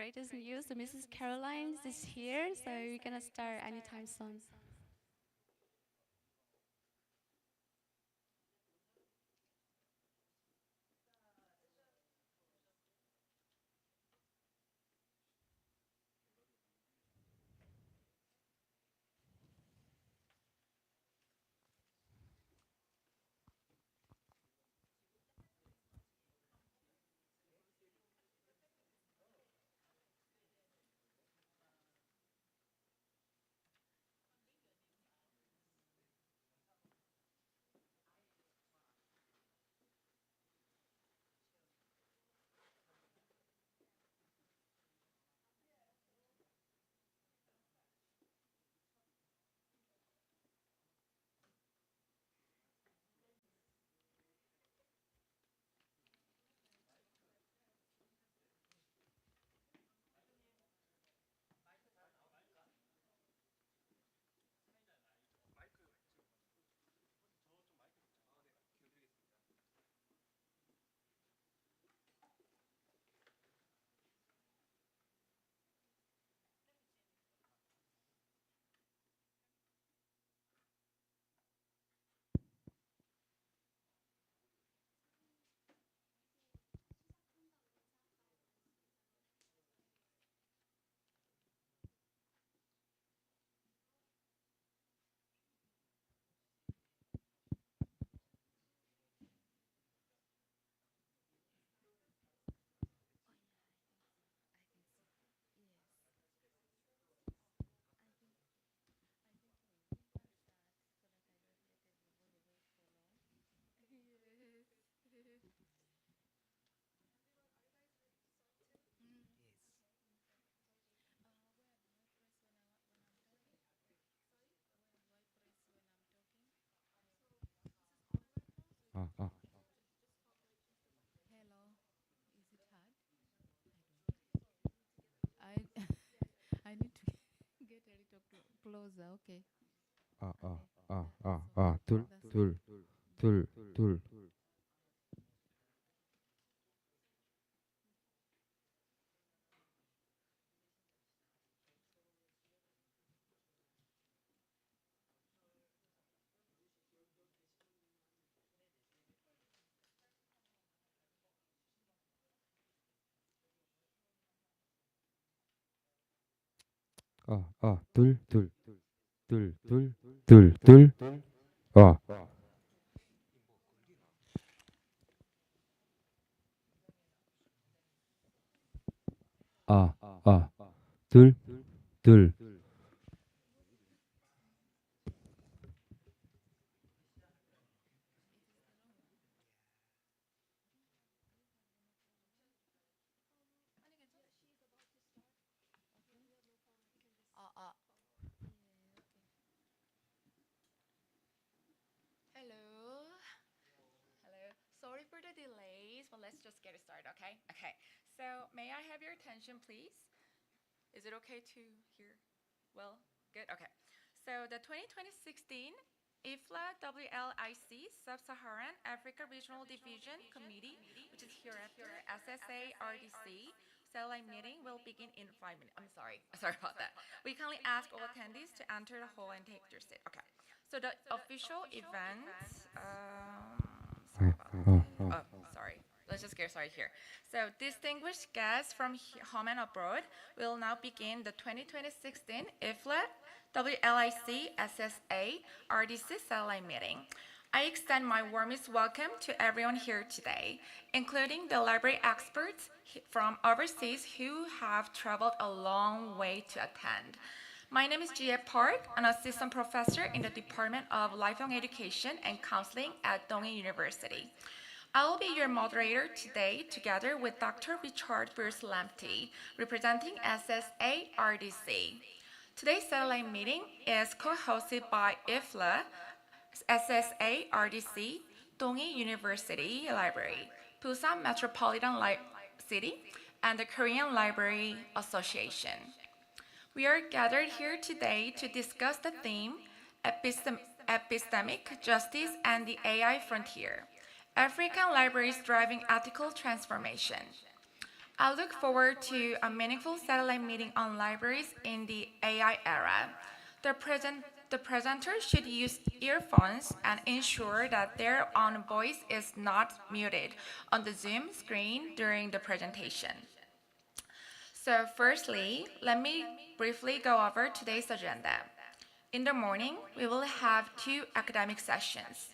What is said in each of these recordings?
greatest news. So Mrs. Caroline is here, so we're gonna start anytime soon. Ah, ah. Hello, is it hard? I I need to get a little closer. Okay, Ah, ah, okay, ah, ah, that's ah, okay. tul, That's tul, tul, tul. Ah, ah, tul, tul, tul, tul, tul, tul. Ah, ah, ah, tul, tul. uh, uh, hello, hello. Sorry for the delays, but let's just get it started, okay? Okay. So, may I have your attention, please? Is it okay to hear? Well, good. Okay. So, the 2016 IFLA WLIC Sub-Saharan Africa Regional Division Committee, which is hereafter SSA RDC, satellite meeting will begin in 5 minutes. I'm sorry. Sorry about that. We kindly ask all attendees to enter the hall and take their seat. Okay. So the official event. Sorry Ah, about ah, this. ah. Oh, sorry. Let's just get started here. So, distinguished guests from home and abroad, will now begin the 2026 IFLA WLIC SSA RDC satellite meeting. I extend my warmest welcome to everyone here today, including the library experts from overseas who have traveled a long way to attend. My name is Jia Park, an assistant professor in the Department of Lifelong Education and Counseling at Donghae University. I will be your moderator today together with Dr. Richard Bruce Lamptey, representing SSA RDC. Today's satellite meeting is co-hosted by IFLA, SSA RDC, Donghae University Library, Busan Metropolitan City, and the Korean Library Association. We are gathered here today to discuss the theme Epistemic Justice and the AI Frontier, African Libraries Driving Ethical Transformation. I look forward to a meaningful satellite meeting on libraries in the AI era. The presenters should use earphones and ensure that their own voice is not muted on the Zoom screen during the presentation. So firstly, let me briefly go over today's agenda. In the morning, we will have 2 academic sessions.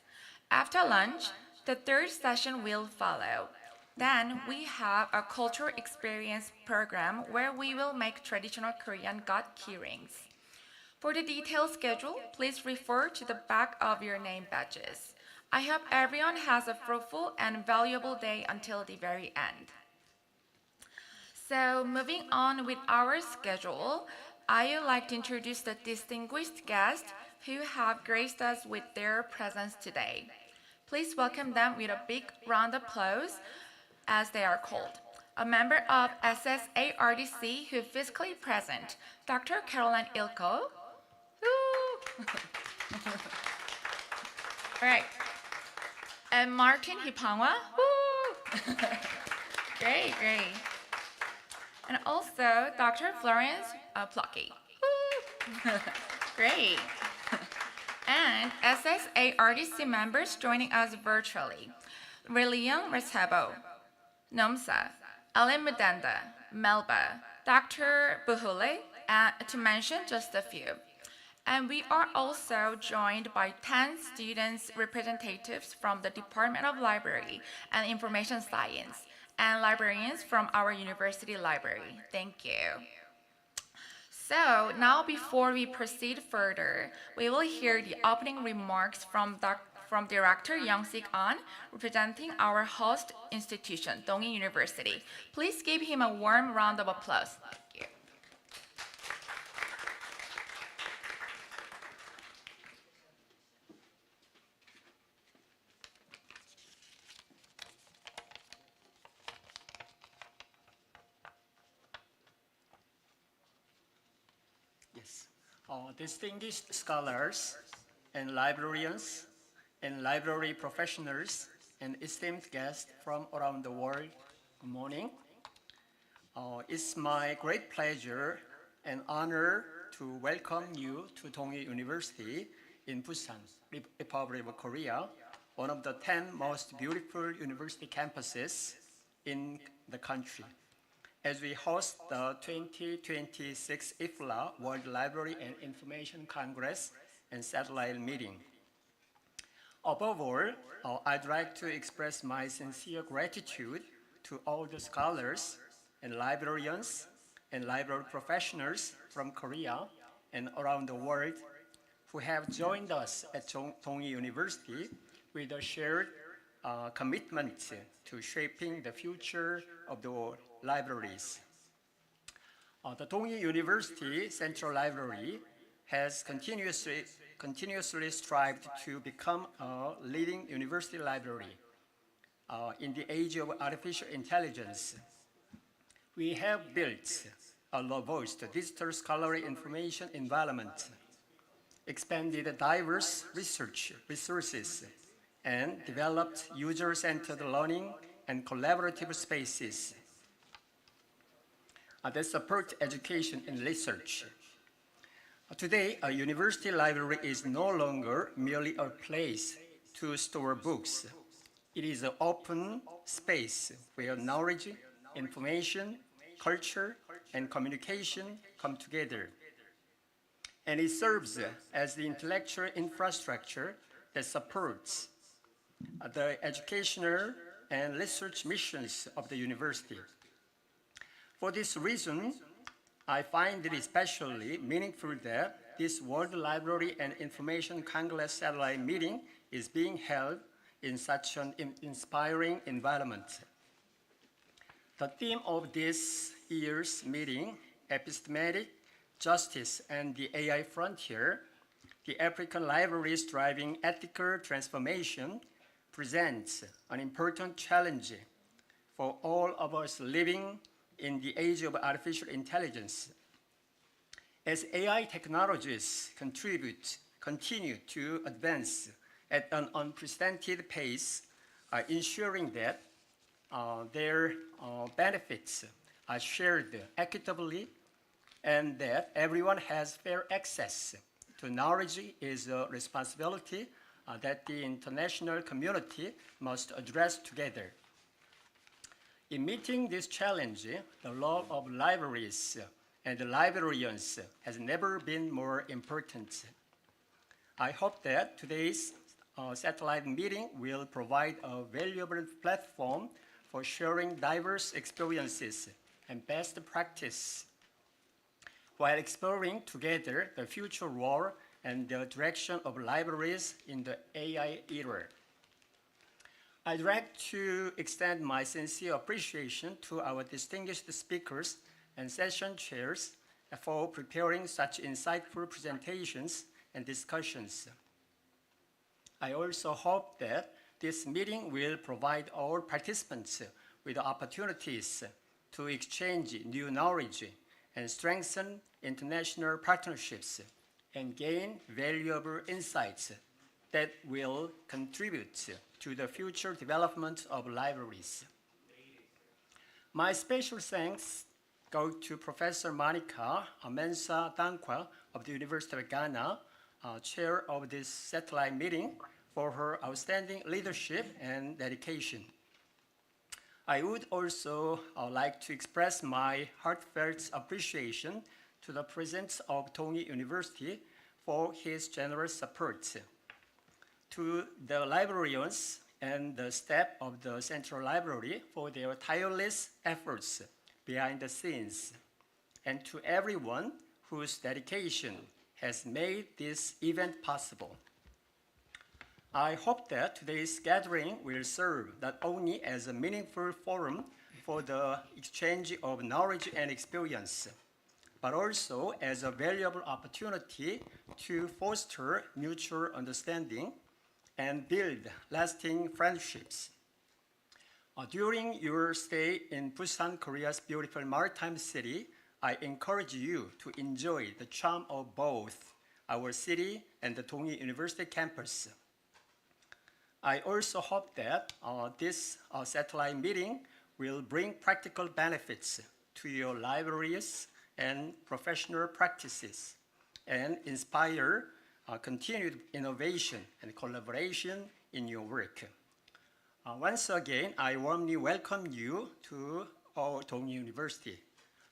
After lunch, the third session will follow. Then we have a cultural experience program where we will make traditional Korean god keyrings. For the detailed schedule, please refer to the back of your name badges. I hope everyone has a fruitful and valuable day until the very end. So moving on with our schedule, I would like to introduce the distinguished guests who have graced us with their presence today. Please welcome them with a big round of applause, as they are called. A member of SSARDC who physically present, Dr. Caroline Ilko. Woo! All right. And Martin Hipangwa. Woo! Great, great. And also Dr. Florence Plucky. Woo! Great. And SSARDC members joining us virtually. William Resebo, Nomsa, Alan Mudenda, Melba, Dr. Buhule, to mention just a few. And we are also joined by 10 students representatives from the Department of Library and Information Science and librarians from our university library. Thank you. So now before we proceed further, we will hear the opening remarks from Director Young-Sik An, representing our host institution, Dongin University. Please give him a warm round of applause. Thank you. Yes. Distinguished scholars and librarians and library professionals and esteemed guests from around the world, good morning. It's my great pleasure and honor to welcome you to Dongil University in Busan, Republic of Korea, one of the 10 most beautiful university campuses in the country, as we host the 2026 IFLA World Library and Information Congress and Satellite Meeting. Above all, I'd like to express my sincere gratitude to all the scholars and librarians and library professionals from Korea and around the world who have joined us at Dongil University with a shared commitment to shaping the future of the libraries. The Dongil University Central Library has continuously strived to become a leading university library. In the age of artificial intelligence, we have built a robust digital scholarly information environment, expanded diverse research resources, and developed user-centered learning and collaborative spaces that support education and research. Today, a university library is no longer merely a place to store books. It is an open space where knowledge, information, culture, and communication come together. And it serves as the intellectual infrastructure that supports the educational and research missions of the university. For this reason, I find it especially meaningful that this World Library and Information Congress Satellite Meeting is being held in such an inspiring environment. The theme of this year's meeting, Epistemic Justice and the AI Frontier, the African Libraries Driving Ethical Transformation, presents an important challenge for all of us living in the age of artificial intelligence. As AI technologies continue to advance at an unprecedented pace, ensuring that their benefits are shared equitably, and that everyone has fair access to knowledge is a responsibility that the international community must address together. In meeting this challenge, the role of libraries and librarians has never been more important. I hope that today's satellite meeting will provide a valuable platform for sharing diverse experiences and best practice while exploring together the future role and the direction of libraries in the AI era. I'd like to extend my sincere appreciation to our distinguished speakers and session chairs for preparing such insightful presentations and discussions. I also hope that this meeting will provide all participants with opportunities to exchange new knowledge and strengthen international partnerships and gain valuable insights that will contribute to the future development of libraries. My special thanks go to Professor Monica Mensah Dankwa of the University of Ghana, chair of this satellite meeting, for her outstanding leadership and dedication. I would also like to express my heartfelt appreciation to the President of Tongyi University for his generous support, to the librarians and the staff of the Central Library for their tireless efforts behind the scenes, and to everyone whose dedication has made this event possible. I hope that today's gathering will serve not only as a meaningful forum for the exchange of knowledge and experience, but also as a valuable opportunity to foster mutual understanding and build lasting friendships. During your stay in Busan, Korea's beautiful maritime city, I encourage you to enjoy the charm of both our city and the Tongyi University campus. I also hope that this satellite meeting will bring practical benefits to your libraries and professional practices and inspire continued innovation and collaboration in your work. Once again, I warmly welcome you to our Tongyi University.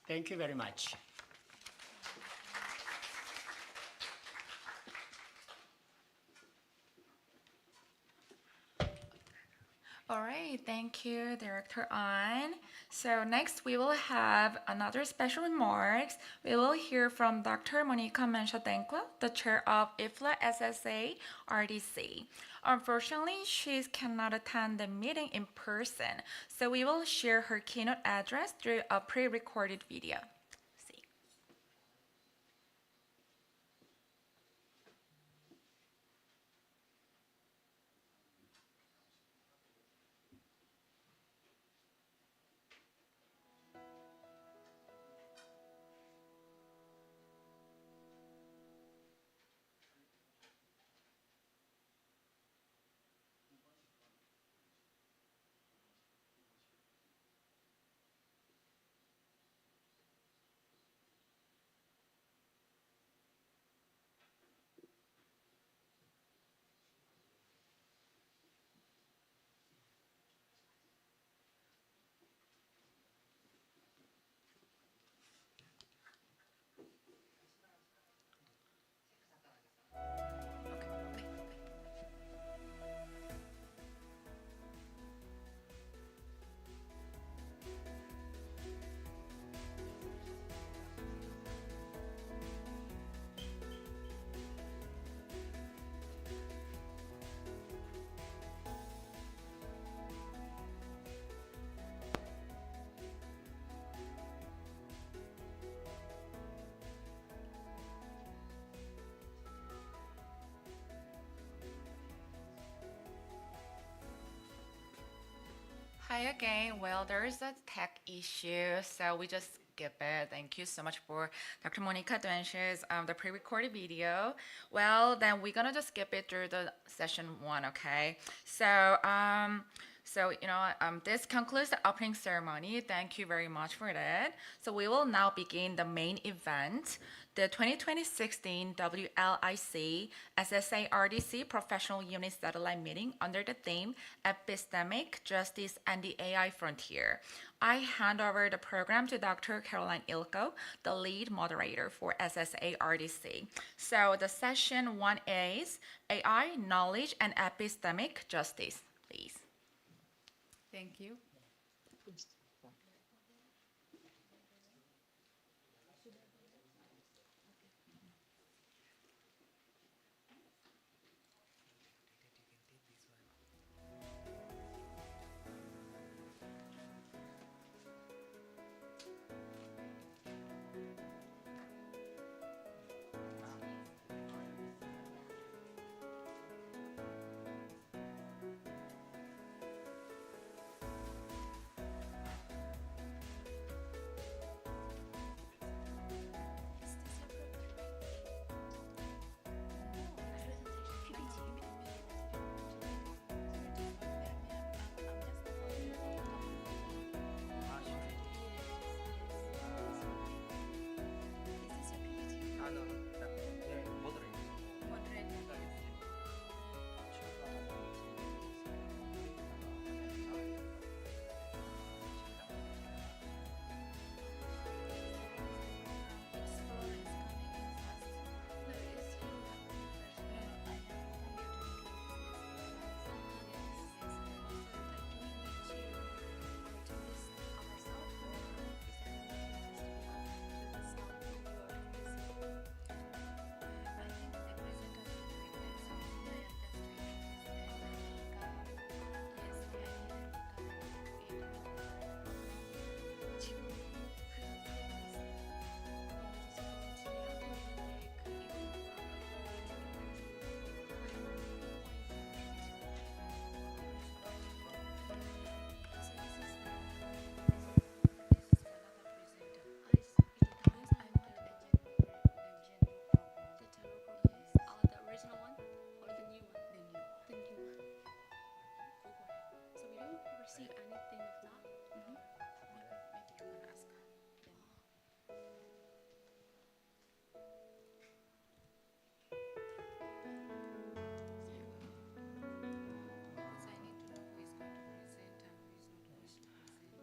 Thank you very much. All right, thank you, Director An. So next we will have another special remarks. We will hear from Dr. Monica Mensah-Dankwa, the chair of IFLA SSA RDC. Unfortunately, she cannot attend the meeting in person, so we will share her keynote address through a pre-recorded video. See. Hi again. Well, there is a tech issue, so we just skip it. Thank you so much for Dr. Monica doing the pre-recorded video. Well, then we're gonna just skip it through the session one, okay? So, So, this concludes the opening ceremony. Thank you very much for that. So we will now begin the main event, the 2016 WLIC SSA-RDC Professional Unit Satellite Meeting under the theme Epistemic Justice and the AI Frontier. I hand over the program to Dr. Caroline Ilko, the lead moderator for SSA-RDC. So the session 1 is AI, Knowledge, and Epistemic Justice, please. Thank you.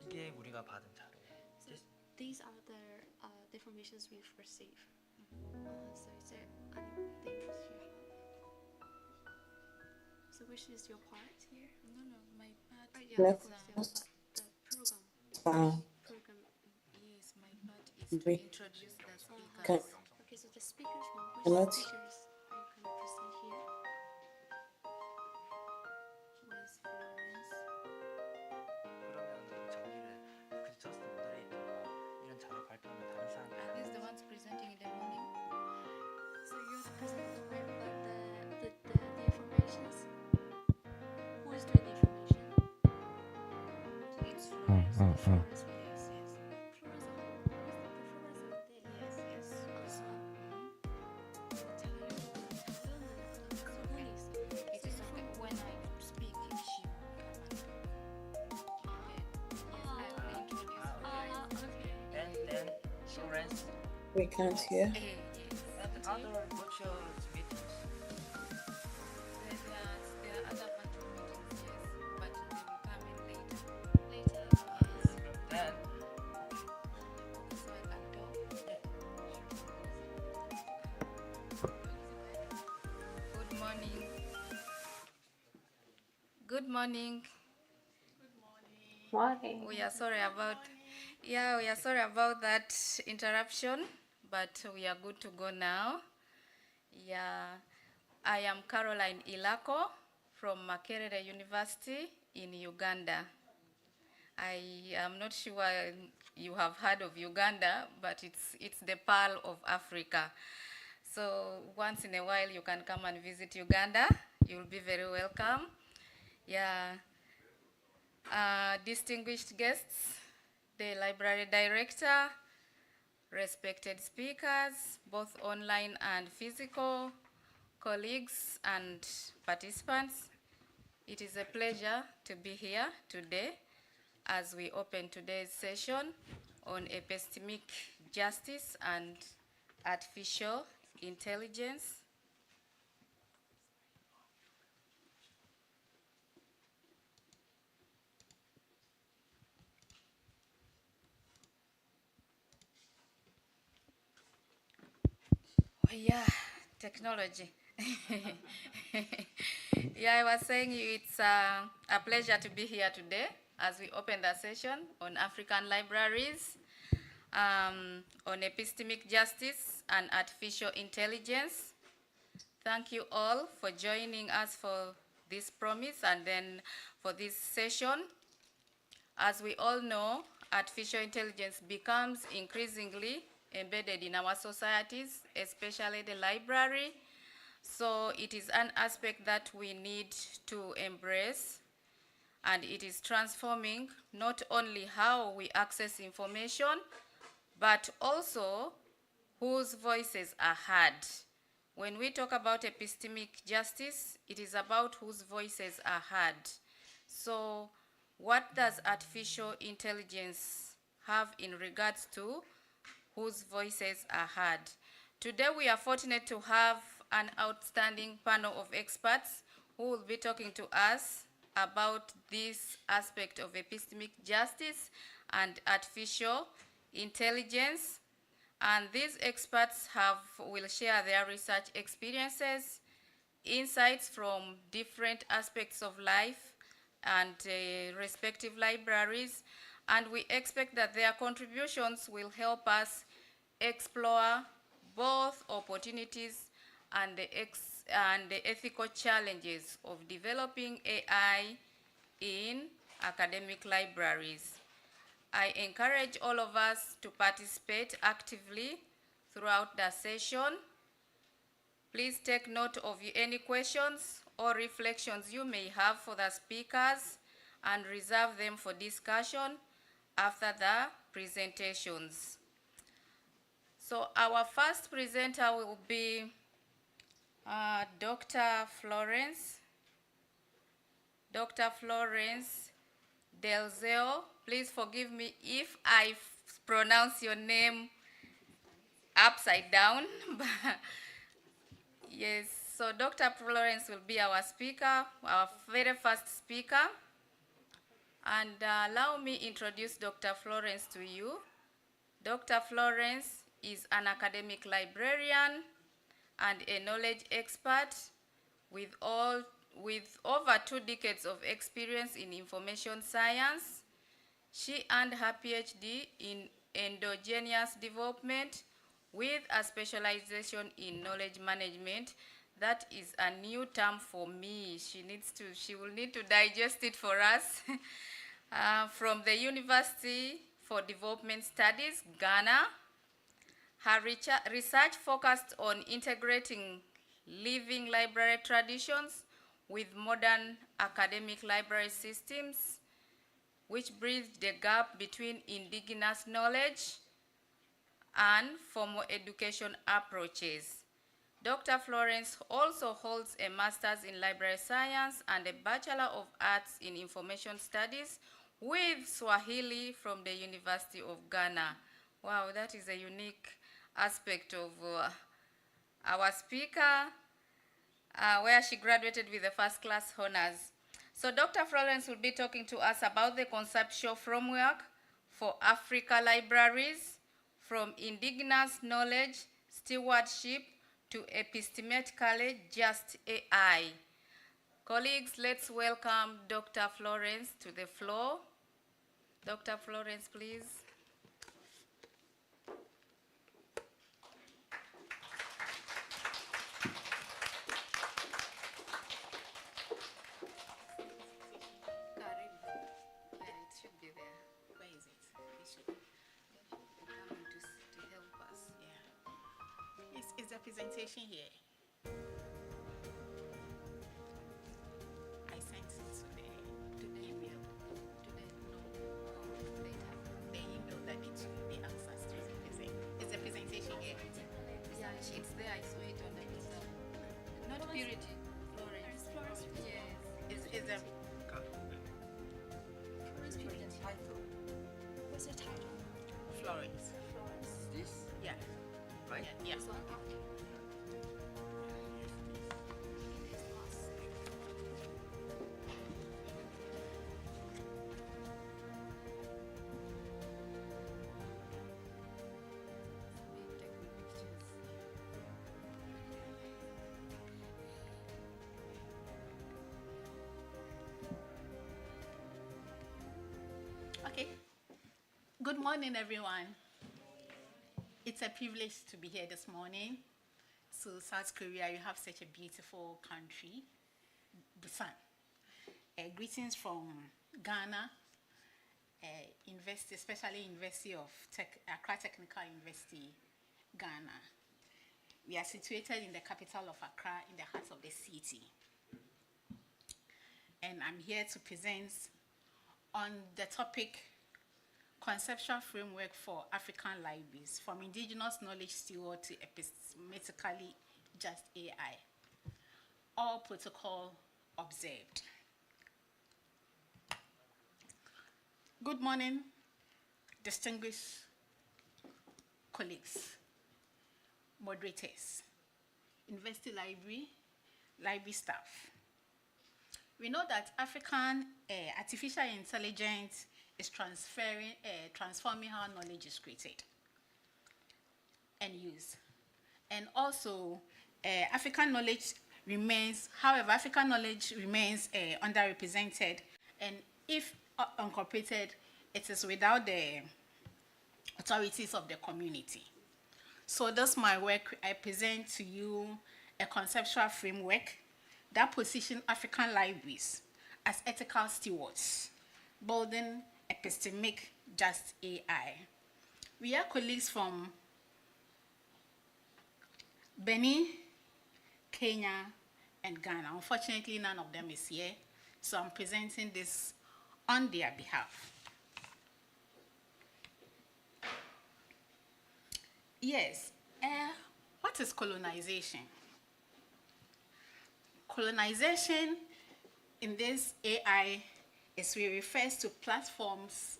이게 우리가 받은 자료예요. These are the informations we've received. So is there anything you have? So which is your part here? No, my part. Yeah, Left of course, the program. Program. Yes, my part is to We- introduce the speakers. Can, Okay, so the speakers one. Which Cannot- speakers are you going to present here? With Florence. 그러면 정리를 그 저스트 모더레이터가 이런 자료 발표하면 다른 사람들 Are these the ones presenting in the morning? So you're the presenter, right? But the informations. Who is doing the information? It's 아, Florence. 아, 아. Florence, yes, yes. Florence. Yes, yes. This one. It is okay when I speak, she will come and I will introduce her. And then Florence we can't hear. Yes. and other virtual meetings. There are other virtual meetings, yes, but they will come in later. Later. Then So I can talk. Good morning. Good morning. Morning. We are sorry about that interruption, but we are good to go now. Yeah, I am Caroline Ilako from Makerere University in Uganda. I am not sure you have heard of Uganda, but it's the pearl of Africa. So once in a while you can come and visit Uganda. You'll be very welcome. Yeah. Distinguished guests, the library director, respected speakers, both online and physical, colleagues and participants, It is a pleasure to be here today as we open today's session on epistemic justice and artificial intelligence. Oh, yeah, technology. Yeah, I was saying it's a pleasure to be here today as we open the session on African libraries, on epistemic justice and artificial intelligence. Thank you all for joining us for this promise and then for this session. As we all know, artificial intelligence becomes increasingly embedded in our societies, especially the library. So it is an aspect that we need to embrace, and it is transforming not only how we access information, but also whose voices are heard. When we talk about epistemic justice, it is about whose voices are heard. So what does artificial intelligence have in regards to whose voices are heard? Today we are fortunate to have an outstanding panel of experts who will be talking to us about this aspect of epistemic justice and artificial intelligence. And these experts will share their research experiences, insights from different aspects of life and respective libraries, and we expect that their contributions will help us explore both opportunities and the ethical challenges of developing AI in academic libraries. I encourage all of us to participate actively throughout the session. Please take note of any questions or reflections you may have for the speakers and reserve them for discussion after the presentations. So our first presenter will be Dr. Florence. Dr. Florence Delzeo. Please forgive me if I pronounce your name upside down. Yes, so Dr. Florence will be our speaker, our very first speaker. And allow me introduce Dr. Florence to you. Dr. Florence is an academic librarian and a knowledge expert with over 2 decades of experience in information science. She earned her PhD in endogenous development with a specialization in knowledge management. That is a new term for me. She will need to digest it for us. From the University for Development Studies, Ghana. Her research focused on integrating living library traditions with modern academic library systems, which bridge the gap between indigenous knowledge and formal education approaches. Dr. Florence also holds a master's in library science and a Bachelor of Arts in Information Studies with Swahili from the University of Ghana. Wow, that is a unique aspect of our speaker, where she graduated with a first-class honors. So Dr. Florence will be talking to us about the conceptual framework for Africa libraries, from indigenous knowledge, stewardship, to epistemically just AI. Colleagues, let's welcome Dr. Florence to the floor. Dr. Florence, please. Is the presentation here? I sent it to the email. The email that they asked us to present. Is the presentation here? Yeah, it's there. I saw it on the result. Not Purity, Florence. Florence. Yes. Is the Let's repeat it. title. What's the title? Florence? This, Yeah. right? Yeah. This one? Okay. It is last. Okay. Good morning, everyone. It's a privilege to be here this morning. So, South Korea, you have such a beautiful country, Busan. Greetings from Ghana, University, especially University of Accra Technical University, Ghana. We are situated in the capital of Accra, in the heart of the city. And I'm here to present on the topic Conceptual Framework for African Libraries, from Indigenous Knowledge Steward to Epistemically Just AI. All protocol observed. Good morning, distinguished colleagues, moderators, University library staff. We know that African artificial intelligence is transforming how knowledge is created and used. And also, African knowledge remains underrepresented, and if incorporated, it is without the authorities of the community. So this my work. I present to you a conceptual framework that positions African libraries as ethical stewards, building epistemic just AI. We are colleagues from Benin, Kenya, and Ghana. Unfortunately, none of them is here, so I'm presenting this on their behalf. Yes, what is colonization? Colonization in this AI refers to platforms,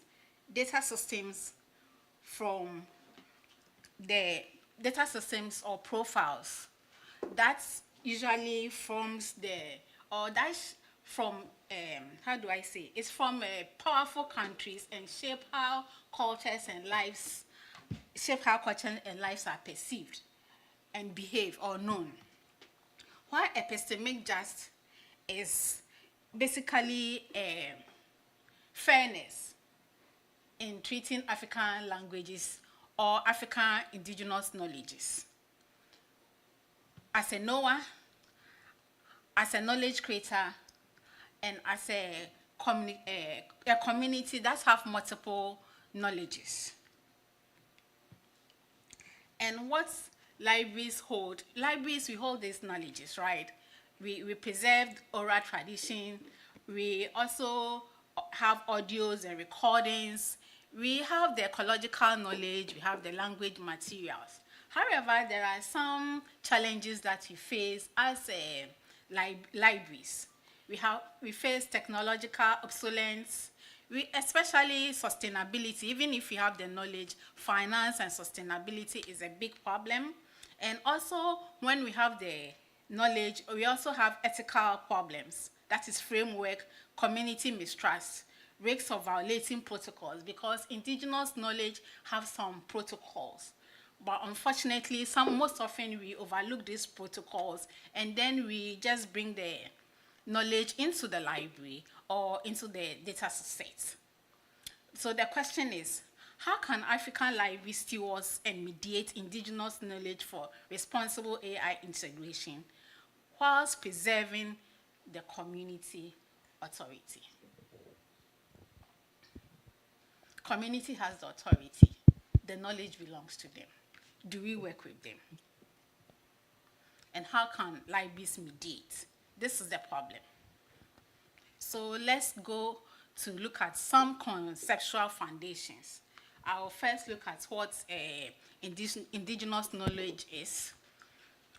data systems from the data systems or profiles that usually forms it's from powerful countries and shape how culture and lives are perceived and behave or known. While epistemic just is basically fairness in treating African languages or African indigenous knowledges. As a knower, as a knowledge creator, and as a community that have multiple knowledges. And what libraries hold? Libraries, we hold these knowledges, right? We preserve oral tradition. We also have audios and recordings. We have the ecological knowledge. We have the language materials. However, there are some challenges that we face as libraries. We face technological obsolescence. Especially sustainability. Even if you have the knowledge, finance and sustainability is a big problem. And also, when we have the knowledge, we also have ethical problems. That is framework, community mistrust, risks of violating protocols, because indigenous knowledge have some protocols. But unfortunately, most often we overlook these protocols, and then we just bring the knowledge into the library or into the data sets. So the question is, how can African library stewards and mediate indigenous knowledge for responsible AI integration whilst preserving the community authority? Community has the authority. The knowledge belongs to them. Do we work with them? And how can libraries mediate? This is the problem. So let's go to look at some conceptual foundations. I'll first look at what indigenous knowledge is.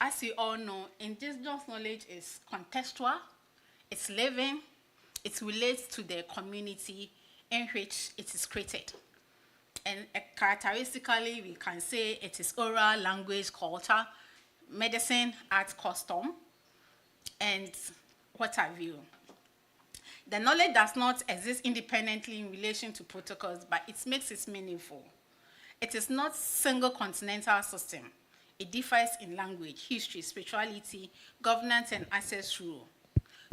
As you all know, indigenous knowledge is contextual, it's living, it relates to the community in which it is created. And characteristically, we can say it is oral, language, culture, medicine, art, custom, and what have you. The knowledge does not exist independently in relation to protocols, but it makes it meaningful. It is not single continental system. It differs in language, history, spirituality, governance, and access rule.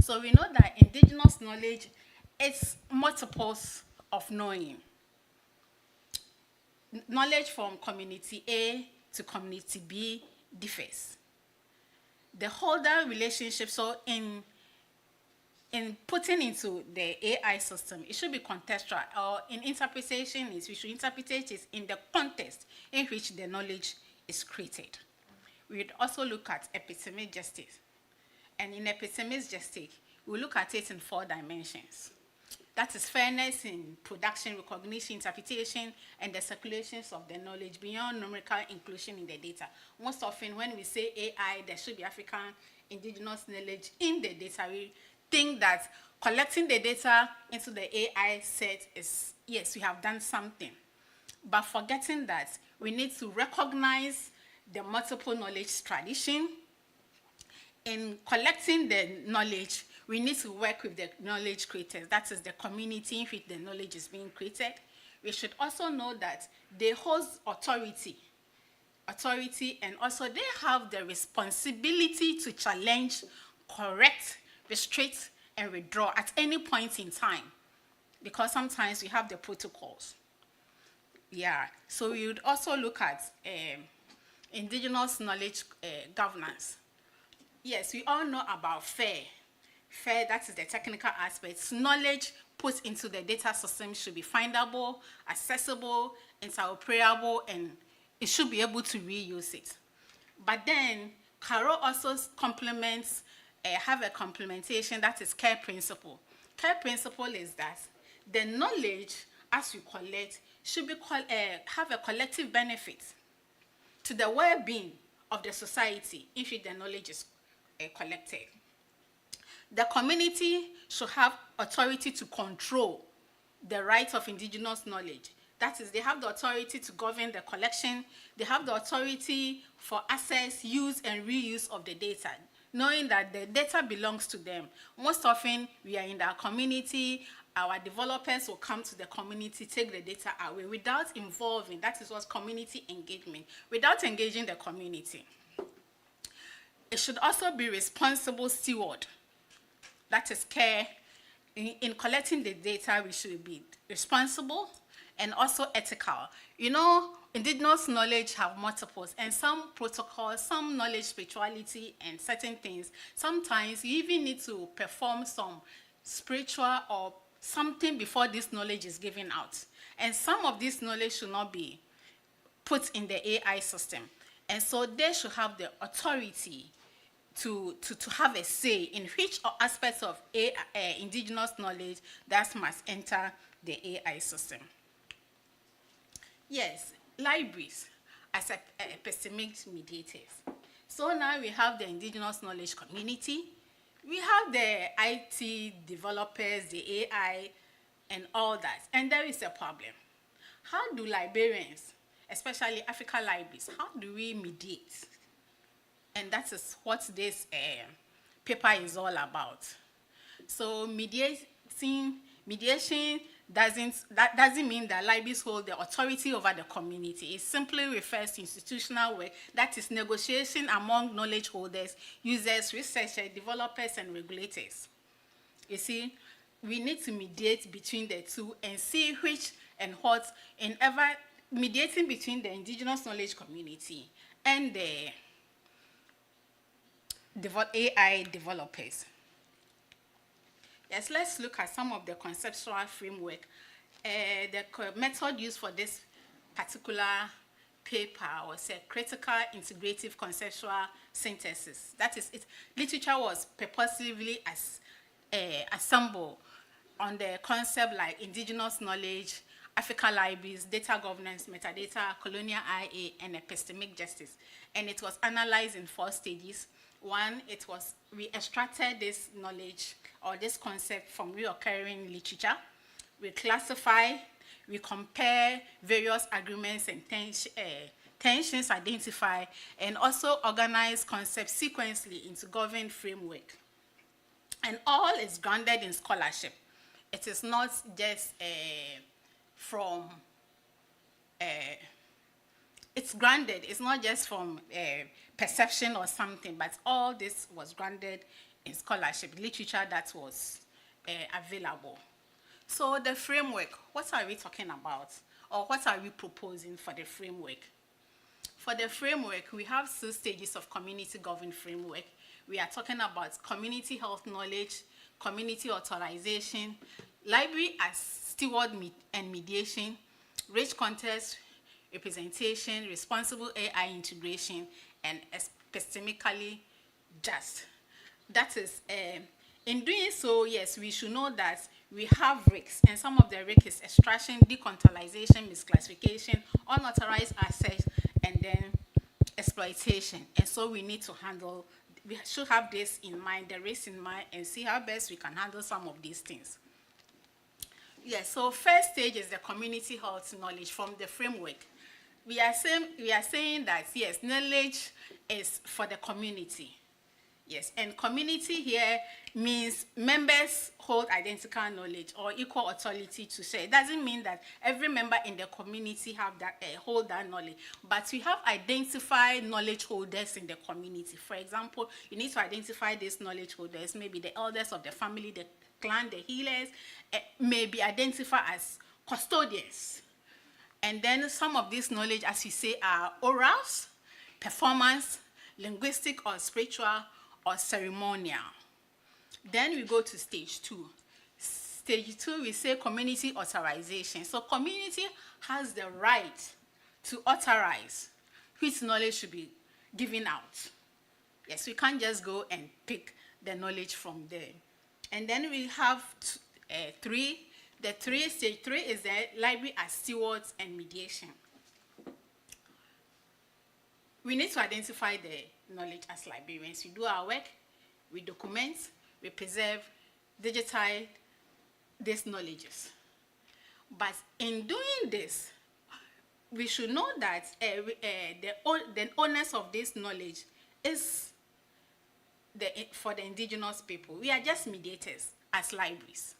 So we know that indigenous knowledge is multiples of knowing. Knowledge from community A to community B differs. The holder relationship, so in putting into the AI system, it should be contextual, or in interpretation, we should interpret it in the context in which the knowledge is created. We would also look at epistemic justice. And in epistemic justice, we look at it in 4 dimensions. That is fairness in production, recognition, interpretation, and the circulations of the knowledge beyond numerical inclusion in the data. Most often when we say AI, there should be African indigenous knowledge in the data. We think that collecting the data into the AI set is, yes, we have done something. But forgetting that we need to recognize the multiple knowledge tradition. In collecting the knowledge, we need to work with the knowledge creators. That is the community in which the knowledge is being created. We should also know that they hold authority, and also they have the responsibility to challenge, correct, restrict, and withdraw at any point in time, because sometimes we have the protocols. Yeah, so we would also look at indigenous knowledge governance. Yes, we all know about FAIR. FAIR, that is the technical aspects. Knowledge put into the data system should be findable, accessible, interoperable, and it should be able to reuse it. But then, Caro also complements, have a complementation, that is care principle. Care principle is that the knowledge, as you collect, should be have a collective benefit to the well-being of the society if the knowledge is collected. The community should have authority to control the right of indigenous knowledge. That is, they have the authority to govern the collection. They have the authority for access, use, and reuse of the data, knowing that the data belongs to them. Most often, we are in our community, our developers will come to the community, take the data away without involving, that is what's community engagement, without engaging the community. It should also be responsible steward, that is care. In collecting the data, we should be responsible and also ethical. You know, indigenous knowledge have multiples, and some protocols, some knowledge, spirituality, and certain things. Sometimes you even need to perform some spiritual or something before this knowledge is given out. And some of this knowledge should not be put in the AI system. And so they should have the authority to have a say in which aspects of indigenous knowledge that must enter the AI system. Yes, libraries as epistemic mediators. So now we have the indigenous knowledge community, we have the IT developers, the AI, and all that. And there is a problem. How do librarians, especially African libraries, how do we mediate? And that is what this paper is all about. So mediation doesn't mean that libraries hold the authority over the community. It simply refers to institutional work, that is negotiation among knowledge holders, users, researchers, developers, and regulators. You see, we need to mediate between the two and see which and what, and ever mediating between the indigenous knowledge community and the AI developers. Yes, let's look at some of the conceptual framework. The method used for this particular paper was a critical integrative conceptual synthesis. That is, literature was purposely assembled on the concept like indigenous knowledge, African libraries, data governance, metadata, colonial IA, and epistemic justice. And it was analyzed in 4 stages. One, we extracted this knowledge or this concept from reoccurring literature. We classify, we compare various agreements and tensions identified, and also organize concepts sequentially into governed framework. And all is grounded in scholarship. It is not just from, it's grounded, it's not just from perception or something, but all this was grounded in scholarship, literature that was available. So the framework, what are we talking about? Or what are we proposing for the framework? For the framework, we have 2 stages of community governed framework. We are talking about community health knowledge, community authorization, library as steward and mediation, rich context representation, responsible AI integration, and epistemically just. That is, in doing so, yes, we should know that we have RICs, and some of the RICs is extraction, decontextualization, misclassification, unauthorized access, and then exploitation. And so we need to handle, we should have this in mind, the risks in mind, and see how best we can handle some of these things. Yes, so first stage is the community health knowledge from the framework. We are saying that, yes, knowledge is for the community. Yes, and community here means members hold identical knowledge or equal authority to share. It doesn't mean that every member in the community have that hold that knowledge, but we have identified knowledge holders in the community. For example, you need to identify these knowledge holders, maybe the elders of the family, the clan, the healers, may be identified as custodians. And then some of this knowledge, as we say, are orals, performance, linguistic or spiritual, or ceremonial. Then we go to stage 2. Stage 2, we say community authorization. So community has the right to authorize which knowledge should be given out. Yes, we can't just go and pick the knowledge from there. And then we have 3. Stage 3 is the library as stewards and mediation. We need to identify the knowledge as librarians. We do our work, we document, we preserve, digitize these knowledges. But in doing this, we should know that the owners of this knowledge is for the indigenous people. We are just mediators as libraries.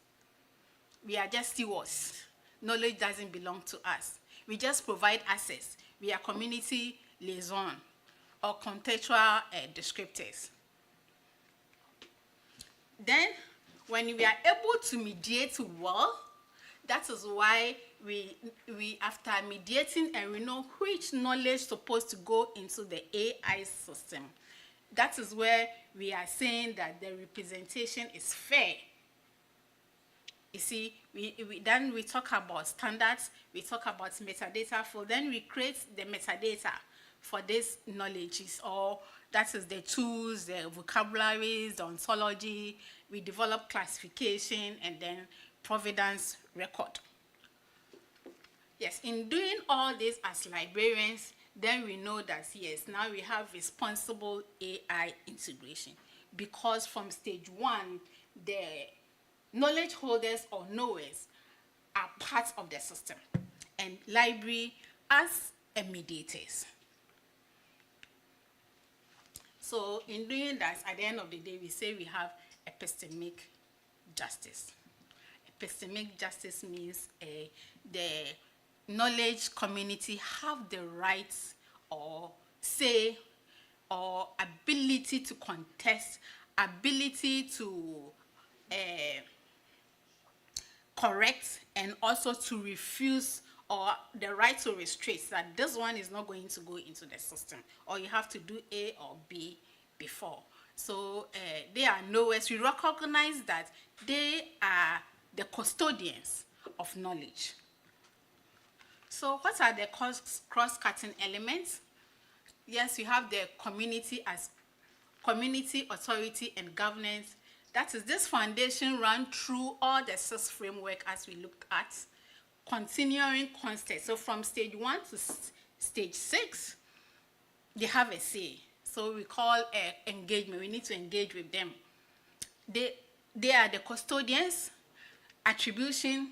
We are just stewards. Knowledge doesn't belong to us. We just provide access. We are community liaison or contextual descriptors. Then, when we are able to mediate well, that is why we after mediating and we know which knowledge is supposed to go into the AI system. That is where we are saying that the representation is fair. You see, then we talk about standards, we talk about metadata flow, then we create the metadata for these knowledges, or that is the tools, the vocabularies, the ontology, we develop classification, and then provenance record. Yes, in doing all this as librarians, then we know that, yes, now we have responsible AI integration, because from stage 1, the knowledge holders or knowers are part of the system, and library as a mediators. So in doing that, at the end of the day, we say we have epistemic justice. Epistemic justice means the knowledge community have the rights or say or ability to contest, ability to correct, and also to refuse, or the right to restrict that this one is not going to go into the system, or you have to do A or B before. So they are knowers. We recognize that they are the custodians of knowledge. So what are the cross-cutting elements? Yes, you have the community as community, authority, and governance. That is, this foundation run through all the 6 framework as we looked at. continuing constant. So from stage 1 to stage 6, they have a say. So we call engagement. We need to engage with them. They are the custodians, attribution,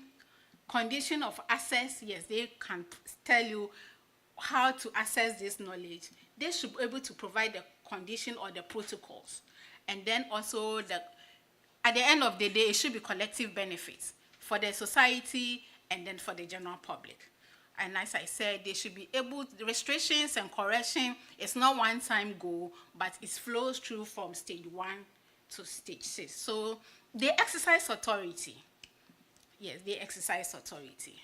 condition of access. Yes, they can tell you how to access this knowledge. They should be able to provide the condition or the protocols. And then also, at the end of the day, it should be collective benefits for the society and then for the general public. And as I said, they should be able, the restrictions and correction is not one-time goal, but it flows through from stage 1 to stage 6. So they exercise authority. Yes, they exercise authority.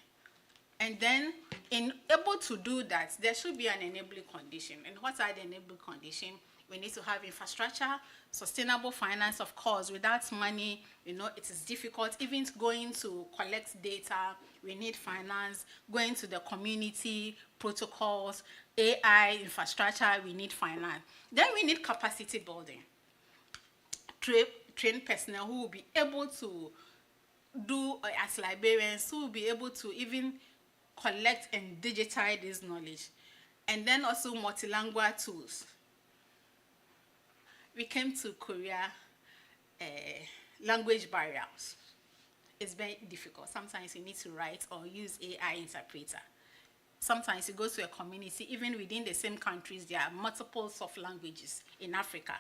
And then, in able to do that, there should be an enabling condition. And what are the enabling conditions? We need to have infrastructure, sustainable finance, of course. Without money, it is difficult. Even going to collect data, we need finance. Going to the community, protocols, AI, infrastructure, we need finance. Then we need capacity building. Trained personnel who will be able to do, as librarians, who will be able to even collect and digitize this knowledge. And then also multilingual tools. We came to Korea, language barriers. It's very difficult. Sometimes you need to write or use AI interpreter. Sometimes you go to a community, even within the same countries, there are multiple soft languages in Africa.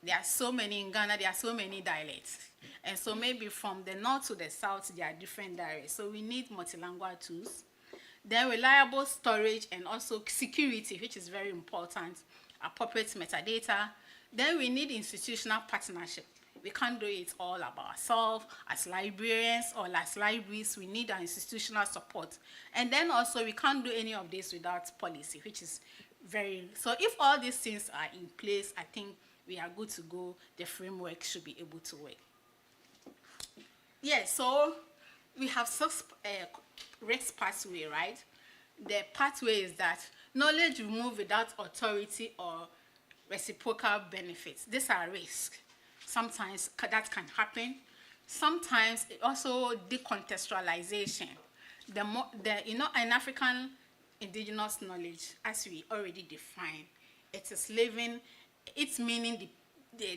There are so many in Ghana, there are so many dialects. And so maybe from the north to the south, there are different dialects. So we need multilingual tools. Then reliable storage and also security, which is very important, appropriate metadata. Then we need institutional partnership. We can't do it all by ourselves. As librarians or as libraries, we need our institutional support. And then also we can't do any of this without policy, which is very, so if all these things are in place, I think we are good to go. The framework should be able to work. Yes, so we have 6 risk pathway, right? The pathway is that knowledge will move without authority or reciprocal benefits. These are risks. Sometimes that can happen. Sometimes it also decontextualization. In African indigenous knowledge, as we already defined, it is living. Its meaning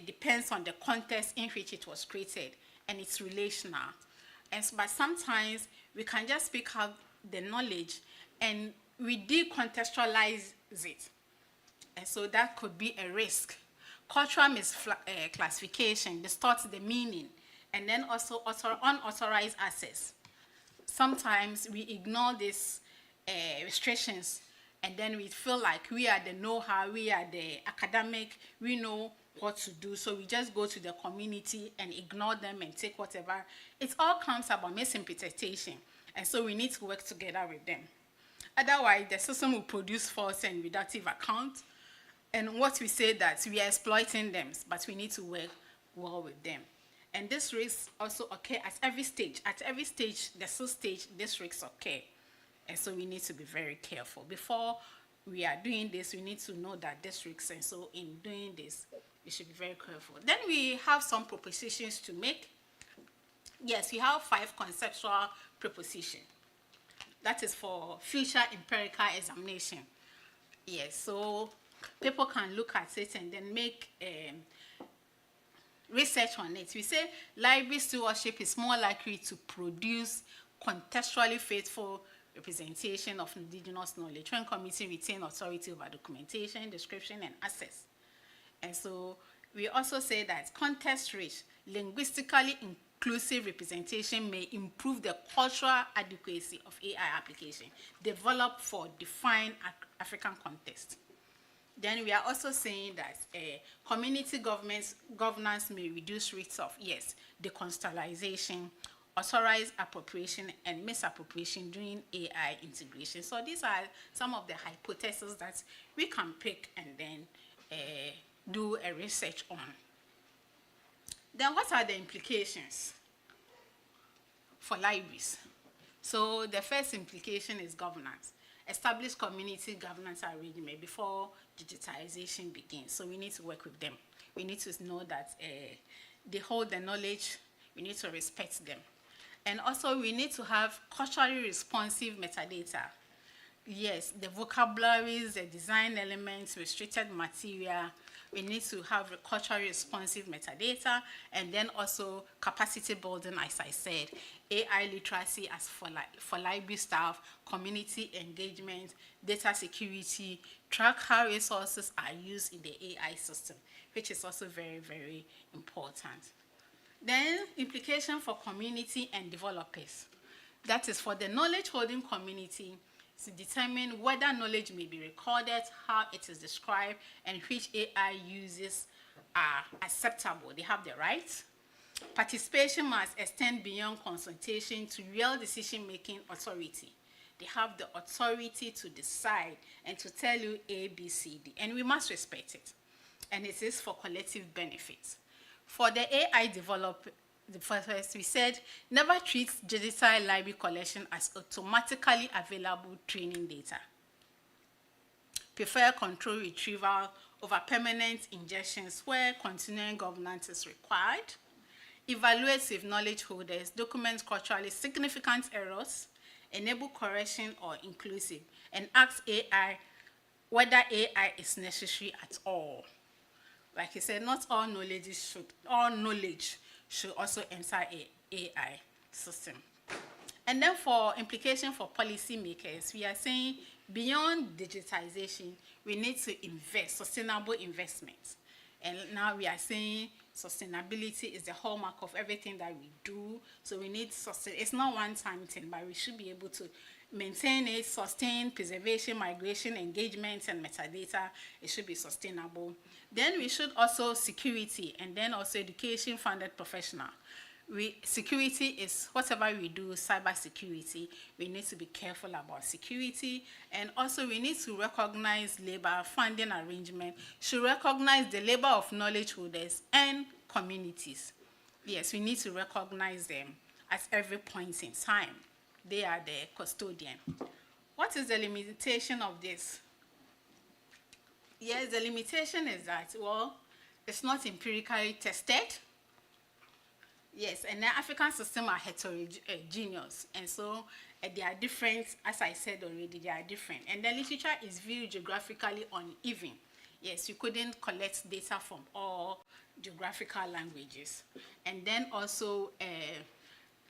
depends on the context in which it was created, and it's relational. But sometimes we can just speak out the knowledge and we decontextualize it. And so that could be a risk. Cultural misclassification distorts the meaning, and then also unauthorized access. Sometimes we ignore these restrictions, and then we feel like we are the know-how, we are the academic, we know what to do, so we just go to the community and ignore them and take whatever. It all comes about misinterpretation, and so we need to work together with them. Otherwise, the system will produce false and reductive accounts, and what we say that we are exploiting them, but we need to work well with them. And this risks also occur at every stage. At every stage, the stage, this risks occur. And so we need to be very careful. Before we are doing this, we need to know that this risks, and so in doing this, we should be very careful. Then we have some propositions to make. Yes, we have 5 conceptual propositions. That is for future empirical examination. Yes, so people can look at it and then make research on it. We say library stewardship is more likely to produce contextually faithful representation of indigenous knowledge when committee retain authority over documentation, description, and access. And so we also say that context-rich, linguistically inclusive representation may improve the cultural adequacy of AI application developed for defined African context. Then we are also saying that community governance may reduce risks of, yes, decontextualization, authorized appropriation, and misappropriation during AI integration. So these are some of the hypotheses that we can pick and then do a research on. Then what are the implications for libraries? So the first implication is governance. Establish community governance arrangement before digitization begins. So we need to work with them. We need to know that they hold the knowledge. We need to respect them. And also we need to have culturally responsive metadata. Yes, the vocabularies, the design elements, restricted material. We need to have culturally responsive metadata, and then also capacity building, as I said, AI literacy as for library staff, community engagement, data security, track how resources are used in the AI system, which is also very, very important. Then implication for community and developers. That is for the knowledge holding community to determine whether knowledge may be recorded, how it is described, and which AI uses are acceptable. They have the right. Participation must extend beyond consultation to real decision-making authority. They have the authority to decide and to tell you A, B, C, D, and we must respect it. And it is for collective benefits. For the AI developer, first we said, never treat digital library collection as automatically available training data. Prefer control retrieval over permanent ingestions where continuing governance is required. Evaluate with knowledge holders, document culturally significant errors, enable correction or inclusive, and ask AI whether AI is necessary at all. Like I said, not all knowledge should also enter a AI system. And then for implication for policymakers, we are saying beyond digitization, we need to invest, sustainable investments. And now we are saying sustainability is the hallmark of everything that we do. So we need it's not one-time thing, but we should be able to maintain it, sustain preservation, migration, engagement, and metadata. It should be sustainable. Then we should also security, and then also education-funded professional. Security is whatever we do, cyber security, we need to be careful about security, and also we need to recognize labor funding arrangement, should recognize the labor of knowledge holders and communities. Yes, we need to recognize them at every point in time. They are the custodian. What is the limitation of this? Yes, the limitation is that, well, it's not empirically tested. Yes, and the African system are heterogeneous, and so they are different, as I said already, they are different. And the literature is viewed geographically uneven. Yes, you couldn't collect data from all geographical languages. And then also,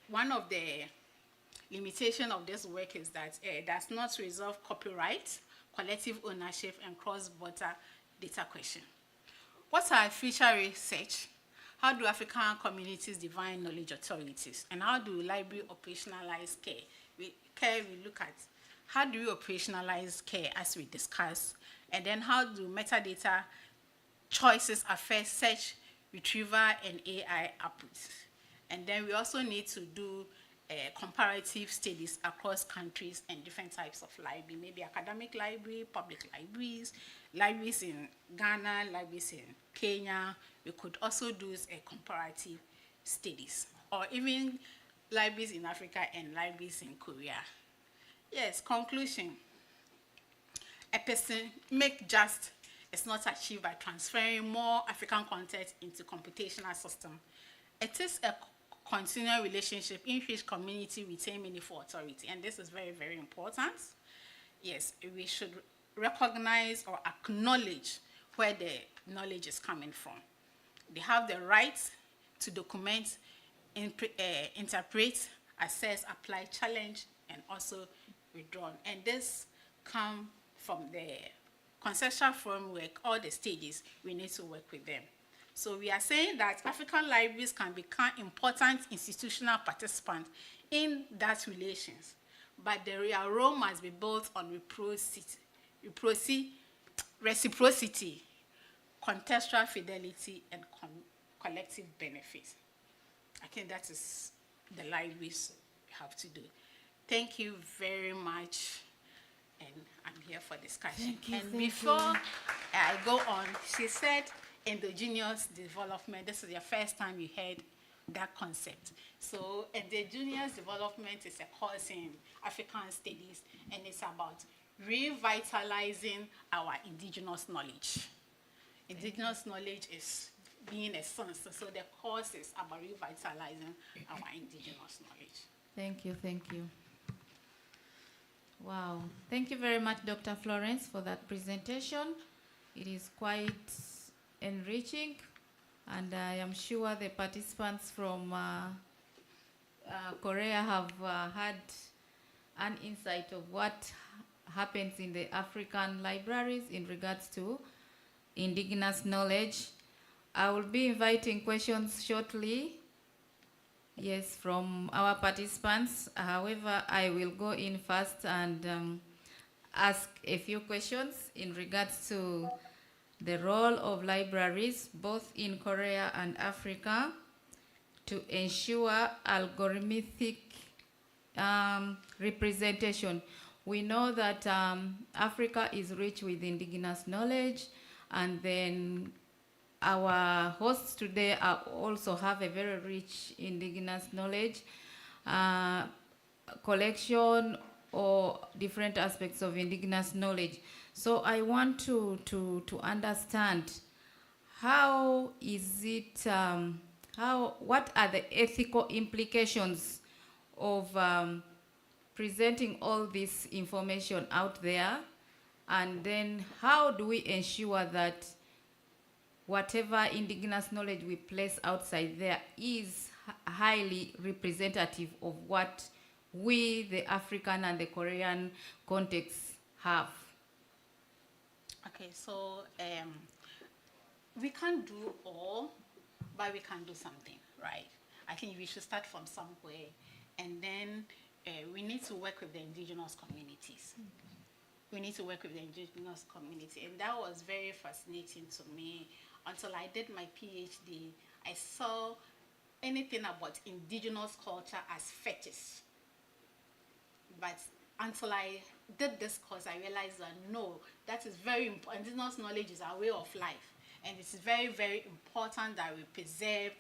one of the limitation of this work is that it does not resolve copyright, collective ownership, and cross-border data question. What are feature research? How do African communities define knowledge authorities? And how do library operationalize care? We look at how do we operationalize care as we discussed, and then how do metadata choices affect search, retrieval, and AI outputs? And then we also need to do comparative studies across countries and different types of library, maybe academic library, public libraries, libraries in Ghana, libraries in Kenya. We could also do comparative studies, or even libraries in Africa and libraries in Korea. Yes, conclusion. Epistemic just is not achieved by transferring more African content into computational system. It is a continual relationship in which community retain meaningful authority, and this is very, very important. Yes, we should recognize or acknowledge where the knowledge is coming from. They have the right to document, interpret, assess, apply, challenge, and also withdraw. And this comes from the conceptual framework, all the stages, we need to work with them. So we are saying that African libraries can become important institutional participants in that relations, but the real role must be built on reciprocity, contextual fidelity, and collective benefit. I think that is the libraries have to do. Thank you very much, and I'm here for discussion. Before I go on, she said endogenous development. This is the first time you heard that concept. So endogenous development is a course in African studies, and it's about revitalizing our indigenous knowledge. Indigenous knowledge is being a sense. So the course is about revitalizing our indigenous knowledge. Thank you, thank you. Wow. Thank you very much, Dr. Florence, for that presentation. It is quite enriching, and I am sure the participants from Korea have had an insight of what happens in the African libraries in regards to indigenous knowledge. I will be inviting questions shortly, yes, from our participants. However, I will go in first and ask a few questions in regards to the role of libraries both in Korea and Africa to ensure algorithmic representation. We know that Africa is rich with indigenous knowledge, and then our hosts today also have a very rich indigenous knowledge collection or different aspects of indigenous knowledge. So I want to understand how is it, what are the ethical implications of presenting all this information out there, and then how do we ensure that whatever indigenous knowledge we place outside there is highly representative of what we, the African and the Korean context, have? Okay, so we can't do all, but we can do something, right? I think we should start from somewhere, and then we need to work with the indigenous communities. We need to work with the indigenous community, and that was very fascinating to me. Until I did my PhD, I saw anything about indigenous culture as fetish. But until I did this course, I realized that no, that is very important. Indigenous knowledge is our way of life, and it is very, very important that we preserve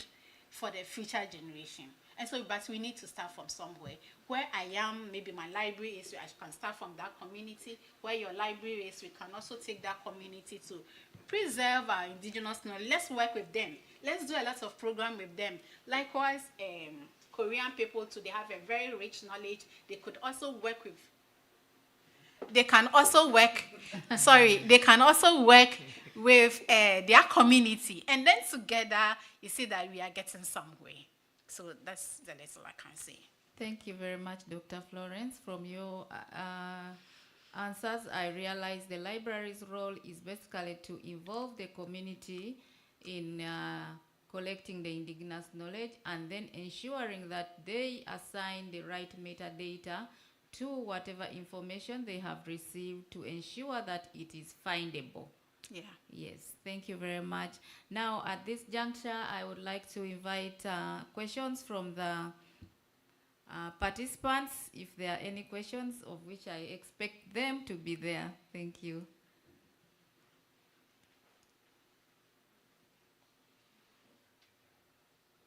for the future generation. And so, but we need to start from somewhere. Where I am, maybe my library is, I can start from that community. Where your library is, we can also take that community to preserve our indigenous knowledge. Let's work with them. Let's do a lot of program with them. Likewise, Korean people too, they have a very rich knowledge. They could also work with, they can also work, they can also work with their community. And then together, you see that we are getting somewhere. So that's the little I can say. Thank you very much, Dr. Florence. From your answers, I realize the library's role is basically to involve the community in collecting the indigenous knowledge and then ensuring that they assign the right metadata to whatever information they have received to ensure that it is findable. Yeah. Yes, thank you very much. Now, at this juncture, I would like to invite questions from the participants, if there are any questions, of which I expect them to be there. Thank you.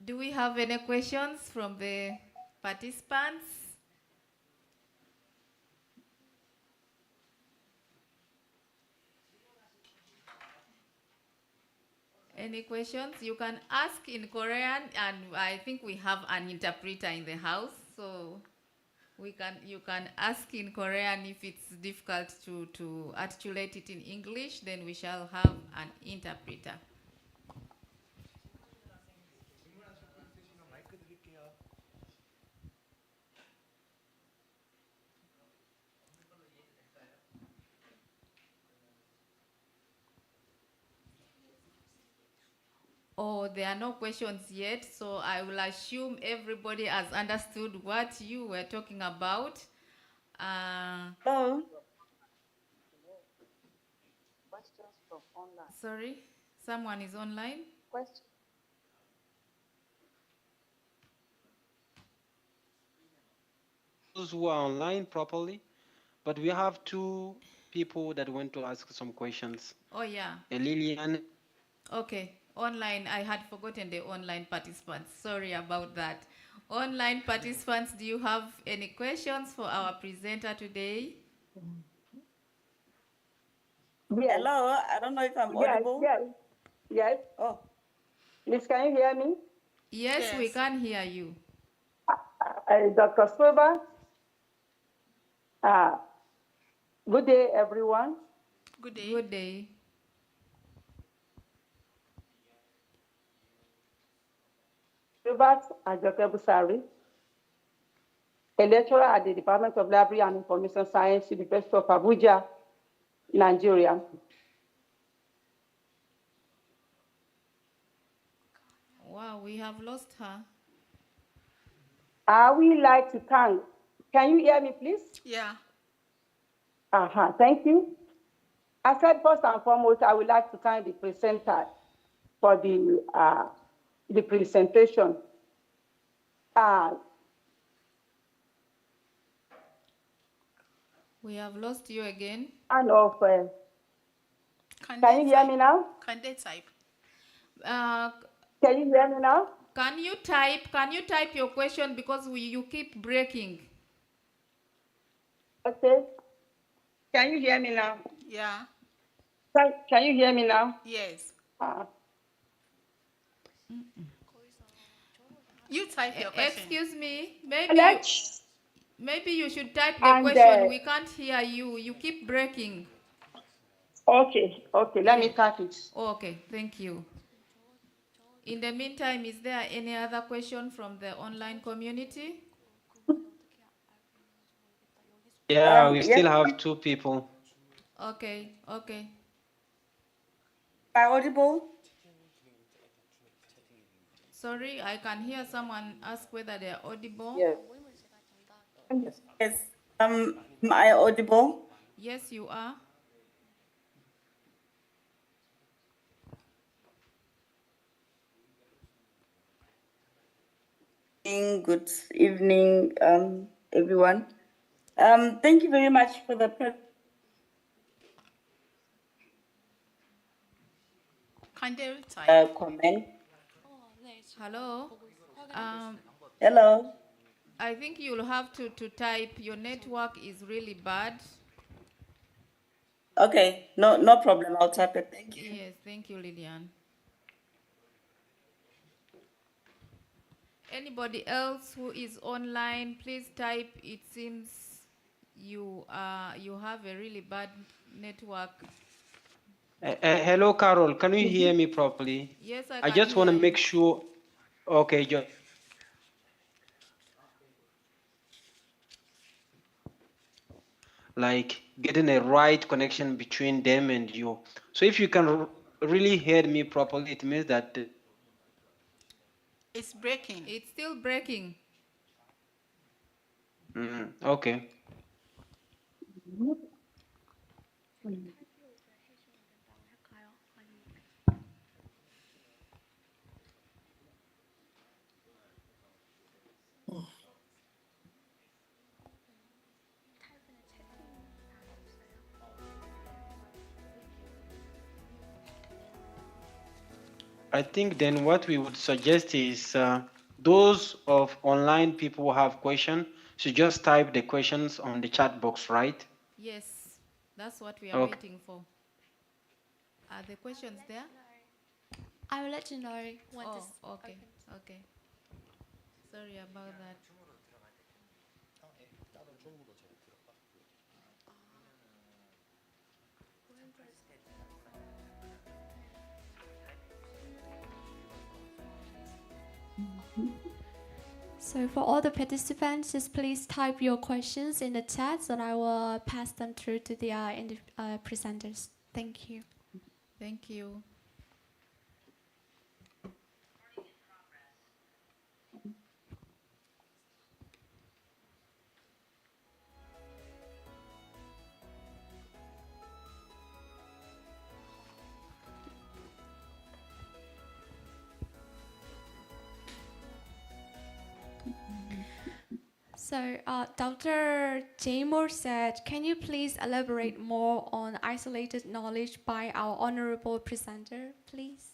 Do we have any questions from the participants? Any questions? You can ask in Korean, and I think we have an interpreter in the house, so you can ask in Korean. If it's difficult to articulate it in English, then we shall have an interpreter. Oh, there are no questions yet, so I will assume everybody has understood what you were talking about. Hello. Questions from online. Sorry, someone is online? Question. Those who are online properly, but we have two people that want to ask some questions. Oh, yeah. Lillian. Okay, online. I had forgotten the online participants. Sorry about that. Online participants, do you have any questions for our presenter today? Yes. Hello, I don't know if I'm audible. Yes. Oh. Please, can you hear me? Yes, we Yes. can hear you. Dr. Silva. Good day, everyone. Good day. Good day. Silva Ajoke Busari, a lecturer at the Department of Library and Information Science, University of Abuja, Nigeria. Wow, we have lost her. I would like to thank, can you hear me, please? Yeah. Thank you. I said first and foremost, I would like to thank the presenter for the presentation. We have lost you again. And of, can you hear me now? Can they type? Can you hear me now? Can you type your question because you keep breaking? Okay. Can you hear me now? Yeah. Can you hear me now? Yes. Uh, You type your question. Excuse me, maybe you should type the And, question. We can't hear you. You keep breaking. okay, let me type it. Okay, thank you. In the meantime, is there any other question from the online community? Yeah, we Yes. still have 2 people. Okay. Am I audible? Sorry, I can hear someone ask whether they are audible. Yes. Yes. Am I audible? Yes, you are. Good evening, everyone. Thank you very much for the Can they type? comment. Hello. Hello. I think you'll have to type. Your network is really bad. Okay, no problem. I'll type it. Thank you. Yes, thank you, Lillian. Anybody else who is online, please type. It seems you have a really bad network. Hello, Carol. Can you hear me properly? Yes, I I can just want to hear make you. sure. Okay, like getting a right connection between them and you. So if you can really hear me properly, it means that It's breaking. It's still breaking. okay. I think then what we would suggest is those of online people who have questions should just type the questions on the chat box, right? Yes, that's what we are waiting for. Are the questions there? I will let you know when this okay. Okay. Sorry about that. So for all the participants, just please type your questions in the chat so I will pass them through to the presenters. Thank you. Thank you. So Dr. Jaymore said, can you please elaborate more on isolated knowledge by our honorable presenter, please?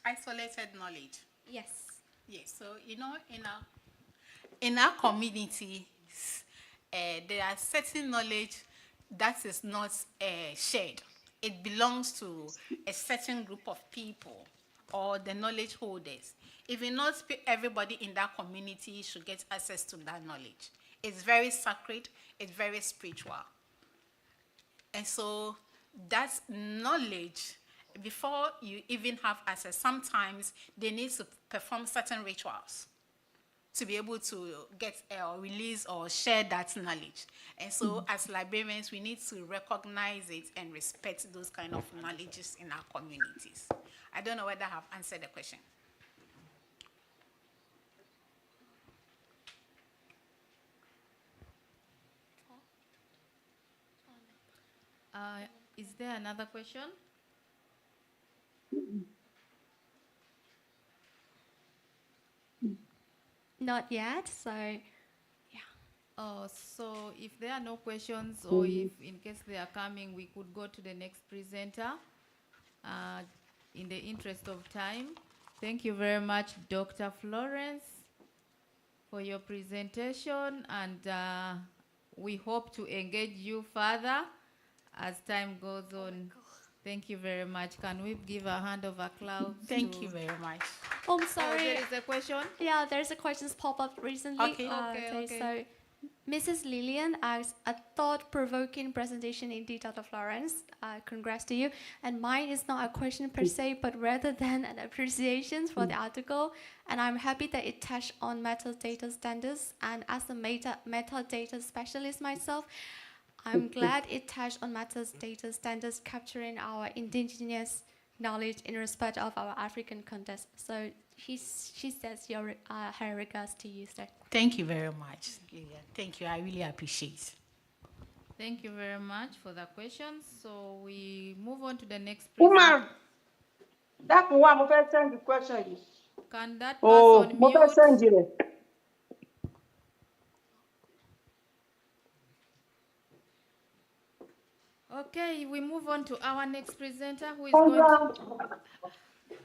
Isolated knowledge. Yes. Yes. So in our community, there are certain knowledge that is not shared. it belongs to a certain group of people or the knowledge holders. Even not everybody in that community should get access to that knowledge. It's very sacred, it's very spiritual. And so that knowledge, before you even have access, sometimes they need to perform certain rituals to be able to get or release or share that knowledge. And so as librarians, we need to recognize it and respect those kind of knowledges in our communities. I don't know whether I have answered the question. Is there another question? Not yet, so So if there are no questions, or if in case they are coming, we could go to the next presenter in the interest of time. Thank you very much, Dr. Florence, for your presentation, and we hope to engage you further as time goes on. Thank you very much. Can we give a hand of applause? Thank you very much. Oh, I'm sorry. There is a question? Yeah, there's a questions pop up recently. Okay. Okay. So, Mrs. Lillian asks a thought-provoking presentation indeed, Dr. Florence. Congrats to you. And mine is not a question per se, but rather than an appreciation for the article. And I'm happy that it touched on metadata standards. And as a metadata specialist myself, I'm glad it touched on metadata standards capturing our indigenous knowledge in respect of our African context. So she says her regards to you, sir. Thank you very much, Lillian. Thank you. I really appreciate it. Thank you very much for the questions. So we move on to the next Umar, that one, I'm going to send the question. Can that Oh, person I'm going to send mute? you. Okay, we move on to our next presenter, who is going to...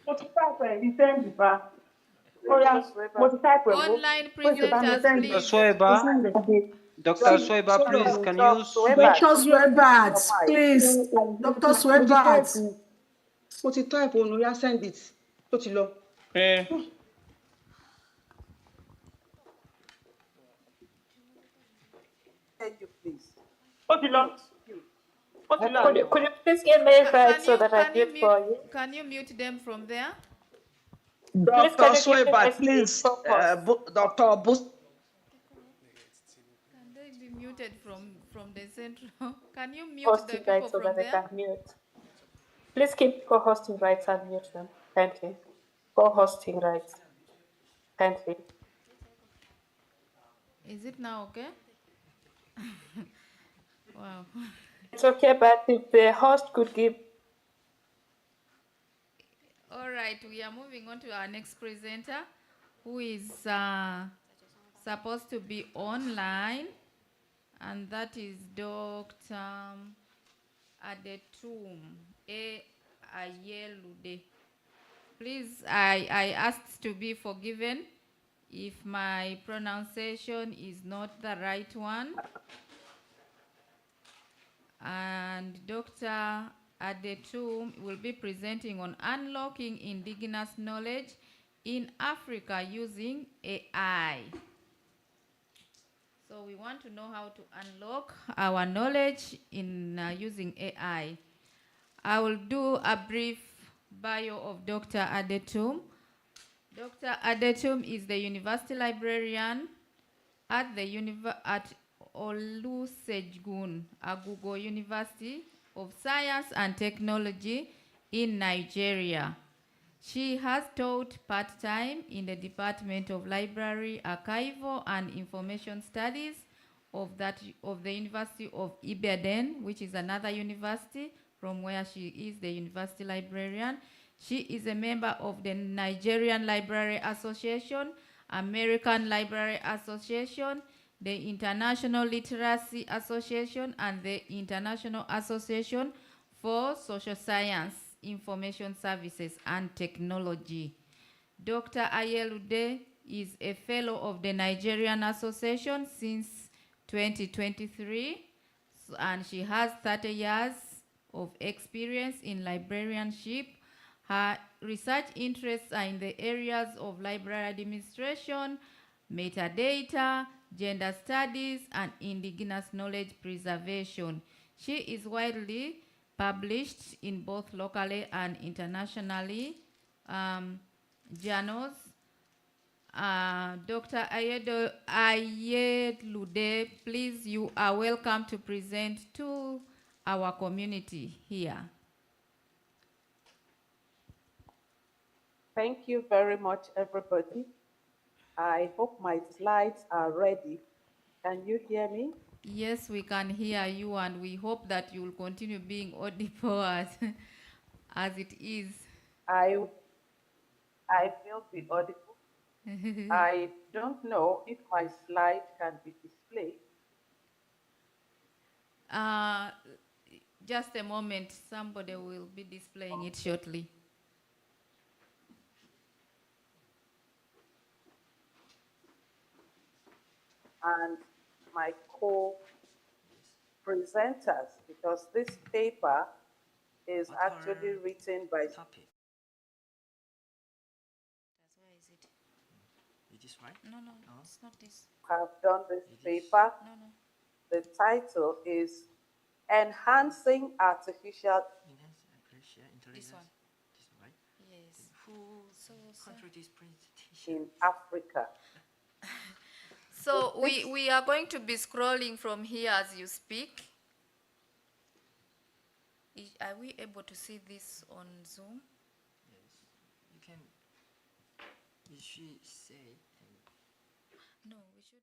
Online presenters, please. Dr. Sweba, please, can you switch? Dr. Sweba, please. Dr. Sweba. Mo ti type onu ya send it. Ó ti lọ. Thank you, please. Ó ti lọ. Could you please give me a right so that I mute for you? Can you mute them from there? Dr. Sweba, please. Dr. Busan. Can they be muted from the central? Can you mute Hosting the people rights so from that I there? can mute. Please keep co-hosting rights and mute them. Kindly. Co-hosting rights. Kindly. Is it now okay? Wow. It's okay, but if the host could give... All right, we are moving on to our next presenter, who is supposed to be online, and that is Dr. Adetum Ayelude. Please, I asked to be forgiven if my pronunciation is not the right one. And Dr. Adetum will be presenting on unlocking indigenous knowledge in Africa using AI. So we want to know how to unlock our knowledge in using AI. I will do a brief bio of Dr. Adetum. Dr. Adetum is the university librarian at Olusegun Agugo University of Science and Technology in Nigeria. She has taught part-time in the Department of Library, Archival, and Information Studies of the University of Ibadan, which is another university from where she is the university librarian. She is a member of the Nigerian Library Association, American Library Association, the International Literacy Association, and the International Association for Social Science, Information Services, and Technology. Dr. Ayelude is a fellow of the Nigerian Association since 2023, and she has 30 years of experience in librarianship. Her research interests are in the areas of library administration, metadata, gender studies, and indigenous knowledge preservation. She is widely published in both locally and internationally journals. Dr. Ayelude, please, you are welcome to present to our community here. Thank you very much, everybody. I hope my slides are ready. Can you hear me? Yes, we can hear you, and we hope that you will continue being audible as it is. I will be audible. I don't know if my slide can be displayed. Just a moment, somebody will be displaying it shortly. And my co-presenters, because this paper is actually written by... topic? Where is it? Is this right? No, it's not this. Have done this paper. No. The title is Enhancing Artificial Intelligence. This one. This one, right? Yes. Who controls this presentation? in Africa. So we are going to be scrolling from here as you speak. Are we able to see this on Zoom? Yes. You can. You should say. No, we should.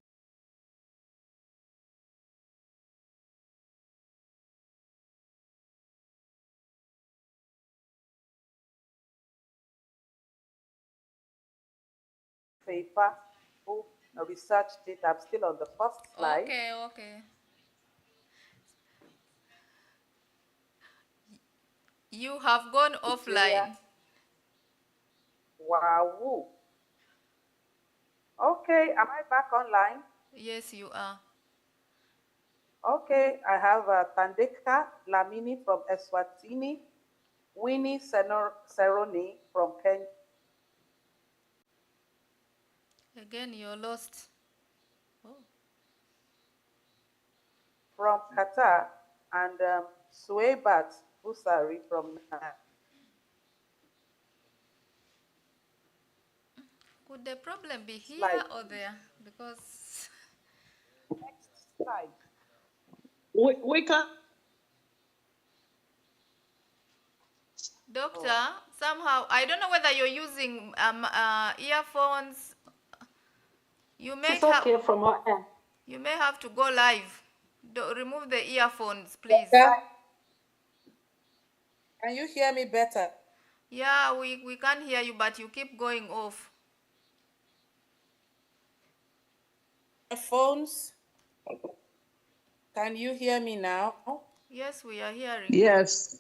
Paper, who researched it. I'm still on the first slide. Okay. You have gone offline. Wow. Okay, am I back online? Yes, you are. Okay, I have Tandeka Lamini from Eswatini, Winnie Seroni from Kenya. Again, you're lost. From Qatar, and Suebat Busari from Could the problem be here or there? Because next slide. We can. Doctor, somehow, I don't know whether you're using earphones. You may It's okay from our end. You may have to go live. Remove the earphones, please. Can you hear me better? Yeah, we can't hear you, but you keep going off. Phones. Can you hear me now? Yes, we are hearing. Yes.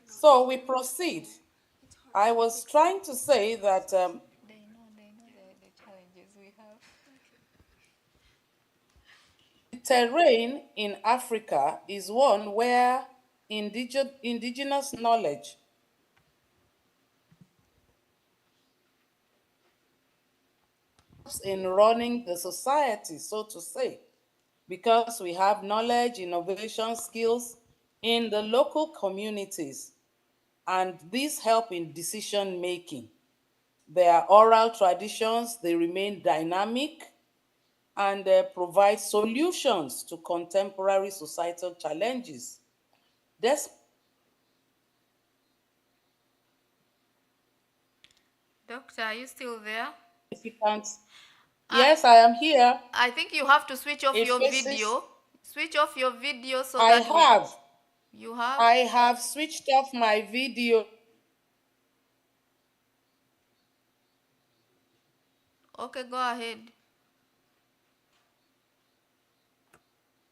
So we proceed. I was trying to say that They know the challenges we have. the terrain in Africa is one where indigenous knowledge in running the society, so to say, because we have knowledge, innovation, skills in the local communities, and these help in decision making. Their oral traditions, they remain dynamic and provide solutions to contemporary societal challenges. Doctor, are you still there? Yes, I am here. I think you have to switch off your video. Switch off your video so that you have? I have switched off my video. Okay, go ahead.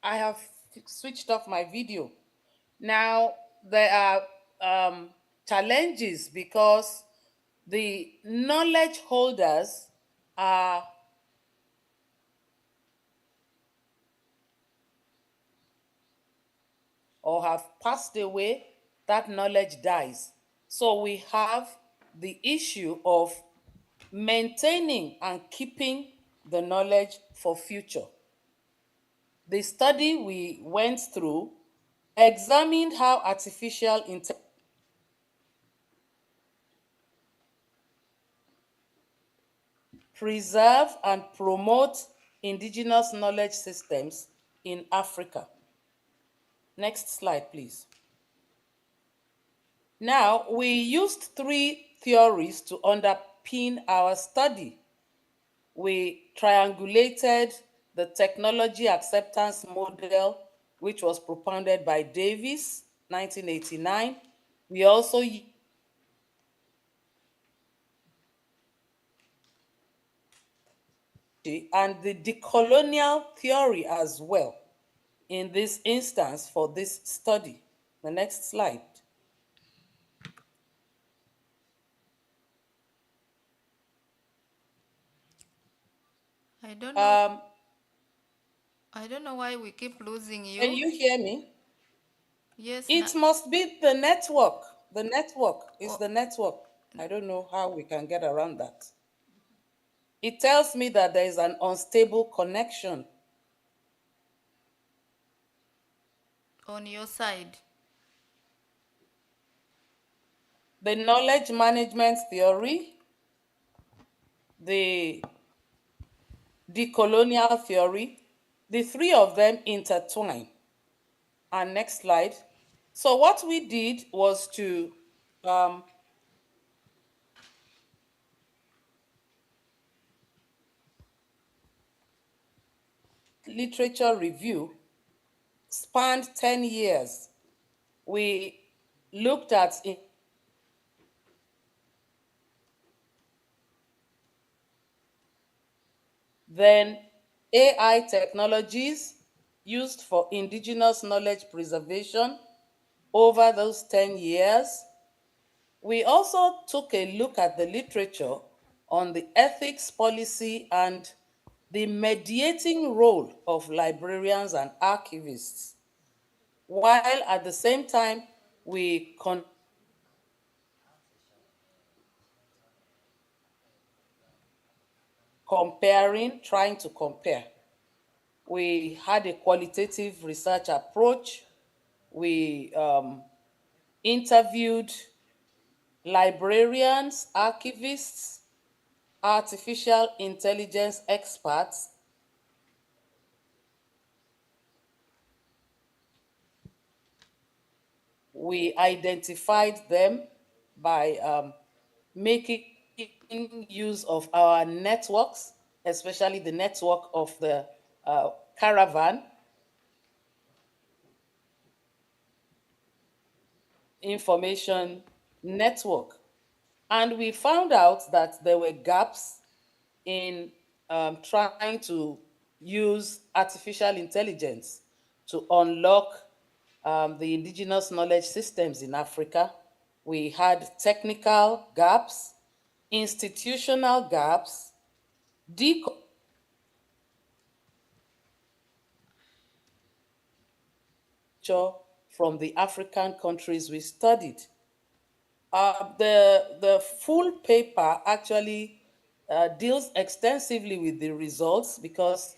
I have switched off my video. Now, there are challenges because the knowledge holders are or have passed away, that knowledge dies. So we have the issue of maintaining and keeping the knowledge for future. The study we went through examined how artificial intelligence preserve and promote indigenous knowledge systems in Africa. Next slide, please. Now, we used 3 theories to underpin our study. We triangulated the technology acceptance model, which was propounded by Davis, 1989. We also and the decolonial theory as well in this instance for this study. The next slide. I don't know. I don't know why we keep losing you. Can you hear me? Yes. It must be the network. The network is the network. I don't know how we can get around that. It tells me that there is an unstable connection. On your side. The knowledge management theory, the decolonial theory, the 3 of them intertwine. And next slide. So what we did was to literature review spanned 10 years. We looked at then AI technologies used for indigenous knowledge preservation over those 10 years. We also took a look at the literature on the ethics policy and the mediating role of librarians and archivists, while at the same time we trying to compare. We had a qualitative research approach. We interviewed librarians, archivists, artificial intelligence experts, we identified them by making use of our networks, especially the network of the Caravan Information Network. And we found out that there were gaps in trying to use artificial intelligence to unlock the indigenous knowledge systems in Africa. We had technical gaps, institutional gaps, from the African countries we studied. The full paper actually deals extensively with the results, because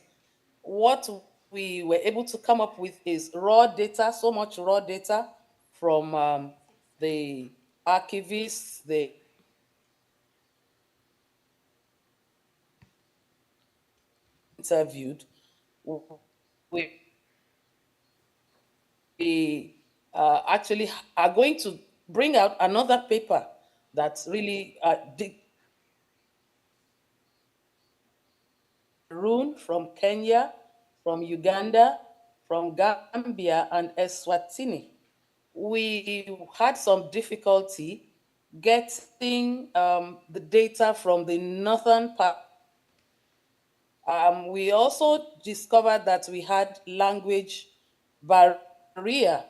what we were able to come up with is raw data, so much raw data from the archivists, the interviewed. We actually are going to bring out another paper that's really Rune from Kenya, from Uganda, from Gambia, and Eswatini. We had some difficulty getting the data from the northern part. We also discovered that we had language barrier,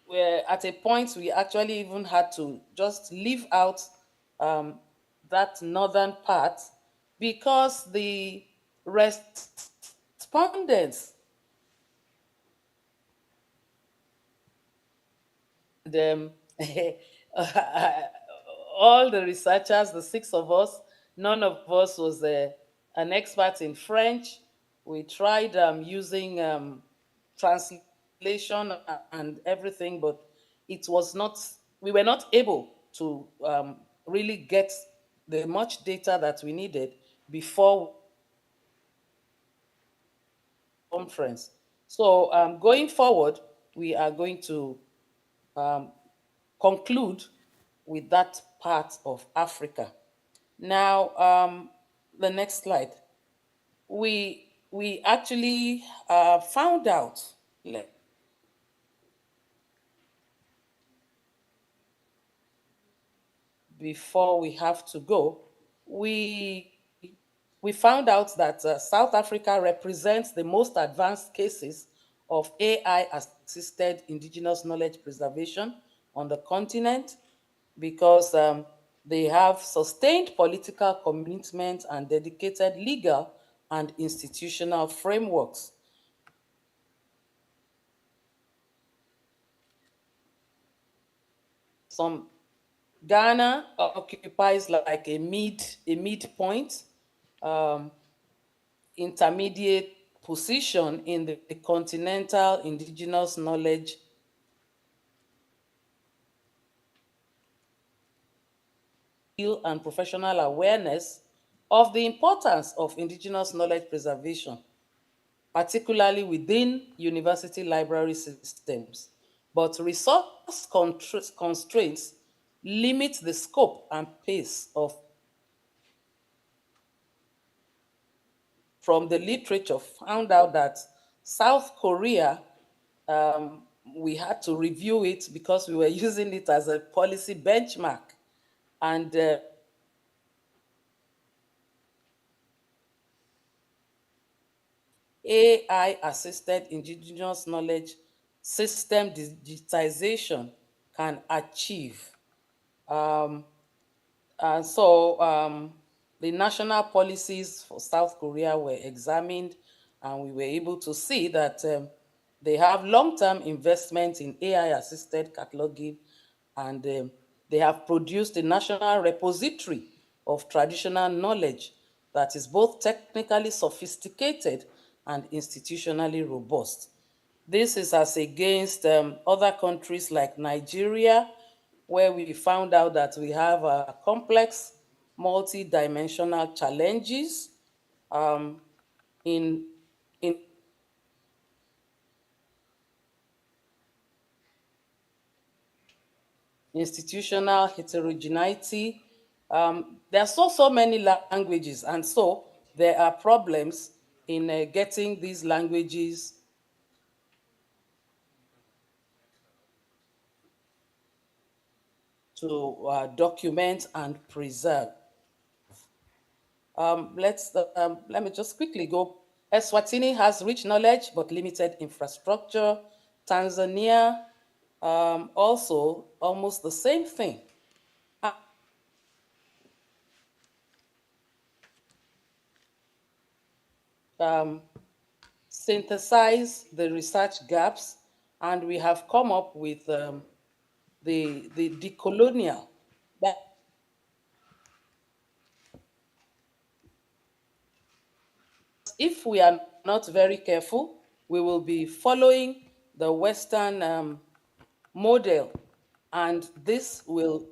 where at a point we actually even had to just leave out that northern part, because the respondents the all the researchers, the six of us, none of us was an expert in French. We tried using translation and everything, but it was not, we were not able to really get the much data that we needed before conference. So going forward, we are going to conclude with that part of Africa. Now, the next slide. We actually found out, before we have to go, we found out that South Africa represents the most advanced cases of AI-assisted indigenous knowledge preservation on the continent, because they have sustained political commitment and dedicated legal and institutional frameworks. Ghana occupies like a midpoint, intermediate position in the continental indigenous knowledge and professional awareness of the importance of indigenous knowledge preservation, particularly within university library systems. But resource constraints limit the scope and pace of. From the literature, found out that South Korea, we had to review it because we were using it as a policy benchmark. And AI-assisted indigenous knowledge system digitization can achieve. And so the national policies for South Korea were examined, and we were able to see that they have long-term investment in AI-assisted cataloging, and they have produced a national repository of traditional knowledge that is both technically sophisticated and institutionally robust. This is as against other countries like Nigeria, where we found out that we have complex, multi-dimensional challenges in institutional heterogeneity. There are so many languages, and so there are problems in getting these languages to document and preserve. Let me just quickly go. Eswatini has rich knowledge but limited infrastructure. Tanzania, also almost the same thing. Synthesize the research gaps, and we have come up with the decolonial. If we are not very careful, we will be following the Western model, and this will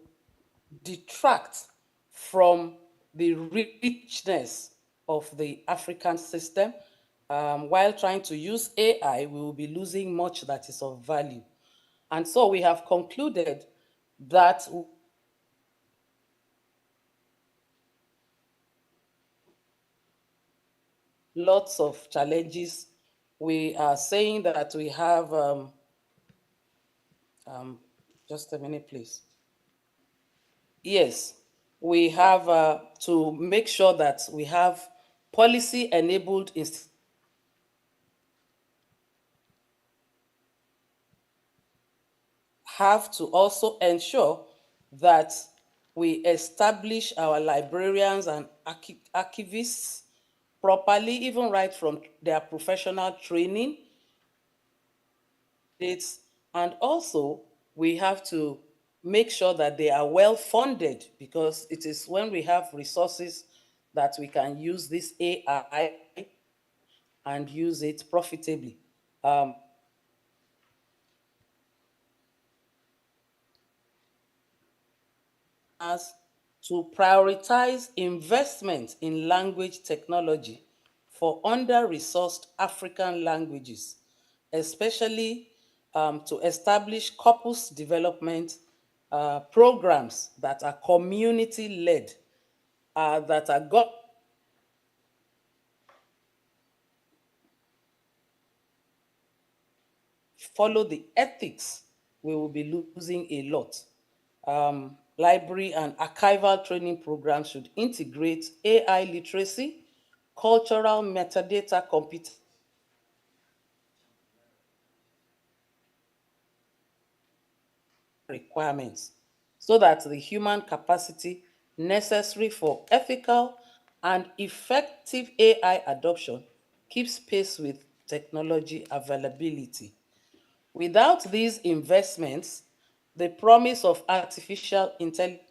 detract from the richness of the African system. While trying to use AI, we will be losing much that is of value. And so we have concluded that lots of challenges. We are saying that we have, just a minute, please. Yes, we have to make sure that we have policy-enabled institutions have to also ensure that we establish our librarians and archivists properly, even right from their professional training. And also, we have to make sure that they are well funded, because it is when we have resources that we can use this AI and use it profitably. As to prioritize investment in language technology for under-resourced African languages, especially to establish corpus development programs that are community-led, that are follow the ethics, we will be losing a lot. Library and archival training programs should integrate AI literacy, cultural metadata competence requirements, so that the human capacity necessary for ethical and effective AI adoption keeps pace with technology availability. Without these investments, the promise of artificial intelligence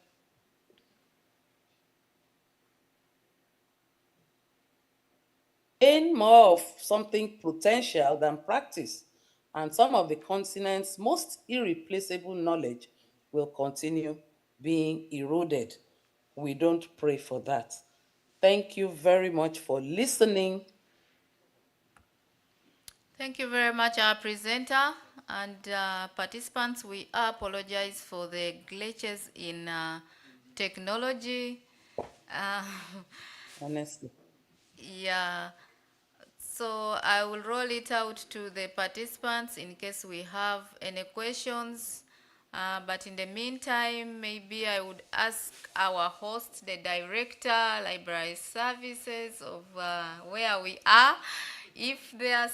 gain more of something potential than practice, and some of the continent's most irreplaceable knowledge will continue being eroded. We don't pray for that. Thank you very much for listening. Thank you very much, our presenter and participants. We apologize for the glitches in technology. Honestly. Yeah. So I will roll it out to the participants in case we have any questions. But in the meantime, maybe I would ask our host, the director, library services of where we are, if there are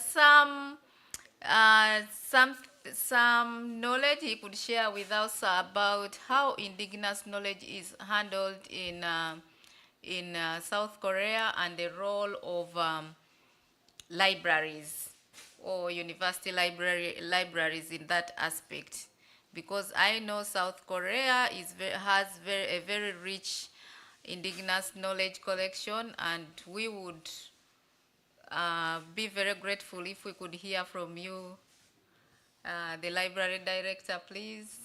some knowledge he could share with us about how indigenous knowledge is handled in South Korea, and the role of libraries or university libraries in that aspect, because I know South Korea has a very rich indigenous knowledge collection, and we would be very grateful if we could hear from you, the library director, please.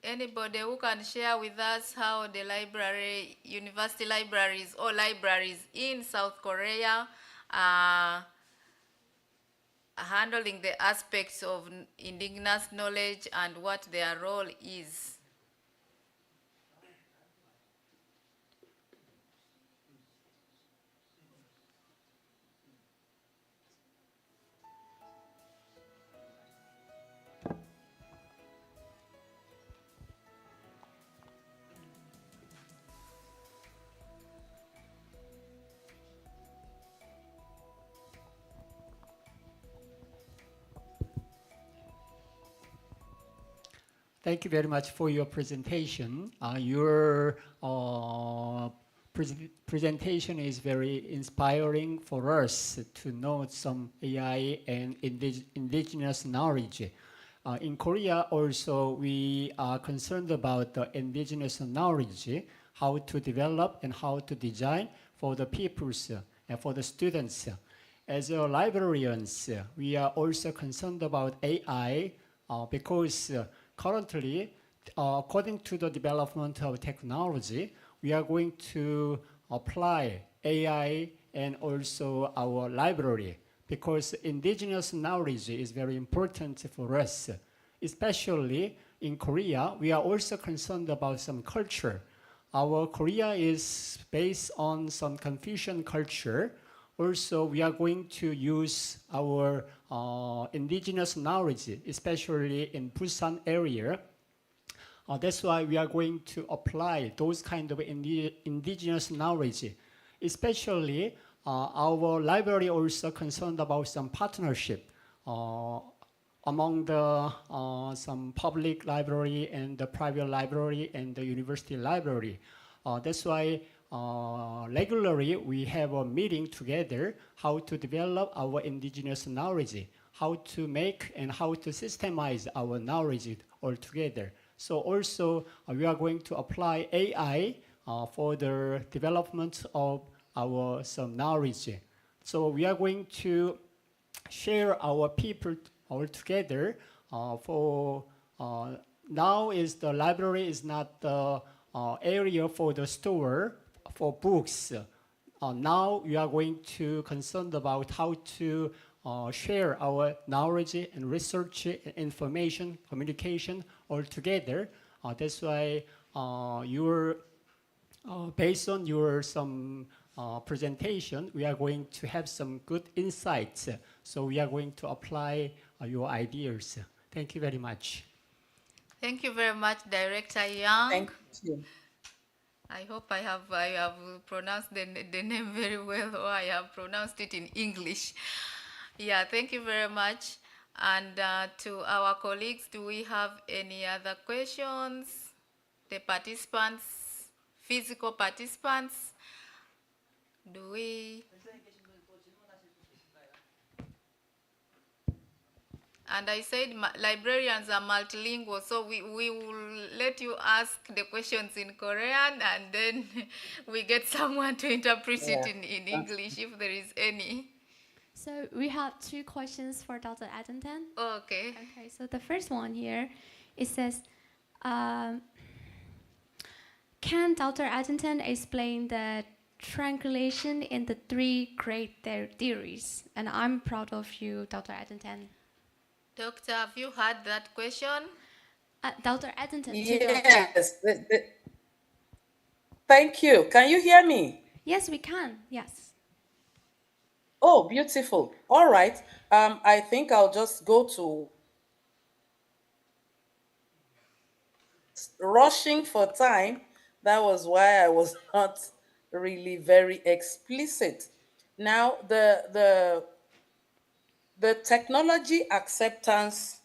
Anybody who can share with us how the university libraries or libraries in South Korea are handling the aspects of indigenous knowledge and what their role is. Thank you very much for your presentation. Your presentation is very inspiring for us to know some AI and indigenous knowledge. In Korea also, we are concerned about the indigenous knowledge, how to develop and how to design for the peoples and for the students. As librarians, we are also concerned about AI because currently, according to the development of technology, we are going to apply AI and also our library, because indigenous knowledge is very important for us. Especially in Korea, we are also concerned about some culture. Our Korea is based on some Confucian culture. Also, we are going to use our indigenous knowledge, especially in Busan area. That's why we are going to apply those kind of indigenous knowledge. Especially, our library also concerned about some partnership among the some public library and the private library and the university library. That's why regularly we have a meeting together how to develop our indigenous knowledge, how to make and how to systemize our knowledge all together. So also we are going to apply AI for the development of our some knowledge. So we are going to share our people all together for now is the library is not the area for the store for books. Now we are going to concerned about how to share our knowledge and research information, communication all together. That's why your based on your some presentation, we are going to have some good insights. So we are going to apply your ideas. Thank you very much. Thank you very much, Director Young. Thank you. I hope I have pronounced the name very well, or I have pronounced it in English. Yeah, thank you very much. And to our colleagues, do we have any other questions? The participants, physical participants, do we? And I said librarians are multilingual, so we will let you ask the questions in Korean, and then we get someone to interpret it in English if there is any. So we have two questions for Dr. Addington. Okay. Okay, so the first one here, it says, can Dr. Addington explain the triangulation in the three great theories? And I'm proud of you, Dr. Addington. Doctor, have you heard that question? Dr. Addington. Yes. Thank you. Can you hear me? Yes, we can. Yes. Oh, beautiful. All right. I think I'll just go to rushing for time. That was why I was not really very explicit. Now, the technology acceptance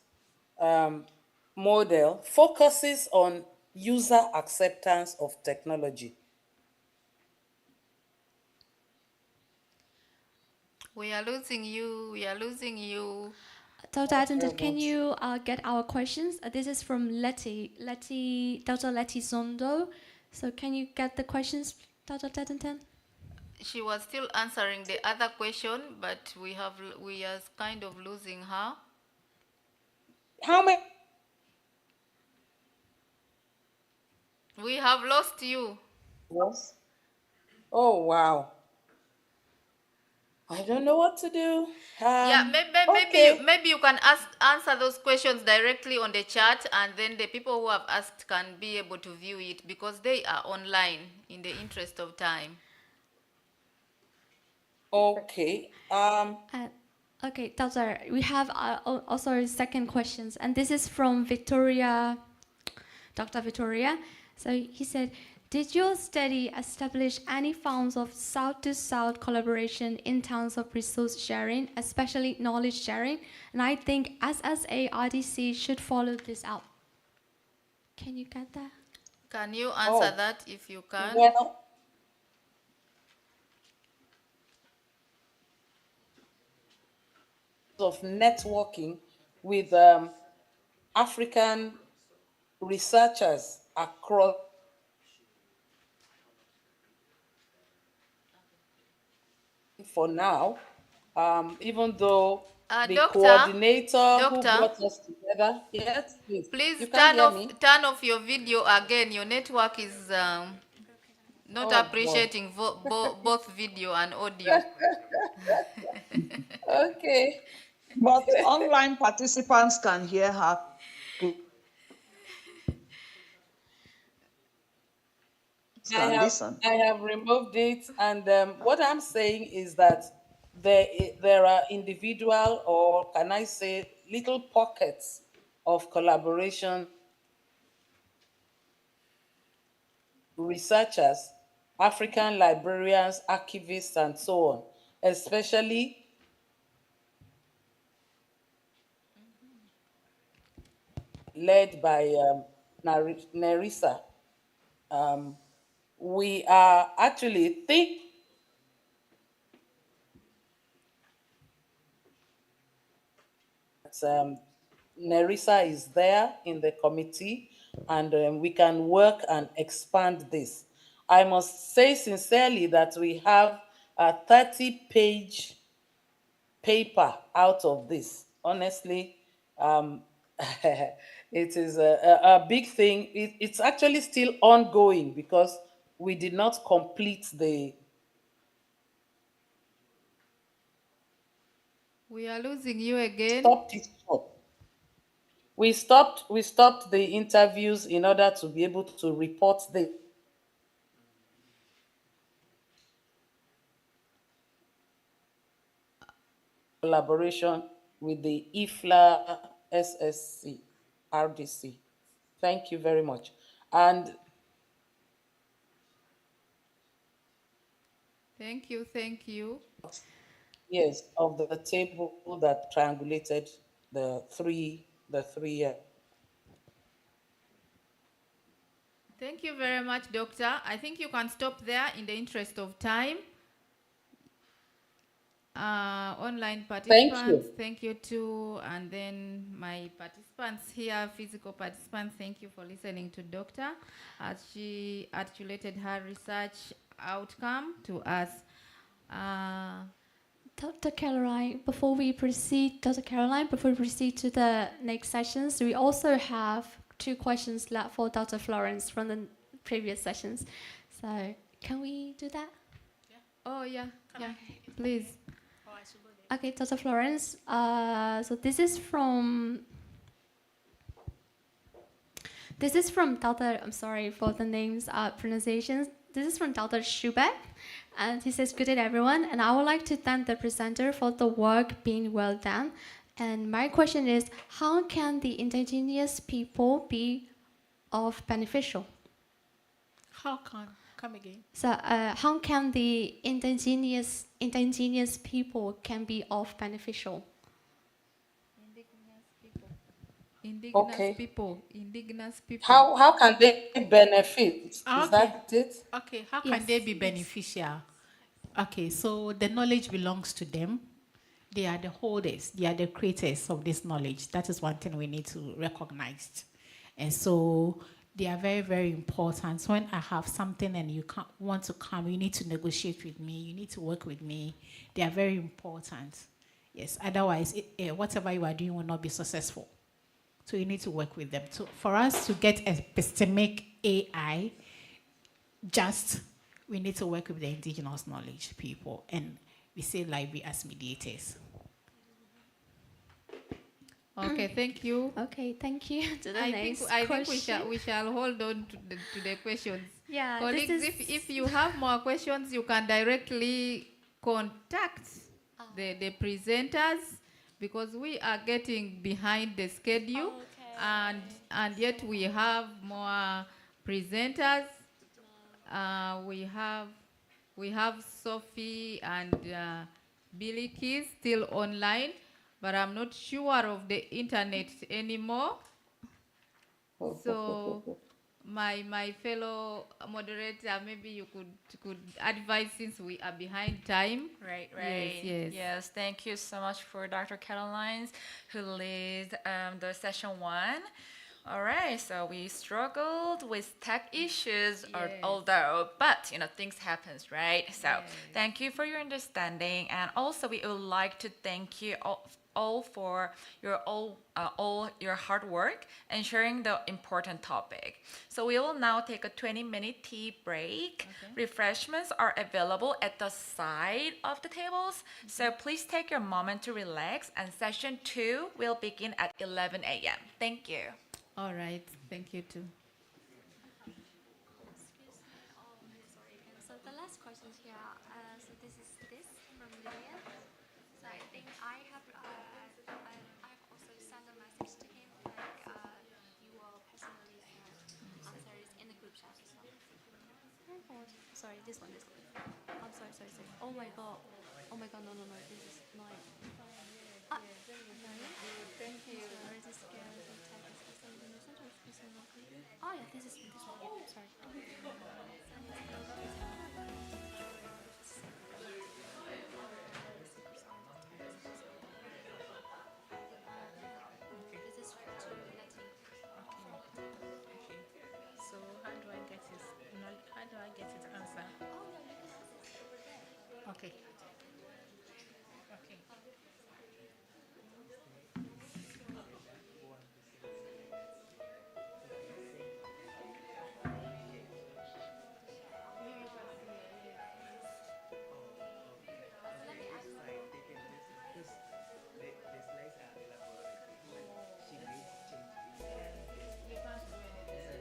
model focuses on user acceptance of technology. We are losing you. We are losing you. Dr. Addington, can you get our questions? This is from Dr. Letty Zondo. So can you get the questions, Dr. Addington? She was still answering the other question, but we are kind of losing her. How many? We have lost you. Yes. Oh, wow. I don't know what to do. Yeah, maybe you can answer those questions directly on the chat, and then the people who have asked can be able to view it because they are online in the interest of time. Okay. Okay, Doctor, we have also second questions, and this is from Victoria, Dr. Victoria. So he said, did your study establish any forms of South-to-South collaboration in terms of resource sharing, especially knowledge sharing? And I think SSA RDC should follow this up. Can you get that? Can you answer that if you can? Well, of networking with African researchers across for now, even though the coordinator who brought us together, yes, please. Please turn off your video again. Your network is not appreciating both video and audio. Okay. But online participants can hear her. I have removed it, and what I'm saying is that there are individual, or can I say little pockets of collaboration, researchers, African librarians, archivists, and so on, especially led by Nerissa. We are actually Nerissa is there in the committee, and we can work and expand this. I must say sincerely that we have a 30-page paper out of this. Honestly, it is a big thing. It's actually still ongoing because we did not complete the. We are losing you again. Stopped it short. We stopped the interviews in order to be able to report the collaboration with the IFLA SSC RDC. Thank you very much. And Thank you. yes, of the table that triangulated the three. Thank you very much, Doctor. I think you can stop there in the interest of time. Online participants, thank you too. And then my participants here, physical participants, thank you for listening to Doctor as she articulated her research outcome to us. Dr. Caroline, before we proceed to the next sessions, we also have 2 questions left for Dr. Florence from the previous sessions. So can we do that? Yeah. Oh, yeah, please. Okay, Dr. Florence, so this is from Dr. I'm sorry for the names pronunciations. This is from Dr. Schubert, and he says, "Good day, everyone, and I would like to thank the presenter for the work being well done. And my question is, how can the indigenous people be of beneficial?" How can? Come again. So, how can the indigenous people can be of beneficial? Indigenous people. How can they benefit? Is that it? Okay, how can they be beneficial? Okay, so the knowledge belongs to them. They are the holders, they are the creators of this knowledge. That is one thing we need to recognize. And so they are very, very important. So when I have something and you want to come, you need to negotiate with me, you need to work with me. They are very important. Yes, otherwise, whatever you are doing will not be successful. So you need to work with them. So for us to get epistemic AI, we need to work with the indigenous knowledge people, and we say library as mediators. Okay, thank you. Okay, thank you. I think we shall hold on to the questions. Yeah, colleagues, if you have more questions, you can directly contact the presenters, because we are getting behind the schedule, and yet we have more presenters. We have Sophie and Billy Keys still online, but I'm not sure of the internet anymore. So my fellow moderator, maybe you could advise, since we are behind time. Right. Yes. Thank you so much for Dr. Caroline, who leads the session 1. All right, so we struggled with tech issues, but things happens, right? So thank you for your understanding, and also we would like to thank you all for all your hard work and sharing the important topic. So we will now take a 20-minute tea break. Okay. Refreshments are available at the side of the tables, so please take your moment to relax, and session 2 will begin at 11 a.m. Thank you. All right, thank you too. So the last question here, so this is from Lillian. So I think I have also sent a message to him, like you will personally answer it in the group chat as well. Sorry, this one. I'm sorry. Oh my god, no, this is mine. Thank you. I'm already scared of Oh yeah, this is this one. Yeah, sorry. This is to Latin. So how do I get his answer? Okay. Okay.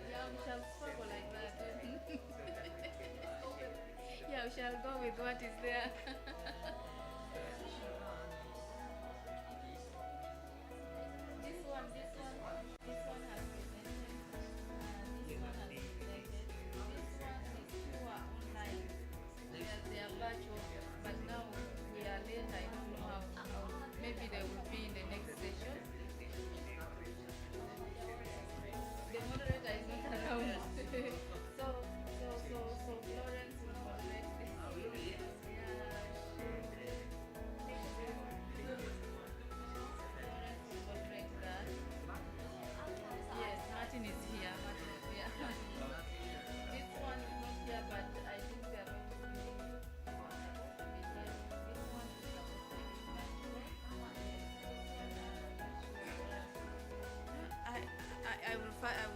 Yeah, we shall struggle like that. Yeah, we shall go with what is there. This one has presented. This one has presented. This one is pure online. They are virtual, but now we are late. I don't know how. Maybe they will be in the next session. The moderator is not around. so Florence will moderate this. Florence will moderate that. Yes, Martin is here. This one is not here, but I think they are going to be here. This one is supposed to be virtual. I will find out.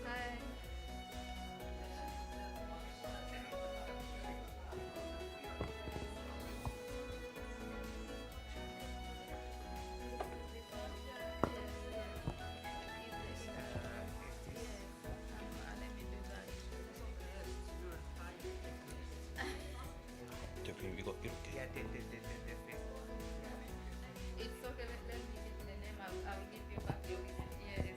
Hi. 이거 이렇게. It's okay. Let me give you the name. I will give you back your yes.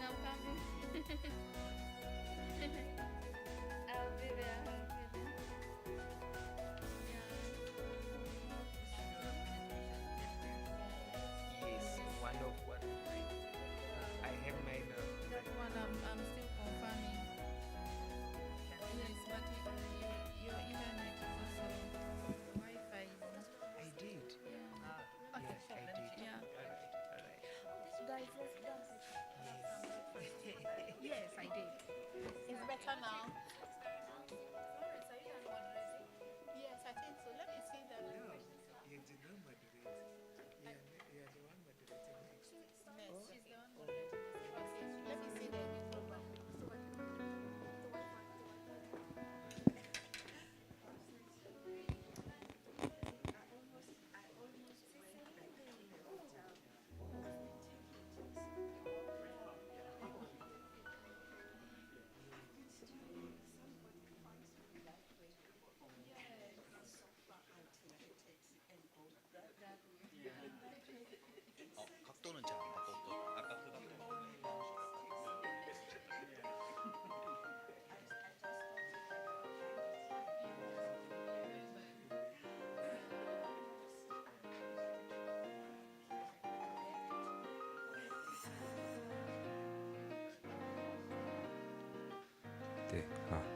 I'm coming. I'll be there. Yes, one of what I have my That one I'm still confirming. Yes, but your internet is also Wi-Fi. I did. Yeah. Yes, I did. Yeah. All right. Guys, let's dance. Yes, I did. It's better now. Yes, I think so. Let me see that. No, you did not moderate. You are the one moderating next. Next. She's the one moderating. Okay, let me see the program.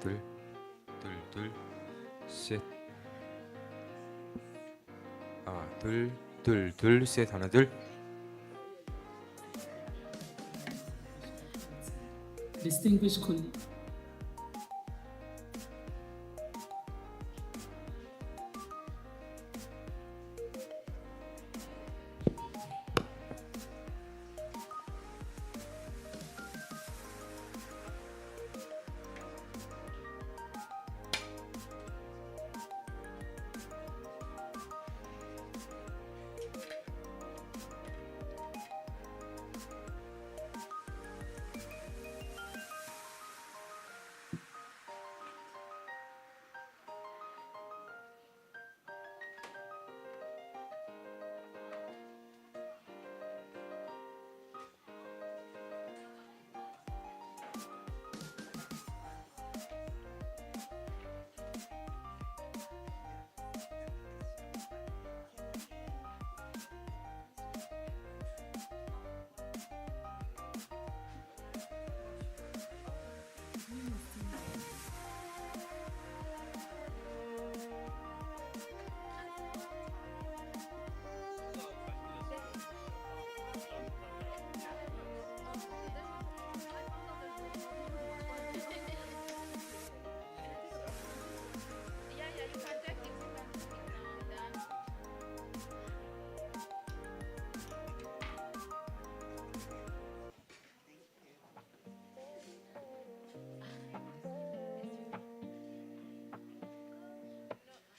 둘, 둘, 둘, 셋. 둘, 둘, 둘, 셋. 하나, 둘. Distinguished colleagues.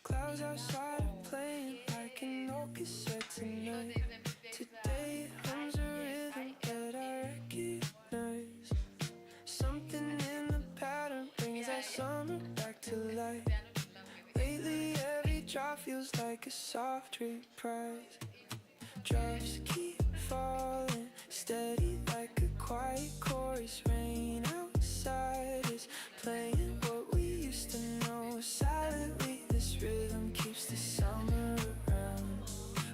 Clouds outside are playing like an orchestra tonight. Today hums a rhythm that I recognize. Something in the pattern brings that summer back to life. Lately every drop feels like a soft reprise. Drops keep falling, steady like a quiet chorus. Rain outside is playing what we used to know. Silently this rhythm keeps the summer around.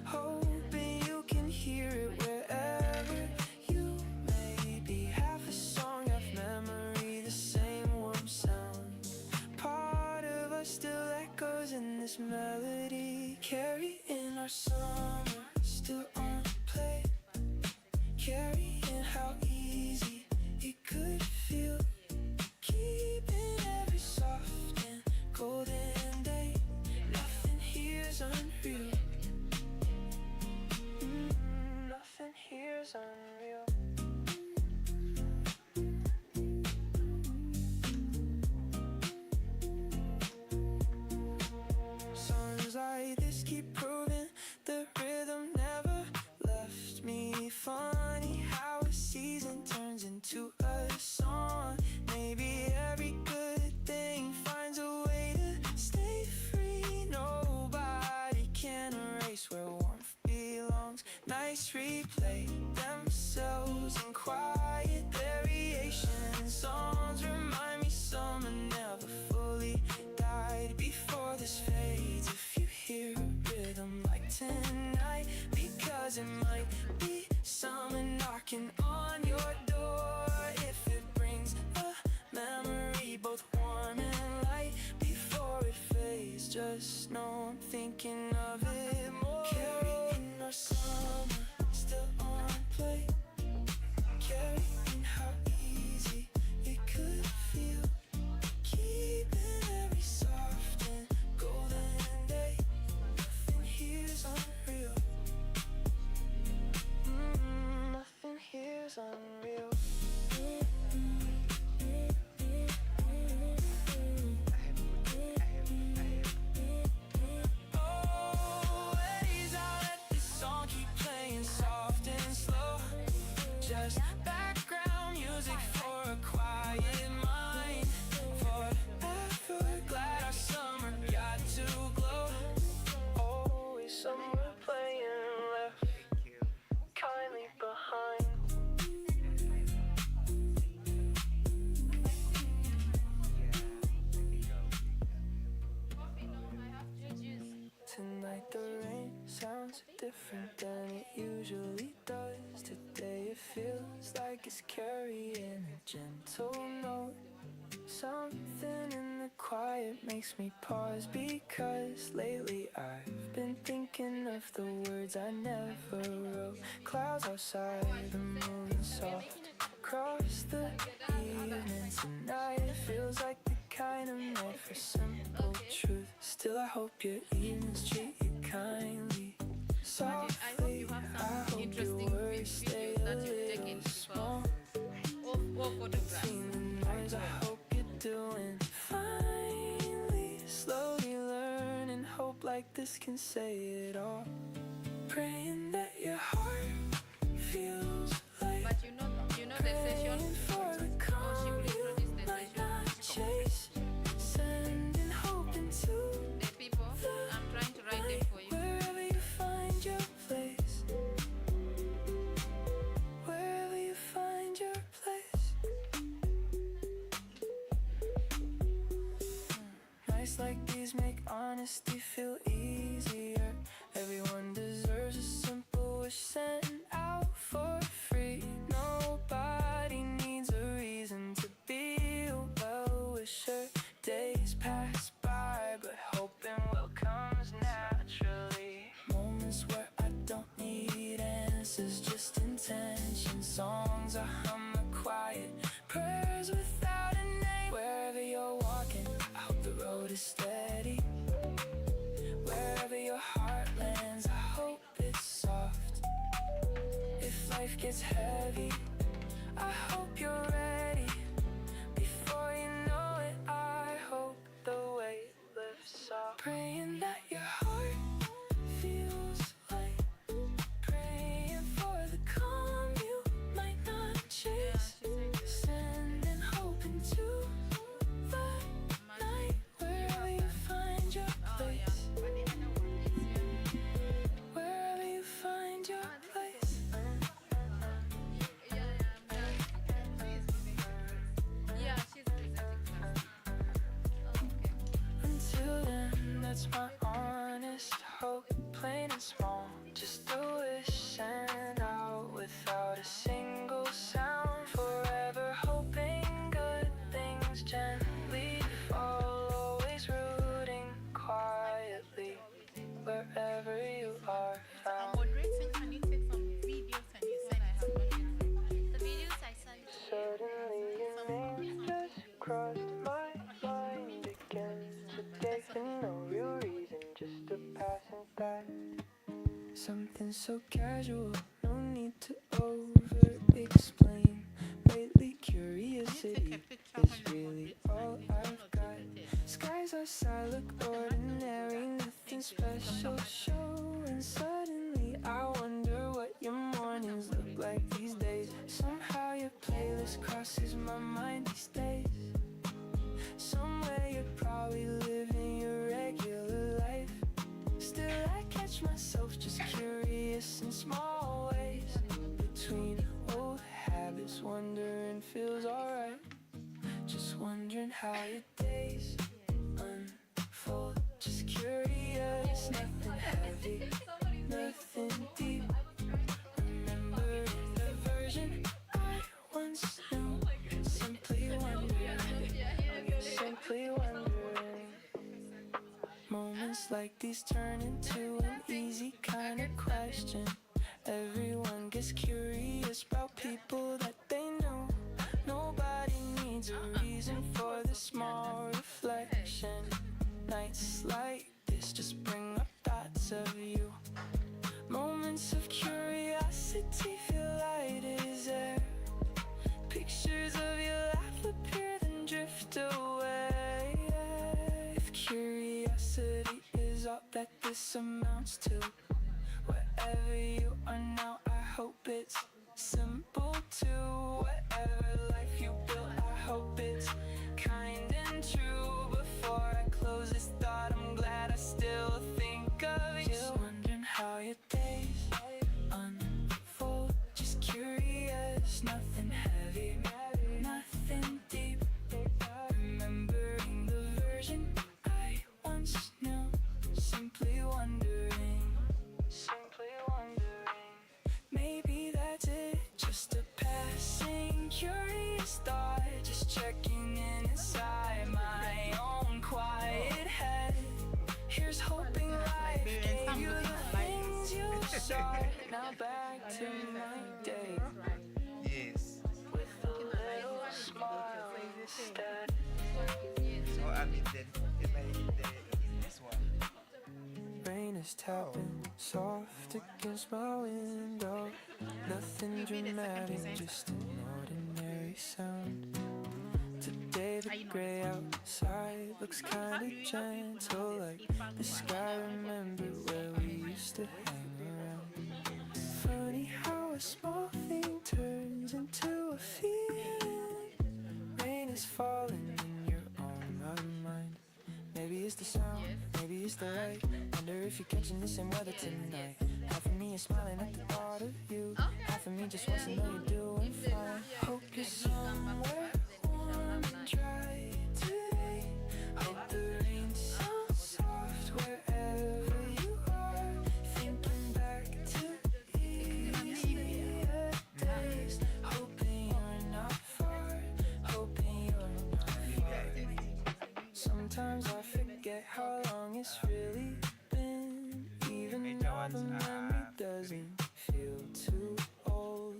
Hoping you can hear it wherever you may be. Half a song, half memory, the same warm sound. Part of us still echoes in this melody, carrying our summer still on play. Carrying how easy it could feel. Keeping every soft and golden day. Nothing here's unreal. Nothing here's unreal. Songs like this keep proving the rhythm never left me. Funny how a season turns into a song. Maybe every good thing finds a way to stay free. Nobody can erase where warmth belongs. Nights replay themselves in quiet variations. Songs remind me summer never fully died. Before this fades, if you hear a rhythm like tonight, because it might be summer knocking on your door. If it brings a memory both warm and light, before it fades, just know I'm thinking of it more. Carrying our summer still on play. Carrying how easy it could feel. Keeping every soft and golden day. Nothing here's unreal. Nothing here's unreal. Oh, Eddie's out, let this song keep playing soft and slow. Just background music for a quiet mind. Forever glad our summer got to glow. Always somewhere playing left kindly behind. Tonight the rain sounds different than it usually does. Today it feels like it's carrying a gentle note. Something in the quiet makes me pause, because lately I've been thinking of the words I never wrote. Clouds outside, the moon soft across the evening tonight. It feels like the kind of night for simple truth. Still I hope your evenings treat you kindly. Softly, I hope your words stay a little small. Between the noise, I hope you're doing finely. Slowly learning, hope like this can say it all. Praying that your heart feels like. But you know the session. Praying for the calm you might not chase. Sending hope into The people, I'm trying to write them for you. wherever you find your place. Wherever you find your place. Nights like these make honesty feel easier. Everyone deserves a simple wish sent out for free. Nobody needs a reason to be a well-wisher. Days pass by, but hoping will comes naturally. Moments where I don't need answers, just intention. Songs I hum the quiet, prayers without a name. Wherever you're walking, I hope the road is steady. Wherever your heart lands, I hope it's soft. If life gets heavy, I hope you're ready. Before you know it, I hope the weight lifts off. Praying that your heart feels like. Praying for the calm you might not chase. Sending hope into the night. Wherever you find your place. Wherever you find your place. Yeah, she's presenting first. Until then, that's my honest hope. Plain and small, just a wish sent out without a single sound. Forever hoping good things gently fall. Always rooting quietly wherever you are found. Moderator, can you take some videos and you send it? The videos I sent to you. Suddenly your name just crossed my mind again today for no real reason, just a passing by. Something so casual, no need to over-explain. Lately curiosity is really all I've got. Skies outside look ordinary, nothing special showing. Suddenly I wonder what your mornings look like these days. Somehow your playlist crosses my mind these days. Somewhere you're probably living your regular life. Still I catch myself just curious in small ways. Between old habits, wondering feels alright. Just wondering how your days unfold. Just curious, nothing heavy, nothing deep. Remembering the version I once knew. Simply wondering, simply wondering. Moments like these turn into an easy kind of question. Everyone gets curious about people that they know. Nobody needs a reason for the small reflection. Nights like this just bring up thoughts of you. Moments of curiosity feel light as air. Pictures of your life appear then drift away. If curiosity is all that this amounts to, wherever you are now, I hope it's simple too. Whatever life you built, I hope it's kind and true. Before I close this thought, I'm glad I still think of you. Just wondering how your days unfold. Just curious, nothing heavy, nothing deep. Remembering the version I once knew. Simply wondering. maybe that's it. Just a passing curious thought, just checking in inside my own quiet head. Here's hoping life gave you the things you sought. Now back to my day. Yes. With a little smile instead. So I mean then in this one. Rain is tapping soft against my window. Nothing dramatic, just an ordinary sound. Today the gray outside looks kinda gentle, like the sky remembered where we used to hang around. Funny how a small thing turns into a feeling. Rain is falling and you're on my mind. Maybe it's the sound, maybe it's the light. Wonder if you're catching the same weather tonight. Half of me is smiling at the thought of you. Half of me just wants to know you're doing fine. Hope you're somewhere warm and dry today. Hope the rain sounds soft wherever you are. Thinking back to easier days. Hoping you're not far. Hoping you're not far. Sometimes I forget how long it's really been. Even though the memory doesn't feel too old.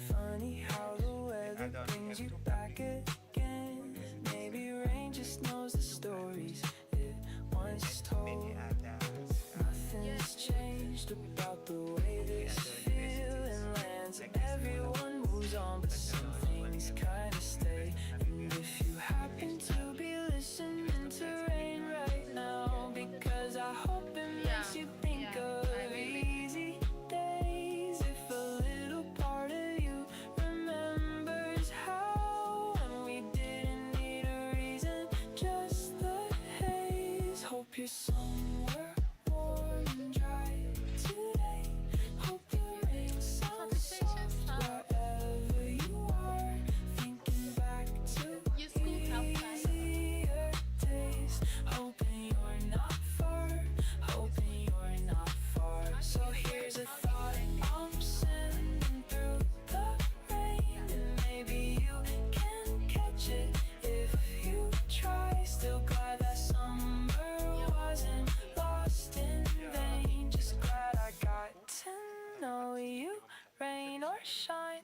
Funny how the weather brings you back again. Maybe rain just knows the stories it once told. Nothing's changed about the way this feeling lands. Everyone moves on, but some things kinda stay. And if you happen to be listening to rain right now, because I hope it makes you think of easy days. If a little part of you remembers how when we didn't need a reason, just the haze. Hope you're somewhere warm and dry today. Hope the rain sounds soft wherever you are. Thinking back to easier days. Hoping you're not far. Hoping you're not far. So here's a thought I'm sending through the rain, and maybe you can catch it if you try. Still glad that summer wasn't lost in vain. Just glad I got to know you, rain or shine.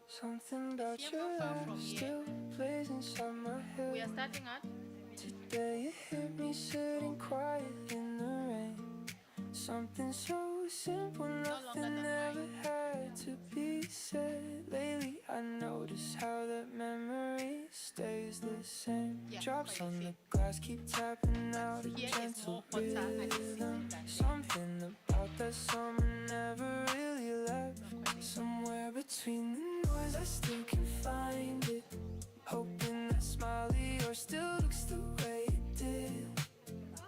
Something about your laugh still plays inside my head. We are starting at Today you hit me sitting quiet in the rain. Something so simple, nothing ever had to be said. Lately I notice how that memory stays the same. Drops on the glass keep tapping out a gentle rhythm. Something about that summer never really left. Somewhere between the noise I still can find it. Hoping that smile of yours still looks the way it did.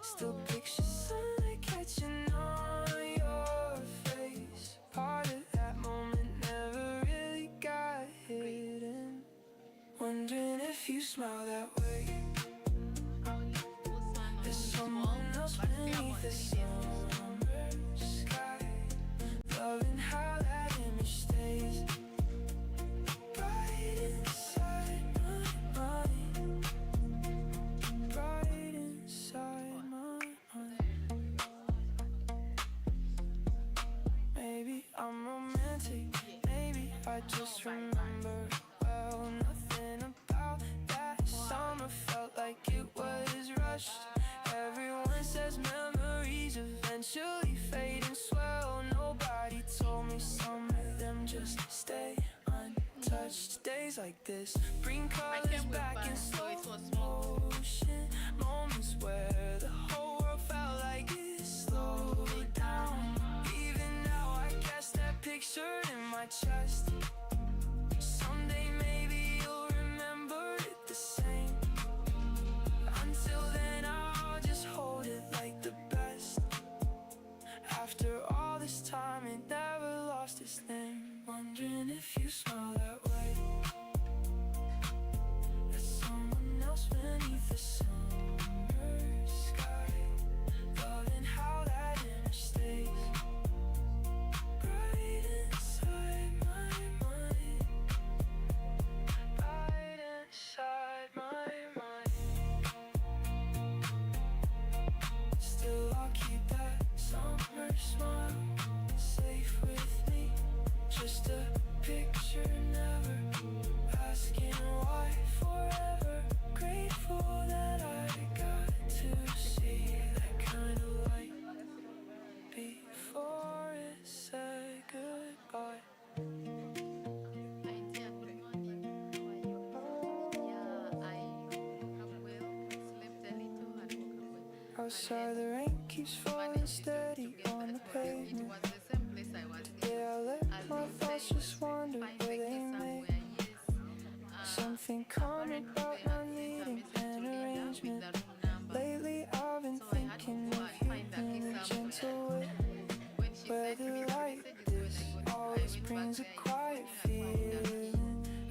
Still picture sunlight catching on your face. Part of that moment never really got hidden. Wondering if you smile that way. There's someone else beneath the summer sky. Loving how that image stays bright inside my mind. Bright inside my mind. Maybe I'm romantic. Maybe I just remember well. Nothing about that summer felt like it was rushed. Everyone says memories eventually fade and swell. Nobody told me some of them just stay untouched. Days like this bring colors back in slow motion. Moments where the whole world felt like it slowed down. Even now I guess that picture in my chest. Someday maybe you'll remember it the same. Until then I'll just hold it like the best. After all this time it never lost its name. Wondering if you smile that way. There's someone else beneath the summer sky. Loving how that image stays outside, the rain keeps falling steady on the pavement. Today I let my thoughts just wander where they may. Something calm about not needing an arrangement. Lately I've been thinking of you in a gentle way. Weather like this always brings a quiet feeling.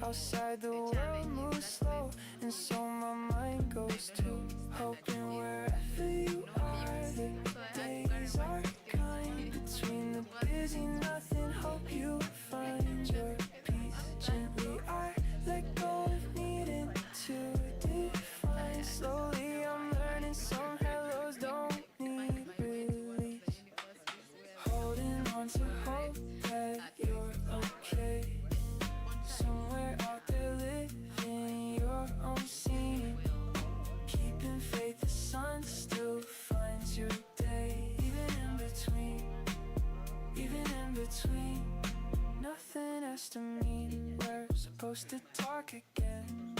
Outside the world moves slow, and so my mind goes too. Hoping wherever you are, the days are kind. Between the busy nothing, hope you find your peace. Gently I let go of needing to define. Slowly I'm learning some hellos don't need release. Holding on to hope that you're okay. Somewhere out there living your own scene. Keeping faith, the sun still finds your day. Even in between, nothing has to mean we're supposed to talk again.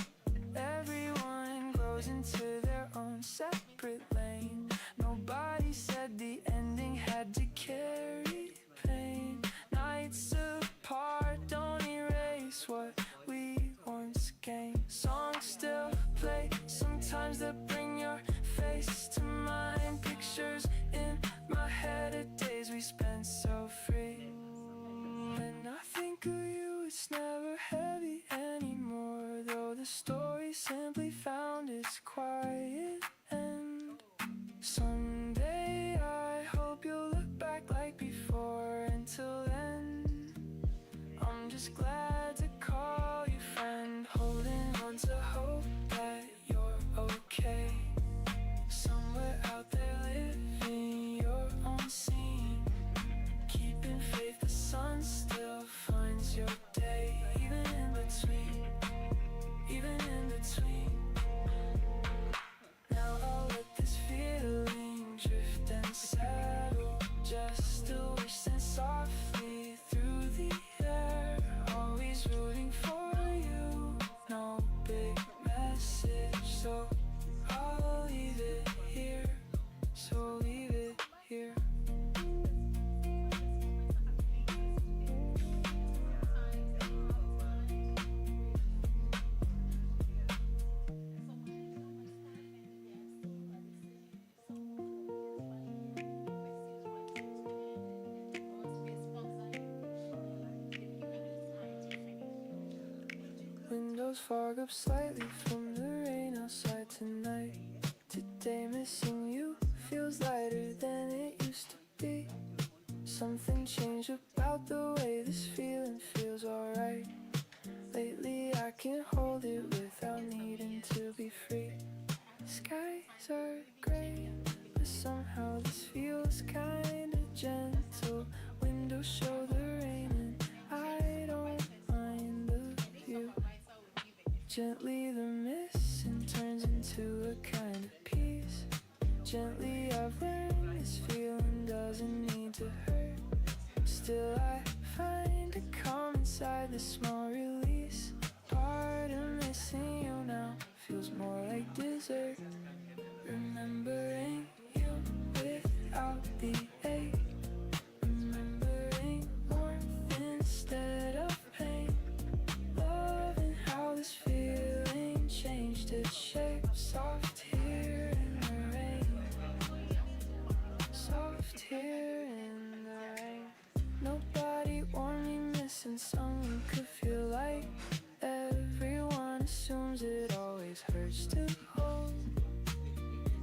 Everyone grows into their own separate lane. Nobody said the ending had to carry pain. Nights apart don't erase what we once gained. Songs still play, sometimes they bring your face to mind. Pictures in my head of days we spent so free. When I think of you, it's never heavy anymore, though the story simply found its quiet end. Someday I hope you'll look back like before. Until then, I'm just glad to call you friend. Holding on to hope that you're okay. Somewhere out there living your own scene. Keeping faith, the sun still finds your day. Even in between, even in between. Now I'll let this feeling drift and settle. Just still wishing softly through the air. Always rooting for you, no big message. So I'll leave it here, so leave it here. Windows fog up slightly from the rain outside tonight. Today missing you feels lighter than it used to be. Something changed about the way this feeling feels alright. Lately I can hold it without needing to be free. Skies are gray, but somehow this feels kinda gentle. Windows show the rain and I don't mind the view. Gently the mist turns into a kind of peace. Gently I've learned this feeling doesn't need to hurt. Still I find a calm inside the small release. Part of missing you now feels more like dessert. Remembering you without the ache. Remembering warmth instead of pain. Loving how this feeling changed its shape. Soft here in the rain. Soft here in the rain. Nobody warned me missing someone could feel like. Everyone assumes it always hurts to hold.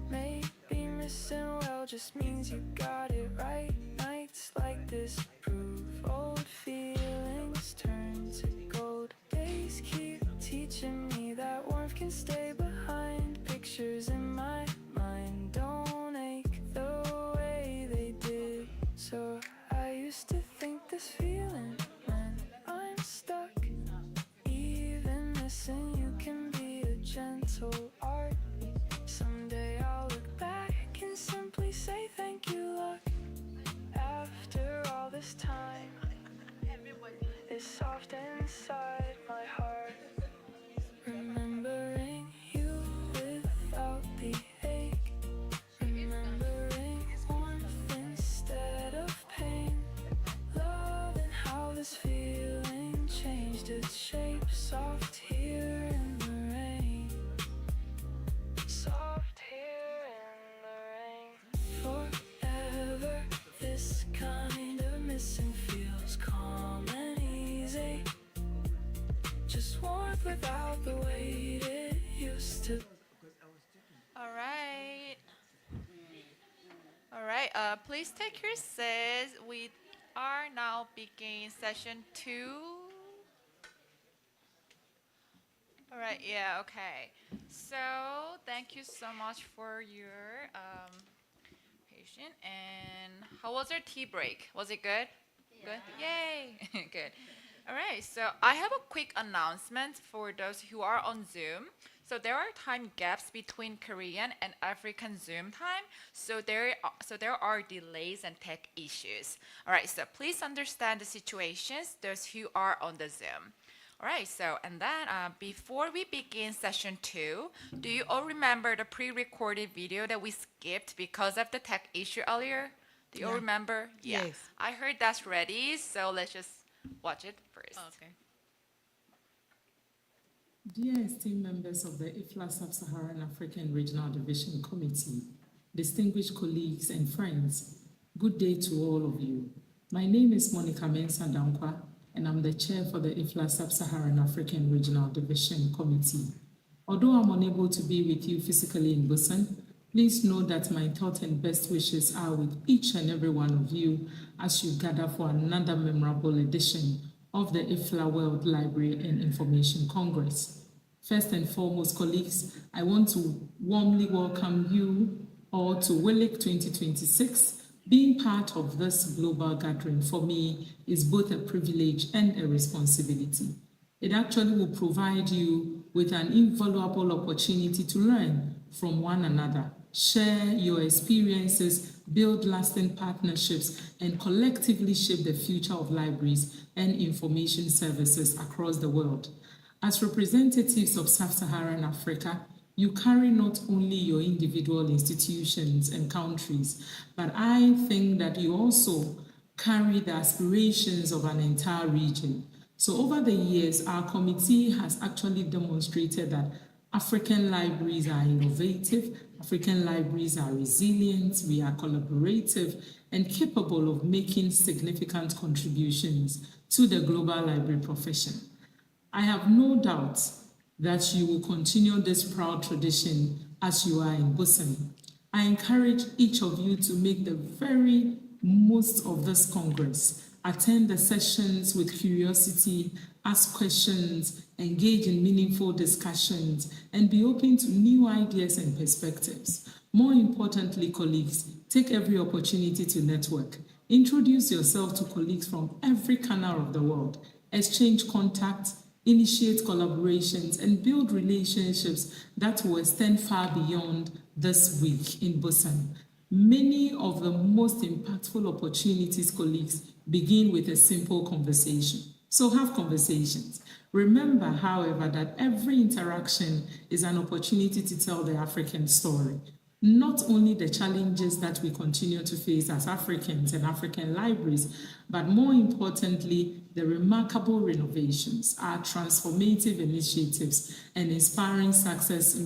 Maybe missing well just means you got it right. Nights like this prove old feelings turn to gold. Days keep teaching me that warmth can stay behind. Pictures in my mind don't ache the way they did. So I used to think this feeling meant I'm stuck. Even missing you can be a gentle art. Someday I'll look back and simply say thank you, luck. After all this time, it's soft inside my heart. Remembering you without the ache. Remembering this feeling changed its shape, soft here in the rain, soft here in the rain. Forever, this kind of missing feels calm and easy, just warmth without the weight it used to. All right. All right, please take your seats. We are now beginning session 2. All right, yeah, okay. So thank you so much for your patience. And how was your tea break? Was it good? Yeah. Good? Yay! Good. All right, so I have a quick announcement for those who are on Zoom. So there are time gaps between Korean and African Zoom time, so there are delays and tech issues. All right, so please understand the situations, those who are on the Zoom. All right, so and then before we begin session 2, do you all remember the pre-recorded video that we skipped because of the tech issue earlier? Do you all remember? Yeah. Yes. I heard that's ready, so let's just watch it first. Okay. Dear esteemed members of the IFLA Sub-Saharan African Regional Division Committee, distinguished colleagues and friends, good day to all of you. My name is Monica Mensah Dankwa, and I'm the chair for the IFLA Sub-Saharan African Regional Division Committee. Although I'm unable to be with you physically in BUSAN, please know that my thoughts and best wishes are with each and every one of you as you gather for another memorable edition of the IFLA World Library and Information Congress. First and foremost, colleagues, I want to warmly welcome you all to WLIC 2026. Being part of this global gathering for me is both a privilege and a responsibility. It actually will provide you with an invaluable opportunity to learn from one another, share your experiences, build lasting partnerships, and collectively shape the future of libraries and information services across the world. As representatives of Sub-Saharan Africa, you carry not only your individual institutions and countries, but I think that you also carry the aspirations of an entire region. So over the years, our committee has actually demonstrated that African libraries are innovative, African libraries are resilient, we are collaborative, and capable of making significant contributions to the global library profession. I have no doubt that you will continue this proud tradition as you are in BUSAN. I encourage each of you to make the very most of this Congress. Attend the sessions with curiosity, ask questions, engage in meaningful discussions, and be open to new ideas and perspectives. More importantly, colleagues, take every opportunity to network. Introduce yourself to colleagues from every corner of the world. Exchange contacts, initiate collaborations, and build relationships that will extend far beyond this week in BUSAN. Many of the most impactful opportunities, colleagues, begin with a simple conversation. So have conversations. Remember, however, that every interaction is an opportunity to tell the African story. Not only the challenges that we continue to face as Africans and African libraries, but more importantly, the remarkable renovations, our transformative initiatives, and inspiring success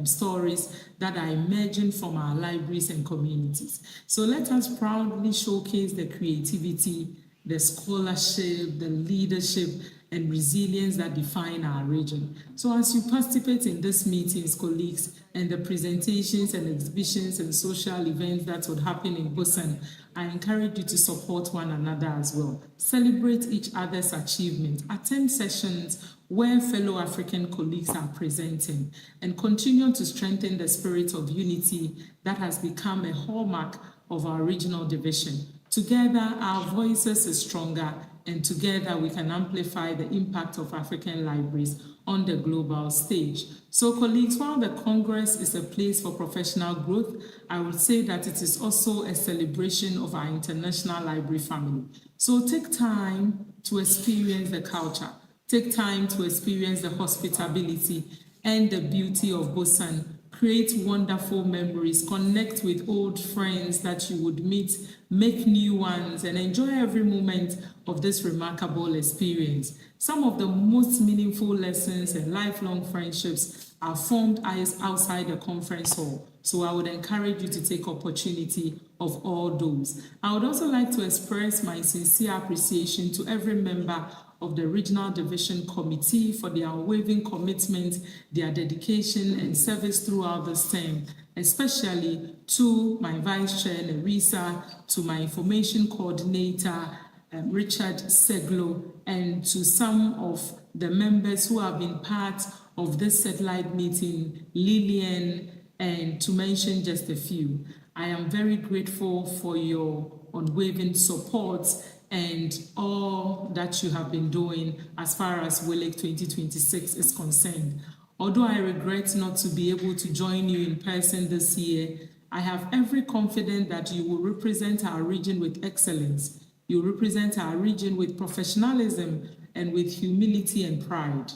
stories that are emerging from our libraries and communities. So let us proudly showcase the creativity, the scholarship, the leadership, and resilience that define our region. So as you participate in these meetings, colleagues, and the presentations and exhibitions and social events that would happen in BUSAN, I encourage you to support one another as well. Celebrate each other's achievements. Attend sessions where fellow African colleagues are presenting, and continue to strengthen the spirit of unity that has become a hallmark of our regional division. Together, our voices are stronger, and together we can amplify the impact of African libraries on the global stage. So colleagues, while the Congress is a place for professional growth, I would say that it is also a celebration of our international library family. So take time to experience the culture, take time to experience the hospitality and the beauty of BUSAN, create wonderful memories, connect with old friends that you would meet, make new ones, and enjoy every moment of this remarkable experience. Some of the most meaningful lessons and lifelong friendships are formed outside the conference hall. So I would encourage you to take opportunity of all those. I would also like to express my sincere appreciation to every member of the Regional Division Committee for their unwavering commitment, their dedication and service throughout this term, especially to my Vice Chair, Nerissa, to my Information Coordinator, Richard Seglo, and to some of the members who have been part of this satellite meeting, Lillian, and to mention just a few. I am very grateful for your unwavering support and all that you have been doing as far as WLIC 2026 is concerned. Although I regret not to be able to join you in person this year, I have every confidence that you will represent our region with excellence. You represent our region with professionalism and with humility and pride.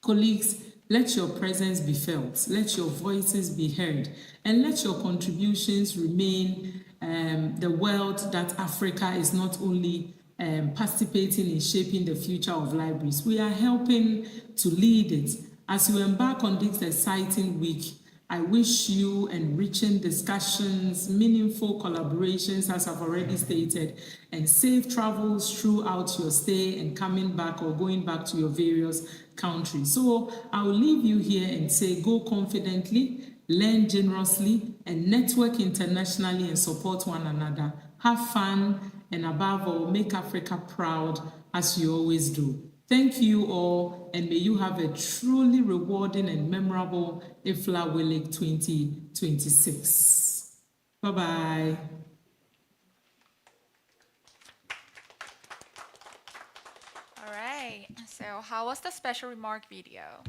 Colleagues, let your presence be felt, let your voices be heard, and let your contributions remain the world that Africa is not only participating in shaping the future of libraries. We are helping to lead it. As you embark on this exciting week, I wish you enriching discussions, meaningful collaborations, as I've already stated, and safe travels throughout your stay and coming back or going back to your various countries. So I'll leave you here and say go confidently, learn generously, and network internationally and support one another. Have fun, and above all, make Africa proud as you always do. Thank you all, and may you have a truly rewarding and memorable IFLA WLIC 2026. Bye-bye. All right. So how was the special remark video?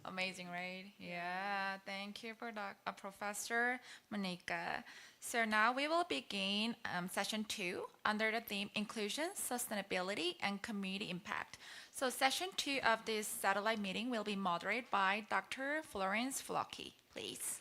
Amazing, right? Yeah, thank you, Professor Monica. So now we will begin session 2 under the theme Inclusion, Sustainability, and Community Impact. So session 2 of this satellite meeting will be moderated by Dr. Florence Flocky, please.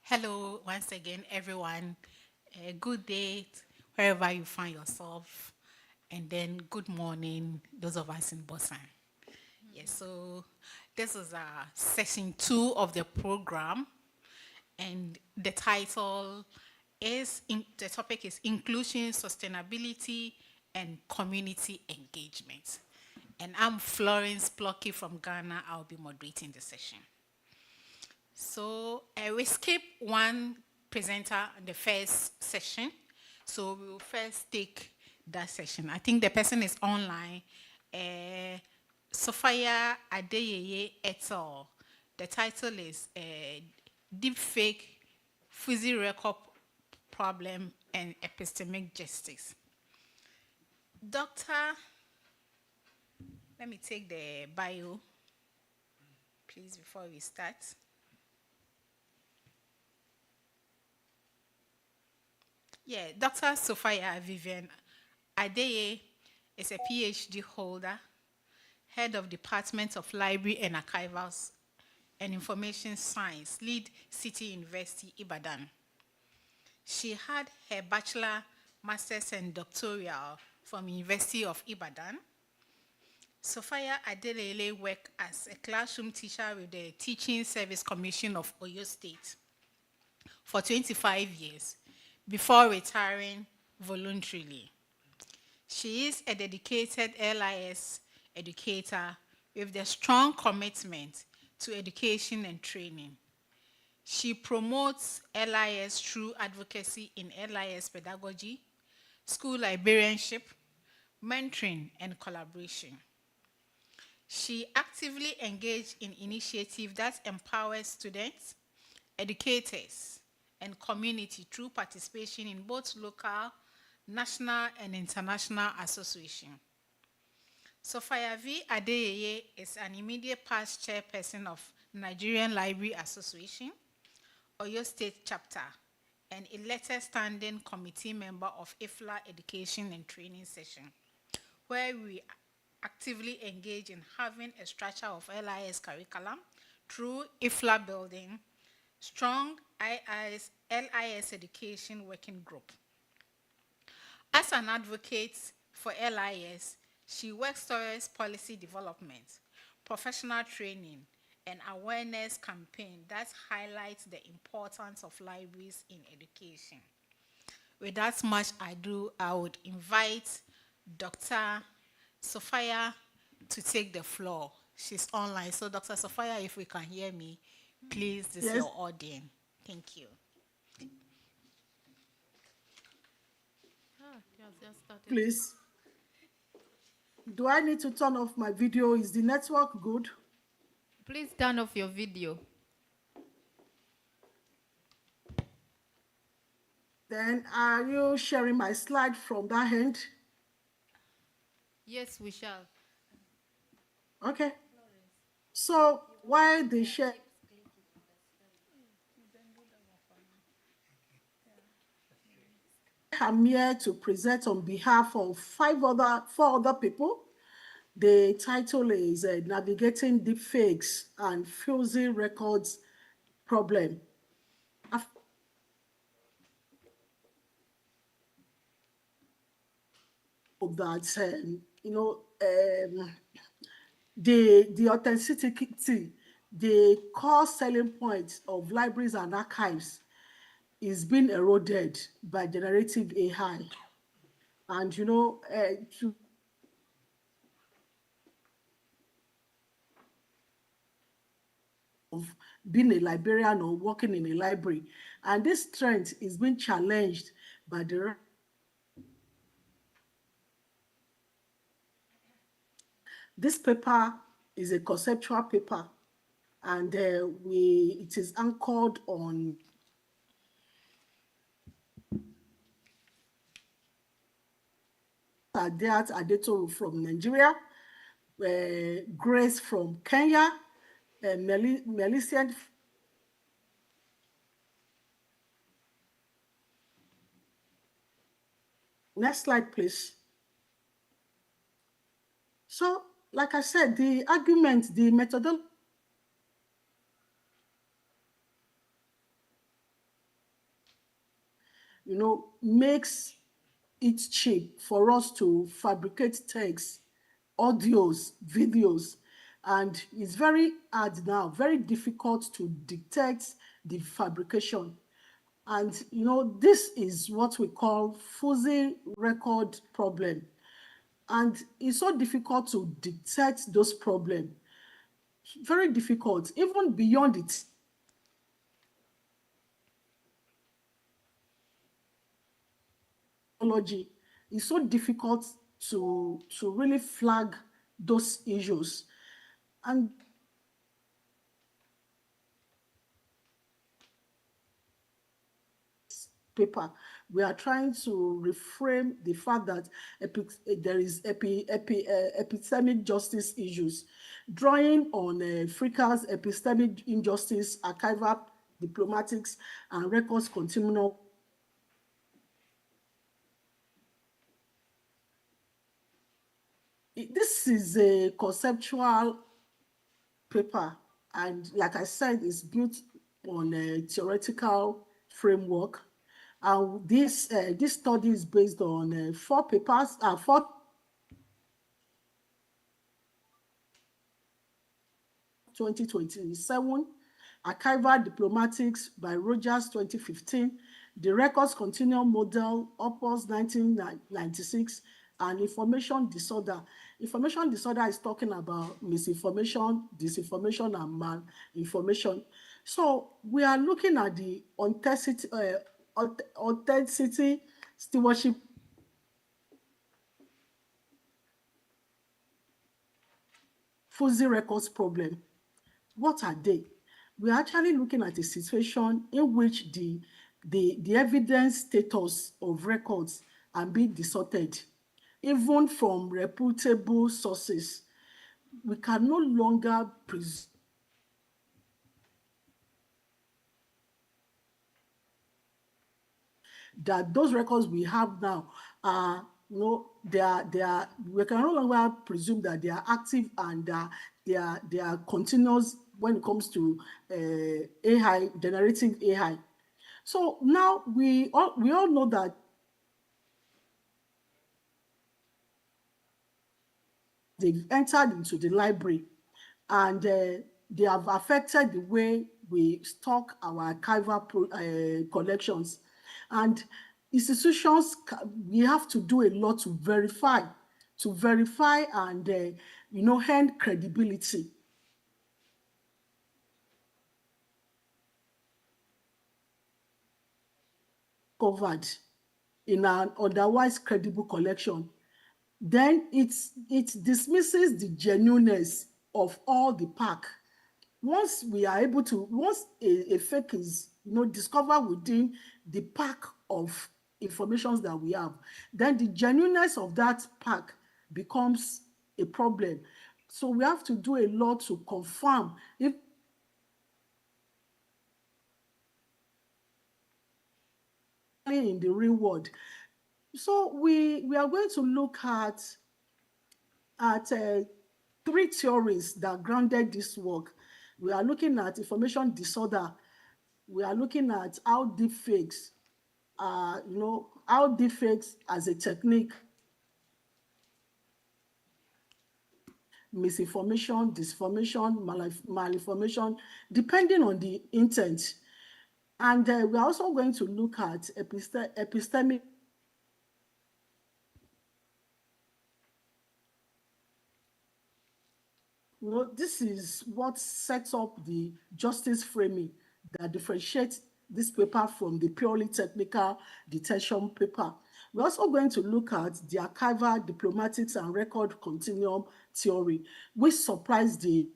Hello, once again, everyone. Good day wherever you find yourself, and then good morning, those of us in BUSAN. Yes, so this is session 2 of the program, and the title is, the topic is Inclusion, Sustainability, and Community Engagement. And I'm Florence Plucky from Ghana. I'll be moderating the session. So we skip one presenter in the first session. So we will first take that session. I think the person is online. Sophia Adeyeye et al. The title is Deepfake Fuzzy Record Problem and Epistemic Justice. Doctor, let me take the bio, please, before we start. Yeah, Dr. Sophia Vivian Adeye is a PhD holder, head of Department of Library and Archivals and Information Science, Lead City University, Ibadan. She had her bachelor, master's, and doctoral from University of Ibadan. Sophia Adeyeye worked as a classroom teacher with the Teaching Service Commission of Oyo State for 25 years. Before retiring voluntarily. She is a dedicated LIS educator with the strong commitment to education and training. She promotes LIS through advocacy in LIS pedagogy, school librarianship, mentoring, and collaboration. She actively engaged in initiatives that empower students, educators, and community through participation in both local, national, and international associations. Sophia V. Adeyeye is an immediate past chairperson of Nigerian Library Association, Oyo State Chapter, and elected standing committee member of IFLA Education and Training Session, where we actively engage in having a structure of LIS curriculum through IFLA building, strong LIS education working group. As an advocate for LIS, she works towards policy development, professional training, and awareness campaign that highlights the importance of libraries in education. With that much ado, I would invite Dr. Sophia to take the floor. She's online. So Dr. Sophia, if we can hear me, please, this is Yes. your audience. Thank you. Please. Do I need to turn off my video? Is the network good? Please turn off your video. Then are you sharing my slide from that end? Yes, we shall. Okay. So while they share, I'm here to present on behalf of four other people. The title is Navigating Deepfakes and Fusing Records Problem. That the authenticity, the core selling point of libraries and archives is being eroded by generative AI. And to of being a librarian or working in a library, and this trend is being challenged by the This paper is a conceptual paper, and it is anchored on Sadiat Adetoru from Nigeria, Grace from Kenya, Melissa. Next slide, please. So, like I said, the argument, the methodology makes it cheap for us to fabricate text, audios, videos, and it's very hard now, very difficult to detect the fabrication. And this is what we call fuzzy record problem. And it's so difficult to detect those problems. Very difficult, even beyond it. Technology is so difficult to really flag those issues. And paper, we are trying to reframe the fact that there is epistemic justice issues, drawing on Africa's epistemic injustice, archival, diplomatics, and records continuum. This is a conceptual paper, and like I said, it's built on a theoretical framework. This study is based on 4 papers, 2027, Archival Diplomatics by Rogers 2015, the Records Continuum Model, Opus 1996, and Information Disorder. Information disorder is talking about misinformation, disinformation, and malinformation. So we are looking at the authenticity stewardship fuzzy records problem. What are they? We're actually looking at a situation in which the evidence status of records are being distorted, even from reputable sources. We can no longer presume that those records we have now are, we can no longer presume that they are active and they are continuous when it comes to AI, generating AI. So now we all know that they've entered into the library and they have affected the way we stock our archival collections. And institutions, we have to do a lot to verify and, earn credibility. Covered in an otherwise credible collection, then it dismisses the genuineness of all the pack. Once we are able to, once a fake is discovered within the pack of informations that we have, then the genuineness of that pack becomes a problem. So we have to do a lot to confirm if in the real world. So we are going to look at three theories that grounded this work. We are looking at information disorder. We are looking at how deepfakes, how deepfakes as a technique, misinformation, disinformation, malinformation, depending on the intent. And we're also going to look at epistemic this is what sets up the justice framing that differentiates this paper from the purely technical detention paper. We're also going to look at the archival, diplomatics, and record continuum theory, which surprised the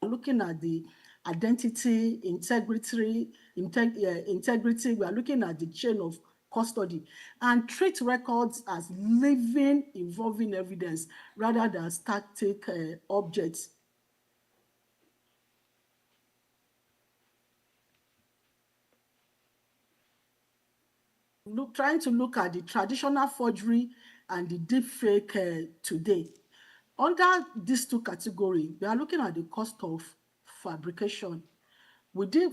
looking at the identity, integrity. We are looking at the chain of custody and treat records as living, evolving evidence rather than static objects. Trying to look at the traditional forgery and the deepfake today. Under these two categories, we are looking at the cost of fabrication. Within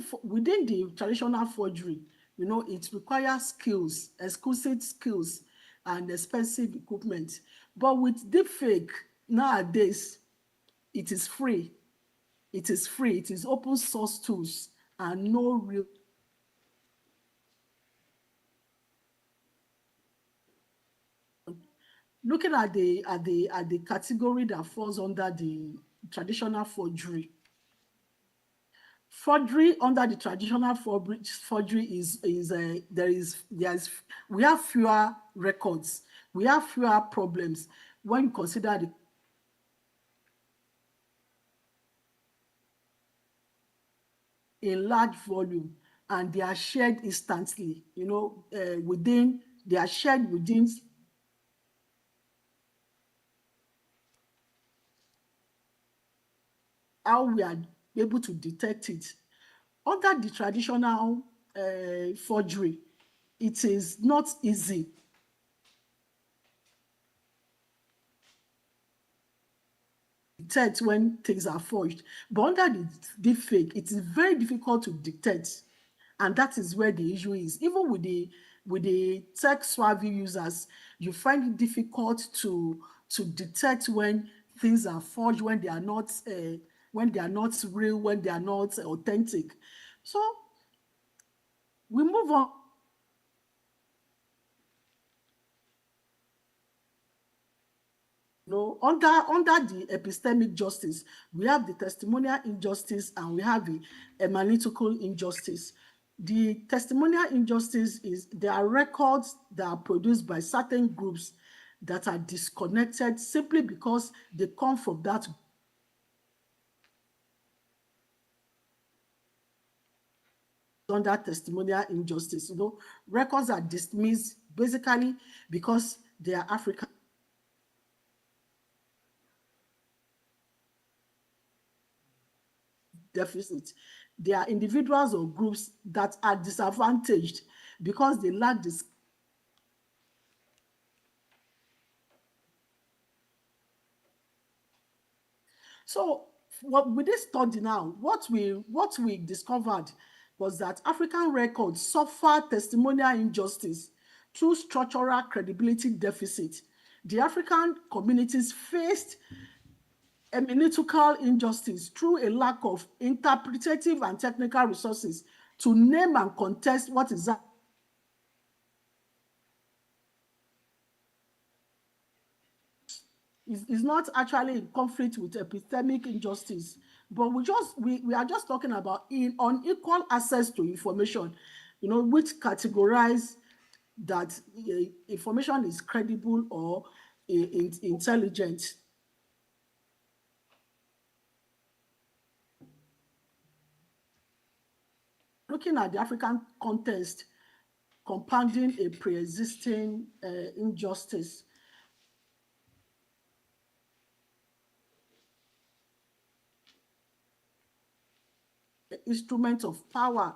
the traditional forgery, it requires skills, exquisite skills, and expensive equipment. But with deepfake, nowadays, it is free. It is free. It is open source tools and no real. Looking at the category that falls under the traditional forgery. Forgery under the traditional forgery is we have fewer records, we have fewer problems when you consider the in large volume, and they are shared instantly. They are shared within how we are able to detect it. Under the traditional forgery, it is not easy. Detect when things are forged, but under the deepfake, it is very difficult to detect, and that is where the issue is. Even with the tech-savvy users, you find it difficult to detect when things are forged, when they are not real, when they are not authentic. So we move on. Under the epistemic justice, we have the testimonial injustice and we have the hermeneutical injustice. The testimonial injustice is there are records that are produced by certain groups that are disconnected simply because they come from that under testimonial injustice. Records are dismissed basically because they are African. deficit. They are individuals or groups that are disadvantaged because they lack this. So with this study now, what we discovered was that African records suffer testimonial injustice through structural credibility deficit. The African communities faced hermeneutical injustice through a lack of interpretative and technical resources to name and contest what is that is not actually in conflict with epistemic injustice, but we are just talking about unequal access to information, which categorize that information is credible or intelligent. Looking at the African context, compounding a pre-existing injustice. Instrument of power.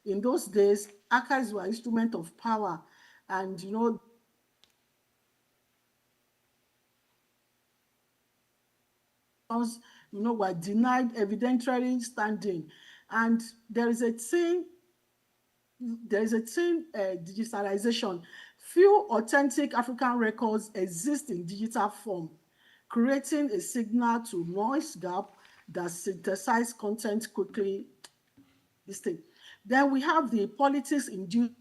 In those days, archives were instrument of power, and were denied evidentiary standing. And there is a thing digitalization. Few authentic African records exist in digital form, creating a signal to noise gap that synthesize content quickly. This thing. Then we have the politics induced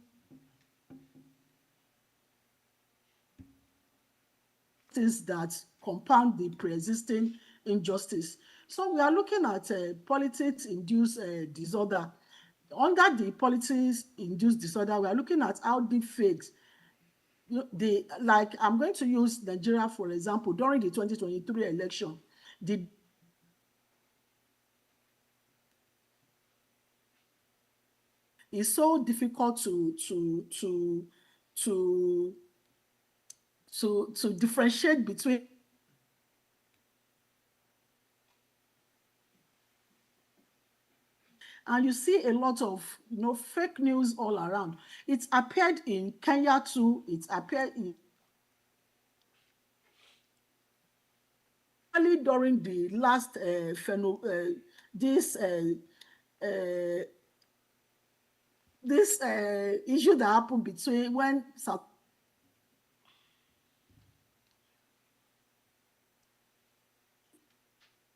that compound the pre-existing injustice. So we are looking at politics-induced disorder. Under the politics-induced disorder, we are looking at how deep fakes, I'm going to use Nigeria for example. During the 2023 election, it's so difficult to differentiate between and you see a lot of fake news all around. It appeared in Kenya too. It appeared during the last this issue that happened between when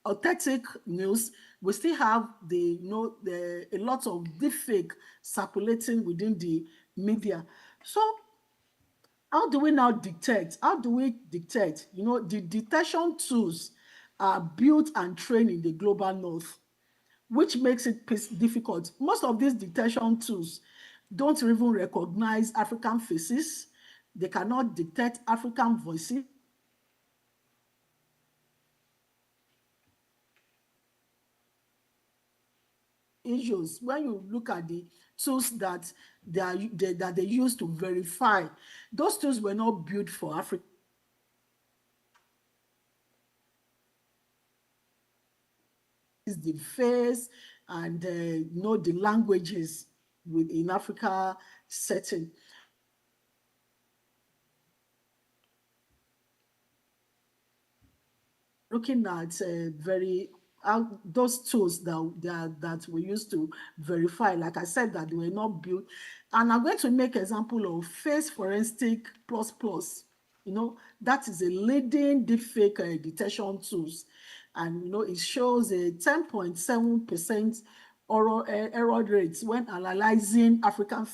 authentic news, we still have a lot of deepfake circulating within the media. So how do we now detect? How do we detect? The detection tools are built and trained in the global north, which makes it difficult. Most of these detection tools don't even recognize African faces. They cannot detect African voices. Issues when you look at the tools that they use to verify, those tools were not built for Africa. Is the face and the languages in Africa setting. Looking at those tools that we used to verify, like I said, that they were not built. And I'm going to make example of Face Forensic Plus Plus. That is a leading deepfake detection tools. And it shows a 10.7% error rates when analyzing African.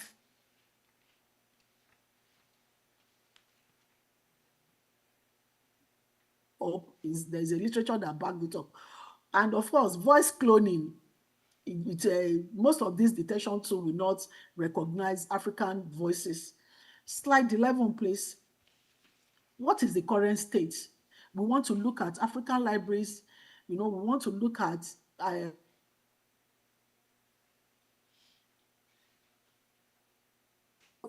There's a literature that backed it up. And of course, voice cloning. Most of these detection tools will not recognize African voices. Slide 11, please. What is the current state? We want to look at African libraries. We want to look at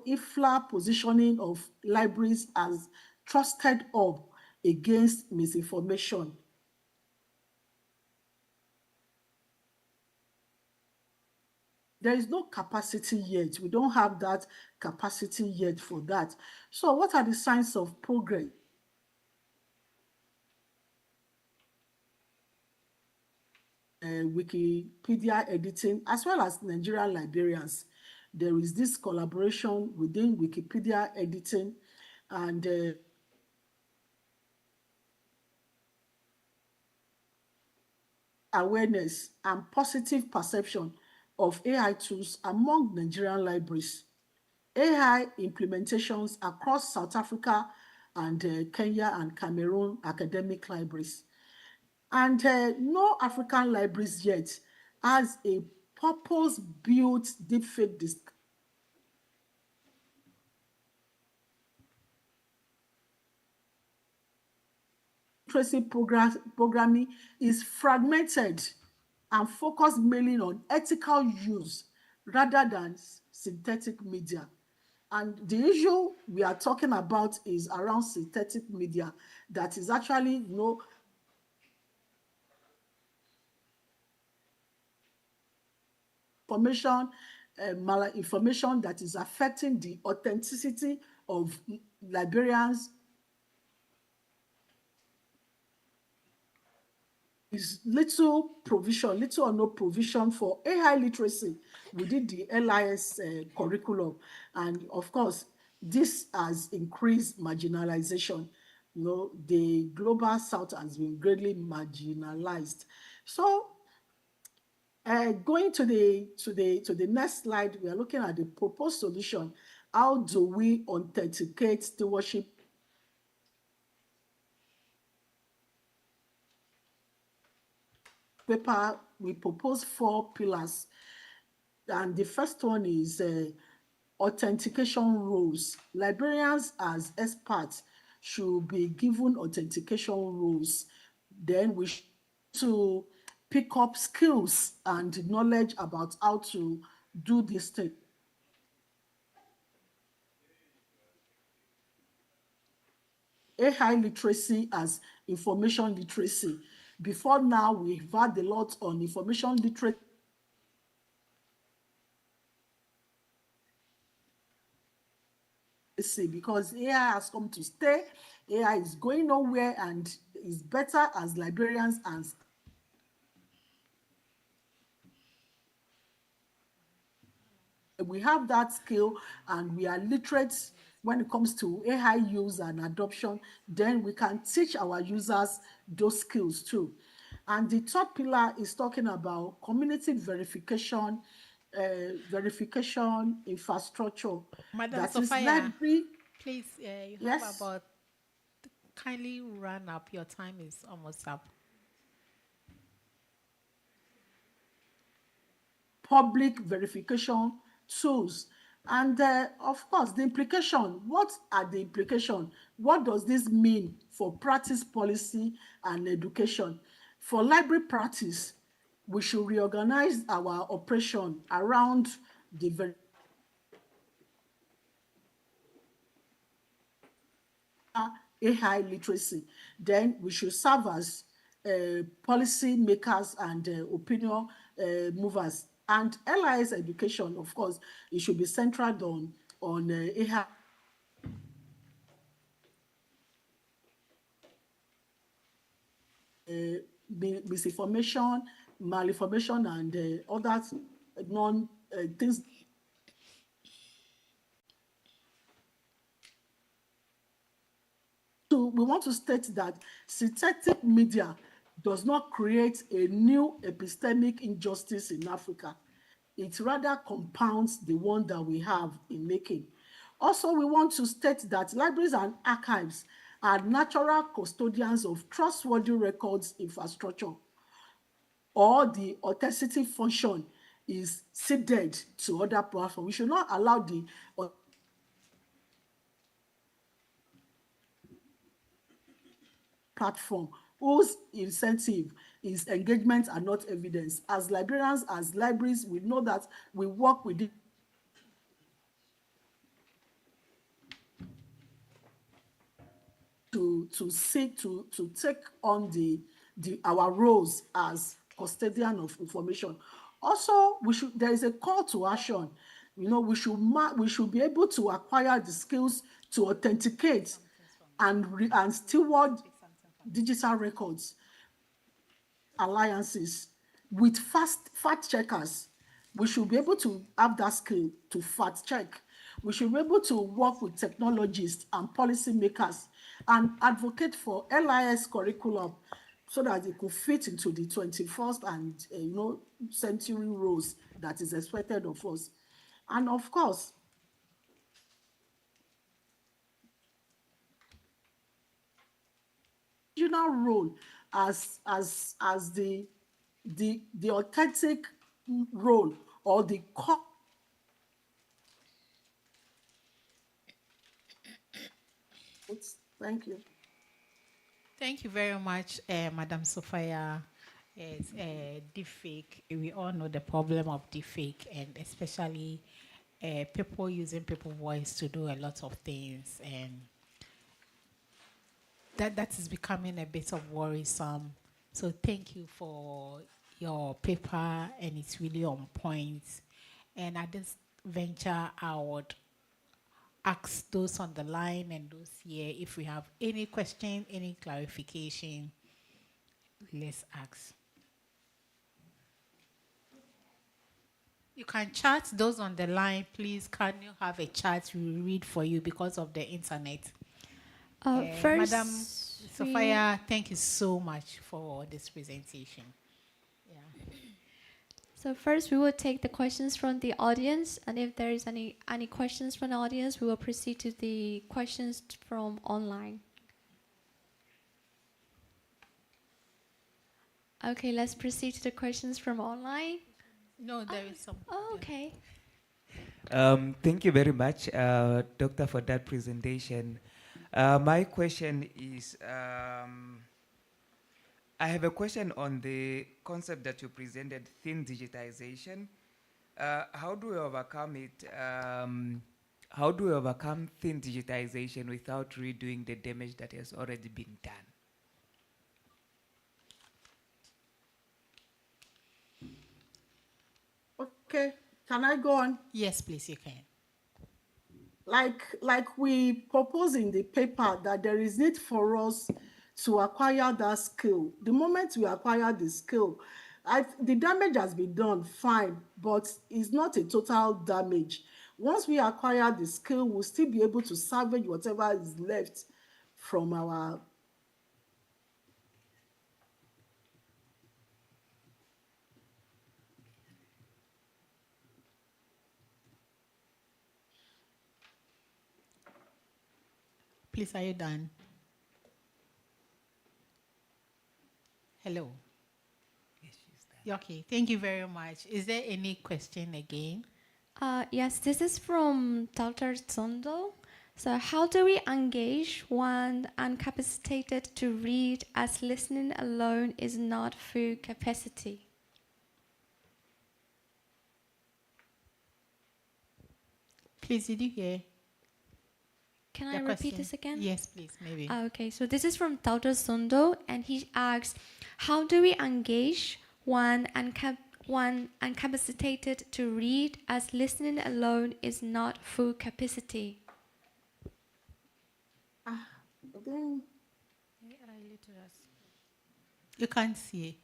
IFLA positioning of libraries as trusted hub against misinformation. There is no capacity yet. We don't have that capacity yet for that. So what are the signs of progress? Wikipedia editing, as well as Nigerian librarians. There is this collaboration within Wikipedia editing and awareness and positive perception of AI tools among Nigerian libraries. AI implementations across South Africa and Kenya and Cameroon academic libraries. And no African libraries yet has a purpose-built deepfake literacy programming is fragmented and focused mainly on ethical use rather than synthetic media. And the issue we are talking about is around synthetic media that is actually malinformation that is affecting the authenticity of librarians. Is little or no provision for AI literacy within the LIS curriculum. And of course, this has increased marginalization. The global south has been greatly marginalized. So going to the next slide, we are looking at the proposed solution. How do we authenticate stewardship? Paper, we propose 4 pillars, and the first one is authentication rules. Librarians as experts should be given authentication rules. Then we should to pick up skills and knowledge about how to do this thing. AI literacy as information literacy. Before now, we've had a lot on information literacy. Because AI has come to stay, AI is going nowhere and is better as librarians and we have that skill and we are literate when it comes to AI use and adoption, then we can teach our users those skills too. And the third pillar is talking about community verification infrastructure. Madam That Sophia, is library. please, you Yes? have about, kindly run up. Your time is almost up. Public verification tools. And of course, the implication, what are the implications? What does this mean for practice policy and education? For library practice, we should reorganize our operation around the AI literacy. Then we should serve as policy makers and opinion movers. And LIS education, of course, it should be centered on AI. Misinformation, malinformation, and other things. So we want to state that synthetic media does not create a new epistemic injustice in Africa. It rather compounds the one that we have in making. Also, we want to state that libraries and archives are natural custodians of trustworthy records infrastructure, or the authenticity function is ceded to other platforms. We should not allow the platform whose incentive is engagement and not evidence. As librarians, as libraries, we know that we work with it to seek to take on our roles as custodian of information. Also, there is a call to action. We should be able to acquire the skills to authenticate and steward digital records alliances with fact checkers. We should be able to have that skill to fact check. We should be able to work with technologists and policymakers and advocate for LIS curriculum so that it could fit into the 21st and century roles that is expected of us. And of course, regional role as the authentic role or the core. Thank you. Thank you very much, Madam Sophia. It's deepfake. We all know the problem of deepfake, and especially people using people's voice to do a lot of things, and that is becoming a bit of worrisome. So thank you for your paper, and it's really on point. And at this venture, I would ask those on the line and those here if we have any question, any clarification. Let's ask. You can chat those on the line, please. Can you have a chat? We will read for you because of the internet. First, Madam Sophia, thank you so much for this presentation. So first, we will take the questions from the audience, and if there is any questions from the audience, we will proceed to the questions from online. Okay, let's proceed to the questions from online. No, there is some. Oh, okay. Thank you very much, Doctor, for that presentation. My question is, I have a question on the concept that you presented, thin digitization. How do we overcome it? How do we overcome thin digitization without redoing the damage that has already been done? Okay, can I go on? Yes, please, you can. Like we propose in the paper that there is need for us to acquire that skill. The moment we acquire the skill, the damage has been done, fine, but it's not a total damage. Once we acquire the skill, we'll still be able to salvage whatever is left from our Please, are you done? Hello. Yes, she's done. Okay, thank you very much. Is there any question again? Yes, this is from Dr. Zondo. So how do we engage one incapacitated to read as listening alone is not full capacity? Please, did you hear? Can I repeat this again? Yes, please, maybe. Okay, so this is from Dr. Zondo, and he asks, how do we engage one incapacitated to read as listening alone is not full capacity? You can't see.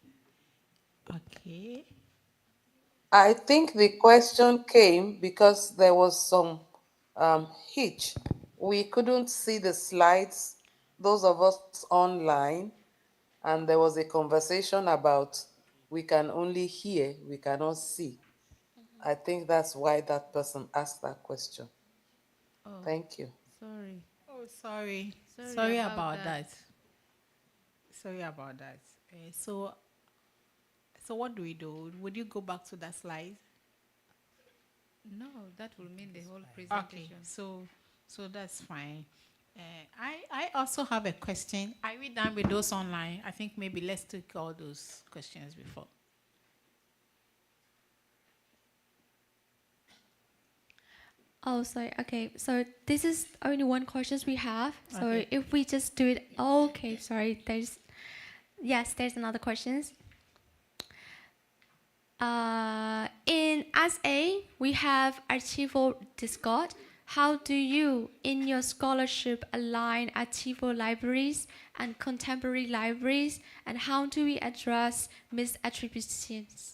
Okay. I think the question came because there was some hitch. We couldn't see the slides, those of us online, and there was a conversation about we can only hear, we cannot see. I think that's why that person asked that question. Oh, Thank you. sorry. Oh, sorry. Sorry Sorry about about that. that. Sorry about that. So what do we do? Would you go back to that slide? No, that will mean the whole Okay, presentation. so that's fine. I also have a question. Are we done with those online? I think maybe let's take all those questions before. Oh, sorry. Okay, so this is only one question we have. So Okay. if we just do it, okay, sorry. There's another question. In SA, we have Archival Discord. How do you, in your scholarship, align archival libraries and contemporary libraries, and how do we address misattributions?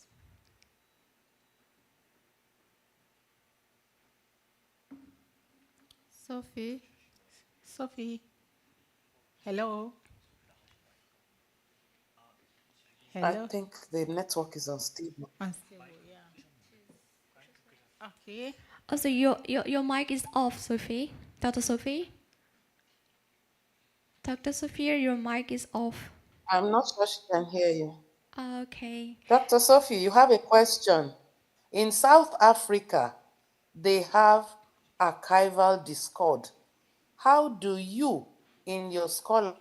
Sophie, hello. I Hello. think the network is unstable. Unstable, yeah. Okay. Also, your mic is off, Sophie. Dr. Sophie? Dr. Sophia, your mic is off. I'm not sure she can hear you. Okay. Dr. Sophie, you have a question. In South Africa, they have archival Discord. How do you, in your scholar,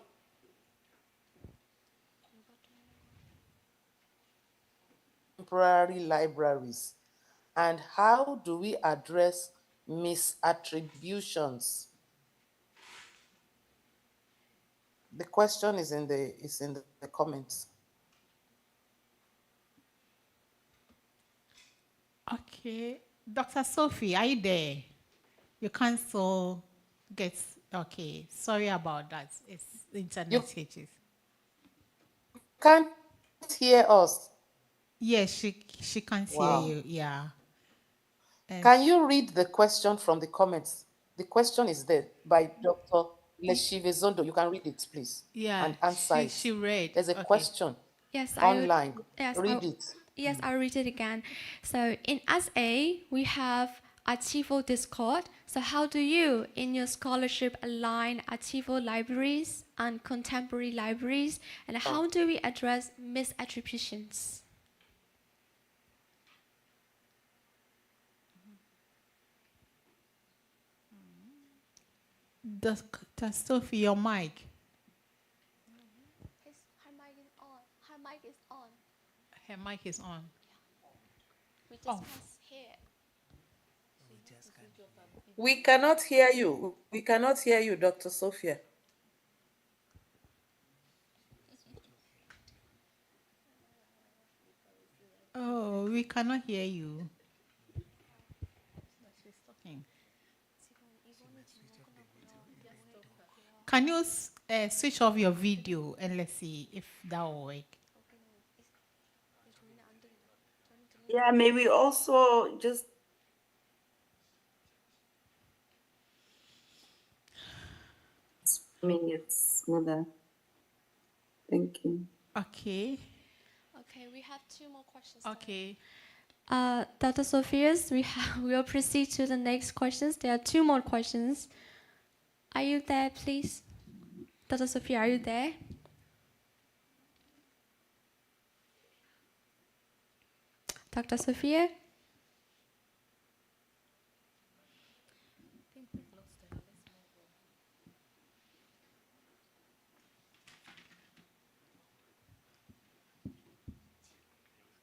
contemporary libraries, and how do we address misattributions? The question is in the comments. Okay. Dr. Sophie, are you there? You can't still get, okay. Sorry about that. It's internet hitches. Can't hear us. Yes, she can't hear you. Yeah. And Can you read the question from the comments? The question is there by Dr. Leshivezondo. You can read it, please. Yeah, And answer it. she read. There's a Okay. question online. Read it. Yes, I'll read it again. So in SA, we have archival Discord. So how do you, in your scholarship, align archival libraries and contemporary libraries? And how do we address misattributions? Dr. Sophie, your mic. Her mic is on. Her mic is on. Her mic is on. We just can't hear. We cannot hear you. We cannot hear you, Dr. Sophia. Oh, we cannot hear you. She's talking. Can you switch off your video and let's see if that will work? Yeah, maybe also just it's smoother. Thank you. Okay. Okay, we have two more questions. Okay. Dr. Sophias, we will proceed to the next questions. There are two more questions. Are you there, please? Dr. Sophia, are you there? Dr. Sophia?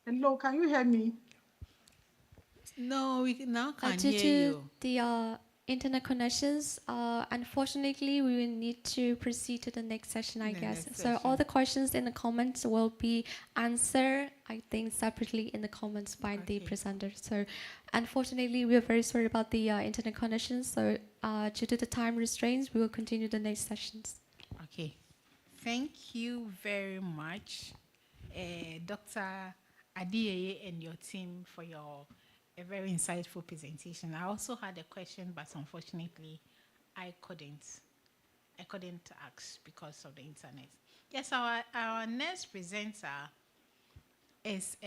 Hello, can you hear me? No, we now can't Due hear to you. the internet connections, unfortunately, we will need to proceed to the next session, I guess. So all the questions in the comments will be answered, I think, separately in the comments by the presenter. So unfortunately, we are very sorry about the internet connections. So due to the time restraints, we will continue the next sessions. Okay. Thank you very much, Dr. Adiyeye and your team for a very insightful presentation. I also had a question, but unfortunately, I couldn't ask because of the internet. Yes, our next presenter is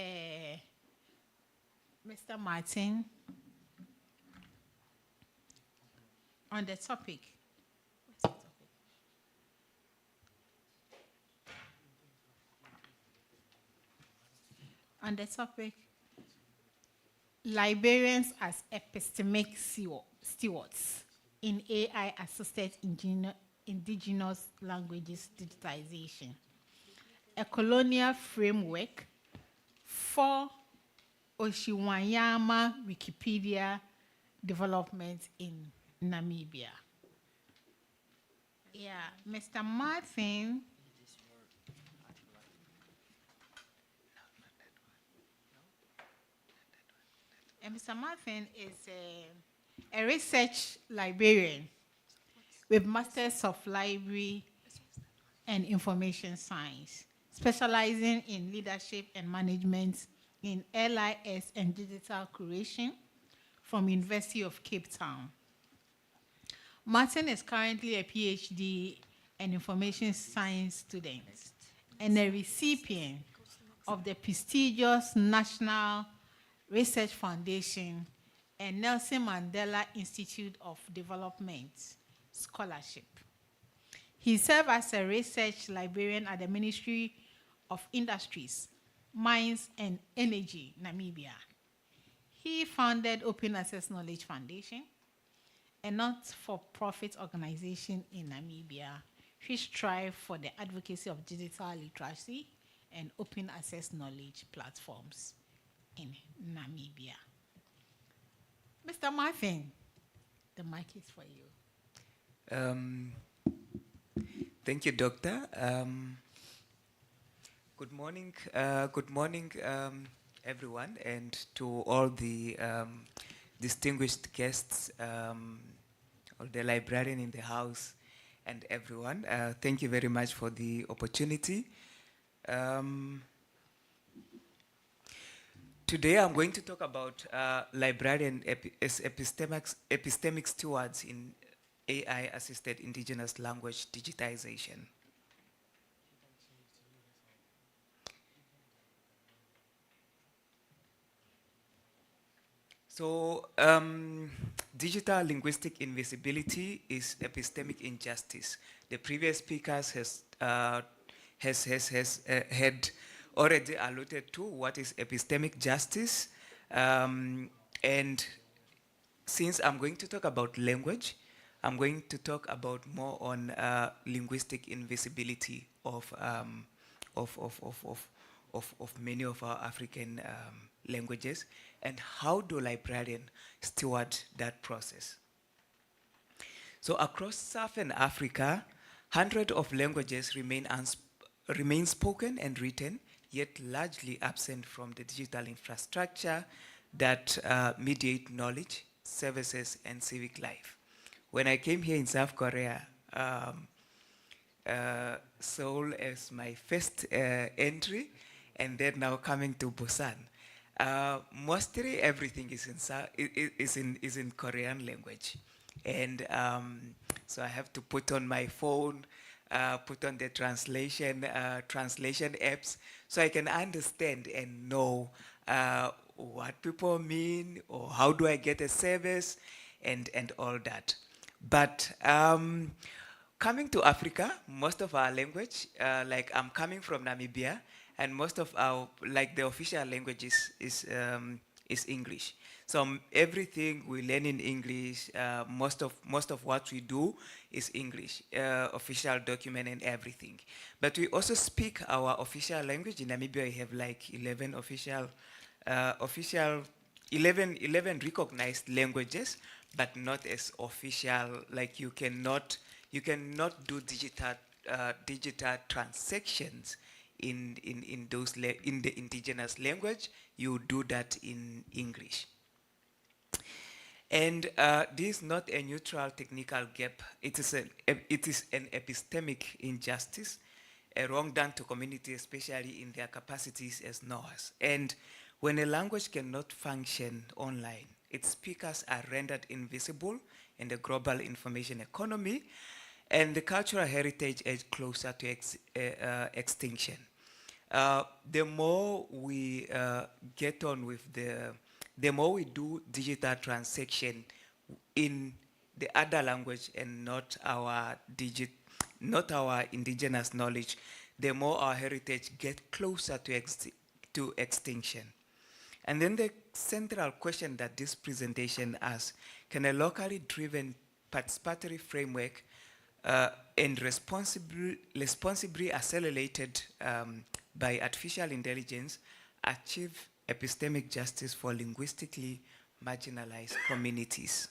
Mr. Martin on the topic. What's the topic? On the topic, librarians as epistemic stewards in AI-assisted indigenous languages digitization, a colonial framework for Oshiwanyama Wikipedia development in Namibia. Yeah, Mr. Martin. And Mr. Martin is a research librarian with Masters of Library and Information Science, specializing in leadership and management in LIS and digital curation from University of Cape Town. Martin is currently a PhD and information science student and a recipient of the prestigious National Research Foundation and Nelson Mandela Institute of Development Scholarship. He served as a research librarian at the Ministry of Industries, Mines and Energy, Namibia. He founded Open Access Knowledge Foundation, a not-for-profit organization in Namibia which strive for the advocacy of digital literacy and open access knowledge platforms in Namibia. Mr. Martin, the mic is for you. Thank you, Doctor. Good morning, everyone, and to all the distinguished guests, or the librarian in the house, and everyone. Thank you very much for the opportunity. Today I'm going to talk about librarian as epistemic stewards in AI-assisted indigenous language digitization. So, digital linguistic invisibility is epistemic injustice. The previous speakers had already alluded to what is epistemic justice, and since I'm going to talk about language, I'm going to talk about more on linguistic invisibility of many of our African languages, and how do librarians steward that process. So across Southern Africa, hundreds of languages remain spoken and written, yet largely absent from the digital infrastructure that mediate knowledge, services, and civic life. When I came here in South Korea, Seoul as my first entry, and then now coming to Busan, mostly everything is in Korean language, and so I have to put on my phone, put on the translation apps, so I can understand and know what people mean, or how do I get a service, and all that. But coming to Africa, most of our language, like I'm coming from Namibia, and most of our, like the official language is English. So everything we learn in English, most of what we do is English, official document and everything. But we also speak our official language. In Namibia, we have like 11 11 recognized languages, but not as official. Like you cannot do digital transactions in the indigenous language. You do that in English. And this is not a neutral technical gap. It is an epistemic injustice, a wrong done to community, especially in their capacities as knowers. And when a language cannot function online, its speakers are rendered invisible in the global information economy, and the cultural heritage is closer to extinction. The more we get on with the more we do digital transaction in the other language and not our indigenous knowledge, the more our heritage get closer to extinction. And then the central question that this presentation asks, can a locally driven participatory framework and responsibly accelerated by artificial intelligence achieve epistemic justice for linguistically marginalized communities?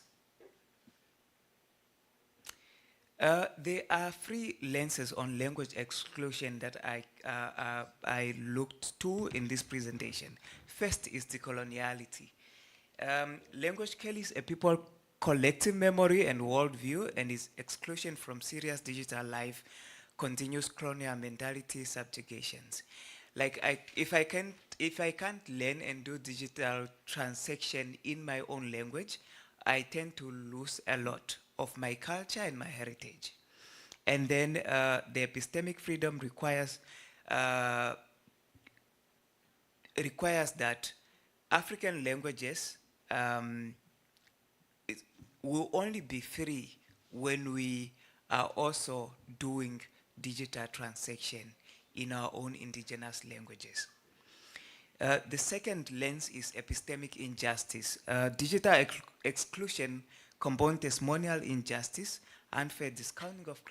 There are three lenses on language exclusion that I looked to in this presentation. First is decoloniality. Language carries a people collective memory and worldview, and its exclusion from serious digital life continues colonial mentality subjugations. Like if I can't learn and do digital transaction in my own language, I tend to lose a lot of my culture and my heritage. And then the epistemic freedom uh, requires that African languages will only be free when we are also doing digital transaction in our own indigenous languages. The second lens is epistemic injustice. Digital exclusion combines testimonial injustice, unfair discounting of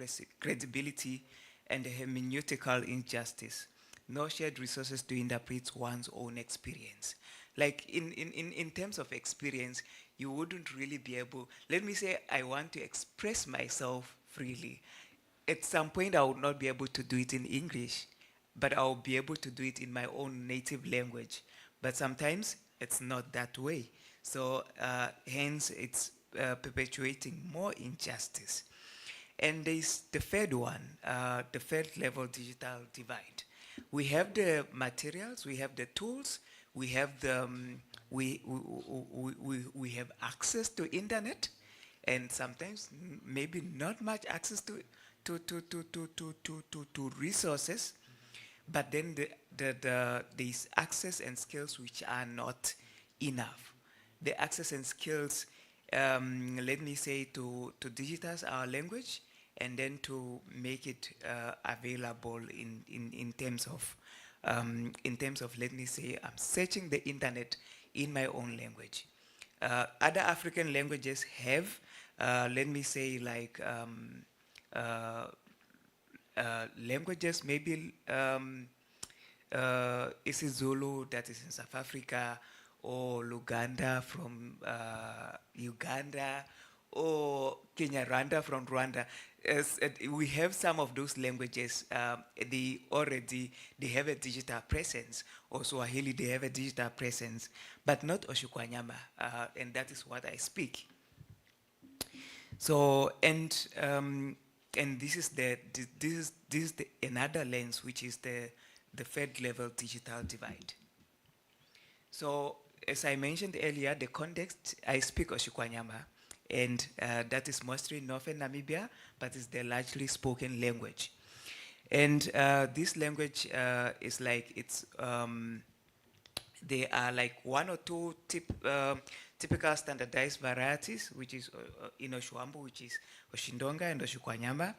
credibility, and hermeneutical injustice. No shared resources to interpret one's own experience. Like in terms of experience, you wouldn't really be able, let me say I want to express myself freely. At some point I would not be able to do it in English, but I'll be able to do it in my own native language. But sometimes it's not that way. So hence it's perpetuating more injustice. And there's the third one, the third level digital divide. We have the materials, we have the tools, we have the we have access to internet, and sometimes maybe not much access to resources, but then these access and skills which are not enough. The access and skills, let me say, to digitize our language and then to make it available in terms of let me say I'm searching the internet in my own language. Other African languages have, let me say, like languages, maybe isiZulu that is in South Africa, or Luganda from Uganda, or Kinyarwanda from Rwanda. We have some of those languages, they have a digital presence. Or Swahili, they have a digital presence, but not Oshukwanyama, and that is what I speak. So, and this is another lens, which is the third level digital divide. So, as I mentioned earlier, the context, I speak Oshukwanyama, and that is mostly northern Namibia, but it's the largely spoken language. And this language is like, it's there are like one or two typical standardized varieties, which is in Oshuambo, which is Oshindonga and Oshukwanyama,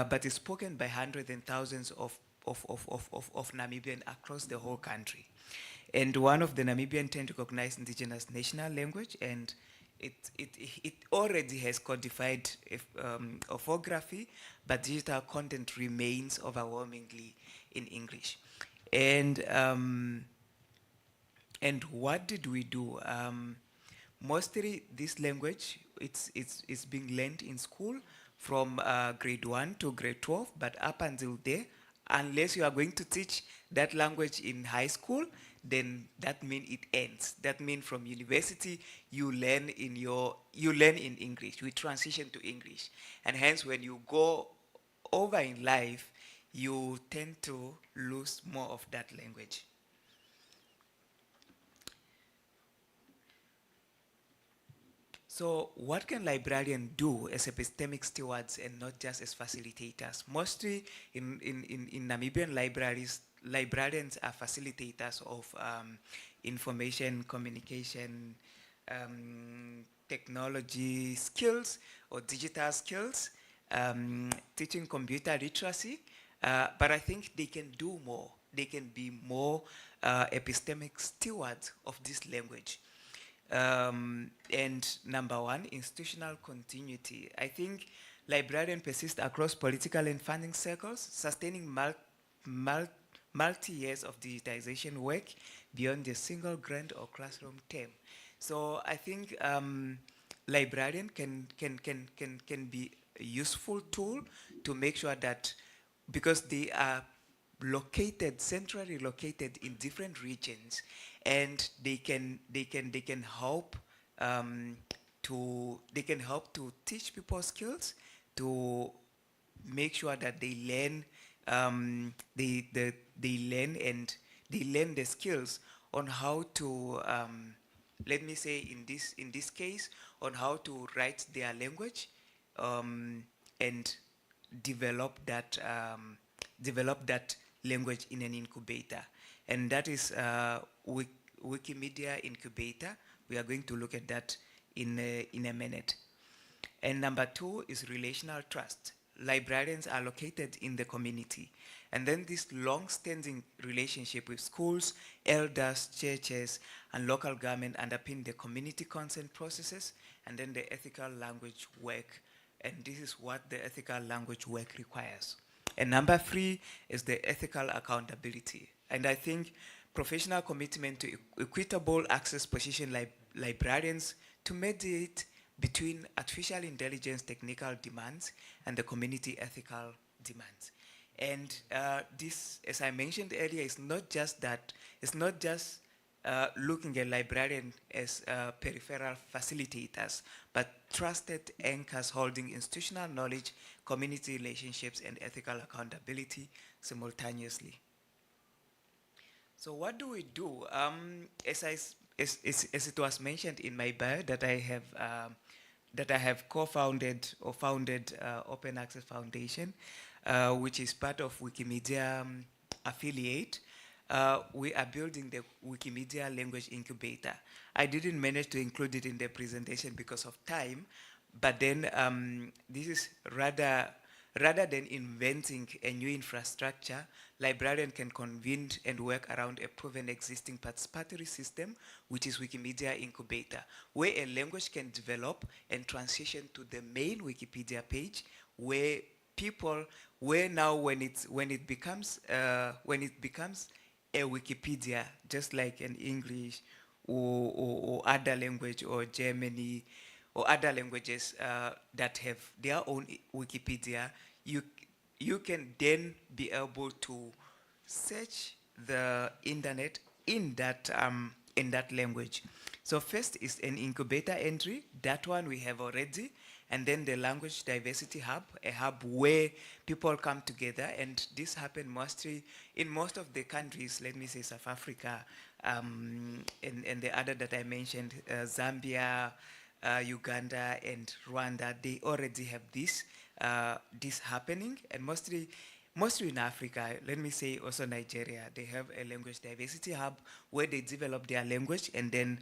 but it's spoken by hundreds and thousands of Namibian across the whole country. And one of the Namibian 10 recognized indigenous national language, and it already has codified orthography, but digital content remains overwhelmingly in English. And what did we do? Mostly this language, it's being learned in school from grade 1 to grade 12, but up until there, unless you are going to teach that language in high school, then that means it ends. That means from university, you learn in English, you transition to English. And hence when you go over in life, you tend to lose more of that language. So what can librarians do as epistemic stewards and not just as facilitators? Mostly in Namibian libraries, librarians are facilitators of information, communication, technology skills or digital skills, teaching computer literacy, but I think they can do more. They can be more epistemic stewards of this language. And number one, institutional continuity. I think librarians persist across political and funding circles, sustaining multi-years of digitization work beyond a single grant or classroom term. So I think librarian can be a useful tool to make sure that, because they are located, centrally located in different regions, and they can help to teach people skills, to make sure that they learn they learn the skills on how to let me say in this case, on how to write their language, and develop that language in an incubator. And that is Wikimedia Incubator. We are going to look at that in a minute. And number 2 is relational trust. Librarians are located in the community. And then this long-standing relationship with schools, elders, churches, and local government underpin the community consent processes, and then the ethical language work. And this is what the ethical language work requires. And number 3 is the ethical accountability. And I think professional commitment to equitable access position librarians to mediate between artificial intelligence technical demands and the community ethical demands. And this, as I mentioned earlier, is not just that, it's not just looking at librarians as peripheral facilitators, but trusted anchors holding institutional knowledge, community relationships, and ethical accountability simultaneously. So what do we do? As it was mentioned in my bio, that I have co-founded or founded Open Access Foundation, which is part of Wikimedia affiliate. We are building the Wikimedia Language Incubator. I didn't manage to include it in the presentation because of time, but then this is rather than inventing a new infrastructure, librarians can convene and work around a proven existing participatory system, which is Wikimedia Incubator, where a language can develop and transition to the main Wikipedia page, where people, where now when it becomes a Wikipedia, just like an English or other language, or Germany or other languages that have their own Wikipedia, you can then be able to search the internet in that language. So first is an incubator entry. That one we have already. And then the Language Diversity Hub, a hub where people come together. And this happened mostly in most of the countries, let me say South Africa, and the other that I mentioned, Zambia, Uganda, and Rwanda. They already have this happening. And mostly in Africa, let me say also Nigeria, they have a Language Diversity Hub where they develop their language, and then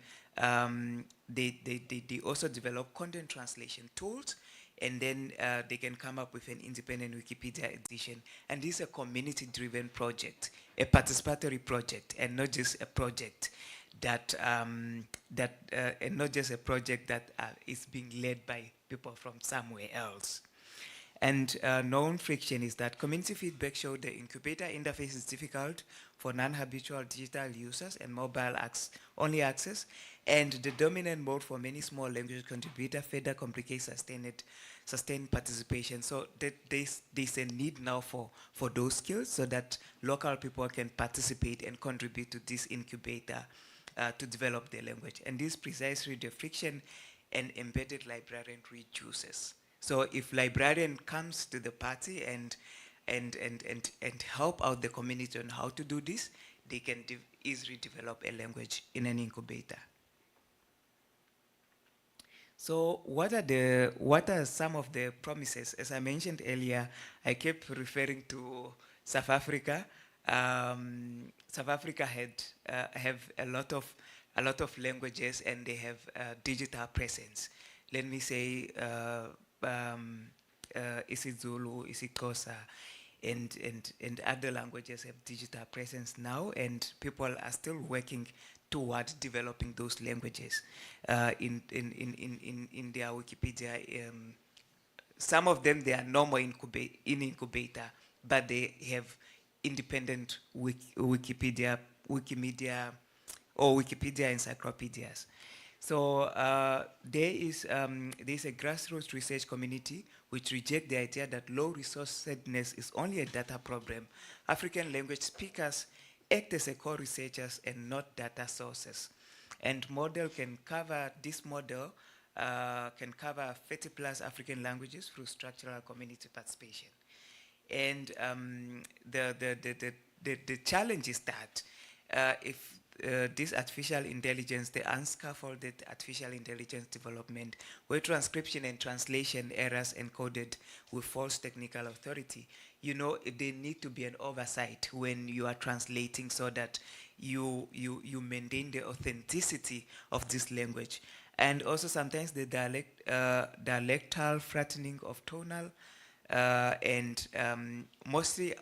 they also develop content translation tools, and then they can come up with an independent Wikipedia edition. And this is a community-driven project, a participatory project, and not just a project that is being led by people from somewhere else. And known friction is that community feedback showed the incubator interface is difficult for non-habitual digital users and mobile-only access, and the dominant mode for many small language contributors further complicates sustained participation. So there's a need now for those skills so that local people can participate and contribute to this incubator to develop their language. And this precisely the friction an embedded librarian reduces. So if librarian comes to the party and help out the community on how to do this, they can easily develop a language in an incubator. So what are some of the promises? As I mentioned earlier, I kept referring to South Africa. South Africa have a lot of languages, and they have digital presence. Let me say isiZulu, isiXhosa, and other languages have digital presence now, and people are still working toward developing those languages in their Wikipedia. Some of them, they are normal in incubator, but they have independent Wikimedia or Wikipedia encyclopedias. So there's a grassroots research community which reject the idea that low resourcedness is only a data problem. African language speakers act as a co-researchers and not data sources. And model can cover, this model can cover 30 plus African languages through structural community participation. And the challenge is that if this artificial intelligence, the unscaffolded artificial intelligence development, where transcription and translation errors encoded with false technical authority, you know, there need to be an oversight when you are translating so that you maintain the authenticity of this language. And also sometimes the dialectal flattening of tonal, and mostly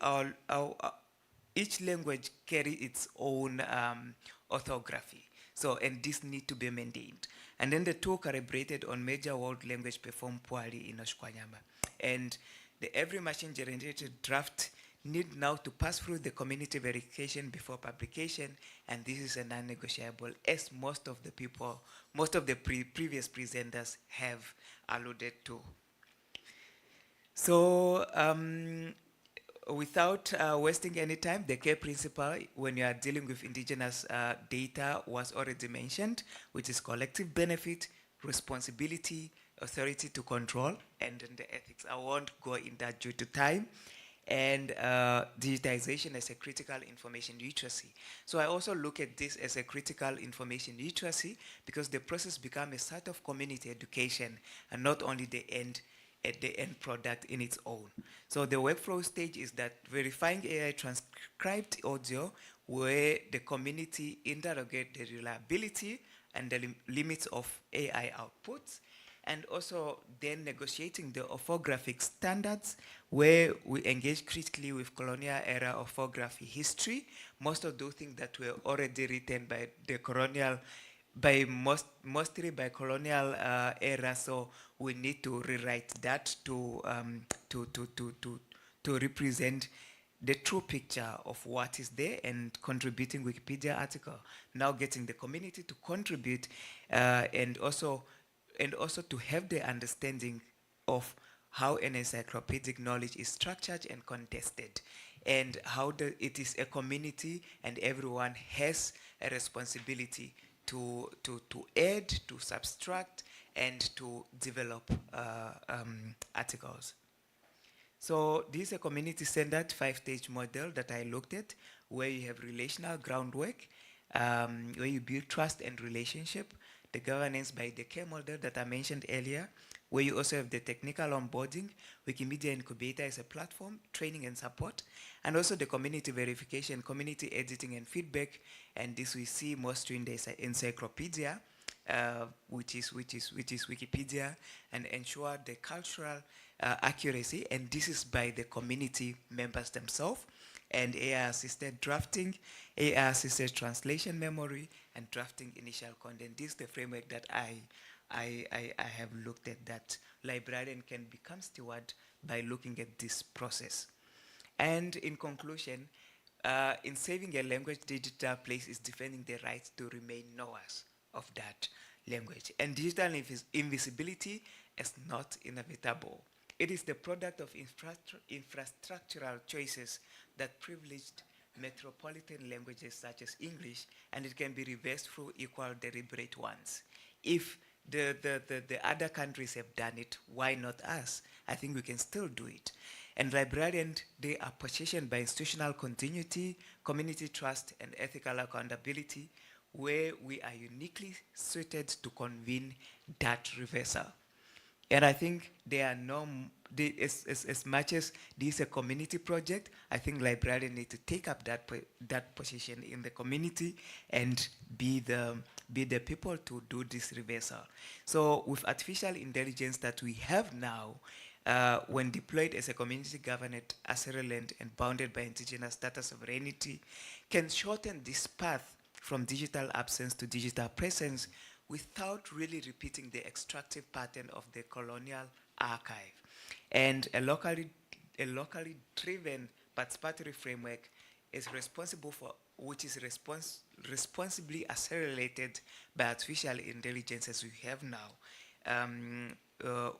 each language carry its own orthography. So, and this need to be maintained. And then the two calibrated on major world language perform poorly in Oshkwanyama. And every machine generated draft need now to pass through the community verification before publication, and this is a non-negotiable, as most of the people, most of the previous presenters have alluded to. So without wasting any time, the key principle when you are dealing with indigenous data was already mentioned, which is collective benefit, responsibility, authority to control, and then the ethics. I won't go in that due to time. And digitization as a critical information literacy. So I also look at this as a critical information literacy because the process becomes a sort of community education and not only the end product in its own. So the workflow stage is that verifying AI transcribed audio where the community interrogate the reliability and the limits of AI outputs, and also then negotiating the orthographic standards where we engage critically with colonial era orthography history. Most of those things that were already written by the colonial, mostly by colonial era, so we need to rewrite that to represent the true picture of what is there and contributing Wikipedia article. Now getting the community to contribute and also to have the understanding of how an encyclopedic knowledge is structured and contested, and how it is a community and everyone has a responsibility to add, to subtract, and to develop articles. So this is a community-centered 5-stage model that I looked at, where you have relational groundwork, where you build trust and relationship, the governance by the care model that I mentioned earlier, where you also have the technical onboarding, Wikimedia Incubator as a platform, training and support, and also the community verification, community editing and feedback, and this we see mostly in the encyclopedia, which is Wikipedia, and ensure the cultural accuracy, and this is by the community members themselves, and AI-assisted drafting, AI-assisted translation memory, and drafting initial content. This is the framework that I have looked at, that librarian can become steward by looking at this process. And in conclusion, in saving a language digital place is defending the right to remain knowers of that language. And digital invisibility is not inevitable. It is the product of infrastructural choices that privileged metropolitan languages such as English, and it can be reversed through equal deliberate ones. If the other countries have done it, why not us? I think we can still do it. And librarians, they are positioned by institutional continuity, community trust, and ethical accountability, where we are uniquely suited to convene that reversal. And I think there are as much as this is a community project, I think librarians need to take up that position in the community and be the people to do this reversal. So with artificial intelligence that we have now, when deployed as a community governed, accelerant, and bounded by indigenous data sovereignty, can shorten this path from digital absence to digital presence without really repeating the extractive pattern of the colonial archive. And a locally driven participatory framework is responsible for, which is responsibly accelerated by artificial intelligence as we have now,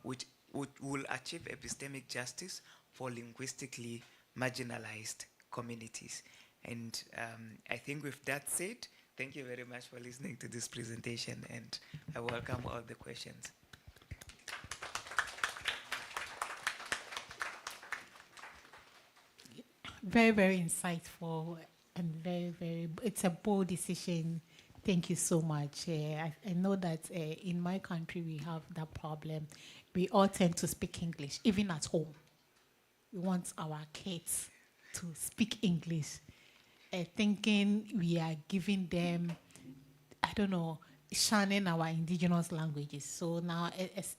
which will achieve epistemic justice for linguistically marginalized communities. And I think with that said, thank you very much for listening to this presentation, and I welcome all the questions. Very, very insightful and very, it's a bold decision. Thank you so much. I know that in my country we have that problem. We all tend to speak English, even at home. We want our kids to speak English, thinking we are giving them, I don't know, shining our indigenous languages. So now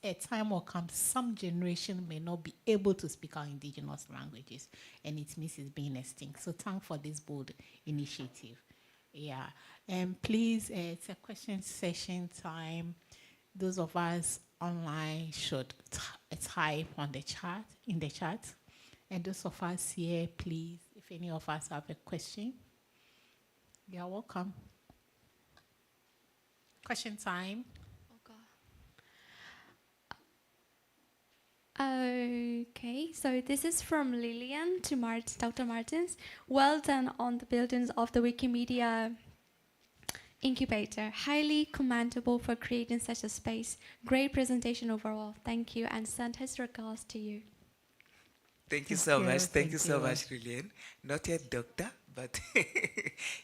a time will come, some generation may not be able to speak our indigenous languages, and it means it's being extinct. So thank for this bold initiative. Yeah, and please, it's a question session time. Those of us online should type on the chat, in the chat. And those of us here, please, if any of us have a question, you're welcome. Question time. Okay, so this is from Lillian to Dr. Martins. Well done on the buildings of the Wikimedia incubator. Highly commendable for creating such a space. Great presentation overall. Thank you, and send his regards to you. Thank you so much. Thank you so much, Lillian. Not yet doctor, but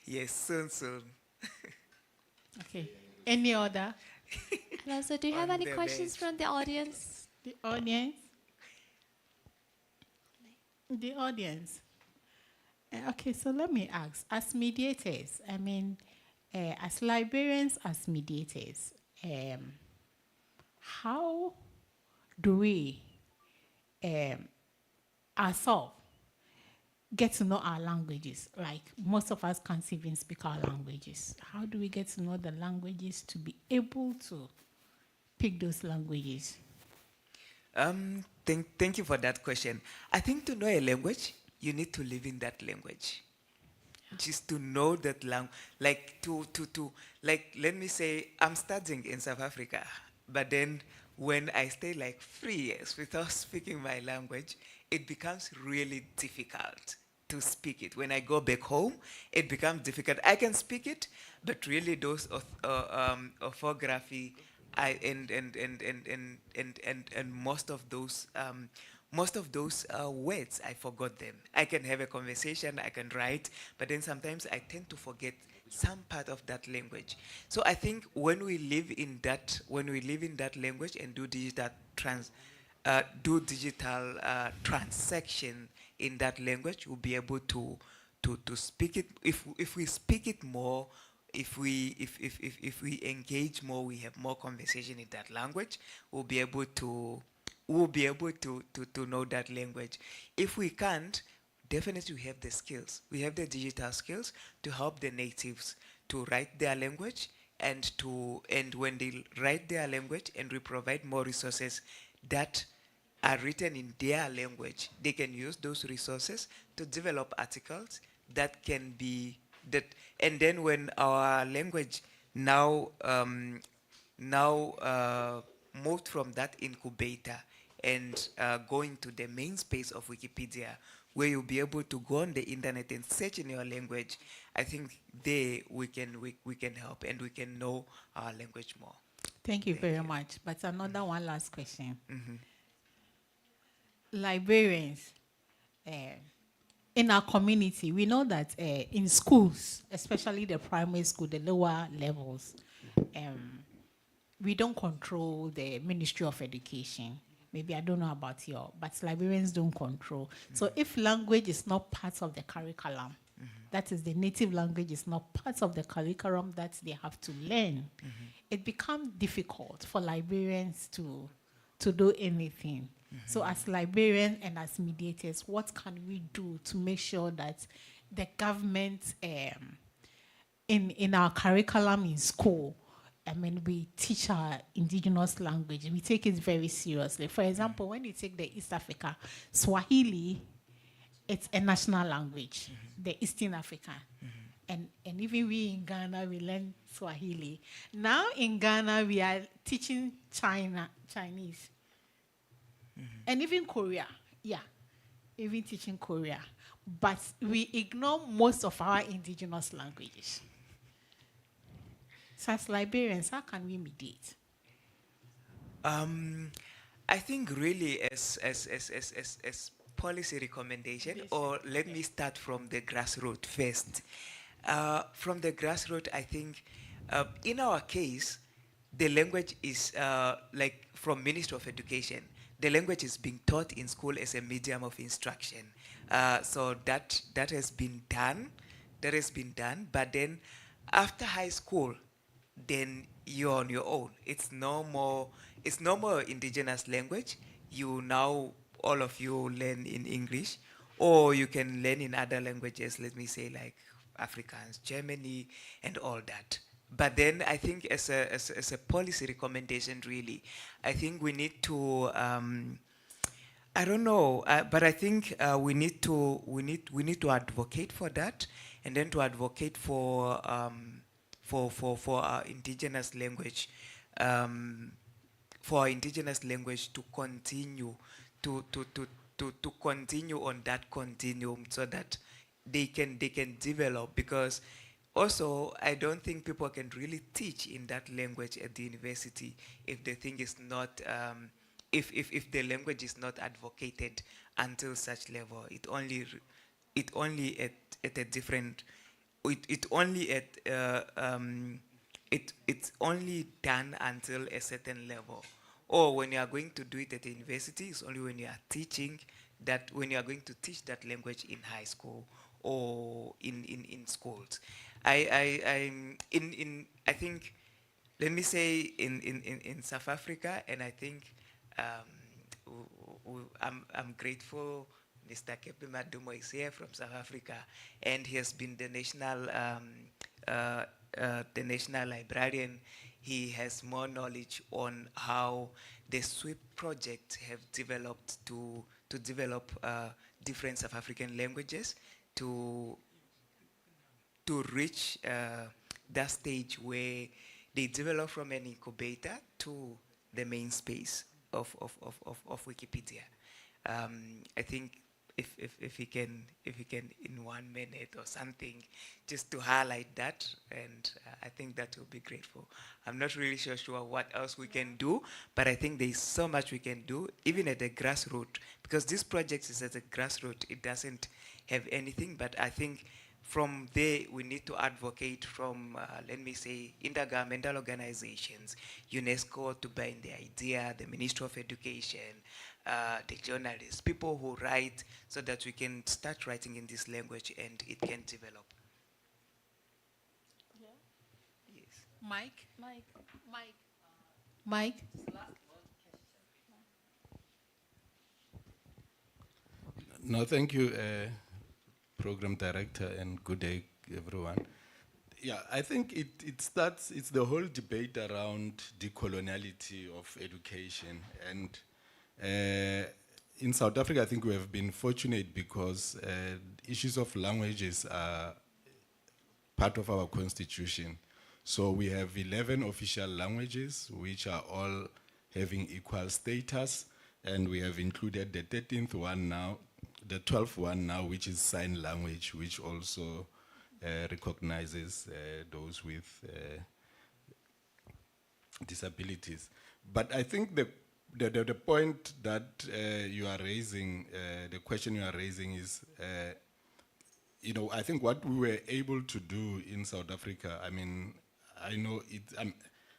yes, soon. Okay. Any other? And also, do you have any questions from the audience? The audience? The audience. Okay, so let me ask, as mediators, I mean, as librarians, as mediators, how do we ourselves get to know our languages? Like, most of us can't even speak our languages. How do we get to know the languages to be able to pick those languages? Thank you for that question. I think to know a language, you need to live in that language. Just to know that language, like like, let me say, I'm studying in South Africa, but then when I stay like 3 years without speaking my language, it becomes really difficult to speak it. When I go back home, it becomes difficult. I can speak it, but really those orthography, and most of those words, I forgot them. I can have a conversation, I can write, but then sometimes I tend to forget some part of that language. So I think when we live in that language and do digital transaction in that language, we'll be able to speak it. If we speak it more, if we engage more, we have more conversation in that language, we'll be able to know that language. If we can't, definitely we have the skills. We have the digital skills to help the natives to write their language, and when they write their language and we provide more resources that are written in their language, they can use those resources to develop articles that can be that. And then when our language now moved from that incubator and going to the main space of Wikipedia, where you'll be able to go on the internet and search in your language, I think there we can help and we can know our language more. Thank you very much. But another one last question. Librarians, in our community, we know that in schools, especially the primary school, the lower levels, we don't control the Ministry of Education. Maybe I don't know about but librarians don't control. So if language is not part of the curriculum, that is, the native language is not part of the curriculum that they have to learn, it becomes difficult for librarians to do anything. So as librarians and as mediators, what can we do to make sure that the government, in our curriculum in school, I mean, we teach our indigenous language. We take it very seriously. For example, when you take the East Africa, Swahili, it's a national language, the Eastern African. And even we in Ghana, we learn Swahili. Now in Ghana, we are teaching Chinese. And even Korea, yeah. even teaching Korea, but we ignore most of our indigenous languages. So as Liberians, how can we mediate? I think really as policy recommendation, or let me start from the grassroots first. From the grassroots, I think in our case, the language is like from Ministry of Education, the language is being taught in school as a medium of instruction. So that has been done. That has been done. But then after high school, then you're on your own. It's no more indigenous language. You now, all of you learn in English, or you can learn in other languages, let me say like Afrikaans, Germany, and all that. But then I think as a policy recommendation, really, I think we need to, I don't know, but I think we need to advocate for that, and then to advocate for our indigenous language, for our indigenous language to continue to continue on that continuum, so that they can develop. Because also I don't think people can really teach in that language at the university if the thing is not if the language is not advocated until such level. It only at a different it's only done until a certain level. Or when you are going to do it at the university, it's only when you are teaching that, when you are going to teach that language in high school or in schools. I think, let me say in South Africa, and I think I'm grateful Mr. Kepi Madumo is here from South Africa, and he has been the national librarian. He has more knowledge on how the SWIP project have developed to develop different South African languages to reach that stage where they develop from an incubator to the main space of Wikipedia. I think if he can in 1 minute or something, just to highlight that, and I think that will be grateful. I'm not really sure what else we can do, but I think there is so much we can do, even at the grassroots, because this project is at the grassroots. It doesn't have anything, but I think from there we need to advocate from, let me say, intergovernmental organizations, UNESCO to buy in the idea, the Ministry of Education, the journalists, people who write, so that we can start writing in this language and it can develop. Yeah. Yes. Mike. No, thank you, Program Director, and good day, everyone. Yeah, I think it's the whole debate around decoloniality of education. And in South Africa, I think we have been fortunate because issues of languages are part of our constitution. So we have 11 official languages, which are all having equal status, and we have included the 13th one now, the 12th one now, which is sign language, which also recognizes those with disabilities. But I think the point that you are raising, the question you are raising is, I think what we were able to do in South Africa, I mean, I know it,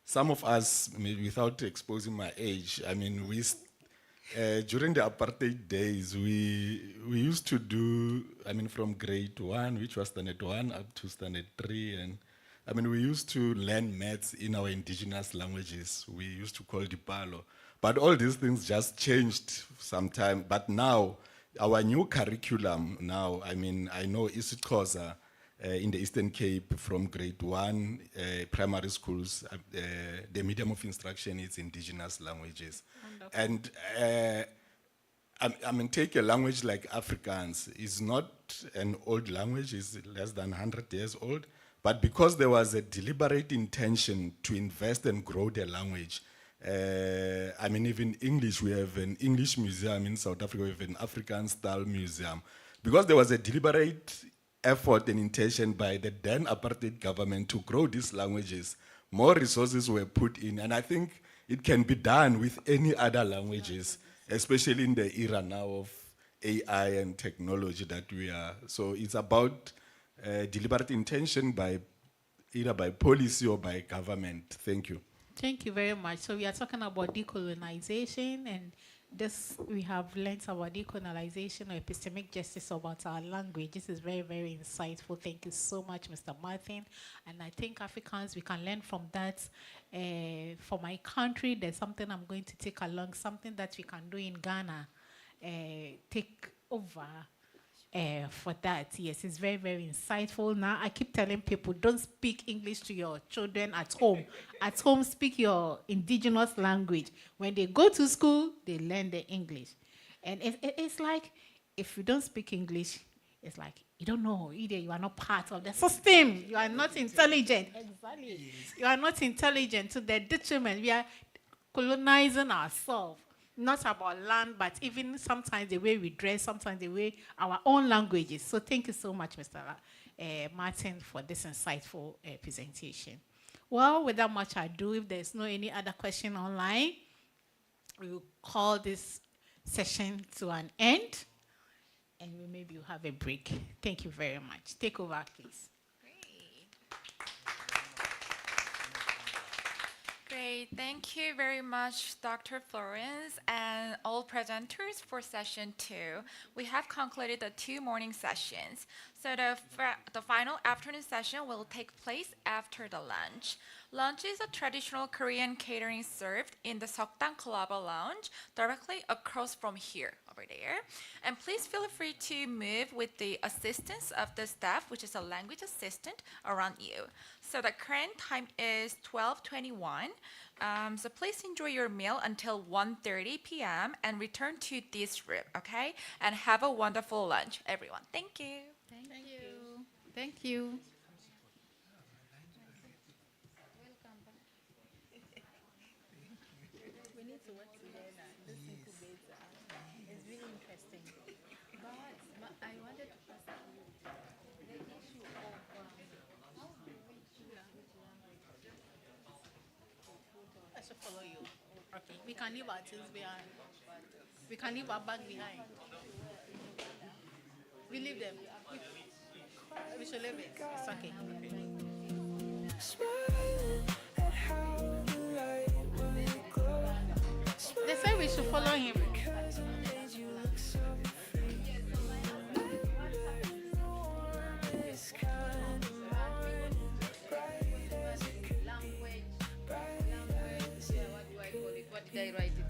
some of us, maybe without exposing my age, I mean, during the apartheid days, we used to do, I mean, from grade 1, which was standard 1, up to standard 3, and I mean, we used to learn maths in our indigenous languages. We used to call Dipalo. But all these things just changed sometime. But now, our new curriculum now, I mean, I know isiXhosa in the Eastern Cape from grade 1, primary schools, the medium of instruction is indigenous languages. Wonderful. And I mean, take a language like Afrikaans. It's not an old language, it's less than 100 years old. But because there was a deliberate intention to invest and grow the language, I mean, even English, we have an English museum in South Africa, we have an African style museum. Because there was a deliberate effort and intention by the then apartheid government to grow these languages, more resources were put in. And I think it can be done with any other languages, especially in the era now of AI and technology that we are. So it's about deliberate intention by either by policy or by government. Thank you. Thank you very much. So we are talking about decolonization, and this we have learned about decolonization or epistemic justice about our language. This is very, very insightful. Thank you so much, Mr. Martin. And I think Africans, we can learn from that. For my country, there's something I'm going to take along, something that we can do in Ghana. Take over for that. Yes, it's very, very insightful. Now, I keep telling people, don't speak English to your children at home. At home, speak your indigenous language. When they go to school, they learn the English. And it's like, if you don't speak English, it's like, you don't know, either you are not part of the system, you are not intelligent. Exactly. You are not intelligent to the detriment. We are colonizing ourselves. Not about land, but even sometimes the way we dress, sometimes the way our own languages. So thank you so much, Mr. Martin, for this insightful presentation. Well, without much ado, if there's no any other question online, we will call this session to an end, and we maybe will have a break. Thank you very much. Take over, please. Great. Thank you very much, Dr. Florence, and all presenters for session 2. We have concluded the 2 morning sessions. So the final afternoon session will take place after the lunch. Lunch is a traditional Korean catering served in the Seokdang Club Lounge directly across from here, over there. And please feel free to move with the assistance of the staff, which is a language assistant, around you. So the current time is 12:21. So please enjoy your meal until 1:30 p.m. and return to this room, okay? And have a wonderful lunch, everyone. Thank you. Thank you. Thank you. We need to work together. This incubator is really interesting. But I wanted to ask you the issue of how do we choose which language? I should follow you. Okay. We can leave our things behind. We can leave our bag behind. We leave them. We should leave it. It's okay. They say we should follow him. What did I write it?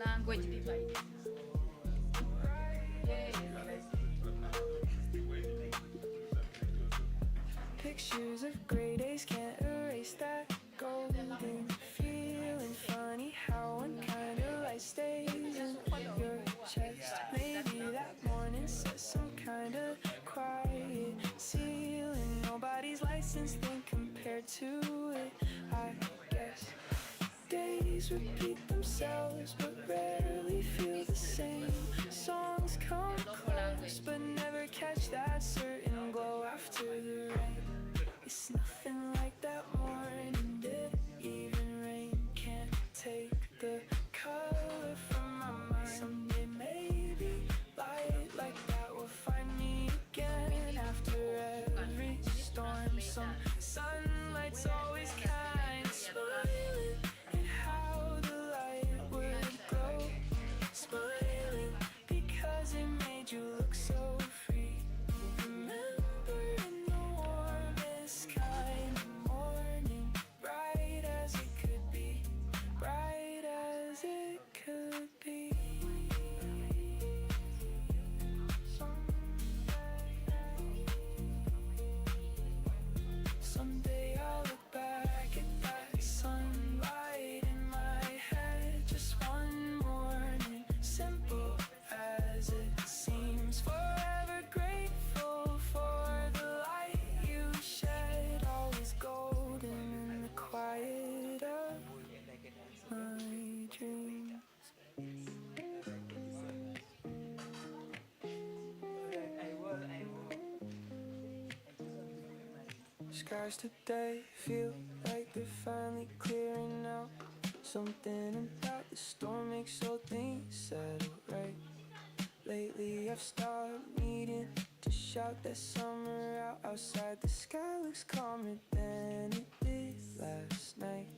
Language divided. Pictures of gray days can't erase that golden feeling. Funny how one kind of light stays in your chest. Maybe that morning says some kind of quiet ceiling. Nobody's license thing compared to it, I guess. Days repeat themselves but rarely feel the same. Songs come close but never catch that certain glow after the rain. It's nothing like that morning did. Even rain can't take the color from my mind. Someday maybe light like that will find me again. After every storm, some sunlight's always kind of smiling. And how the light would glow, smiling because it made you look so free. Remembering the warmest kind of skies today feel like they're finally clearing out. Something about the storm makes all things settle right. Lately I've started needing to shout that summer out. Outside the sky looks calmer than it did last night.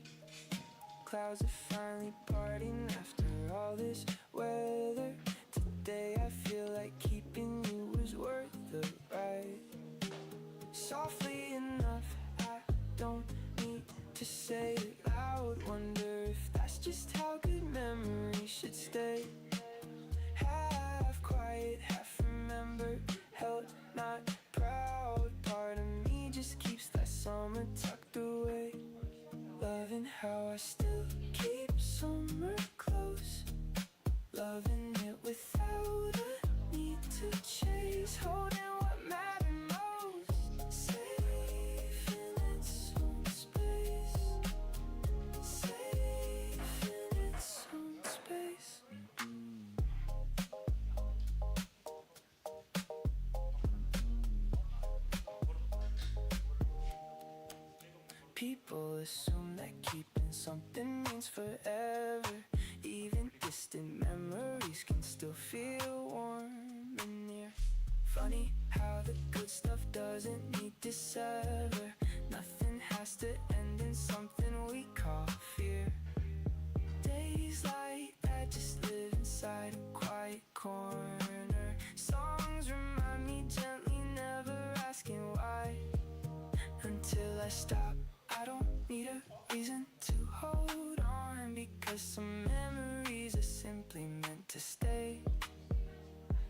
Clouds are finally parting after all this weather. Today I feel like keeping you was worth the ride. Softly enough, I don't need to say it loud. Wonder if that's just how good memories should stay. Half quiet, half remember, held not proud. Part of me just keeps that summer tucked away. Loving how I still keep summer close. Loving it without a need to chase. Holding what mattered most. Safe in its own space. Safe in its own space. People assume that keeping something means forever. Even distant memories can still feel warm and near. Funny how the good stuff doesn't need to sever. Nothing has to end in something we call fear. Days like that just live inside a quiet corner. Songs remind me gently, never asking why. Until I stop, I don't need a reason to hold on, because some memories are simply meant to stay.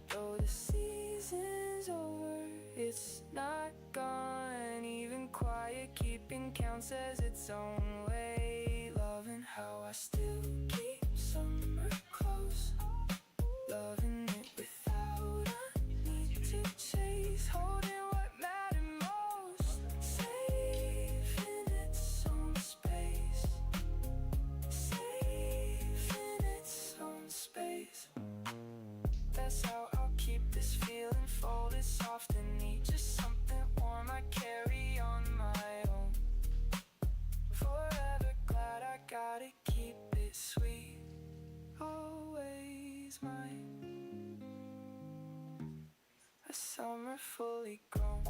Though the season's over, it's not gone. Even quiet keeping counts as its own way. Loving how I still keep summer close. Loving it without a need to chase. Holding what mattered most. Safe in its own space. Safe in its own space. That's how I'll keep this feeling folded soft and neat. Just something warm I carry on my own. Forever glad I gotta keep it sweet. Always mine. A summer fully grown.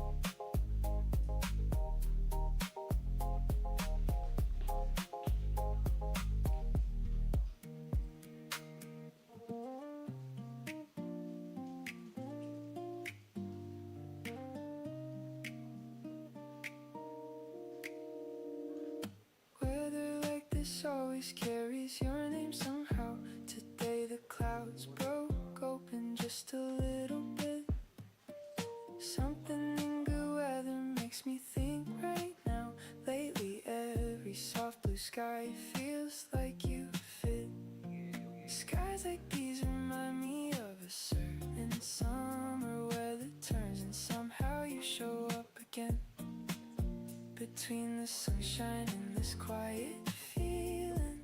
Weather like this always carries your name somehow. Today the clouds broke open just a little bit. Something in good weather makes me think right now. Lately every soft blue sky feels like you fit. Skies like these remind me of a certain summer weather turns and somehow you show up again. Between the sunshine and this quiet feeling,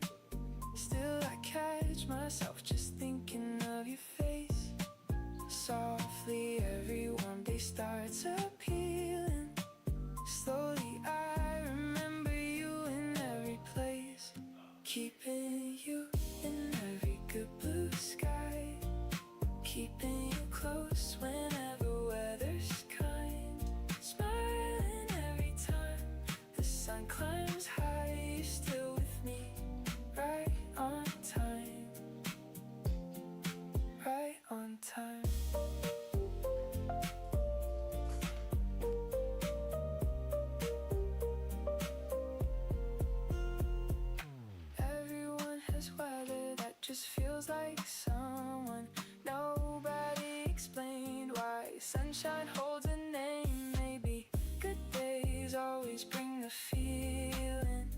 still I catch myself just thinking of your face. Softly every warm day starts appealing. Slowly I remember you in every place. Keeping you in every good blue sky. Keeping you close whenever weather's kind. Smiling every time the sun climbs high. You're still with me, right on time. Right on time. Everyone has weather that just feels like someone. Nobody explained why sunshine holds a name. Maybe good days always bring the feeling.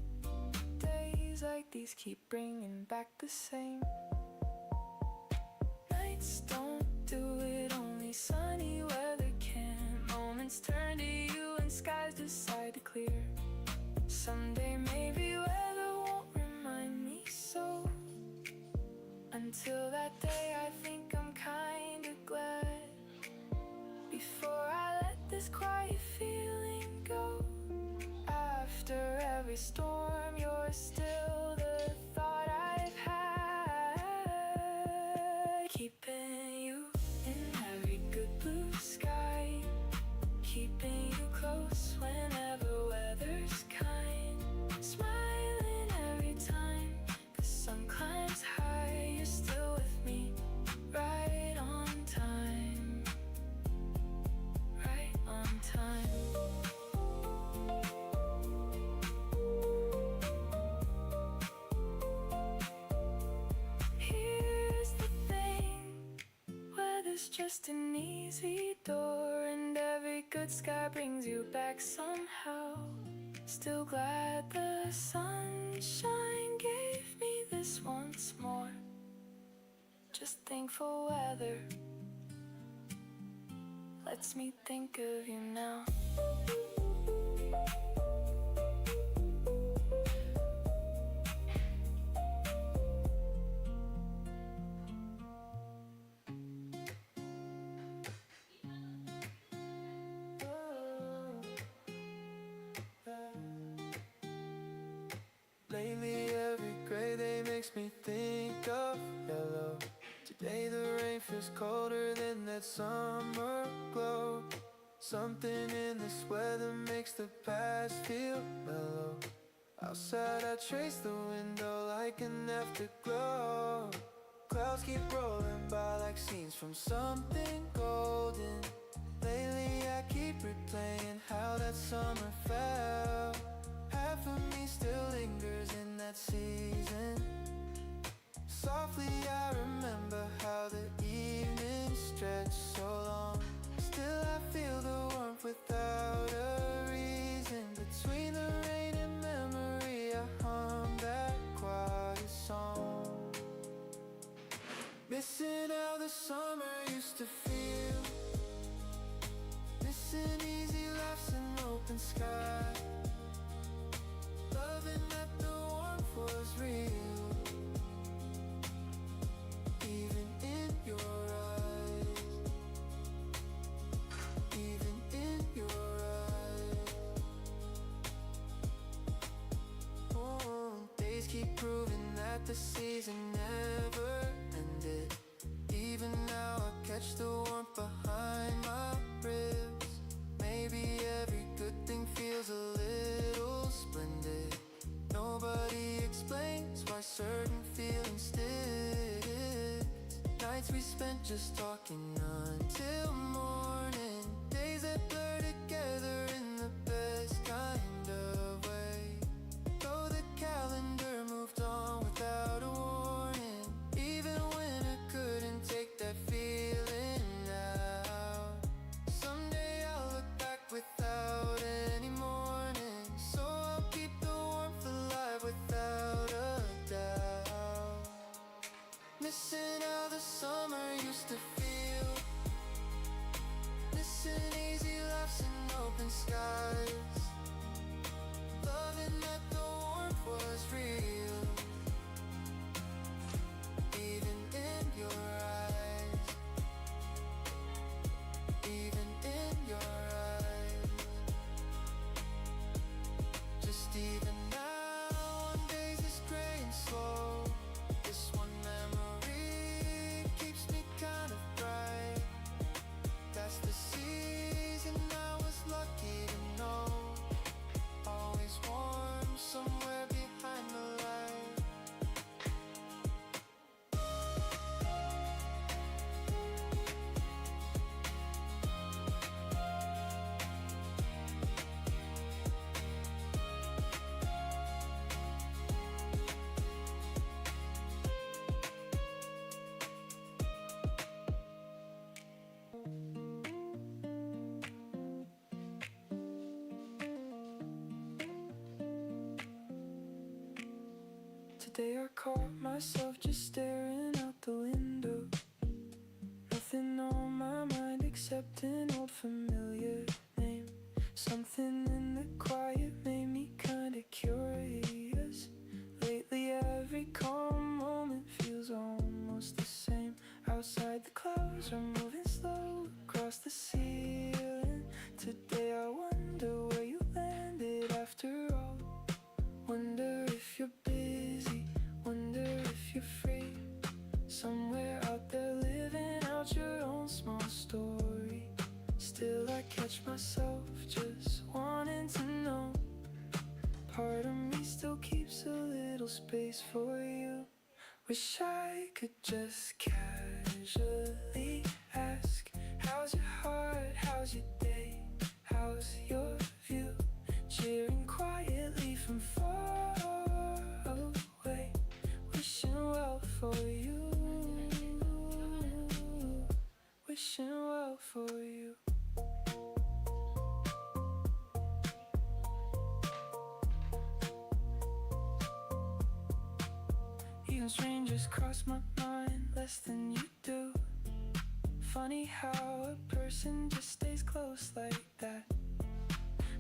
Days like these keep bringing back the same. Nights don't do it, only sunny weather can. Moments turn to you and skies decide to clear. Someday maybe weather won't remind me so. Until that day I think I'm kinda glad. Before I let this quiet feeling go. every storm, you're still the thought I've had. Keeping you in every good blue sky, keeping you close whenever weather's kind, smiling every time the sun climbs high. You're still with me, right on time, right on time. Here's the thing, weather's just an easy door, and every good sky brings you back somehow. Still glad the sunshine gave me this once more. Just thankful weather lets me think of you now. Lately every gray day makes me think of yellow. Today the rain feels colder than that summer glow. Something in this weather makes the past feel mellow. Outside I trace the window like an afterglow. Clouds keep rolling by like scenes from something golden. Lately I keep replaying how that summer felt. Half of me still lingers in that season. Softly I remember how the evening stretched so long. Still I feel the warmth without a reason. Between the rain and memory I hum that quiet song. Missing how the summer used to feel. Missing easy laughs and open sky. Loving that the warmth was real, even in your eyes, even in your eyes. Oh, days keep proving that the season never ended. Even now I catch the warmth behind my ribs. Maybe every good thing feels a little splendid. Nobody explains why certain feelings stick. Nights we spent just talking until morning. Days that blur together in the best kind of way. Though the calendar moved on without a warning. Even when I couldn't take that feeling out. Someday I'll look back without any morning. So I'll keep the warmth alive without a doubt. Missing how the summer used to feel. Missing easy laughs and open skies. Loving that the warmth was real, even in your eyes, even in your eyes. Just even now on days is gray and slow. This one memory keeps me kind of bright. That's the season I was lucky to know. Always warm somewhere behind the light. Today I caught myself just staring out the window. Nothing on my mind except an old familiar name. Something in the quiet made me kinda curious. Lately every calm moment feels almost the same. Outside the clouds are moving slow across the ceiling. Today I wonder where you landed after all. catch myself just wanting to know. Part of me still keeps a little space for you. Wish I could just casually ask, how's your heart, how's your day, how's your view? Cheering quietly from far away, wishing well for you, wishing well for you. Even strangers cross my mind less than you do. Funny how a person just stays close like that.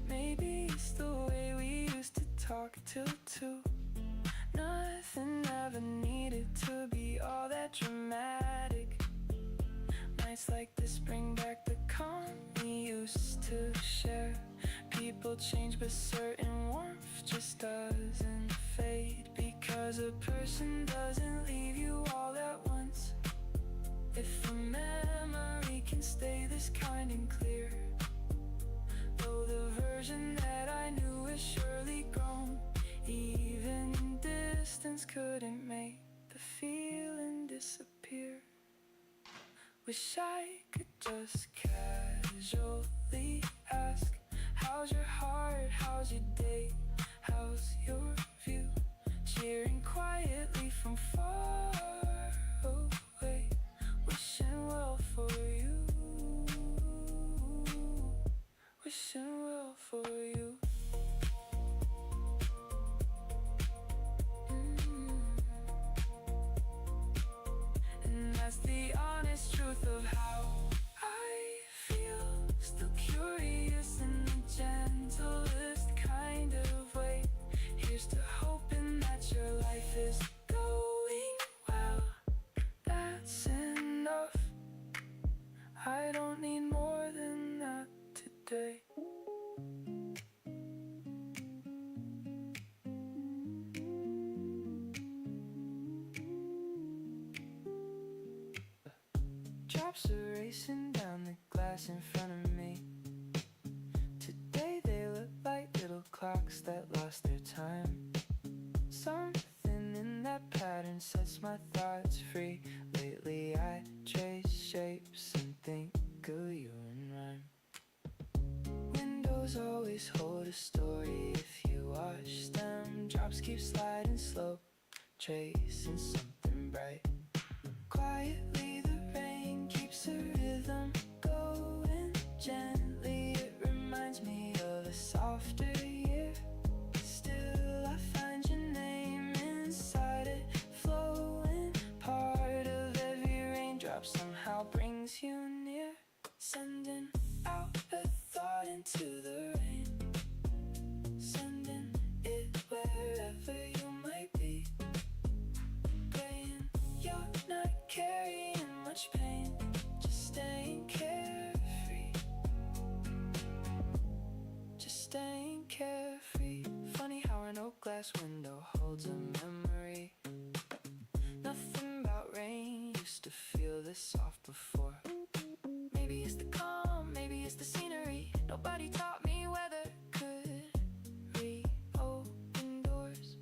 Maybe it's the way we used to talk till 2. Nothing ever needed to be all that dramatic. Nights like this bring back the calm we used to share. People change but certain warmth just doesn't fade, because a person doesn't leave you all at once. If a memory can stay this kind and clear, though the version that I knew is surely grown, even distance couldn't make the feeling disappear. Wish I could just casually ask, how's your heart, how's your day, how's your view? Cheering quietly from far away, wishing well for you, wishing well for you. And that's the honest truth of how I feel. Still curious in the gentlest kind of way. Here's to hoping that your life is going well. That's enough. I don't need more than that today. Drops are racing down the glass in front of me. Today they look like little clocks that lost their time. Something in that pattern sets my thoughts free. Lately I trace shapes and think of you in rhyme. Windows always hold a story if you watch them. Drops keep sliding slow, tracing something bright. Quietly the rain keeps a rhythm going gently. It reminds me of a softer year. Still I find your name inside it, flowing. Part of every raindrop somehow brings you near. Sending out a thought into the rain, sending it wherever you might be. Praying you're not carrying much pain, just staying carefree, just staying carefree. Funny how an oak glass window holds a memory. Nothing about rain used to feel this soft before. Maybe it's the calm, maybe it's the scenery. Nobody taught me weather could reopen doors.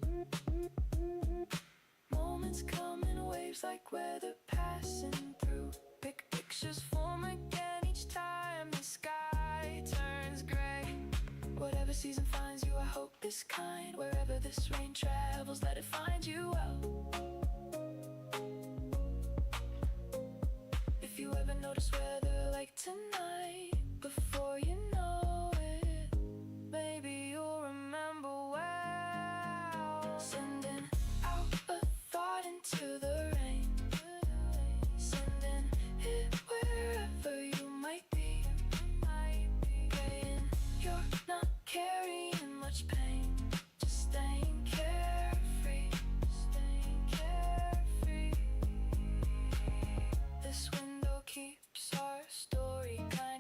Moments come in waves like weather passing through. Pictures form again each time the sky turns gray. Whatever season finds you, I hope is kind. Wherever this rain travels, let it find you well. If you ever notice weather like tonight, before you know it, maybe you'll remember well. Sending out a thought into the rain, sending it wherever you might be. Praying you're not carrying much pain, just staying carefree, staying carefree. This window keeps our story kind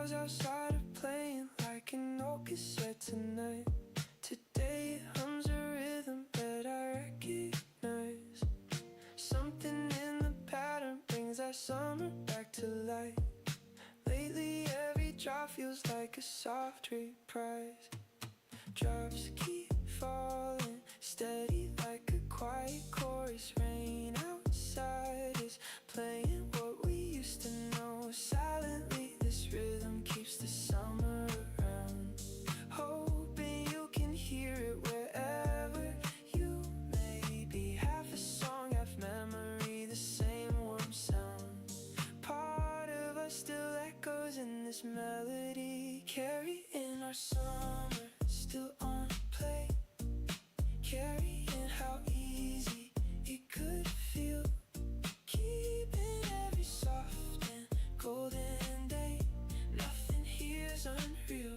clouds outside are playing like an old cassette tonight. Today it hums a rhythm that I recognize. Something in the pattern brings that summer back to life. Lately every drop feels like a soft reprise. Drops keep falling, steady like a quiet chorus. Rain outside is playing what we used to know. Silently this rhythm keeps the summer around. Hoping you can hear it wherever you may be. Half a song, half memory, the same warm sound. Part of us still echoes in this melody, carrying our summer still on play. Carrying how easy it could feel, keeping every soft and golden day. Nothing here's unreal.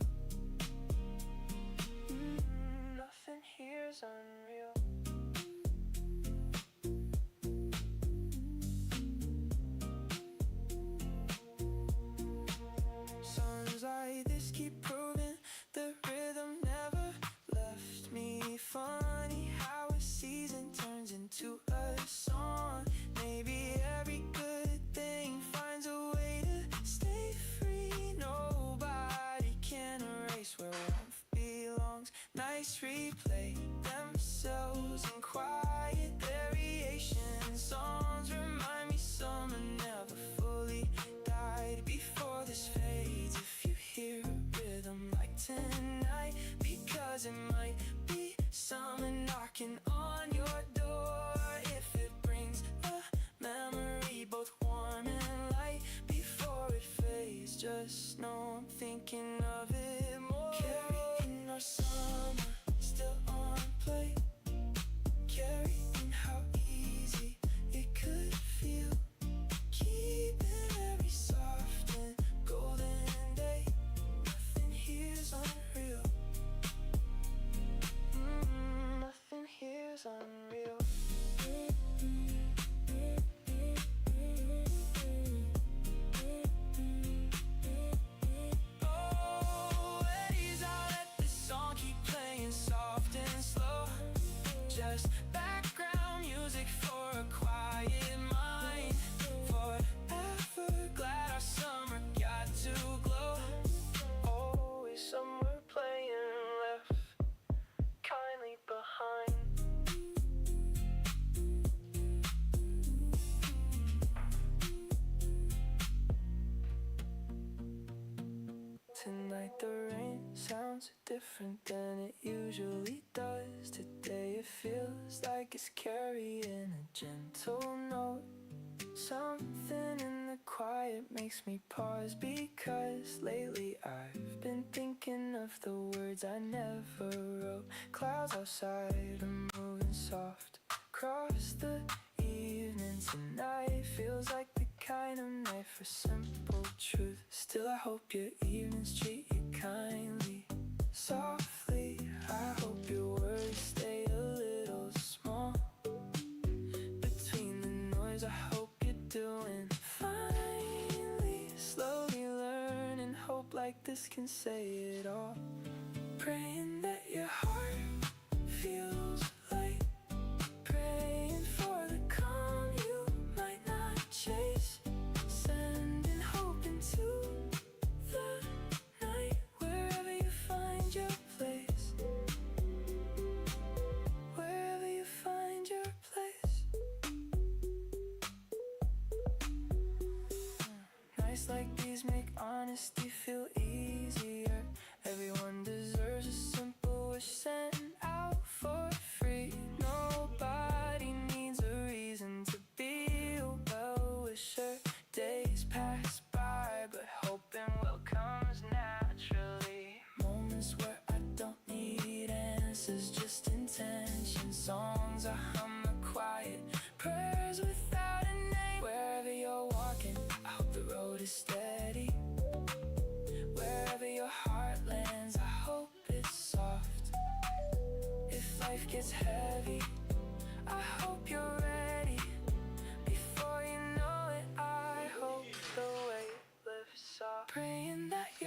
Nothing here's unreal. Songs like this keep proving the rhythm never left me. Funny how a season turns into a song. Maybe every good thing finds a way to stay free. Nobody can erase where warmth belongs. Nights replay themselves in quiet variations. Songs remind me summer never fully died before this fades. If you hear a rhythm like tonight, because it might be summer knocking on your door. If it brings a memory both warm and light before it fades, just know I'm thinking of it more. Carrying our summer still on play. Carrying how easy it could feel, keeping every soft and golden day. Nothing here's unreal. Nothing here's unreal. Oh, Eddie's out, let the song keep playing soft and slow. Just background music for a quiet mind. Forever glad our summer got to glow. Always somewhere playing left kindly behind. Tonight the rain sounds different than it usually does. Today it feels like it's carrying a gentle note. Something in the quiet makes me pause, because lately I've been thinking of the words I never wrote. Clouds outside are moving soft across the evening. Tonight feels like the kind of night for simple truth. Still I hope your evenings treat you kindly, softly. I hope your words stay a little small. Between the noise I hope you're doing finally. Slowly learning, hope like this can say it all. Praying that your heart feels light. Praying for the calm you might not chase. Sending hope into the night, wherever you find your place. Wherever you find your place. Nights like these make honesty feel easier. Everyone deserves a simple wish sent out for free. Nobody needs a reason to be a well-wisher. Days pass by, but hoping will comes naturally. Moments where I don't need answers, just intention. Songs I hum the quiet, prayers without a name. Wherever you're walking, I hope the road is steady. Wherever your heart lands, I hope it's soft. If life gets heavy, I hope you're ready. Before you know it, I hope the weight lifts off. Praying that you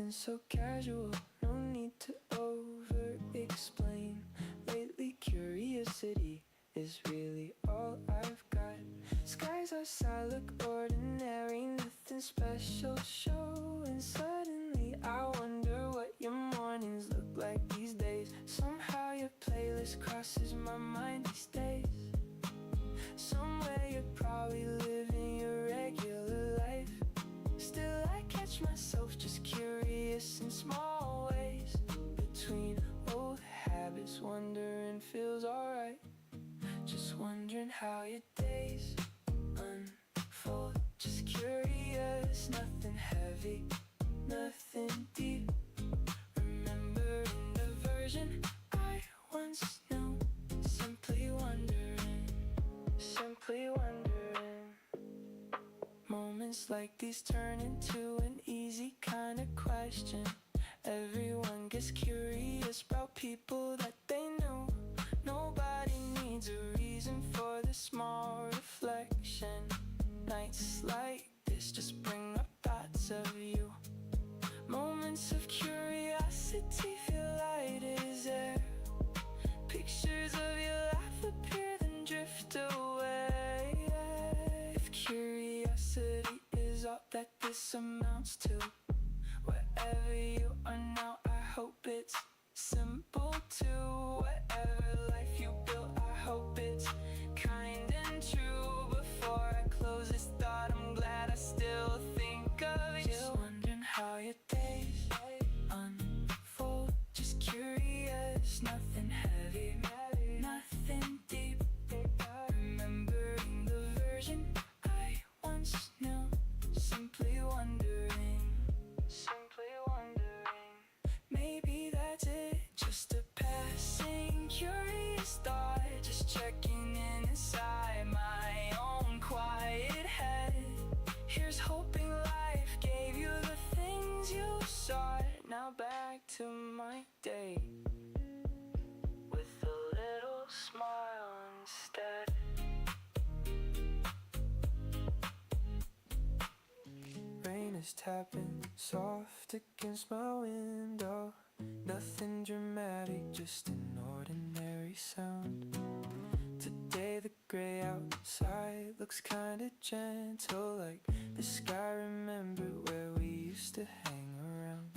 something so casual, no need to over-explain. Lately, curiosity is really all I've got. Skies outside look ordinary, nothing special showing. Suddenly, I wonder what your mornings look like these days. Somehow your playlist crosses my mind these days. Somewhere you're probably living your regular life. Still I catch myself just curious in small ways. Between old habits, wondering feels alright. Just wondering how your days unfold. Just curious, nothing heavy, nothing deep. Remembering the version I once knew. Simply wondering, simply wondering. Moments like these turn into an easy kind of question. Everyone gets curious about people that they knew. Nobody needs a reason for the small reflection. Nights like this just bring up thoughts of you. Moments of curiosity feel light as air. Pictures of your life appear then drift away. If curiosity is all that this amounts to, wherever you are now, I hope it's simple too. Whatever life you built, I hope it's kind and true. Before I close this thought, I'm glad I still think of you. Just wondering how your days unfold. Just curious, nothing heavy, nothing deep. Remembering the version I once knew. Simply wondering, simply wondering. Maybe that's it, just a passing curious thought. Just checking in inside my own quiet head. Here's hoping life gave you the things you sought. Now back to my day with a little smile instead. Rain is tapping soft against my window. Nothing dramatic, just an ordinary sound. Today the gray outside looks kinda gentle, like the sky remembered where we used to hang around.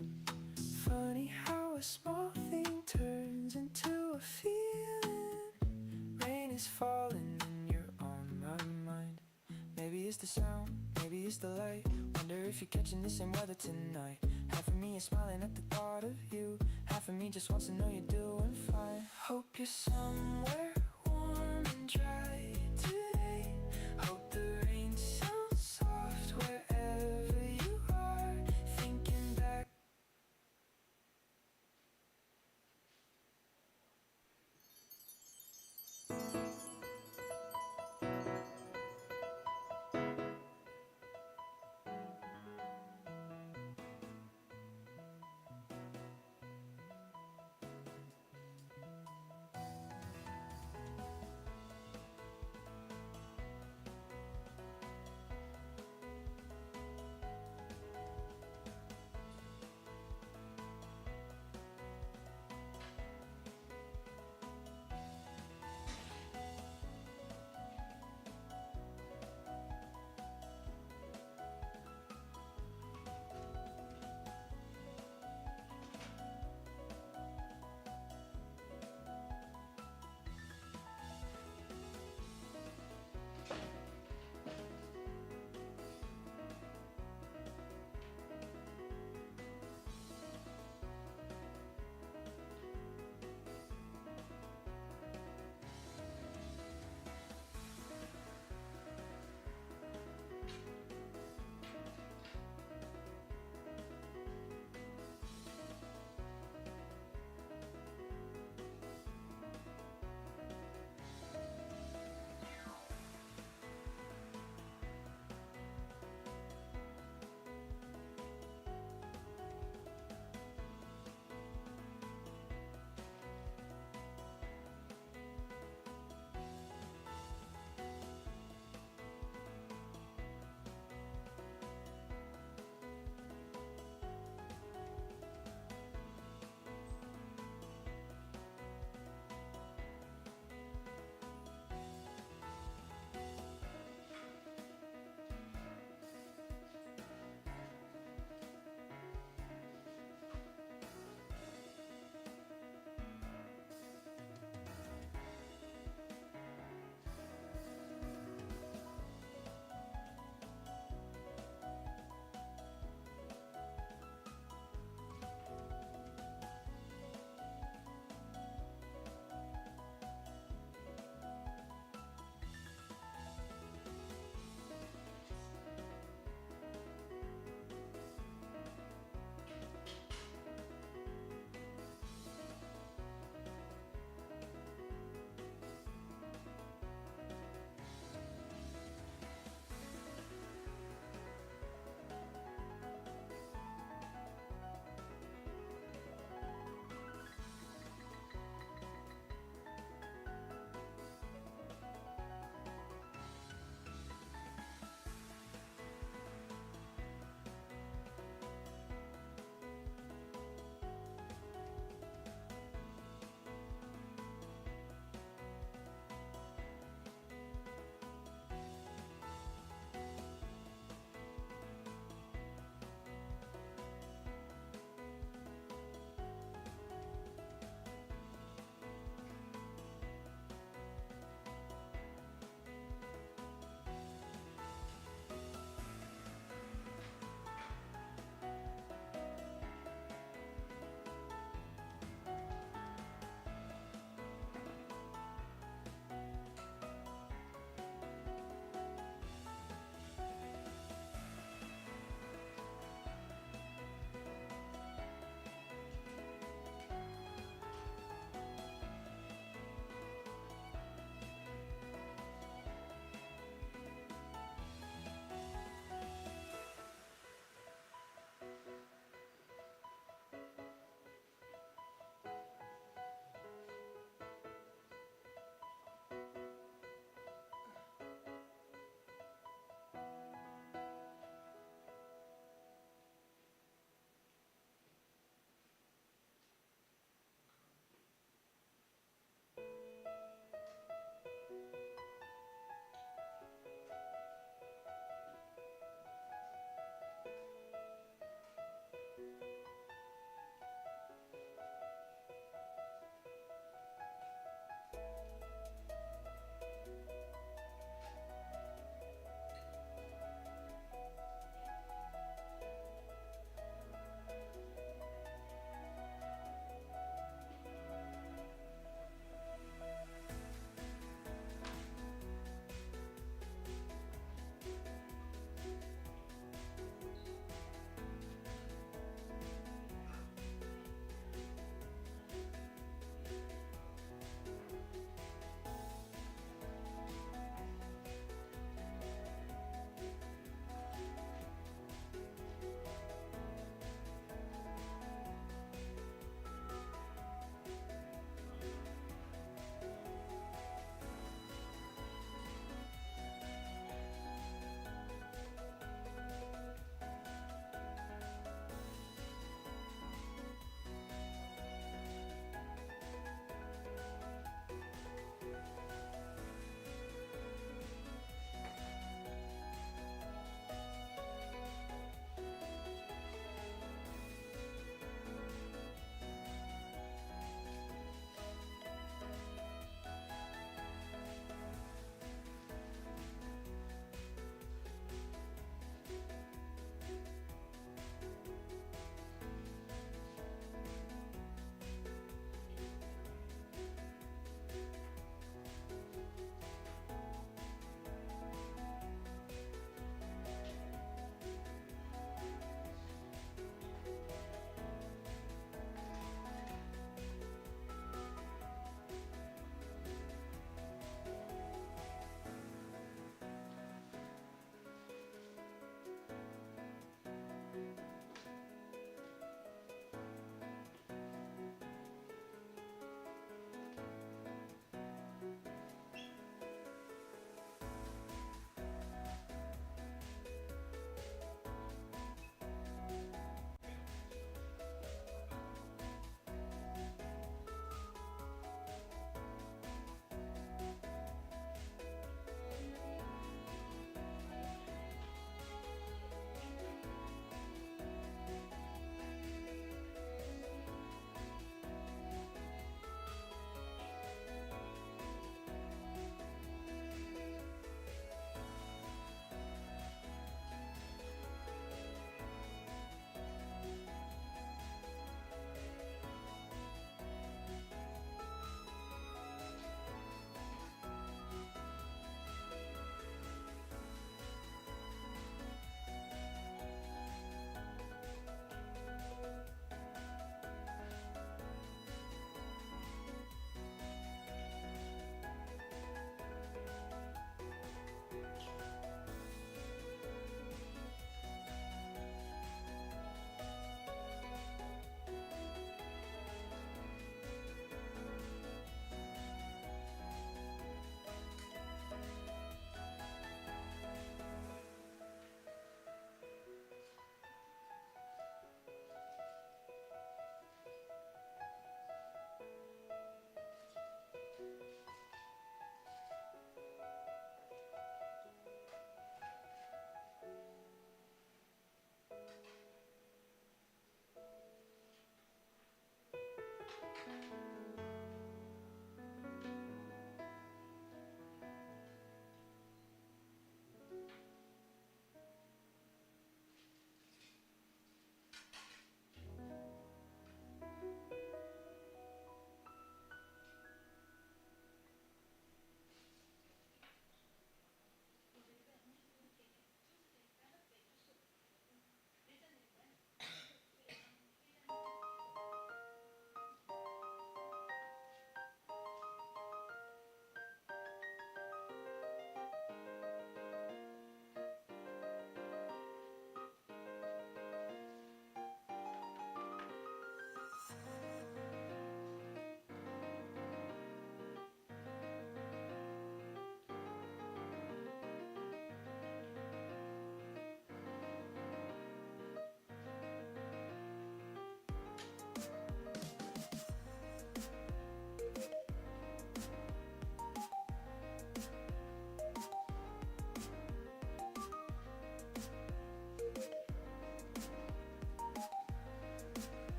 Funny how a small thing turns into a feeling. Rain is falling and you're on my mind. Maybe it's the sound, maybe it's the light. Wonder if you're catching the same weather tonight. Half of me is smiling at the thought of you. Half of me just wants to know you're doing fine. Hope you're somewhere warm and dry today. Hope the rain sounds soft wherever you are. Thinking back.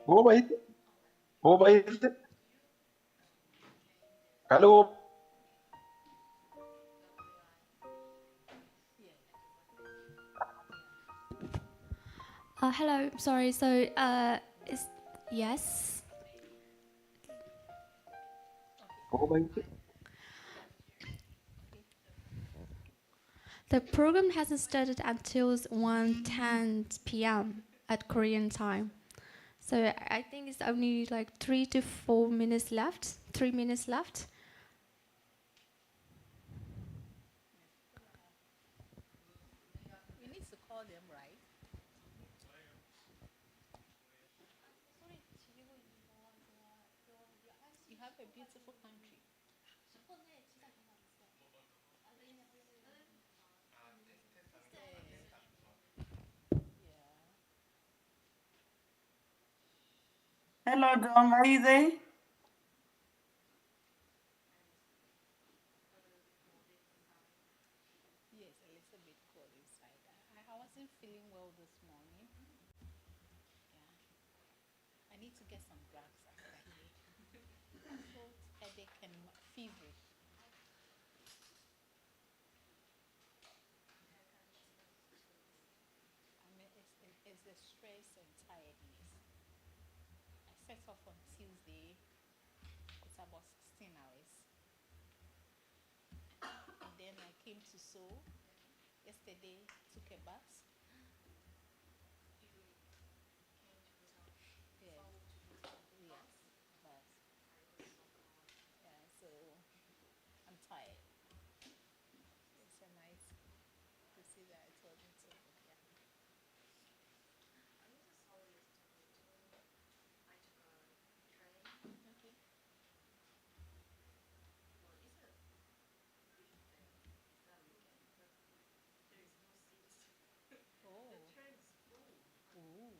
Bo ba ite? Bo ba ite? Hello. Hello, sorry. So, is yes. Bo ba ite? The program hasn't started until 1:10 p.m. at Korean time. So I think it's only like 3 to 4 minutes left. 3 minutes left. We need to call them, right? You have a beautiful country. Hello, Dong, are you there? Yes, a little bit cold inside. I wasn't feeling well this morning. Yeah. I need to get some drugs after here. Cold, headache, and fever. I mean, it's the stress and tiredness. I set off on Tuesday. It's about 16 hours. And then I came to Seoul. Yesterday, took a bath. Yes. Yes. But, yeah, so I'm tired. It's a nice to see that I told you to. Yeah. Okay. Oh. Ooh.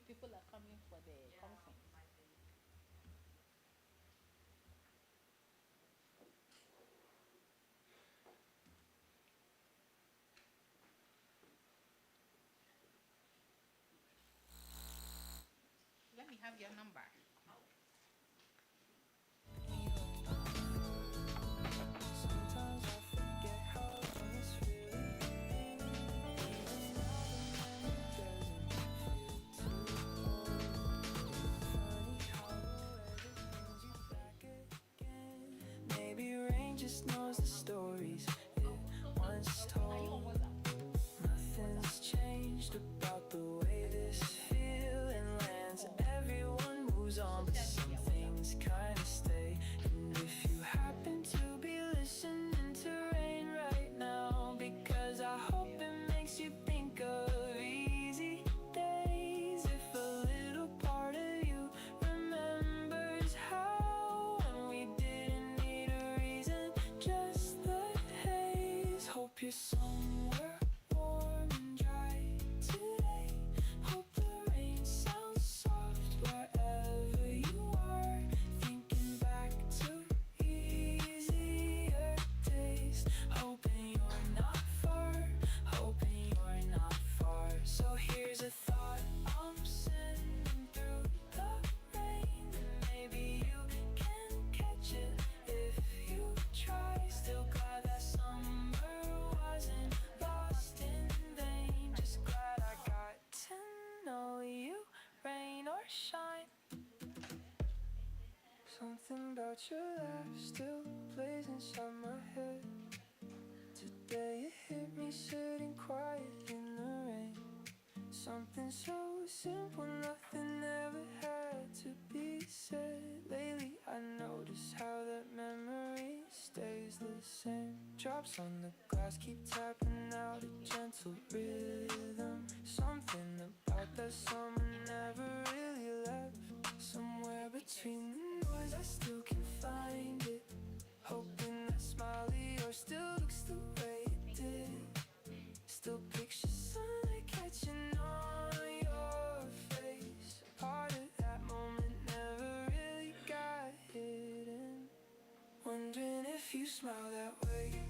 People are coming for the conference. Let me have your number. Sometimes I forget how long it's really been. Even now the moment doesn't feel too long. Funny how the weather brings you back again. Maybe rain just knows the stories it once told. Nothing's changed about the way this feeling lands. Everyone moves on, but some things kinda stay. And if you happen to be listening to rain right now, because I hope it makes you think of easy days. If a little part of you remembers how when we didn't need a reason, just the haze. Hope you're somewhere warm and dry today. Hope the rain sounds soft wherever you are. Thinking back to easier days. Hoping you're not far. Hoping you're not far. So here's a thought I'm sending through the rain. Maybe you can catch it if you try. Still glad that summer wasn't lost in vain. Just glad I got to know you, rain or shine. Something about your laugh still plays inside my head. Today it hit me sitting quiet in the rain. Something so simple, nothing ever had to be said. Lately I notice how that memory stays the same. Drops on the glass keep tapping out a gentle rhythm. Something about that summer never really left. Somewhere between the noise I still can find it. Hoping that smile of yours still looks the way it did. Still picture sunlight catching on your face. Part of that moment never really got hidden. Wondering if you smile that way.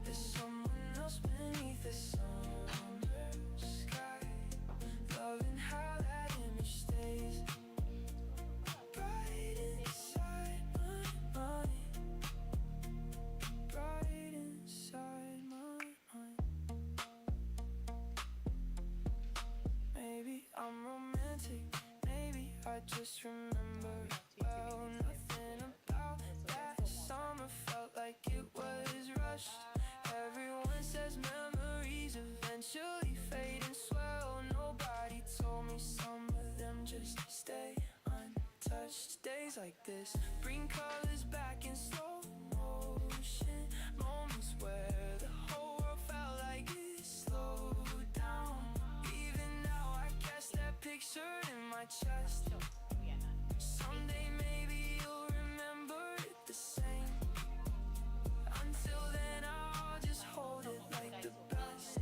There's someone romantic. Maybe I just remember well. Nothing about that summer felt like it was rushed. Everyone says memories eventually fade and swell. Nobody told me some of them just stay untouched. Days like this bring colors back in slow motion. Moments where the whole world felt like it slowed down. Even now I guess that picture in my chest. Someday maybe you'll remember it the same. Until then I'll just hold it like the best.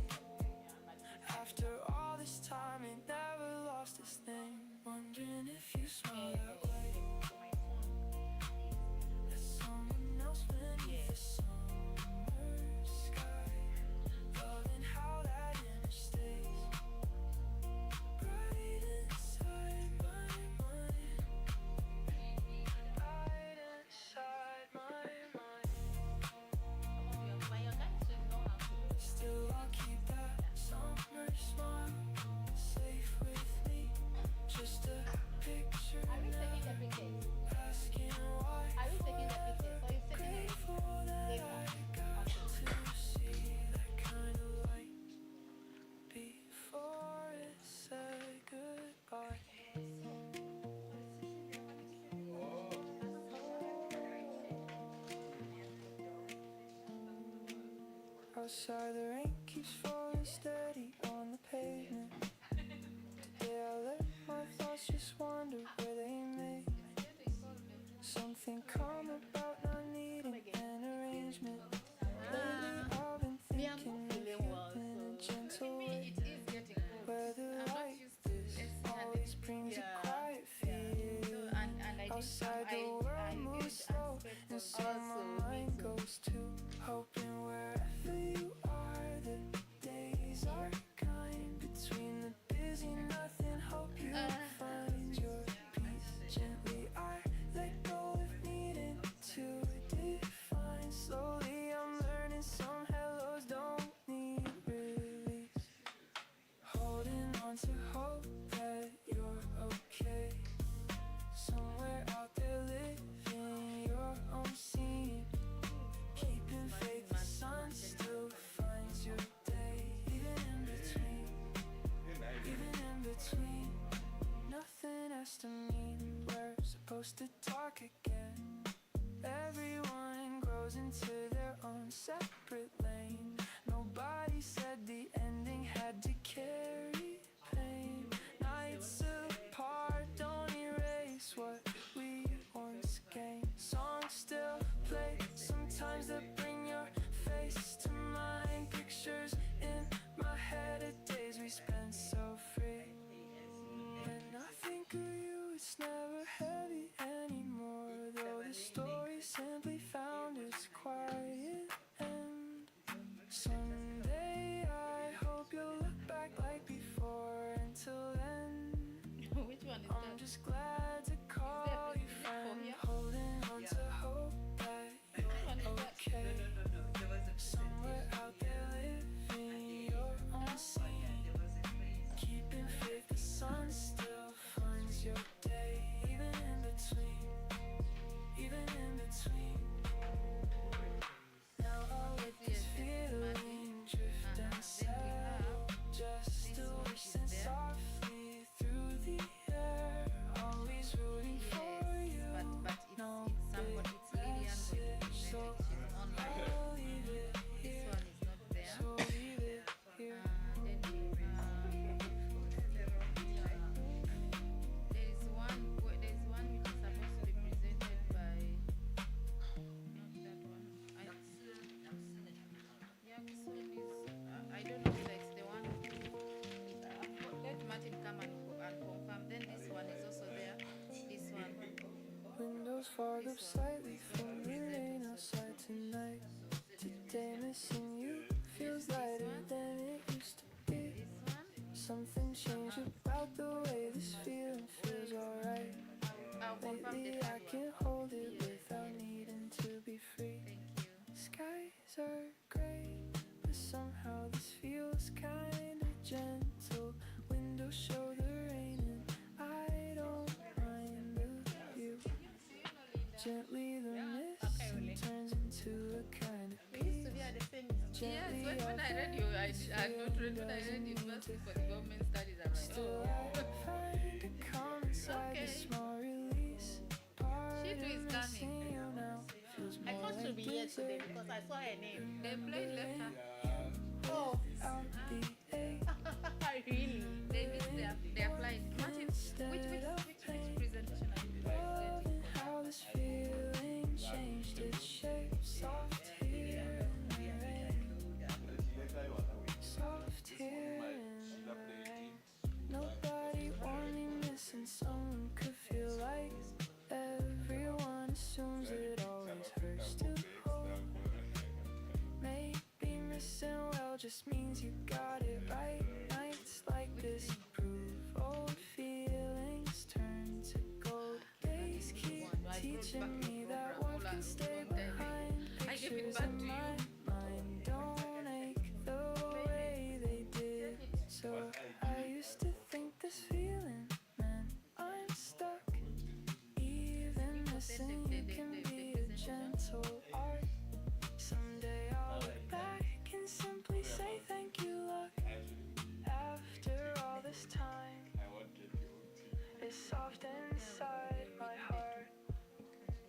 After all this time it never lost its name. Wondering if you smell that way. There's someone else beneath the summer sky. Loving how that image stays bright inside my mind. Bright inside my mind. Still I'll keep that summer smile safe with me. Just a picture now, asking why. Grateful that I got to see that kind of light before it said goodbye. Outside the rain keeps falling steady on the pavement. Today I let my thoughts just wander where they may. Something calm about not needing an arrangement. Lately I've been thinking if you've been a gentle way. Weather like this always brings a quiet feeling. Outside the world moves slow and so my mind goes too. Hoping wherever you are the days are kind. Between the busy nothing, hope you find your peace. Gently I let go if needed to define. Slowly I'm learning some hellos don't need release. Holding on to hope that you're okay. Somewhere out there living your own scene. Keeping faith, the sun still finds your day. Even in between, nothing has to mean we're supposed to talk again. Everyone grows into their own separate lane. Nobody said the ending had to carry pain. Nights apart don't erase what we once gained. Songs still play sometimes that bring your face to mind. Pictures in my head of days we spent so free. When I think of you it's never heavy anymore. Though the story simply found its quiet end. Someday I hope you'll look back like before. Until then I'm just glad to call you friend. Holding on to hope that you're okay. Somewhere out there living your own scene. Keeping faith, the sun still finds your day. Even in between. Now I'll let this feeling drift and settle. Just still wishing softly through the air. Always rooting for you. No big message, so I'll leave it here. So leave it here. I don't know if it's the one. Let Martin come and confirm. Then this one is also there. This one. Windows fog up slightly from the rain outside tonight. Today missing you feels lighter than it used to be. Something changed about the way this feeling feels alright. Lately I can hold it without needing to be free. Skies are gray, but somehow this feels kinda gentle. Windows show the rain and Gently the mist turns into a kind of peace. Yes, when I read you, I not read when I read University for the Government Studies, I'm like, oh. Find a calm inside the small release. She too is coming. I thought she'll be here today because I saw her name. They played left her. Oh, really? They missed their flight. Martin, which presentation are you presenting? How this feeling changed its shape. Soft here in the rain. Soft here in the rain. Nobody warning this, and someone could feel like everyone assumes it always hurts to hold. Maybe missing well just means you got it right. Nights like this prove old feelings turn to gold. Days keep teaching me that what can stay behind. Pictures in my mind don't ache the way they did. So I used to think this feeling meant I'm stuck. Even missing you can be a gentle art. Someday I'll look back and simply say thank you, luck. After all this time, it's soft inside my heart.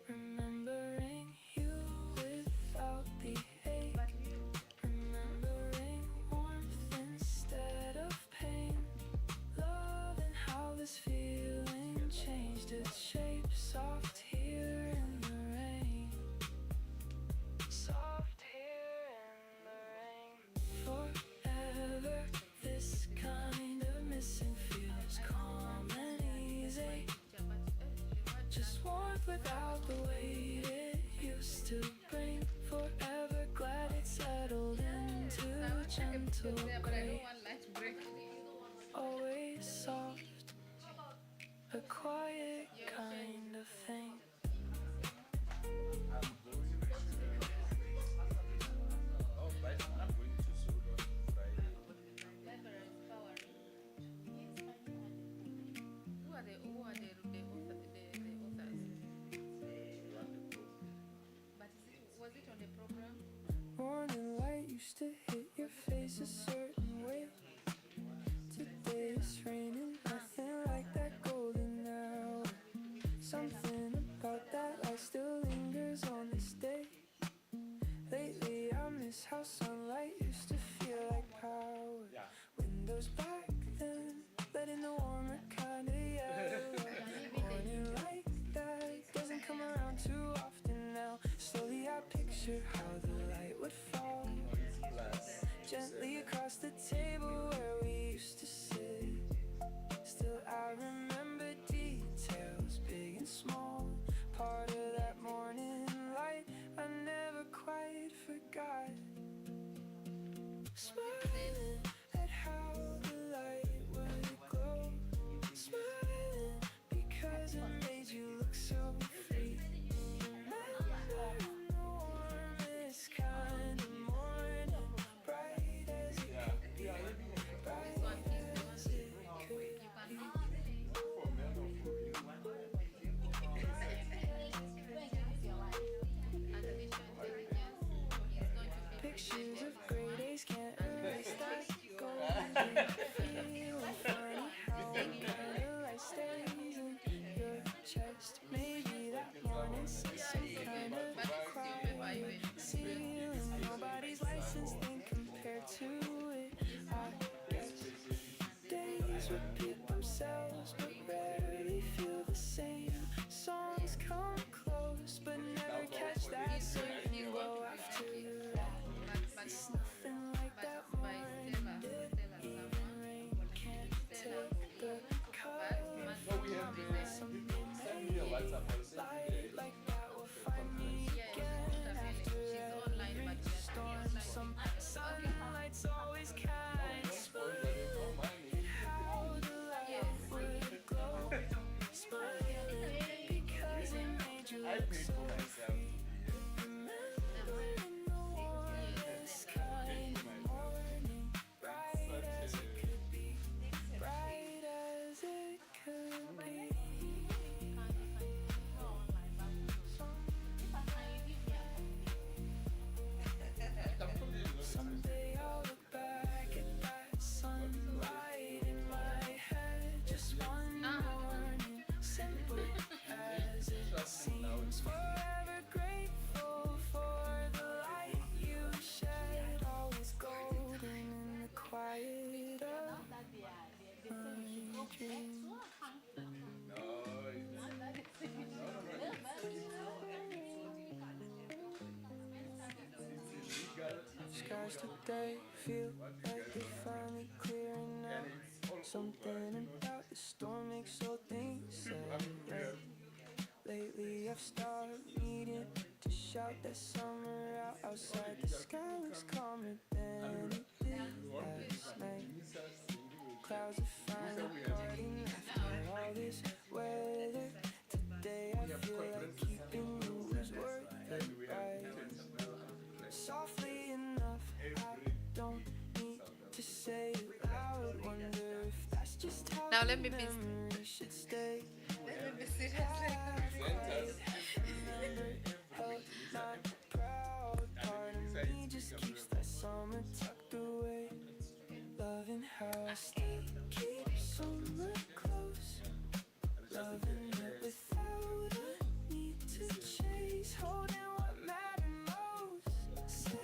Remembering you without the hate. Remembering warmth instead of pain. Loving how this feeling changed its shape. Soft here in the rain. Soft here in the rain. Forever this kind of missing feels calm and easy. Just warmth without the weight it used to bring. Forever glad it settled into gentle gray. Always soft, a quiet kind of thing. Who are the authors? But was it on the program? Morning light used to hit your face a certain way. Today it's raining, nothing like that golden hour. Something about that light still lingers on this day. Lately I miss how sunlight used to feel like power. Windows back then, letting the warmer kind of yellow. Morning like that doesn't come around too often now. Slowly I picture how the light would fall gently across the table where we used to sit. Still I remember details, big and small. Part of that morning light I never quite forgot. Smiling at how the light would glow. Smiling because it made you look so free. Remembering the warmest kind of morning, bright as it could be, bright as it could be. Pictures of gray days can't erase that golden feeling. Funny how the kind of light stays in your chest. Maybe that morning said some kind of quiet ceiling. Nobody's license thing compared to it, I guess. Days repeat themselves but rarely feel the same. Songs come close but never catch that same glow after that. It's nothing like that morning. Even rain can't take the color from something made. Light like that will find me again after every storm. Some sunlight's always kind. Smiling at how the light would glow. Smiling because it made you look so free. Remembering stars today feel like they're finally clearing out. Something about the storm makes all things separate. Lately I've started needing to shout that summer out. Outside the sky looks calmer than it did last night. Clouds are finally parting after all this weather. Today I feel like keeping you was worth the ride. Softly enough, I don't need to say it loud. Wonder if that's just how Now the let me be memory should stay. let me be serious. Held not proud, part of me just keeps that summer tucked away. Loving how I still keep summer close. Loving it without a need to chase. Holding what mattered most. Safe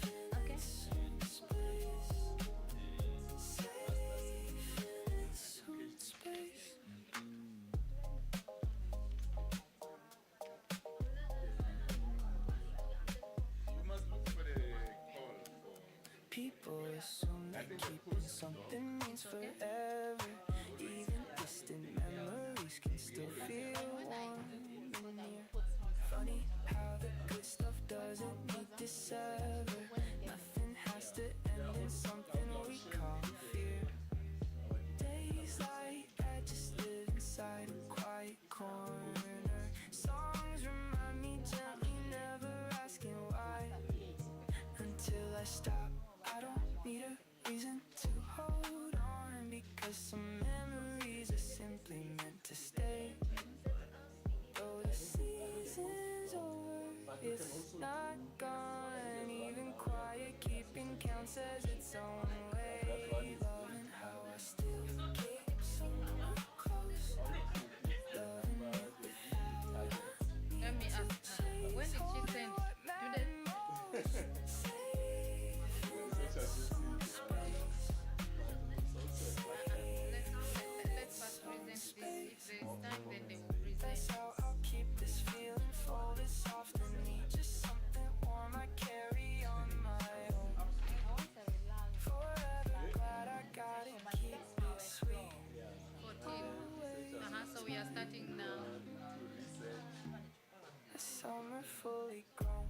in its own space. Safe in its own space. People assume that keeping something means forever. Even distant memories can still feel warm and near. Funny how the good stuff doesn't need to sever. Nothing has to end in something we call fear. Days like that just live inside a quiet corner. Songs remind me gently, never asking why. Until I stop, I don't need a reason to hold on, because some memories are simply meant to stay. Though the season's over, it's not gone. Even quiet keeping counts as its own way. Loving how I still keep someone close. Loving it without Let me ask her, when did she send? Today? Let's first present this. If there is time, then they will present. That's how I'll keep this feeling folded soft in me. Just something warm I carry on my own. Forever glad I got it, keep it sweet. 14. So we are starting now. A summer fully grown.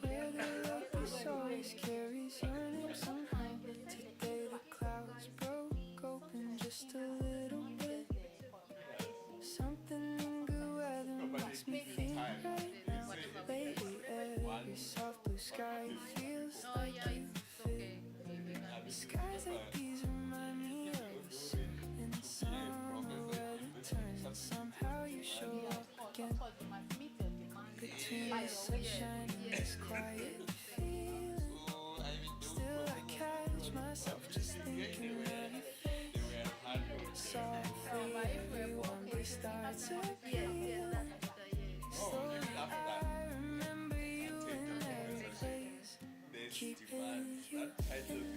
Where the love is always carries your name somehow. Today the clouds broke open just a little bit. Something in good weather makes me feel right. Lately every soft blue sky feels like you fit. Skies like these remind me of a certain summer where it turns and somehow you show up again. Between the sunshine and this quiet feeling, still I catch myself just thinking of your face. Softly everyone starts appealing. Slowly I remember you in every place. Keeping you in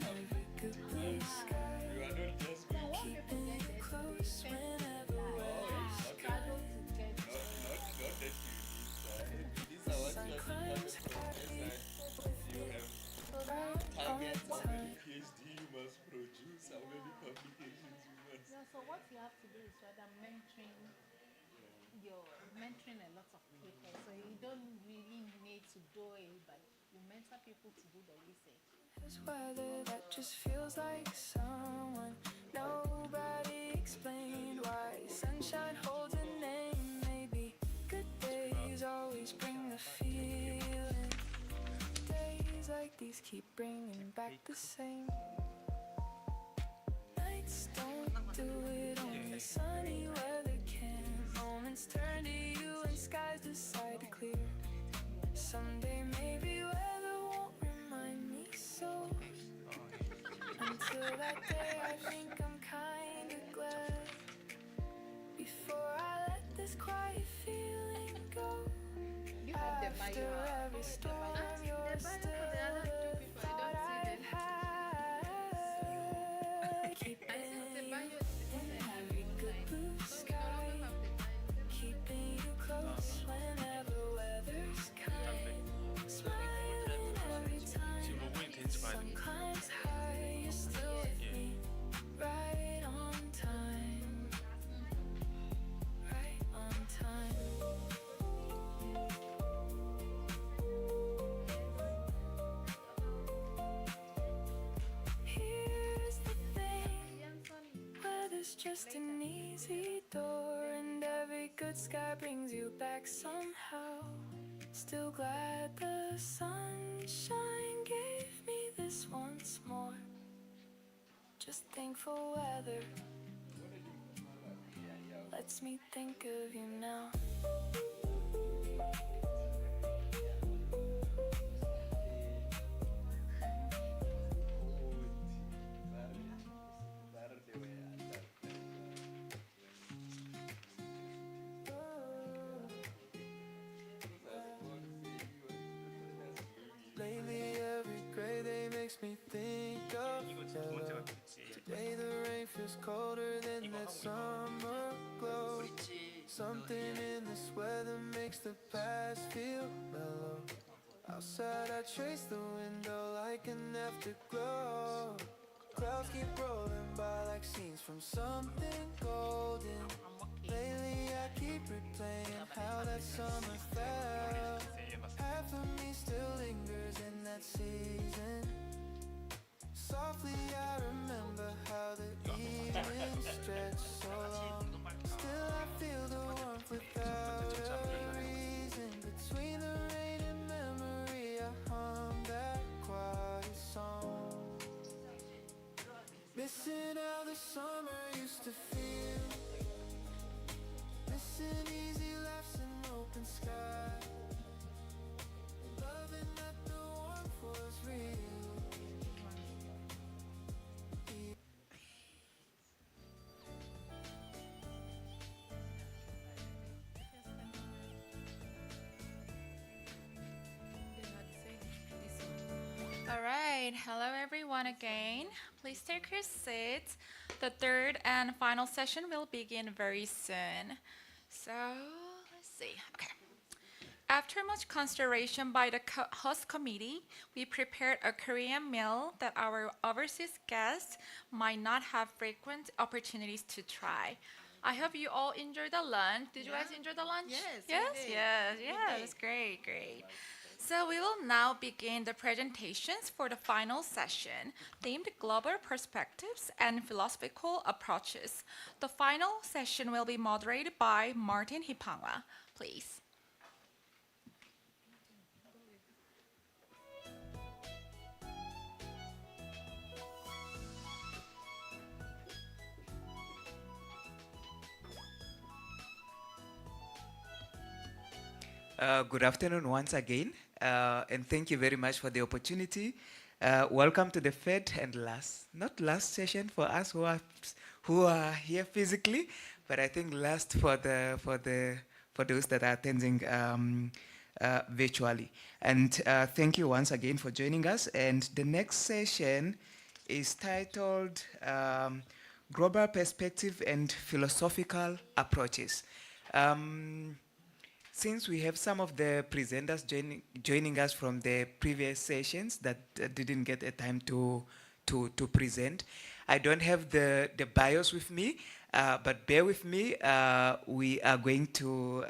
every good blue sky. Keeping you close whenever we're sky. Sun climbs happy with me right all the time. Yeah, so what you have to do is rather mentoring a lot of people. So you don't really need to do it, but you mentor people to do the research. There's weather that just feels like someone nobody explained why. Sunshine holds a name, maybe good days always bring the feeling. Days like these keep bringing back the same. Nights don't do it, only sunny weather can. Moments turn to you and skies decide to clear. Someday maybe weather won't remind me so. Until that day I think I'm kinda glad. Before I let this quiet feeling go, After every storm, you're still right high. Keeping you in every good blue sky. Keeping you close whenever weather's kind. Smiling every time. Sun climbs high. You're still with me. Right on time. Right on time. Here's the thing, weather's just an easy door, and every good sky brings you back somehow. Still glad the sunshine gave me this once more. Just thankful weather lets me think of you now. Lately every gray day makes me think of you. Today the rain feels colder than that summer glow. Something in this weather makes the past feel mellow. Outside I trace the window like an afterglow. Clouds keep rolling by like scenes from something golden. Lately I keep replaying how that summer felt. Half of me still lingers in that season. Softly I remember how the evening stretched so long. Still I feel the warmth without a reason. Between the rain and memory I hum that quiet song. Missing how the summer used to feel. Missing easy laughs and open sky. Loving that the warmth was real. All right, hello everyone again. Please take your seats. The third and final session will begin very soon. So, let's see. Okay. After much consideration by the host committee, we prepared a Korean meal that our overseas guests might not have frequent opportunities to try. I hope you all enjoyed the lunch. Did you guys enjoy the lunch? Yes, we Yes, did. yes, We yes. did. It's great, great. So we will now begin the presentations for the final session, themed Global Perspectives and Philosophical Approaches. The final session will be moderated by Martin Hipangwa. Please. Good afternoon once again, and thank you very much for the opportunity. Welcome to the third and last, not last session for us who are here physically, but I think last for those that are attending virtually. And thank you once again for joining us. And the next session is titled Global Perspective and Philosophical Approaches. Since we have some of the presenters joining us from the previous sessions that didn't get a time to present, I don't have the bios with me, but bear with me. We are going to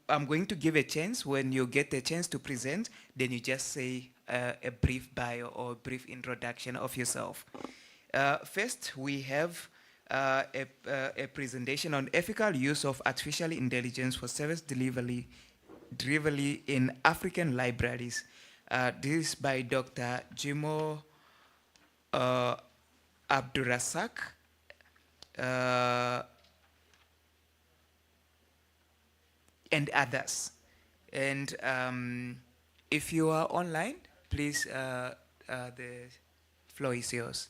I'm going to give a chance. When you get a chance to present, then you just say a brief bio or a brief introduction of yourself. First, we have a presentation on ethical use of artificial intelligence for service delivery in African libraries. This is by Dr. Jimo Abdurasak. And others. And if you are online, please, the floor is yours.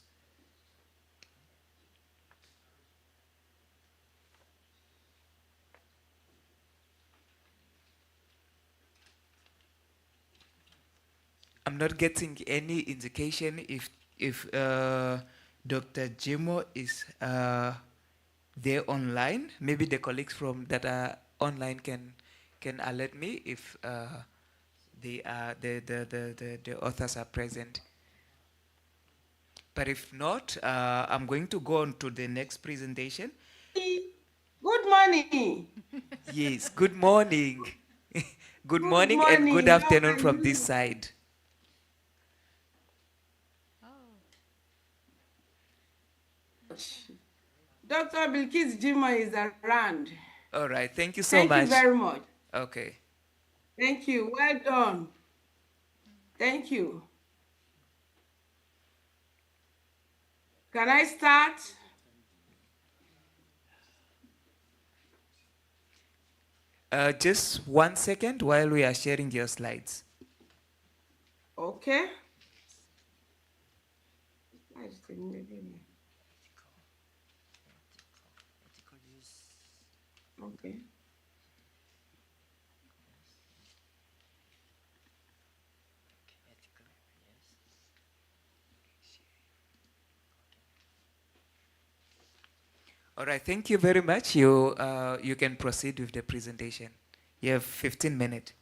I'm not getting any indication if Dr. Jimo is there online. Maybe the colleagues from that are online can alert me if the authors are present. But if not, I'm going to go on to the next presentation. Good morning. Yes, good morning. Good Good morning and good morning. How afternoon are from this you? side. Dr. Bilkis Jima is around. All right, thank you so Thank you much. very much. Okay. Thank you. Well done. Thank you. Can I start? Just 1 second while we are sharing your slides. Okay. Okay. All right, thank you very much. You can proceed with the presentation. You have 15 minutes.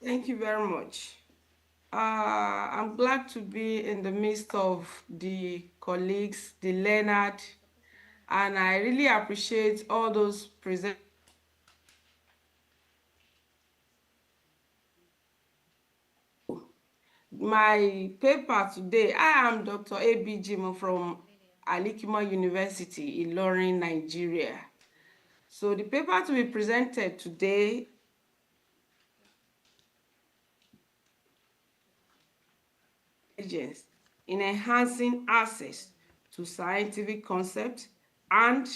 Thank you very much. I'm glad to be in the midst of the colleagues, the Leonard, and I really appreciate all those present. My paper today, I am Dr. A.B. Jimo from Alikima University in Ilorin, Nigeria. So the paper to be presented today in enhancing access to scientific concepts and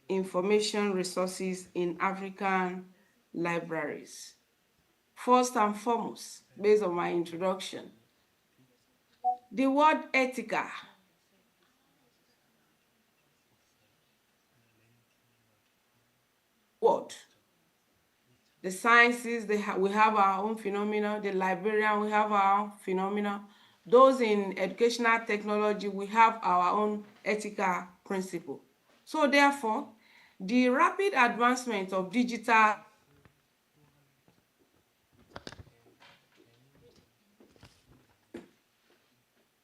information resources in African libraries. First and foremost, based on my introduction, the word ethical word. The sciences, we have our own phenomena. The librarian, we have our own phenomena. Those in educational technology, we have our own ethical principle. So therefore, the rapid advancement of digital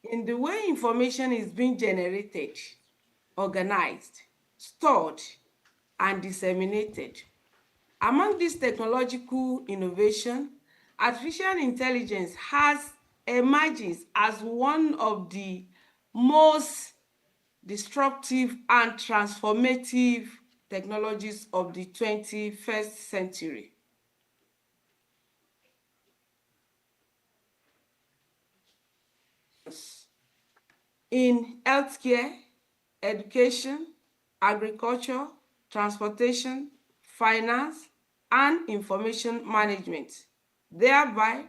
in the way information is being generated, organized, stored, and disseminated. Among this technological innovation, artificial intelligence emerges as one of the most disruptive and transformative technologies of the 21st century. In healthcare, education, agriculture, transportation, finance, and information management, thereby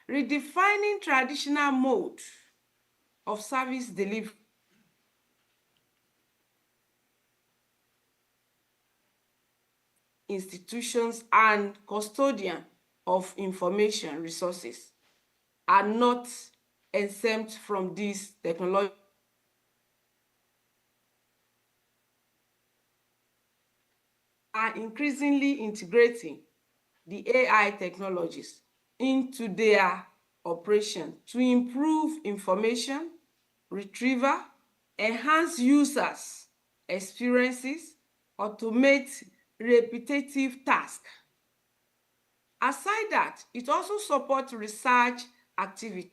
redefining traditional mode of service delivery. Institutions and custodian of information resources are not exempt from this technology. Are increasingly integrating the AI technologies into their operation to improve information retrieval, enhance users' experiences, automate repetitive tasks. Aside that, it also supports research activity.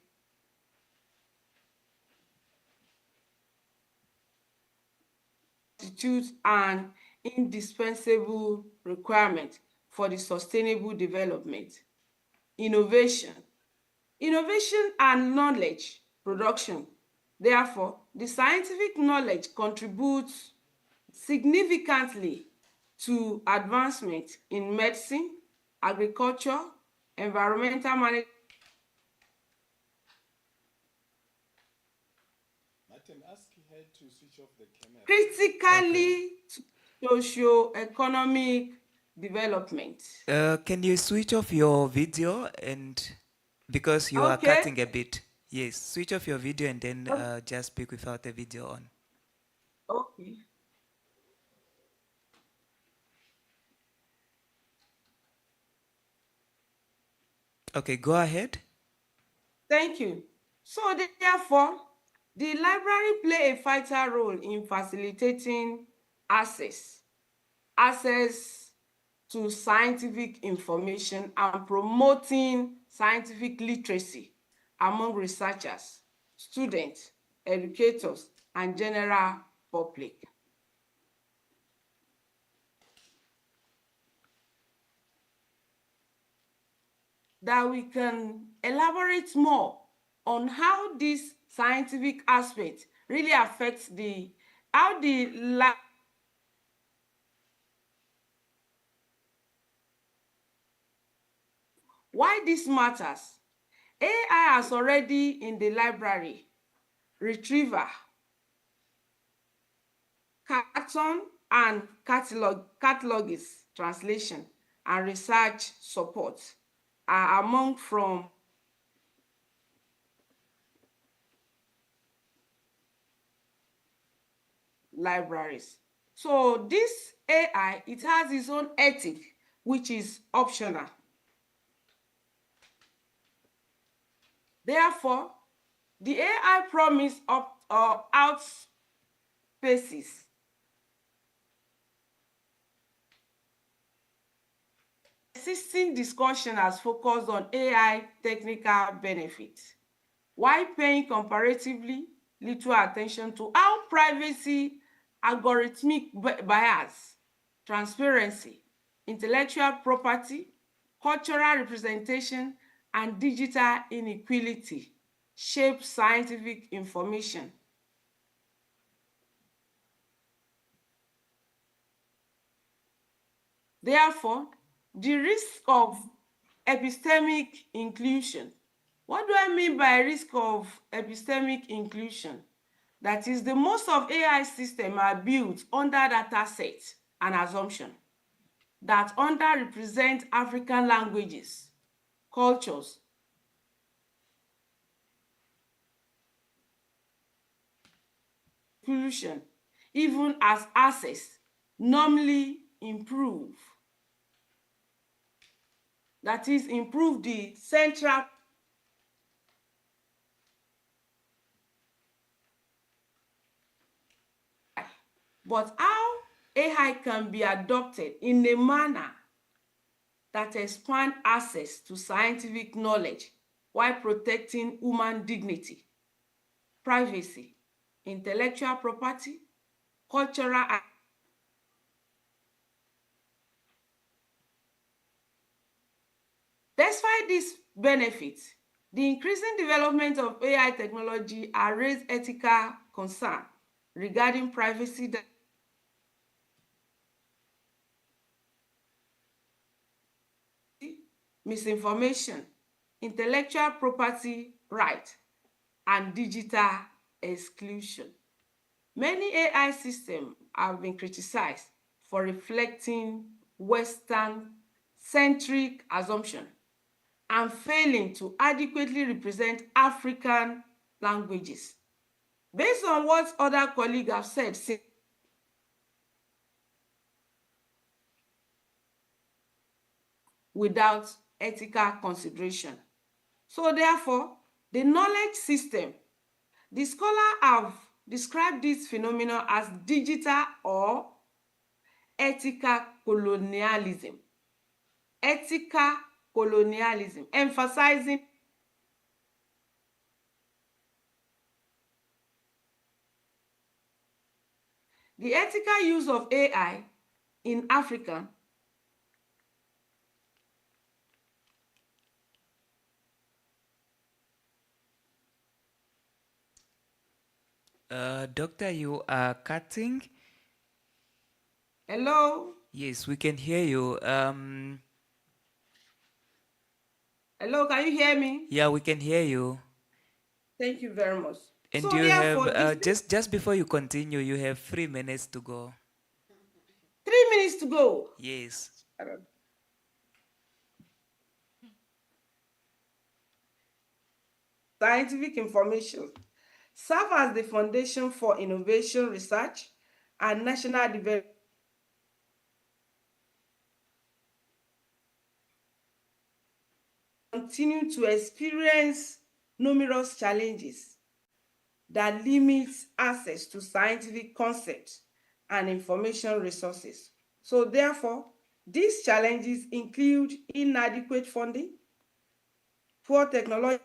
Constitutes an indispensable requirement for the sustainable development. Innovation and knowledge production. Therefore, the scientific knowledge contributes significantly to advancement in medicine, agriculture, environmental management. Martin, ask her to switch off the camera. Critically to socio-economic development. Can you switch off your video and Because you are Okay. cutting a bit. Yes, switch off your video and then just speak without the video on. Okay. Okay, go ahead. Thank you. So therefore, the library play a vital role in facilitating access to scientific information and promoting scientific literacy among researchers, students, educators, and general public. That we can elaborate more on how this scientific aspect really affects why this matters. AI has already in the library retriever, carton and catalogist translation and research support are among from libraries. So this AI, it has its own ethic, which is optional. Therefore, the AI promise outspaces existing discussion has focused on AI technical benefits, while paying comparatively little attention to how privacy, algorithmic bias, transparency, intellectual property, cultural representation, and digital inequality shape scientific information. Therefore, the risk of epistemic inclusion. What do I mean by risk of epistemic inclusion? That is, the most of AI systems are built under data sets and assumption that underrepresent African languages, cultures, inclusion, even as access normally improve. That is, improve the central but how AI can be adopted in a manner that expand access to scientific knowledge while protecting human dignity, privacy, intellectual property, cultural. Despite these benefits, the increasing development of AI technology has raised ethical concerns regarding privacy, misinformation, intellectual property rights, and digital exclusion. Many AI systems have been criticized for reflecting Western-centric assumptions and failing to adequately represent African languages. Based on what other colleagues have said, without ethical consideration. So therefore, the knowledge system, the scholar have described this phenomenon as digital or ethical colonialism. Ethical colonialism, emphasizing the ethical use of AI in Africa Doctor, you are cutting. Hello? Yes, we can hear you. Hello, can you hear me? Yeah, we can hear you. Thank you very much. And So you therefore, have, just before you continue, you have 3 minutes to go. 3 minutes to go. Yes. scientific information serve as the foundation for innovation research and national development. Continue to experience numerous challenges that limit access to scientific concepts and information resources. So therefore, these challenges include inadequate funding, poor technology,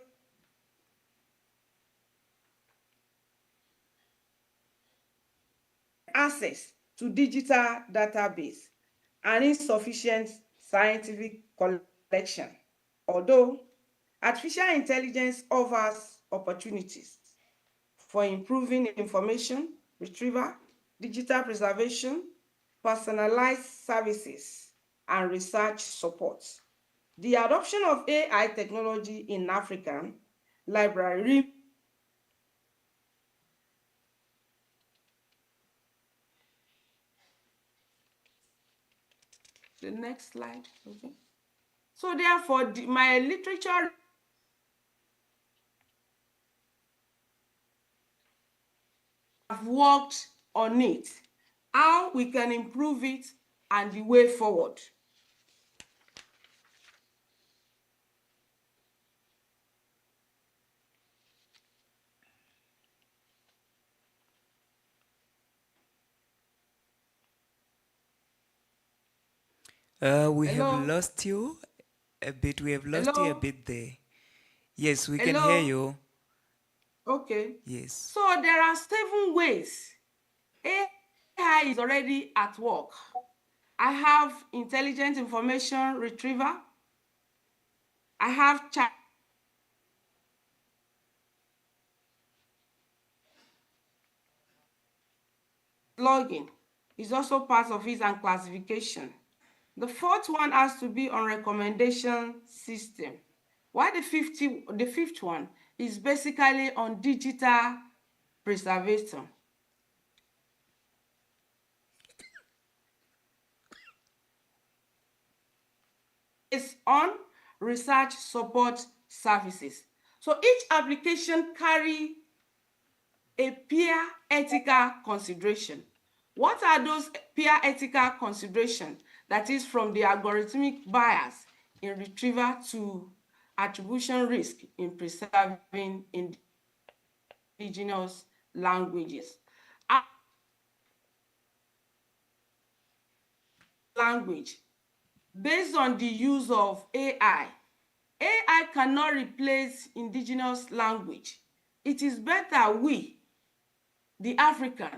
access to digital database, and insufficient scientific collection. Although artificial intelligence offers opportunities for improving information retrieval, digital preservation, personalized services, and research support. The adoption of AI technology in African library. The next slide, okay. So therefore, my literature have worked on it, how we can improve it, and the way forward. We Hello? have lost you a bit. We have lost you a Hello? bit there. Yes, we can Hello? hear you. Okay. Yes. So there are 7 ways AI is already at work. I have intelligent information retrieval. I have chat. Logging is also part of it, and classification. The 4th one has to be on recommendation system. While the fifth one is basically on digital preservation. It's on research support services. So each application carry a peer ethical consideration. What are those peer ethical considerations? That is from the algorithmic bias in retrieval to attribution risk in preserving indigenous languages. Language. Based on the use of AI cannot replace indigenous language. It is better we, the African,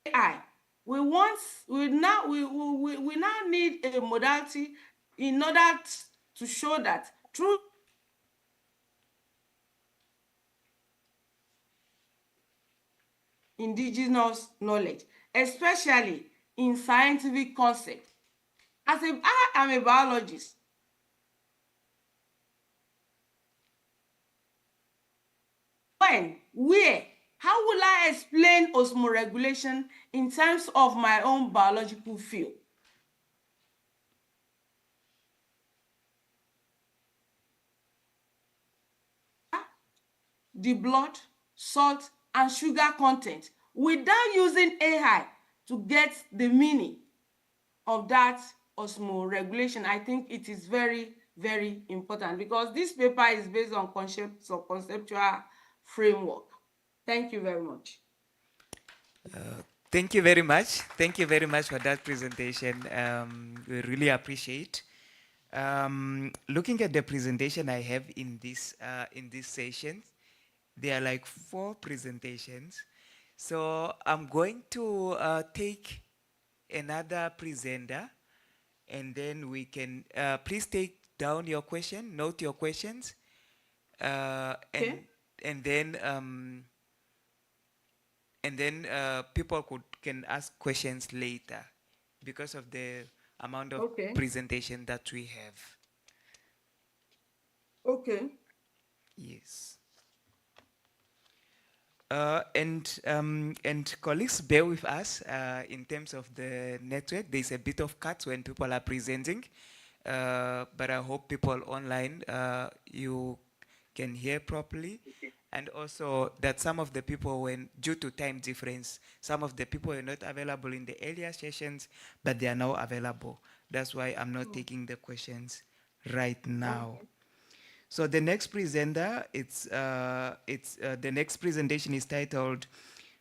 AI, we now need a modality in order to show that through indigenous knowledge, especially in scientific concepts. I am a biologist. When, where, how will I explain osmoregulation in terms of my own biological field? The blood, salt, and sugar content without using AI to get the meaning of that osmoregulation. I think it is very, very important because this paper is based on conceptual framework. Thank you very much. Thank you very much. Thank you very much for that presentation. We really appreciate. Looking at the presentation I have in this session, there are like 4 presentations. So I'm going to take another presenter, and then we can please take down your question, note your questions, Okay. and then people can ask questions later because of the amount of Okay. presentation that we have. Okay. Yes. And colleagues, bear with us in terms of the network. There's a bit of cuts when people are presenting, but I hope people online, you can hear properly. And also that some of the people, when due to time difference, some of the people were not available in the earlier sessions, but they are now available. That's why I'm not taking the questions right now. So the next presenter, the next presentation is titled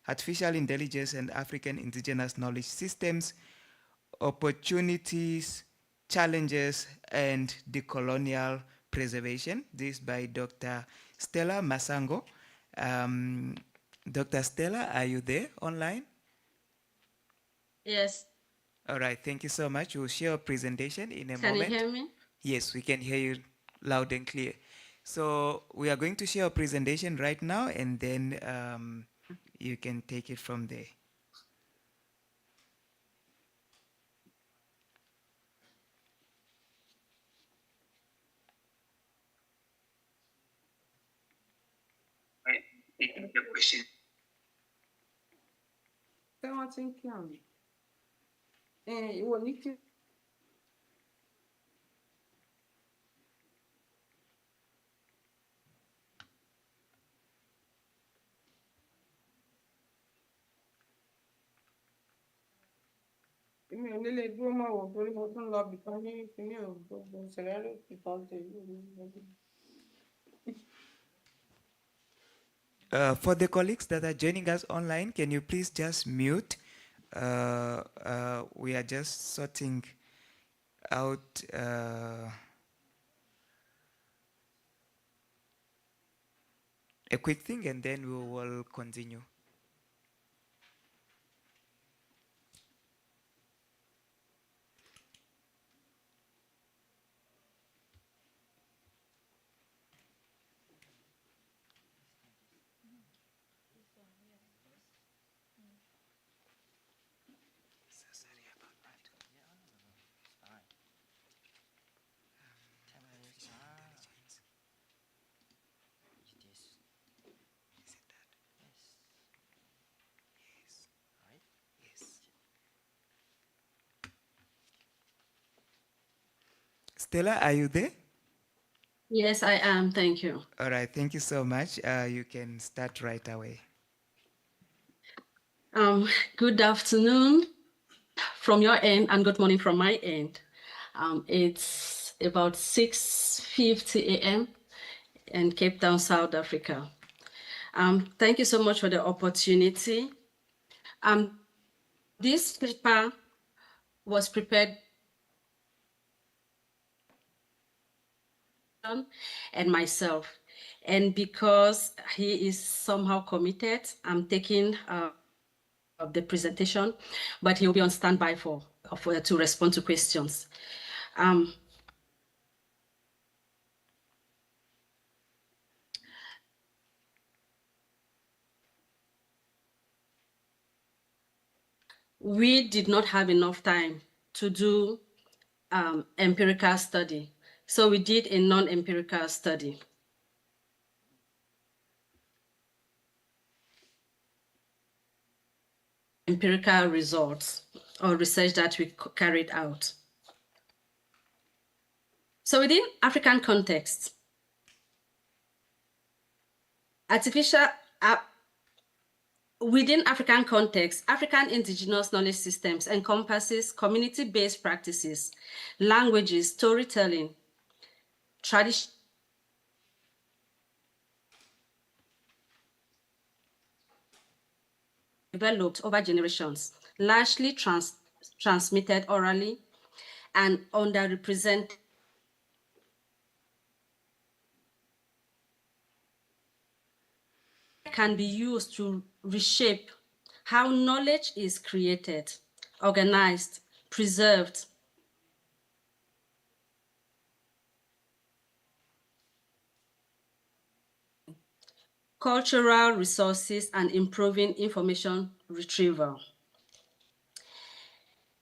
Artificial Intelligence and African Indigenous Knowledge Systems, Opportunities, Challenges, and Decolonial Preservation. This is by Dr. Stella Masango. Dr. Stella, are you there online? Yes. All right, thank you so much. We'll share a presentation in a Can moment. you hear me? Yes, we can hear you loud and clear. So we are going to share a presentation right now, and then you can take it from there. Taking the question. For the colleagues that are joining us online, can you please just mute? We are just sorting out a quick thing, and then we will continue. Stella, are you there? Yes, I am. Thank you. All right, thank you so much. You can start right away. Good afternoon from your end and good morning from my end. It's about 6:50 a.m. in Cape Town, South Africa. Thank you so much for the opportunity. This paper was prepared and myself. And because he is somehow committed, I'm taking the presentation, but he'll be on standby to respond to questions. We did not have enough time to do empirical study. So we did a non-empirical study. Empirical results or research that we carried out. So within African context, within African context, African indigenous knowledge systems encompasses community-based practices, languages, storytelling, tradition, developed over generations, largely transmitted orally and underrepresented can be used to reshape how knowledge is created, organized, preserved, cultural resources, and improving information retrieval.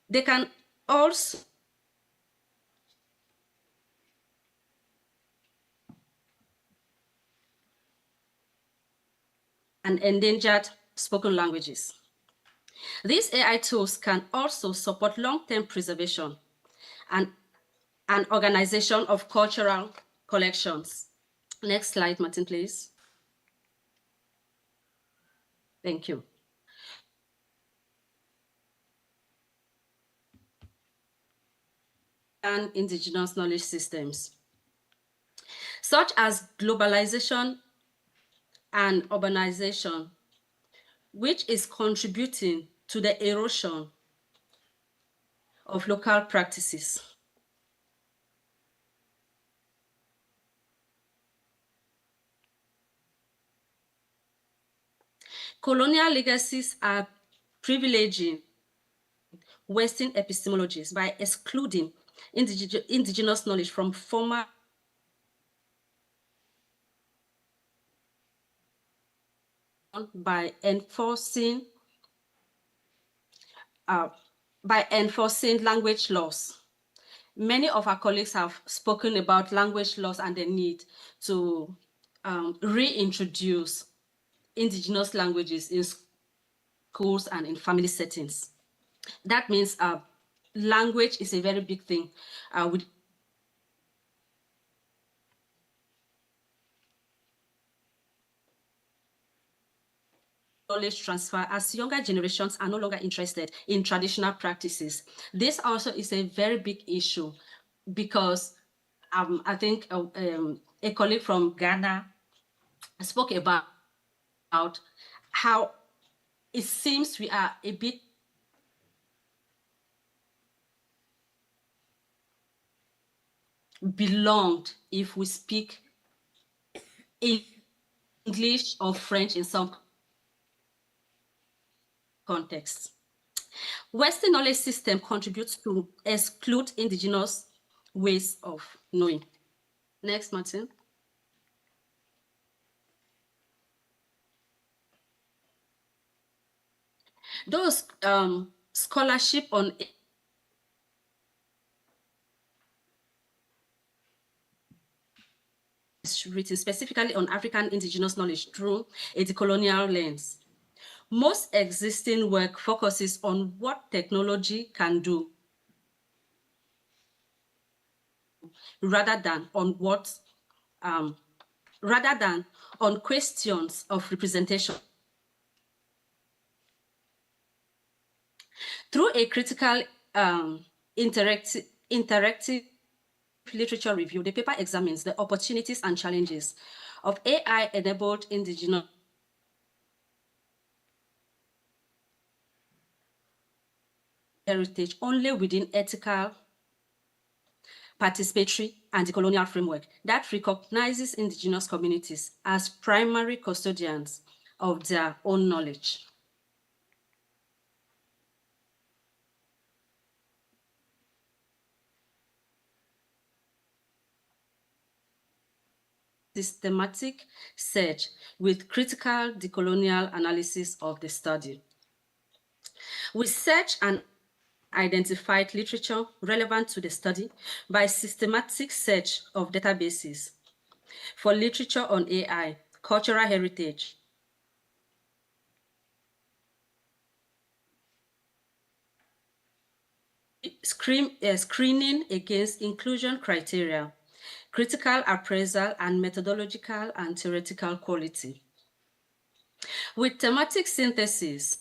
They can also and endangered spoken languages. These AI tools can also support long-term preservation and organization of cultural collections. Next slide, Martin, please. Thank you. And indigenous knowledge systems, such as globalization and urbanization, which is contributing to the erosion of local practices. Colonial legacies are privileging Western epistemologies by excluding indigenous knowledge from former by enforcing language laws. Many of our colleagues have spoken about language laws and the need to reintroduce indigenous languages in schools and in family settings. That means language is a very big thing. With knowledge transfer, as younger generations are no longer interested in traditional practices. This also is a very big issue because I think a colleague from Ghana spoke about how it seems we are a bit belonged if we speak English or French in some contexts. Western knowledge system contributes to exclude indigenous ways of knowing. Next, Martin. Those scholarship on written specifically on African indigenous knowledge through a decolonial lens. Most existing work focuses on what technology can do rather than on questions of representation. Through a critical interactive literature review, the paper examines the opportunities and challenges of AI-enabled indigenous heritage only within ethical, participatory, and decolonial framework that recognizes indigenous communities as primary custodians of their own knowledge. Systematic search with critical decolonial analysis of the study. We search and identified literature relevant to the study by systematic search of databases for literature on AI, cultural heritage, screening against inclusion criteria, critical appraisal, and methodological and theoretical quality. With thematic synthesis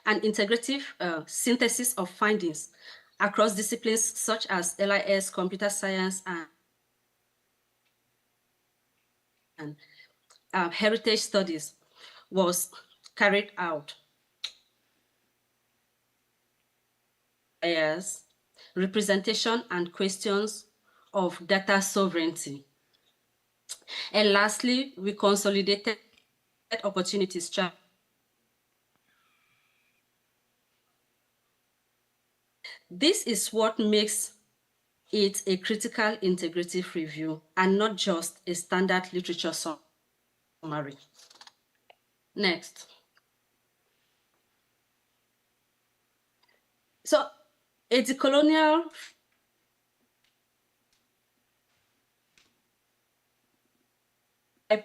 and integrative synthesis of findings across disciplines such as LIS, computer science, and heritage studies was carried out. As representation and questions of data sovereignty. And lastly, we consolidated opportunities. This is what makes it a critical integrative review and not just a standard literature summary. Next. So, a decolonial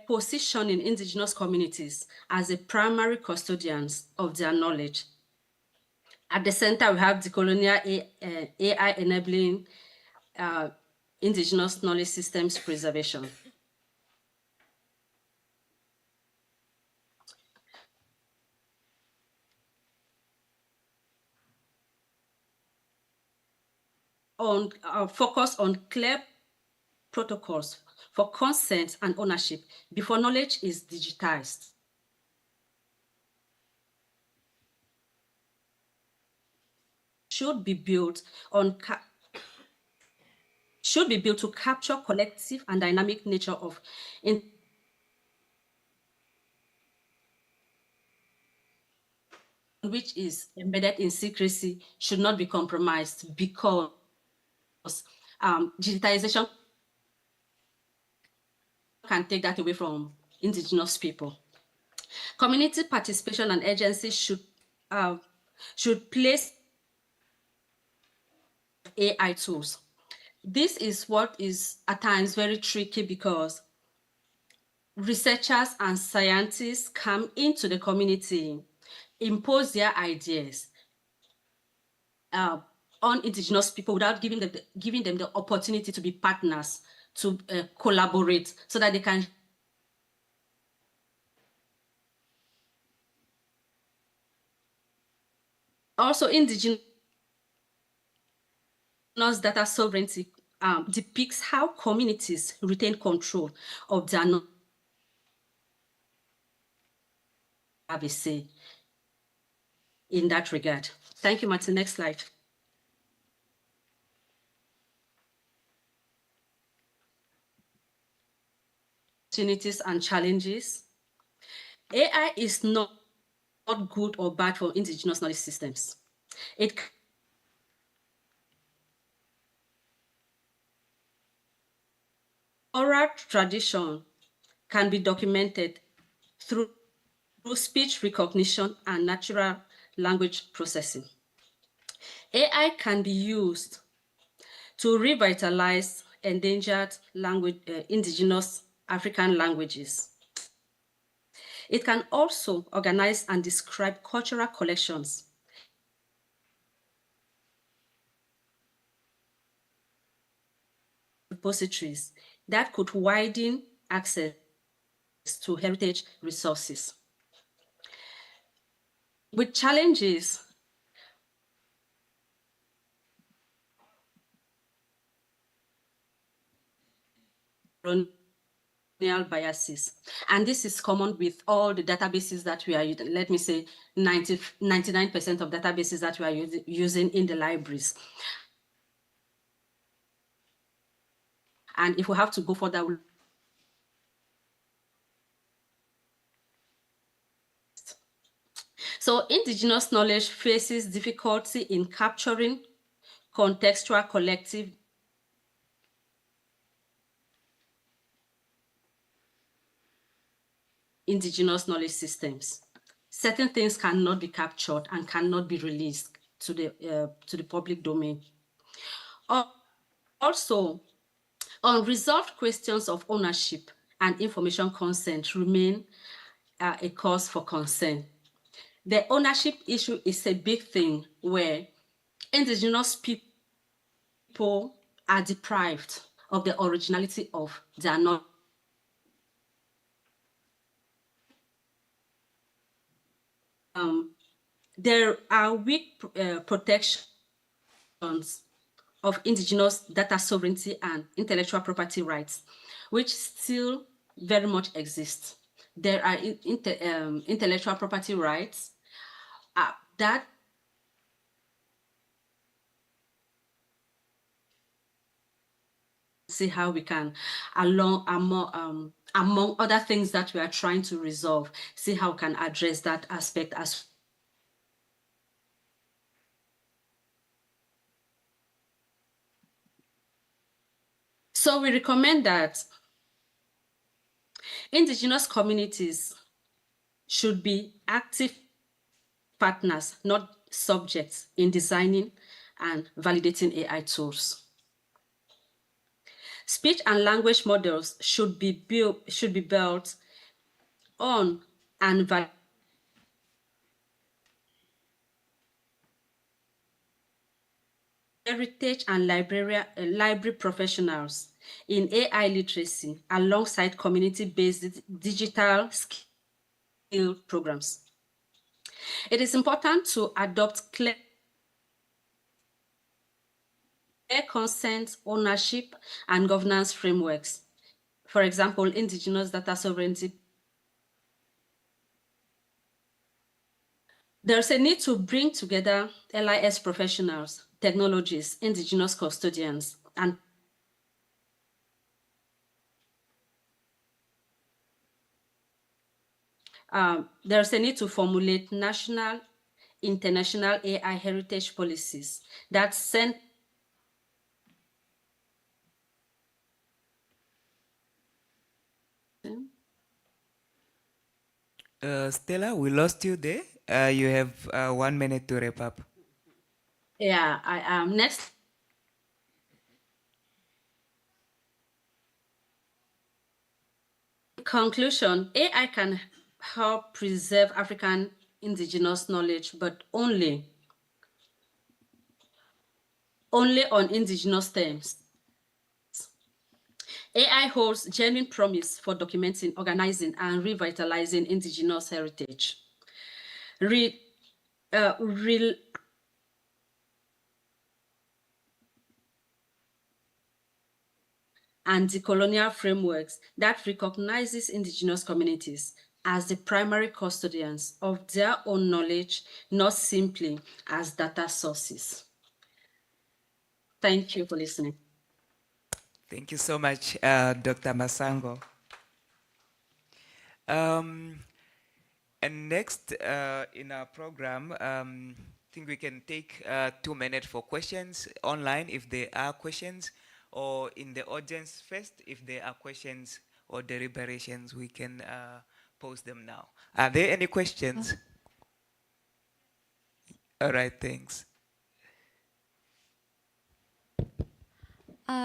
positioning indigenous communities as the primary custodians of their knowledge. At the center, we have decolonial AI enabling indigenous knowledge systems preservation. Focus on clear protocols for consent and ownership before knowledge is digitized. Should be built to capture collective and dynamic nature of which is embedded in secrecy should not be compromised because digitization can take that away from indigenous people. Community participation and agency should place AI tools. This is what is at times very tricky because researchers and scientists come into the community, impose their ideas on indigenous people without giving them the opportunity to be partners, to collaborate so that they can also indigenous data sovereignty depicts how communities retain control of their knowledge. Have a say in that regard. Thank you, Martin. Next slide. Opportunities and challenges. AI is not good or bad for indigenous knowledge systems. Oral tradition can be documented through speech recognition and natural language processing. AI can be used to revitalize endangered language, indigenous African languages. It can also organize and describe cultural collections. Repositories that could widen access to heritage resources. With challenges, biases. And this is common with all the databases that we are using. Let me say 99% of databases that we are using in the libraries. And if we have to go further, so indigenous knowledge faces difficulty in capturing contextual collective indigenous knowledge systems. Certain things cannot be captured and cannot be released to the public domain. Also, unresolved questions of ownership and information consent remain a cause for concern. The ownership issue is a big thing where indigenous people are deprived of the originality of their knowledge. There are weak protections of indigenous data sovereignty and intellectual property rights, which still very much exist. There are intellectual property rights that see how we can, among other things that we are trying to resolve, see how we can address that aspect as so we recommend that indigenous communities should be active partners, not subjects, in designing and validating AI tools. Speech and language models should be built on and heritage and library professionals in AI literacy alongside community-based digital skill programs. It is important to adopt clear consent, ownership, and governance frameworks. For example, indigenous data sovereignty. There's a need to bring together LIS professionals, technologists, indigenous custodians, and there's a need to formulate national, international AI heritage policies that send Stella, we lost you there. You have 1 minute to wrap up. Yeah, I am. Next. In conclusion, AI can help preserve African indigenous knowledge, but only on indigenous terms. AI holds genuine promise for documenting, organizing, and revitalizing indigenous heritage. And decolonial frameworks that recognizes indigenous communities as the primary custodians of their own knowledge, not simply as data sources. Thank you for listening. Thank you so much, Dr. Masango. And next in our program, I think we can take 2 minutes for questions online if there are questions, or in the audience first if there are questions or deliberations, we can post them now. Are there any questions? All right, thanks.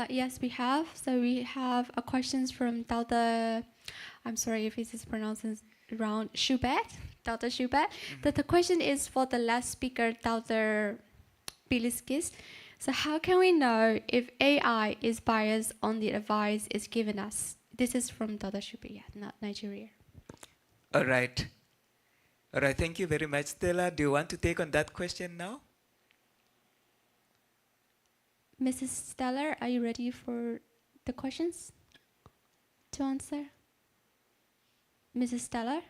Yes, we have. So we have a questions from Dr. I'm sorry if it is pronounced around Schubert, Dr. Schubert. That the question is for the last speaker, Dr. Biliskis. So how can we know if AI is biased on the advice it's given us? This is from Dr. Schubert, yeah, not Nigeria. All right. All right, thank you very much. Stella, do you want to take on that question now? Mrs. Stellar, are you ready for the questions to answer? Mrs. Stellar?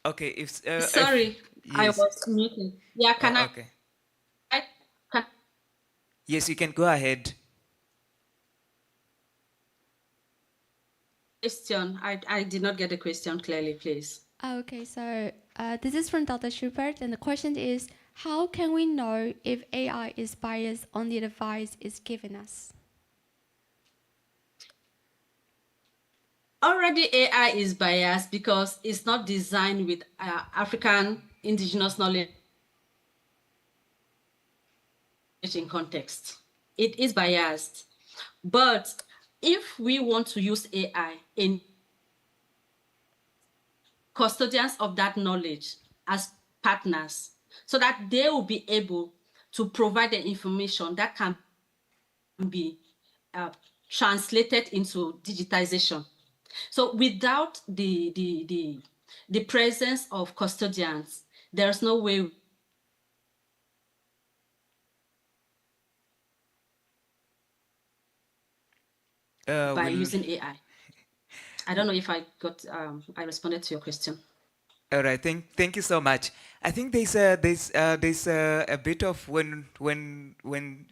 Okay, if sorry, yes. I was muted. Yeah, can okay. Yes, you can go ahead. Question. I did not get the question clearly, please. Okay, so this is from Dr. Schubert, and the question is, how can we know if AI is biased on the advice it's given us? Already AI is biased because it's not designed with African indigenous knowledge in context. It is biased. But if we want to use AI in custodians of that knowledge as partners, so that they will be able to provide the information that can be translated into digitization. So without the presence of custodians, there's no way by using AI. I don't know if I got I responded to your question. All right, thank you so much. I think there's a bit of when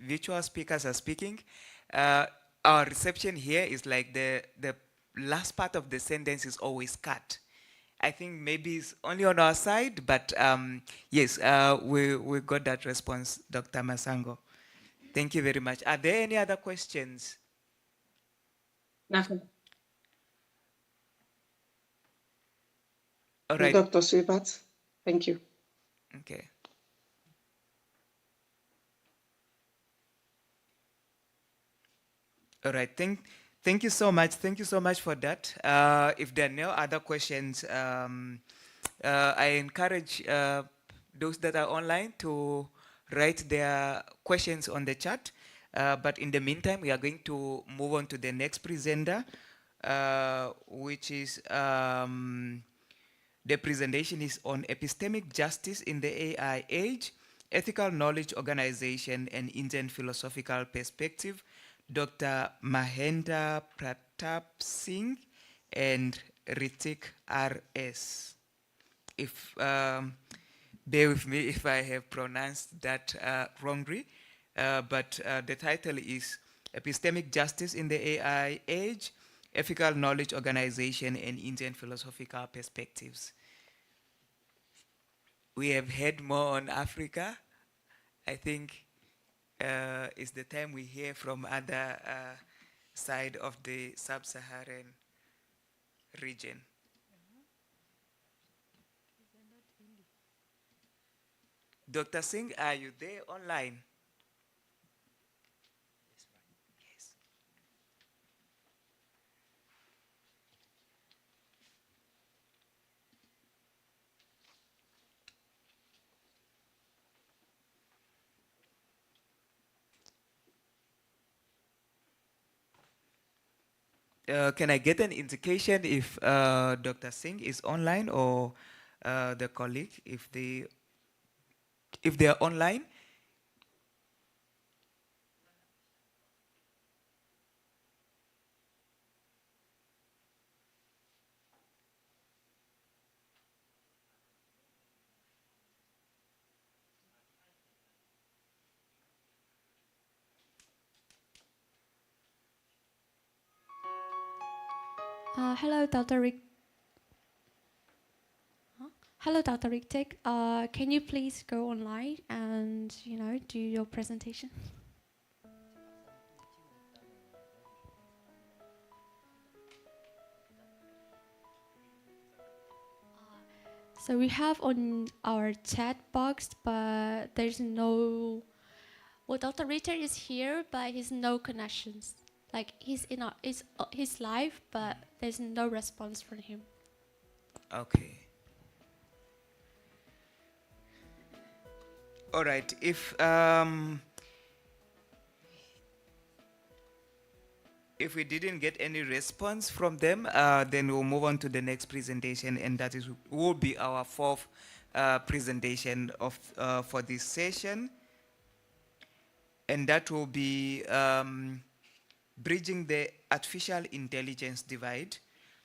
virtual speakers are speaking, our reception here is like the last part of the sentence is always cut. I think maybe it's only on our side, but yes, we got that response, Dr. Masango. Thank you very much. Are there any other questions? Nothing. All right. Dr. Schubert, thank you. Okay. All right. Thank you so much. Thank you so much for that. If there are no other questions, I encourage those that are online to write their questions on the chat. But in the meantime, we are going to move on to the next presenter, which is the presentation is on epistemic justice in the AI age, ethical knowledge organization, and Indian philosophical perspective. Dr. Mahendra Pratap Singh and Ritik R.S. If bear with me if I have pronounced that wrongly, but the title is Epistemic Justice in the AI Age, Ethical Knowledge Organization, and Indian Philosophical Perspectives. We have heard more on Africa. I think it's the time we hear from other side of the sub-Saharan region. Dr. Singh, are you there online? Yes. Can I get an indication if Dr. Singh is online or the colleague, if they are online? Hello, Dr. Rick. Hello, Dr. Rick. Can you please go online and do your presentation? So we have on our chat box, but there's no. Well, Dr. Ritter is here, but he's no connections. Like he's live, but there's no response from him. Okay. All right. If we didn't get any response from them, then we'll move on to the next presentation, and that will be our fourth presentation for this session, and that will be bridging the artificial intelligence divide,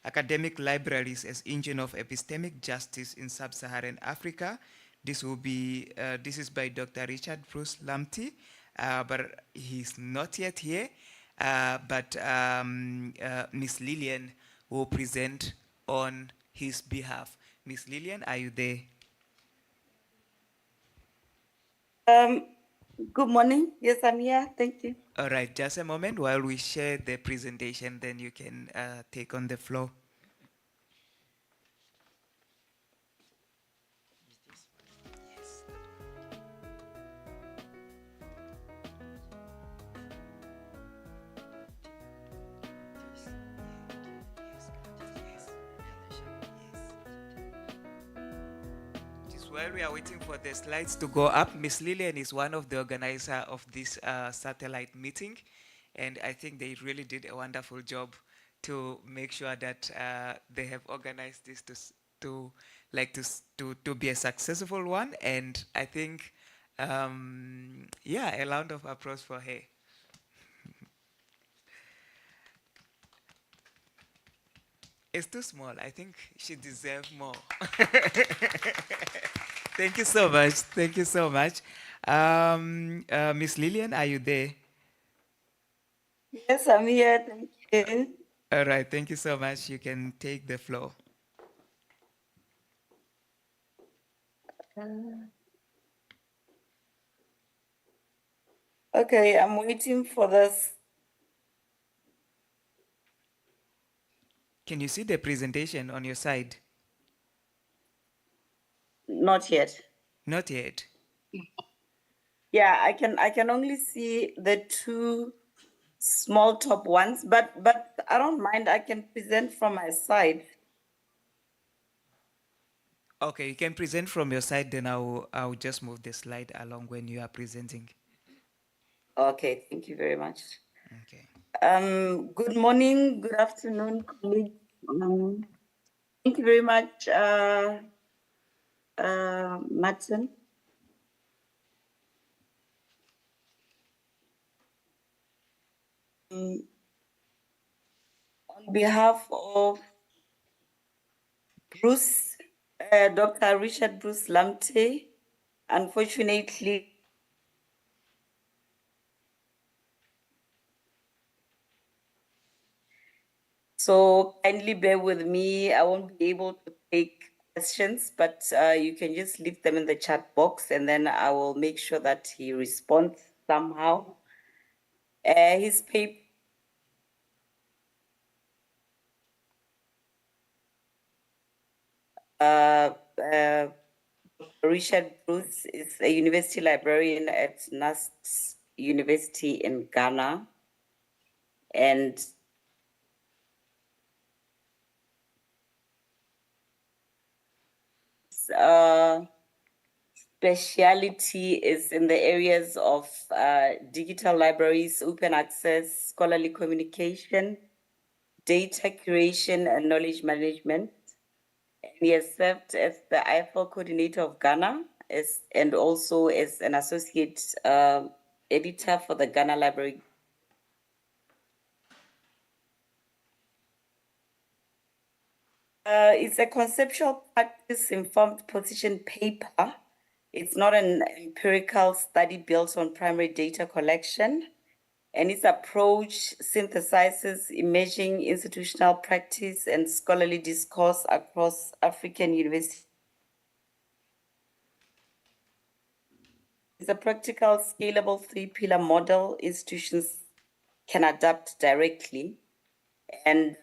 academic libraries as engine of epistemic justice in sub-Saharan Africa. This is by Dr. Richard Bruce Lamptey, but he's not yet here. But Miss Lillian will present on his behalf. Miss Lillian, are you there? Good morning. Yes, I'm here. Thank you. All right, just a moment while we share the presentation, then you can take on the floor. While we are waiting for the slides to go up, Ms. Lillian is one of the organizers of this satellite meeting, and I think they really did a wonderful job to make sure that they have organized this to be a successful one. And I think, yeah, a round of applause for her. It's too small. I think she deserves more. Thank you so much. Thank you so much. Miss Lillian, are you there? Yes, I'm here. Thank you. All right. Thank you so much. You can take the floor. Okay, I'm waiting for this. Can you see the presentation on your side? Not yet. Not yet. Yeah, I can only see the two small top ones, but I don't mind. I can present from my side. Okay, you can present from your side, then I'll just move the slide along when you are presenting. Okay, thank you very much. Okay. Good morning, good afternoon, colleagues. Thank you very much, Martin. On behalf of Bruce, Dr. Richard Bruce Lamte, unfortunately, so kindly bear with me. I won't be able to take questions, but you can just leave them in the chat box and then I will make sure that he responds somehow. His paper Richard Bruce is a university librarian at NUST University in Ghana. And speciality is in the areas of digital libraries, open access, scholarly communication, data curation, and knowledge management. And he has served as the IFLA coordinator of Ghana and also as an associate editor for the Ghana Library. It's a conceptual practice informed position paper. It's not an empirical study built on primary data collection, and its approach synthesizes emerging institutional practice and scholarly discourse across African universities. It's a practical, scalable three-pillar model institutions can adapt directly. And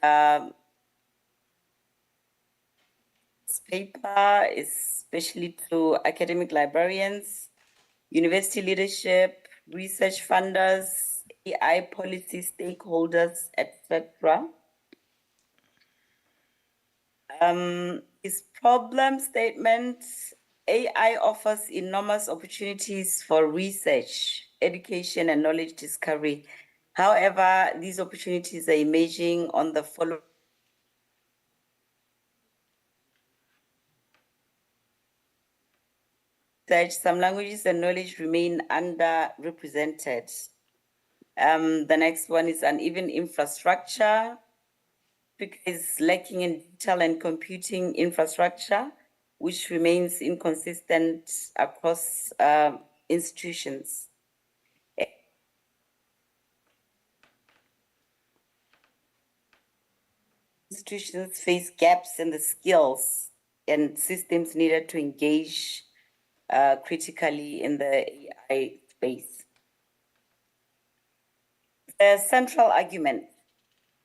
this paper is especially to academic librarians, university leadership, research funders, AI policy stakeholders, etc. His problem statement, AI offers enormous opportunities for research, education, and knowledge discovery. However, these opportunities are emerging on the following. Some languages and knowledge remain underrepresented. The next one is uneven infrastructure. Africa is lacking in digital and computing infrastructure, which remains inconsistent across institutions. Institutions face gaps in the skills and systems needed to engage critically in the AI space. The central argument.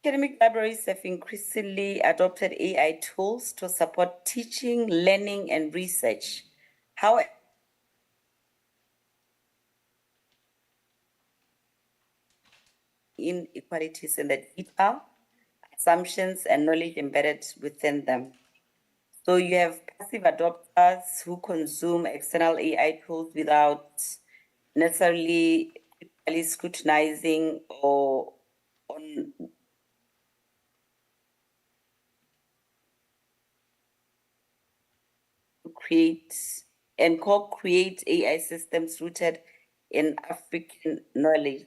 Academic libraries have increasingly adopted AI tools to support teaching, learning, and research. However, inequalities in the data, assumptions, and knowledge embedded within them. So you have passive adopters who consume external AI tools without necessarily scrutinizing or on create and co-create AI systems rooted in African knowledge.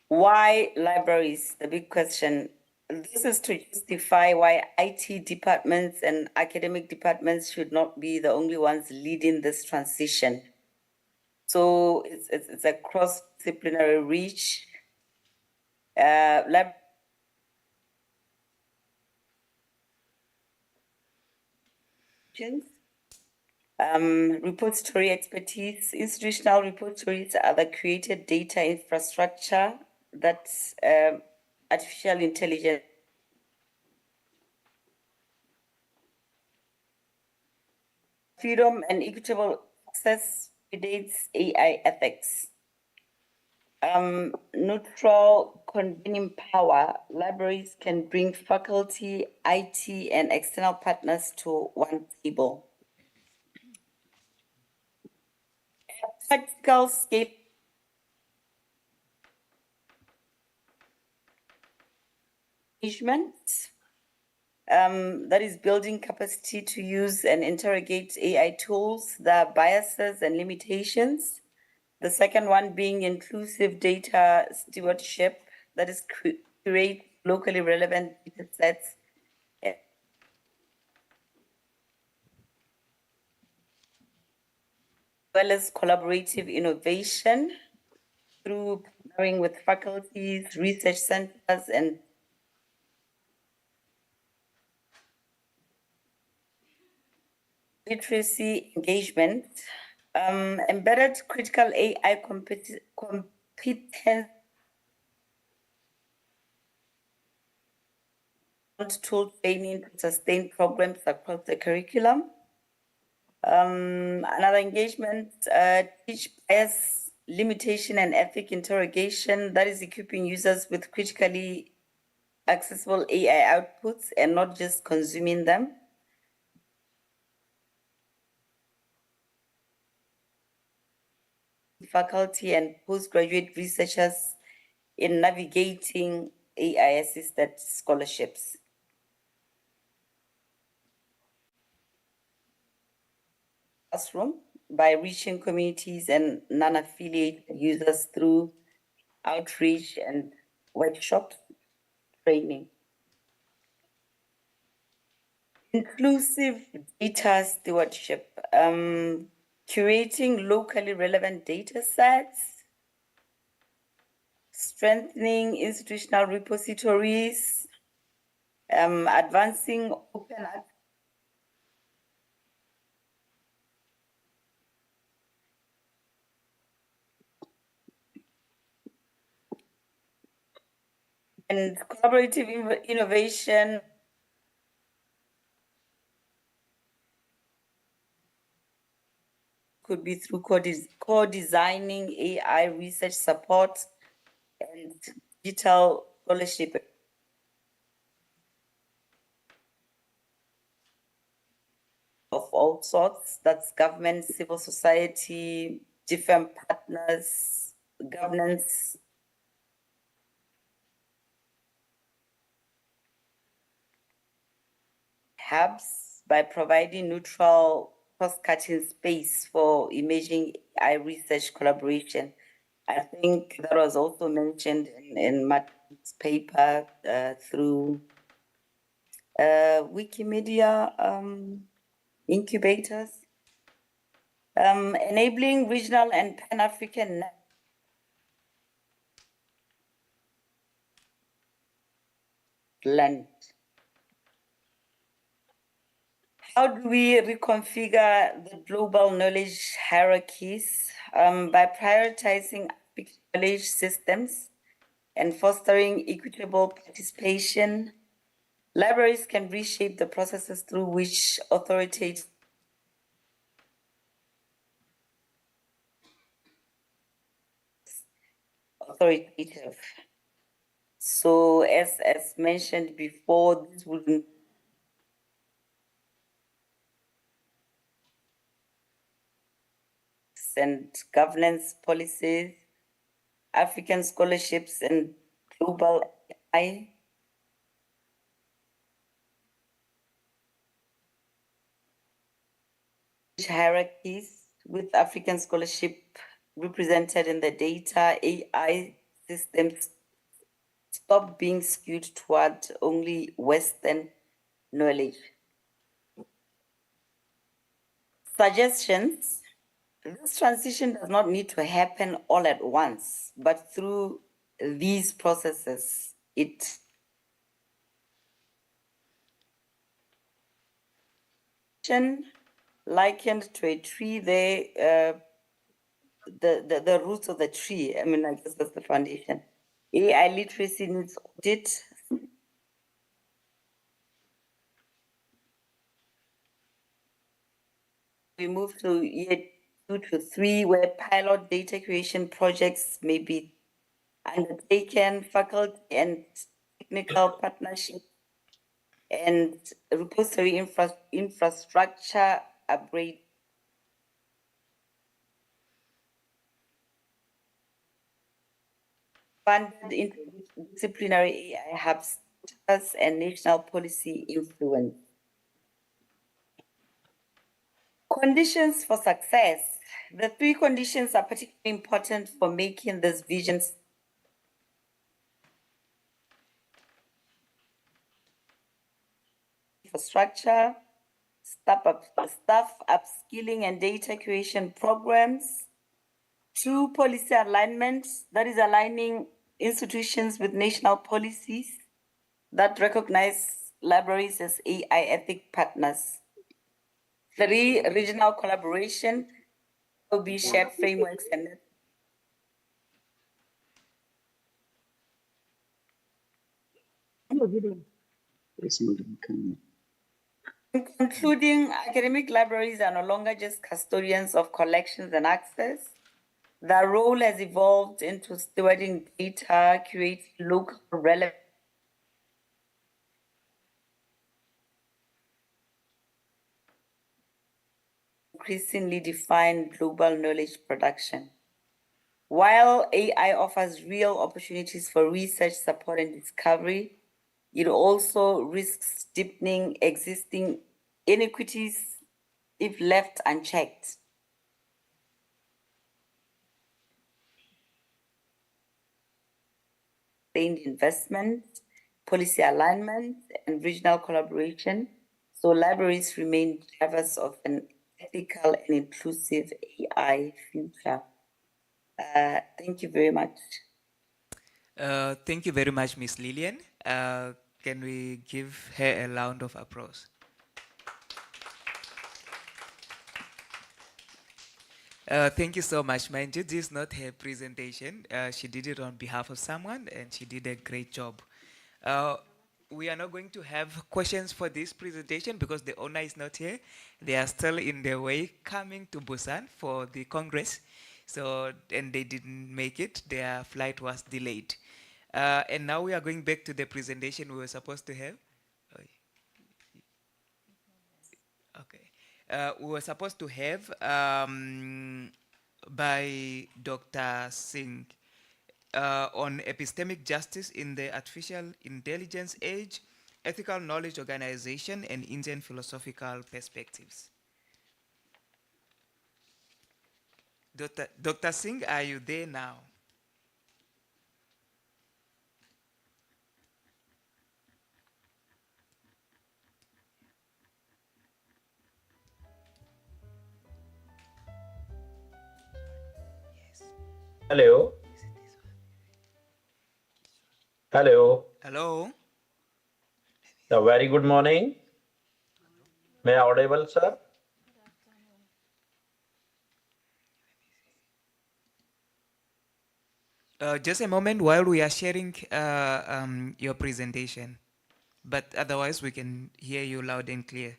Why libraries? The big question. This is to justify why IT departments and academic departments should not be the only ones leading this transition. So it's a cross-disciplinary reach. Repository expertise. Institutional repositories are the created data infrastructure that artificial intelligence freedom and equitable access predates AI ethics. neutral convening power, libraries can bring faculty, IT, and external partners to one table. Practical scale management, that is building capacity to use and interrogate AI tools, their biases and limitations. The second one being inclusive data stewardship, that is curate locally relevant data sets as well as collaborative innovation through partnering with faculties, research centers, and literacy engagement. Embedded critical AI competence tool training to sustain programs across the curriculum. Another engagement, teach bias limitation and ethic interrogation, that is equipping users with critically accessible AI outputs and not just consuming them. Faculty and postgraduate researchers in navigating AI-assisted scholarships. Classroom by reaching communities and non-affiliated users through outreach and workshops, training. Inclusive data stewardship, curating locally relevant data sets, strengthening institutional repositories, advancing open access and collaborative innovation. Could be through co-designing AI research support and digital scholarship. Of all sorts, that's government, civil society, different partners, governance. Hubs by providing neutral cross-cutting space for emerging AI research collaboration. I think that was also mentioned in Martin's paper through Wikimedia incubators, enabling regional and Pan-African land. How do we reconfigure the global knowledge hierarchies? By prioritizing knowledge systems and fostering equitable participation, libraries can reshape the processes through which authoritative So as mentioned before, this would and governance policies, African scholarships and global AI, hierarchies with African scholarship represented in the data, AI systems stop being skewed toward only Western knowledge. Suggestions. This transition does not need to happen all at once, but through these processes, it likened to a tree there, the roots of the tree. I mean, I guess that's the foundation. AI literacy needs audit. We move to year 2 to 3, where pilot data creation projects may be undertaken faculty and technical partnership and repository infrastructure upgrade. Funded interdisciplinary AI hubs and national policy influence. Conditions for success. The three conditions are particularly important for making this vision infrastructure, staff upskilling and data creation programs. 2, policy alignment, that is aligning institutions with national policies that recognize libraries as AI ethic partners. 3, regional collaboration, will be shared frameworks and in concluding, academic libraries are no longer just custodians of collections and access. Their role has evolved into stewarding data, creating local relevant, increasingly defined global knowledge production. While AI offers real opportunities for research, support, and discovery, it also risks deepening existing inequities if left unchecked. Investment, policy alignment, and regional collaboration, so libraries remain drivers of an ethical and inclusive AI future. Thank you very much. Thank you very much, Miss Lillian. Can we give her a round of applause? Thank you so much. Mind you, this is not her presentation. She did it on behalf of someone, and she did a great job. We are not going to have questions for this presentation because the owner is not here. They are still in their way coming to Busan for the Congress. So, and they didn't make it. Their flight was delayed. And now we are going back to the presentation we were supposed to have. Okay. We were supposed to have by Dr. Singh on epistemic justice in the artificial intelligence age, ethical knowledge organization, and Indian philosophical perspectives. Dr. Singh, are you there now? Hello. Hello. Hello. A very good morning. May I audible, sir? Just a moment while we are sharing your presentation, but otherwise we can hear you loud and clear.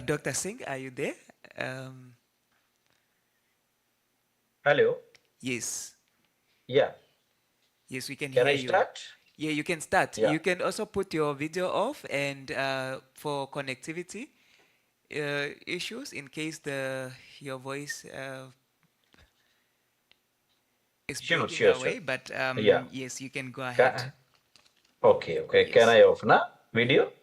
Dr. Singh, are you there? Hello. Yes. Yeah. Yes, we can Can hear I you. start? Yeah, you can start. Yeah. You can also put your video off and for connectivity issues in case your voice is breaking Sure. away. But Yeah. yes, you can go ahead. Okay. Yes. Can I off now? Video?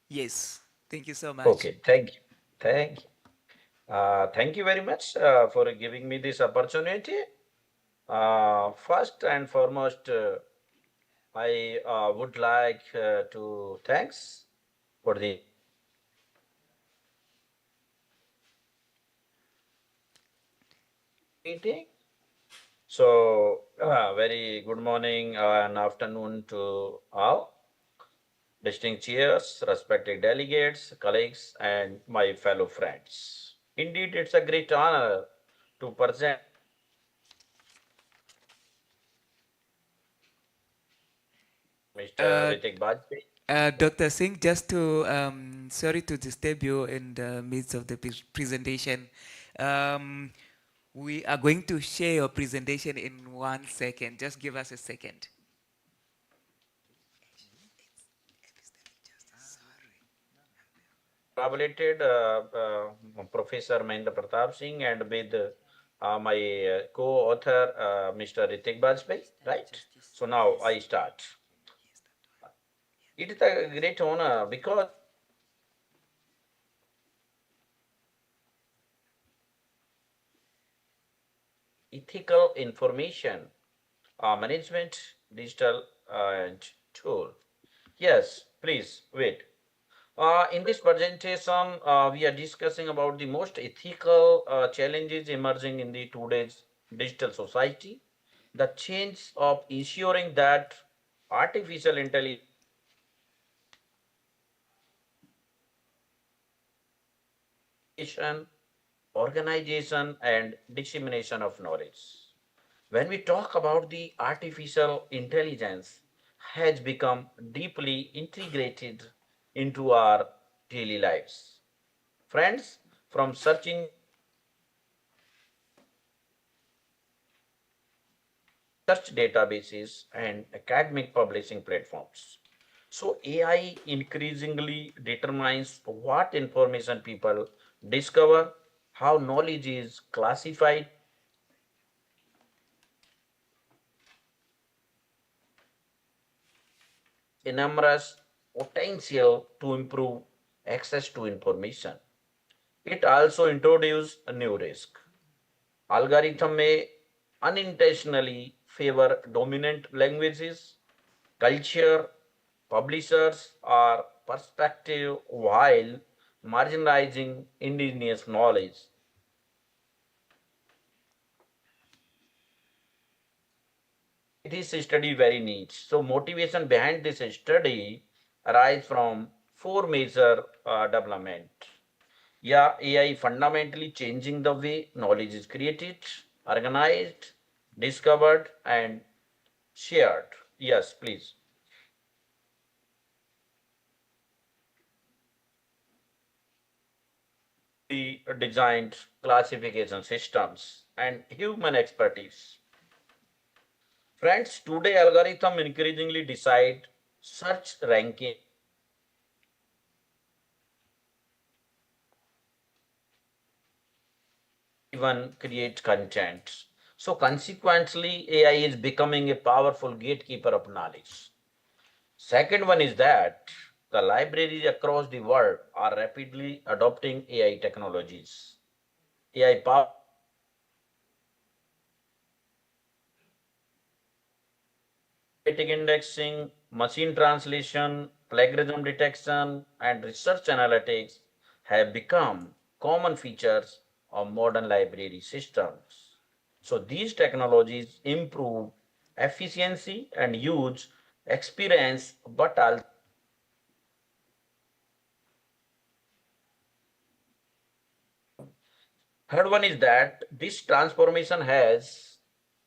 Yes. Thank you so much. Okay. Thank you. Thank you very much for giving me this opportunity. First and foremost, I would like to thanks for the meeting. So, very good morning and afternoon to all. distinguished chairs, respected delegates, colleagues, and my fellow friends. Indeed, it's a great honor to present Mr. Ritik Bajpai. Dr. Singh, just to, sorry to disturb you in the midst of the presentation. Um, we are going to share your presentation in 1 second. Just give us a second. Collaborated Professor Mahendra Pratap Singh and with my co-author Mr. Ritik Bajpai, right? So now I start. It is a great honor because ethical information management digital tool. Yes, please wait. In this presentation, we are discussing about the most ethical challenges emerging in the today's digital society, the change of ensuring that artificial intelligence organization and dissemination of knowledge. When we talk about the artificial intelligence has become deeply integrated into our daily lives. Friends, from searching search databases and academic publishing platforms. So AI increasingly determines what information people discover, how knowledge is classified, enormous potential to improve access to information. It also introduces a new risk. Algorithm may unintentionally favor dominant languages, culture, publishers, or perspective while marginalizing indigenous knowledge. This study very neat. So motivation behind this study arise from four major development. Yeah, AI fundamentally changing the way knowledge is created, organized, discovered, and shared. Yes, please. The designed classification systems and human expertise. Friends, today algorithm increasingly decide search ranking, even create content. So consequently, AI is becoming a powerful gatekeeper of knowledge. Second one is that the libraries across the world are rapidly adopting AI technologies. AI power indexing, machine translation, plagiarism detection, and research analytics have become common features of modern library systems. So these technologies improve efficiency and use experience, but also third one is that this transformation has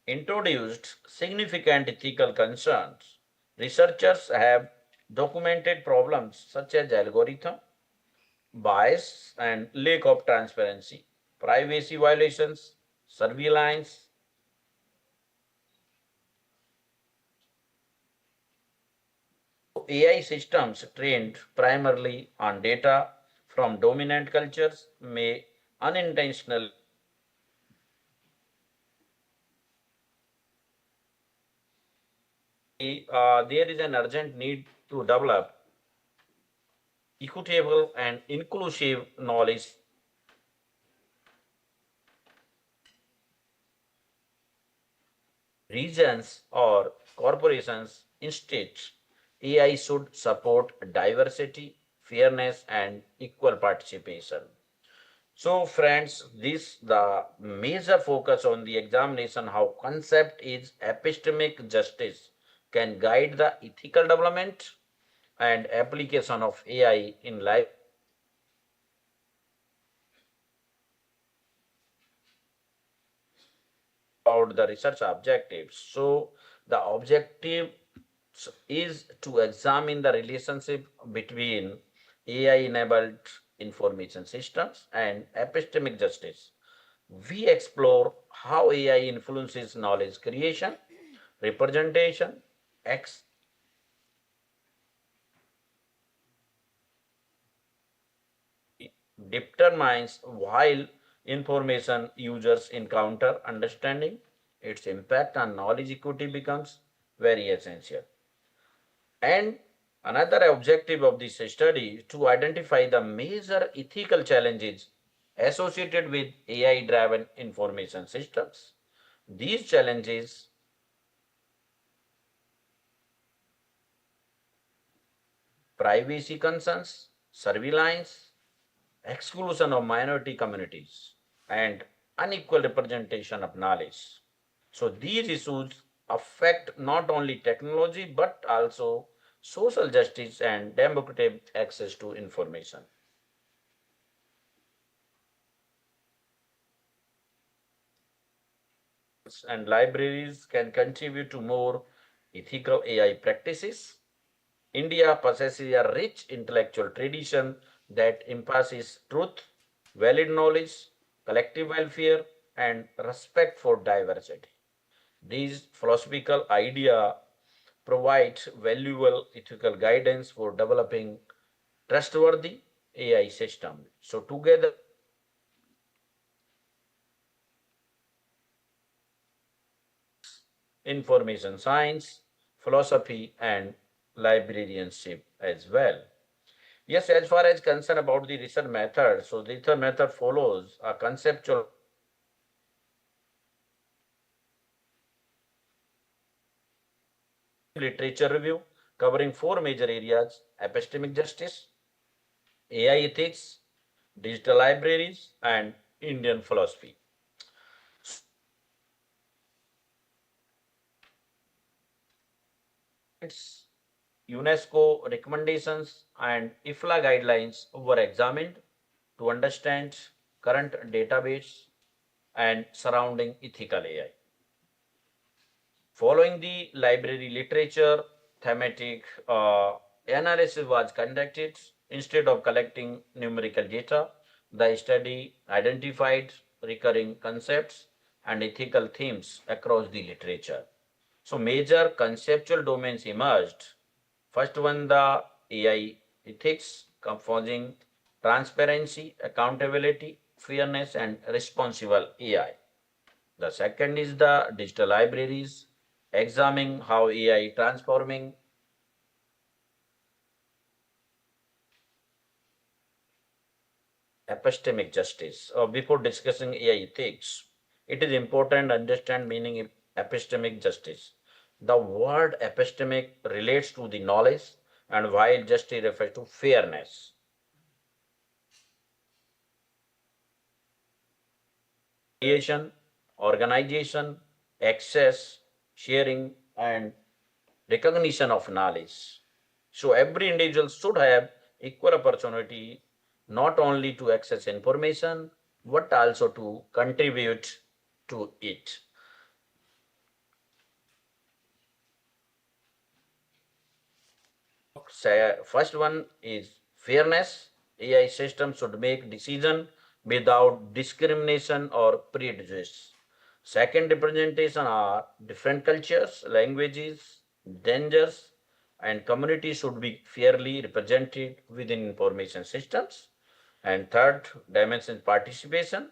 introduced significant ethical concerns. Researchers have documented problems such as algorithm bias and lack of transparency, privacy violations, surveillance. AI systems trained primarily on data from dominant cultures may unintentionally there is an urgent need to develop equitable and inclusive knowledge regions or corporations. Instead, AI should support diversity, fairness, and equal participation. So, friends, this the major focus on the examination how concept is epistemic justice can guide the ethical development. and application of AI in life. About the research objectives. So the objective is to examine the relationship between AI-enabled information systems and epistemic justice. We explore how AI influences knowledge creation, representation, determines while information users encounter understanding its impact on knowledge equity becomes very essential. And another objective of this study is to identify the major ethical challenges associated with AI driven information systems. These challenges privacy concerns, surveillance, exclusion of minority communities, and unequal representation of knowledge. So these issues affect not only technology but also social justice and democratic access to information. And libraries can contribute to more ethical AI practices. India possesses a rich intellectual tradition that emphasizes truth, valid knowledge, collective welfare, and respect for diversity. These philosophical idea provides valuable ethical guidance for developing trustworthy AI system. So together, information science, philosophy, and librarianship as well. Yes, as far as concern about the research method, so the research method follows a conceptual literature review covering four major areas: epistemic justice, AI ethics, digital libraries, and Indian philosophy. Its UNESCO recommendations and IFLA guidelines were examined to understand current database and surrounding ethical AI. Following the library literature, thematic analysis was conducted. Instead of collecting numerical data, the study identified recurring concepts and ethical themes across the literature. So major conceptual domains emerged. First one, the AI ethics, composing transparency, accountability, fairness, and responsible AI. The second is the digital libraries, examining how AI transforming epistemic justice. Before discussing AI ethics, it is important to understand meaning epistemic justice. The word epistemic relates to the knowledge, and while justice refers to fairness. Creation, organization, access, sharing, and recognition of knowledge. So every individual should have equal opportunity not only to access information but also to contribute to it. First one is fairness. AI system should make decision without discrimination or prejudice. Second representation are different cultures, languages, dangers, and communities should be fairly represented within information systems. And third dimension is participation.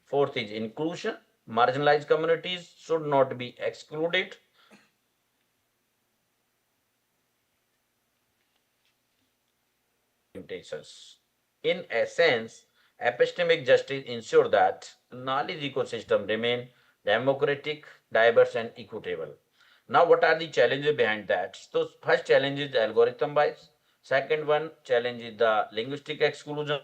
Fourth is inclusion. Marginalized communities should not be excluded. In essence, epistemic justice ensures that knowledge ecosystem remain democratic, diverse, and equitable. Now, what are the challenges behind that? So, first challenge is algorithm bias. Second one challenge is the linguistic exclusion.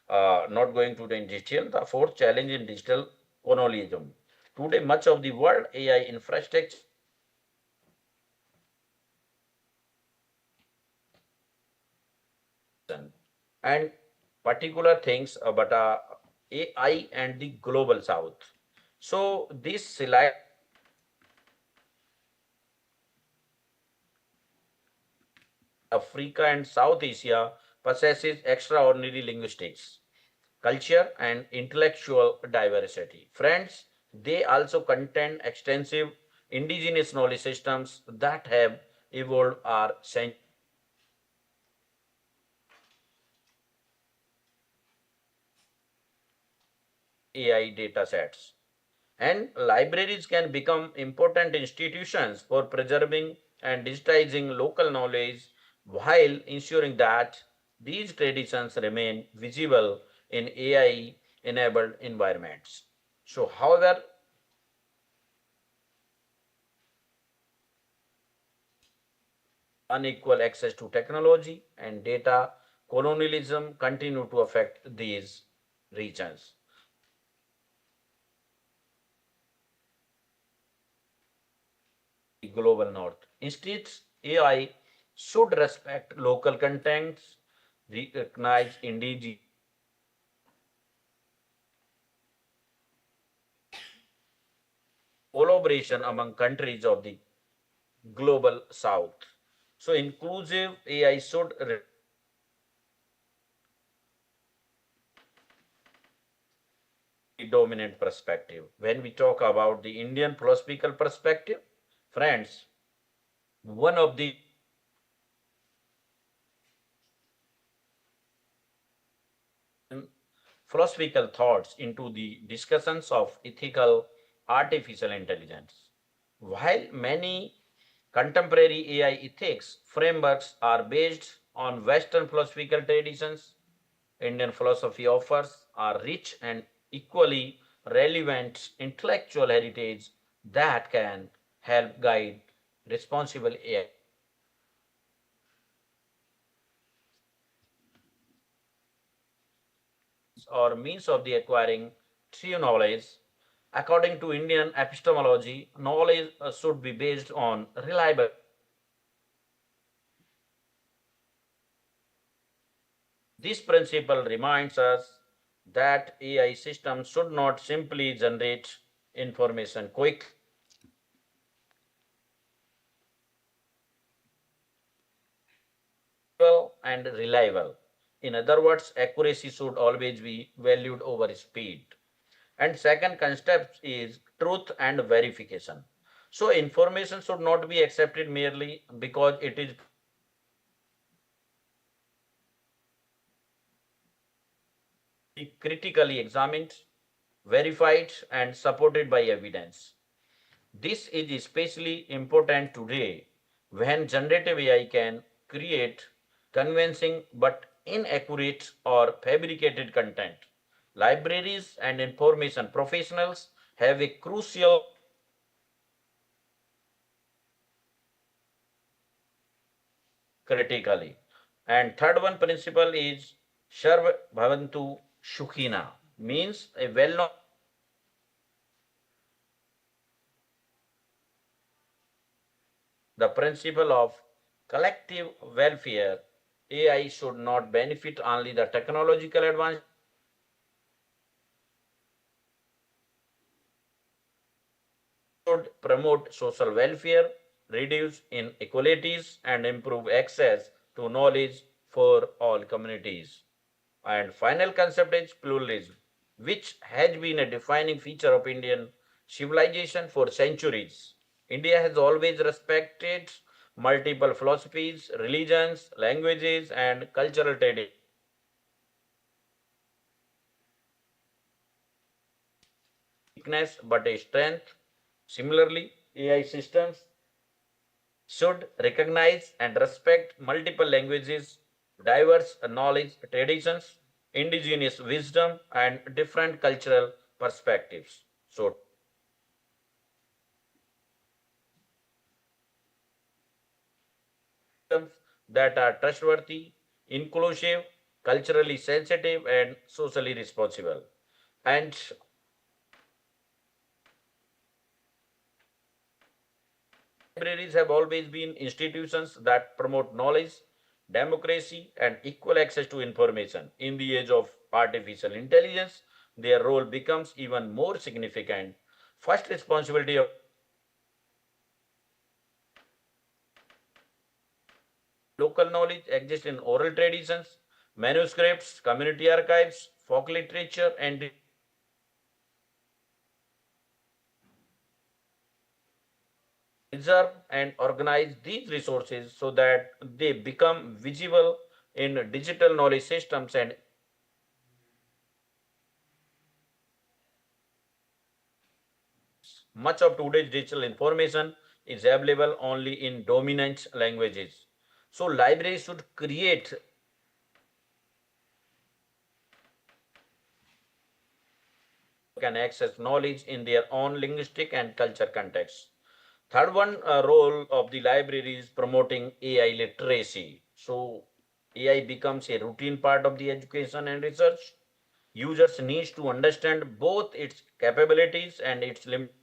Not going to the in detail. The fourth challenge is digital colonialism. Today, much of the world AI infrastructure and particular things about AI and the global south. So this slide Africa and South Asia possesses extraordinary linguistics, culture, and intellectual diversity. Friends, they also contain extensive indigenous knowledge systems that have evolved our centuries. AI datasets. And libraries can become important institutions for preserving and digitizing local knowledge while ensuring that these traditions remain visible in AI enabled environments. So, however, unequal access to technology and data colonialism continue to affect these regions. Global North. Instead, AI should respect local contents, recognize indigenous collaboration among countries of the global South. So, inclusive AI should dominant perspective. When we talk about the Indian philosophical perspective, friends, one of the philosophical thoughts into the discussions of ethical artificial intelligence. While many contemporary AI ethics frameworks are based on Western philosophical traditions, Indian philosophy offers a rich and equally relevant intellectual heritage that can help guide responsible AI or means of the acquiring true knowledge. According to Indian epistemology, knowledge should be based on reliable. This principle reminds us that AI systems should not simply generate information quickly and reliable. In other words, accuracy should always be valued over speed. And second concept is truth and verification. So information should not be accepted merely because it is critically examined, verified, and supported by evidence. This is especially important today when generative AI can create convincing but inaccurate or fabricated content. Libraries and information professionals have a crucial critically. And third one principle is Sharv Bhavantu Shukhina, means a well-known the principle of collective welfare. AI should not benefit only the technological advance should promote social welfare, reduce inequalities, and improve access to knowledge for all communities. And final concept is pluralism, which has been a defining feature of Indian civilization for centuries. India has always respected multiple philosophies, religions, languages, and cultural traditions. Weakness but a strength. Similarly, AI systems should recognize and respect multiple languages, diverse knowledge traditions, indigenous wisdom, and different cultural perspectives. So, systems that are trustworthy, inclusive, culturally sensitive, and socially responsible. And Libraries have always been institutions that promote knowledge, democracy, and equal access to information. In the age of artificial intelligence, their role becomes even more significant. First responsibility of local knowledge exists in oral traditions, manuscripts, community archives, folk literature, and preserve and organize these resources so that they become visible in digital knowledge systems. And much of today's digital information is available only in dominant languages. So libraries should create can access knowledge in their own linguistic and culture context. Third one role of the library is promoting AI literacy. So AI becomes a routine part of the education and research. Users need to understand both its capabilities and its limits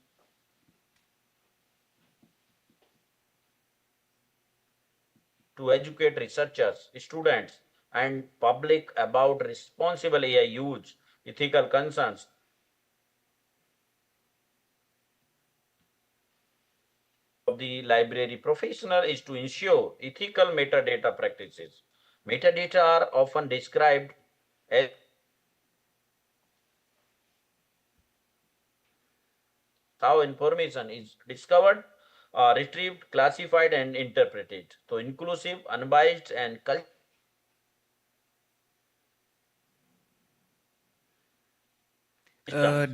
to educate researchers, students, and public about responsible AI use, ethical concerns. Of the library professional is to ensure ethical metadata practices. Metadata are often described as how information is discovered, retrieved, classified, and interpreted. So inclusive, unbiased, and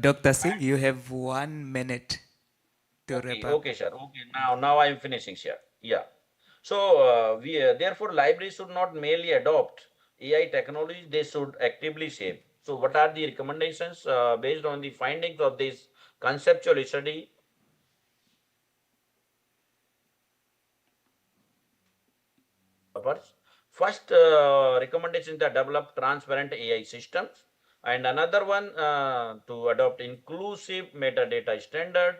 Dr. Singh, you have 1 minute to wrap up. Okay, sir. Okay, now I am finishing, sir. Yeah. So we therefore libraries should not merely adopt AI technology; they should actively shape. So what are the recommendations based on the findings of this conceptual study? First recommendation is to develop transparent AI systems, and another one to adopt inclusive metadata standard,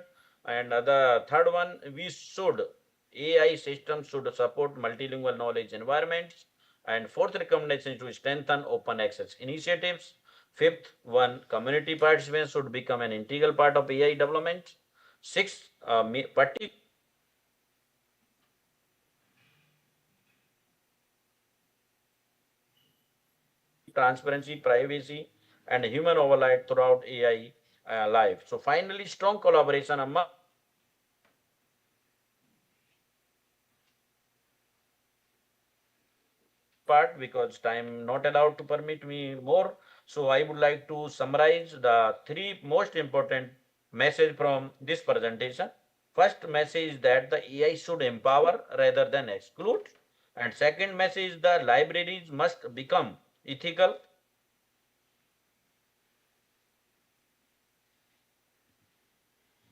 and the third one we should AI systems should support multilingual knowledge environments, and fourth recommendation is to strengthen open access initiatives. Fifth one, community participation should become an integral part of AI development. Sixth, particular transparency, privacy, and human oversight throughout AI life. So finally, strong collaboration among part because time not allowed to permit me more. So I would like to summarize the three most important message from this presentation. First message is that the AI should empower rather than exclude. And second message, the libraries must become ethical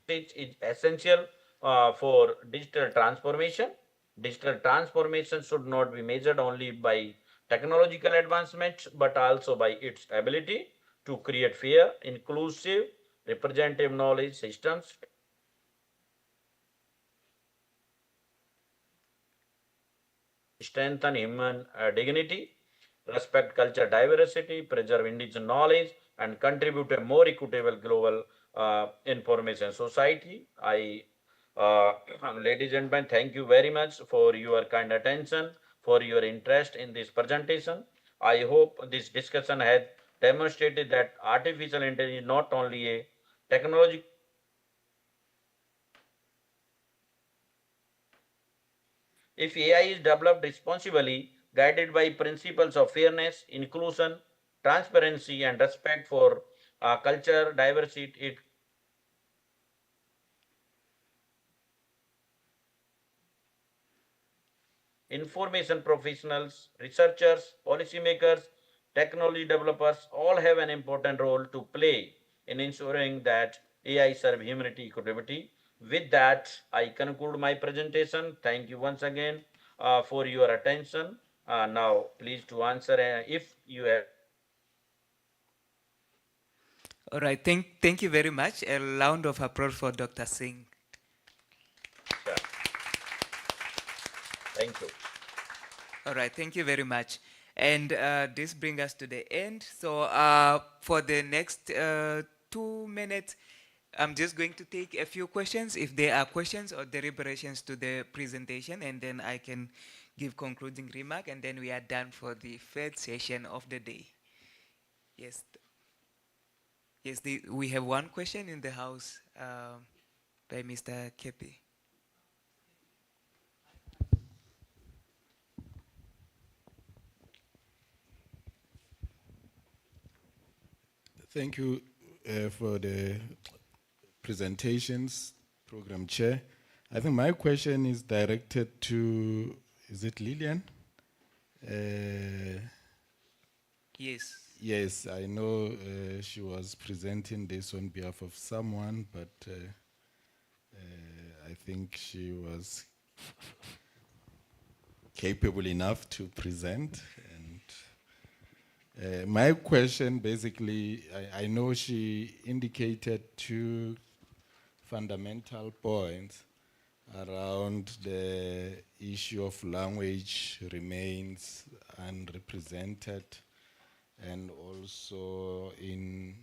is essential for digital transformation. Digital transformation should not be measured only by technological advancements, but also by its ability to create fair, inclusive, representative knowledge systems, strengthen human dignity, respect cultural diversity, preserve indigenous knowledge, and contribute to a more equitable global information society. Ladies and gentlemen, thank you very much for your kind attention, for your interest in this presentation. I hope this discussion has demonstrated that artificial intelligence is not only a technology. If AI is developed responsibly, guided by principles of fairness, inclusion, transparency, and respect for culture, diversity, it information professionals, researchers, policymakers, technology developers all have an important role to play in ensuring that AI serve humanity equity. With that, I conclude my presentation. Thank you once again for your attention. Now, please to answer if you have. All right, thank you very much. A round of applause for Dr. Singh. Sure. Thank you. All right, thank you very much. And this brings us to the end. So for the next 2 minutes, I'm just going to take a few questions, if there are questions or deliberations to the presentation, and then I can give concluding remark, and then we are done for the third session of the day. Yes. Yes, we have one question in the house by Mr. Kepi. Thank you for the presentations, Program Chair. I think my question is directed to, is it Lillian? Yes. Yes, I know she was presenting this on behalf of someone, but I think she was capable enough to present. And my question basically, I know she indicated two fundamental points around the issue of language remains unrepresented, and also in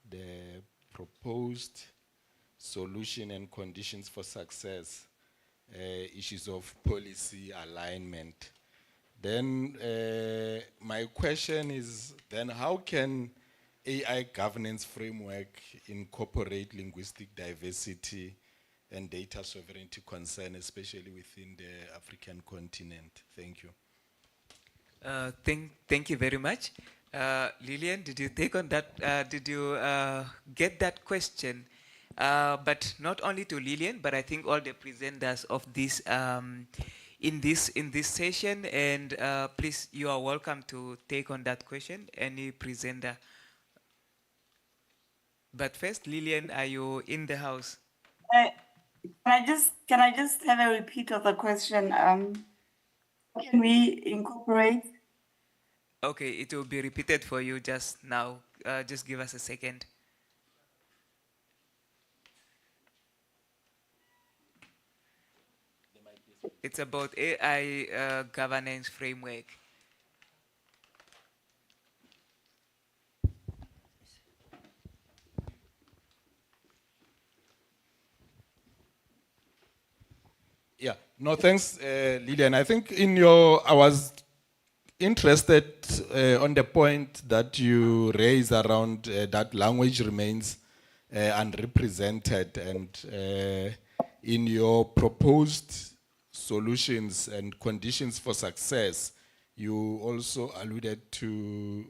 the proposed solution and conditions for success, issues of policy alignment. Then my question is, then how can AI governance framework incorporate linguistic diversity and data sovereignty concern, especially within the African continent? Thank you. Thank you very much. Lillian, did you take on that? Did you get that question? But not only to Lillian, but I think all the presenters of this in this session. And please, you are welcome to take on that question. Any presenter. But first, Lillian, are you in the house? Can I just have a repeat of the question? Can we incorporate? Okay, it will be repeated for you just now. Just give us a second. It's about AI governance framework. Yeah, no, thanks, Lillian. I think I was interested on the point that you raised around that language remains unrepresented, and in your proposed solutions and conditions for success, you also alluded to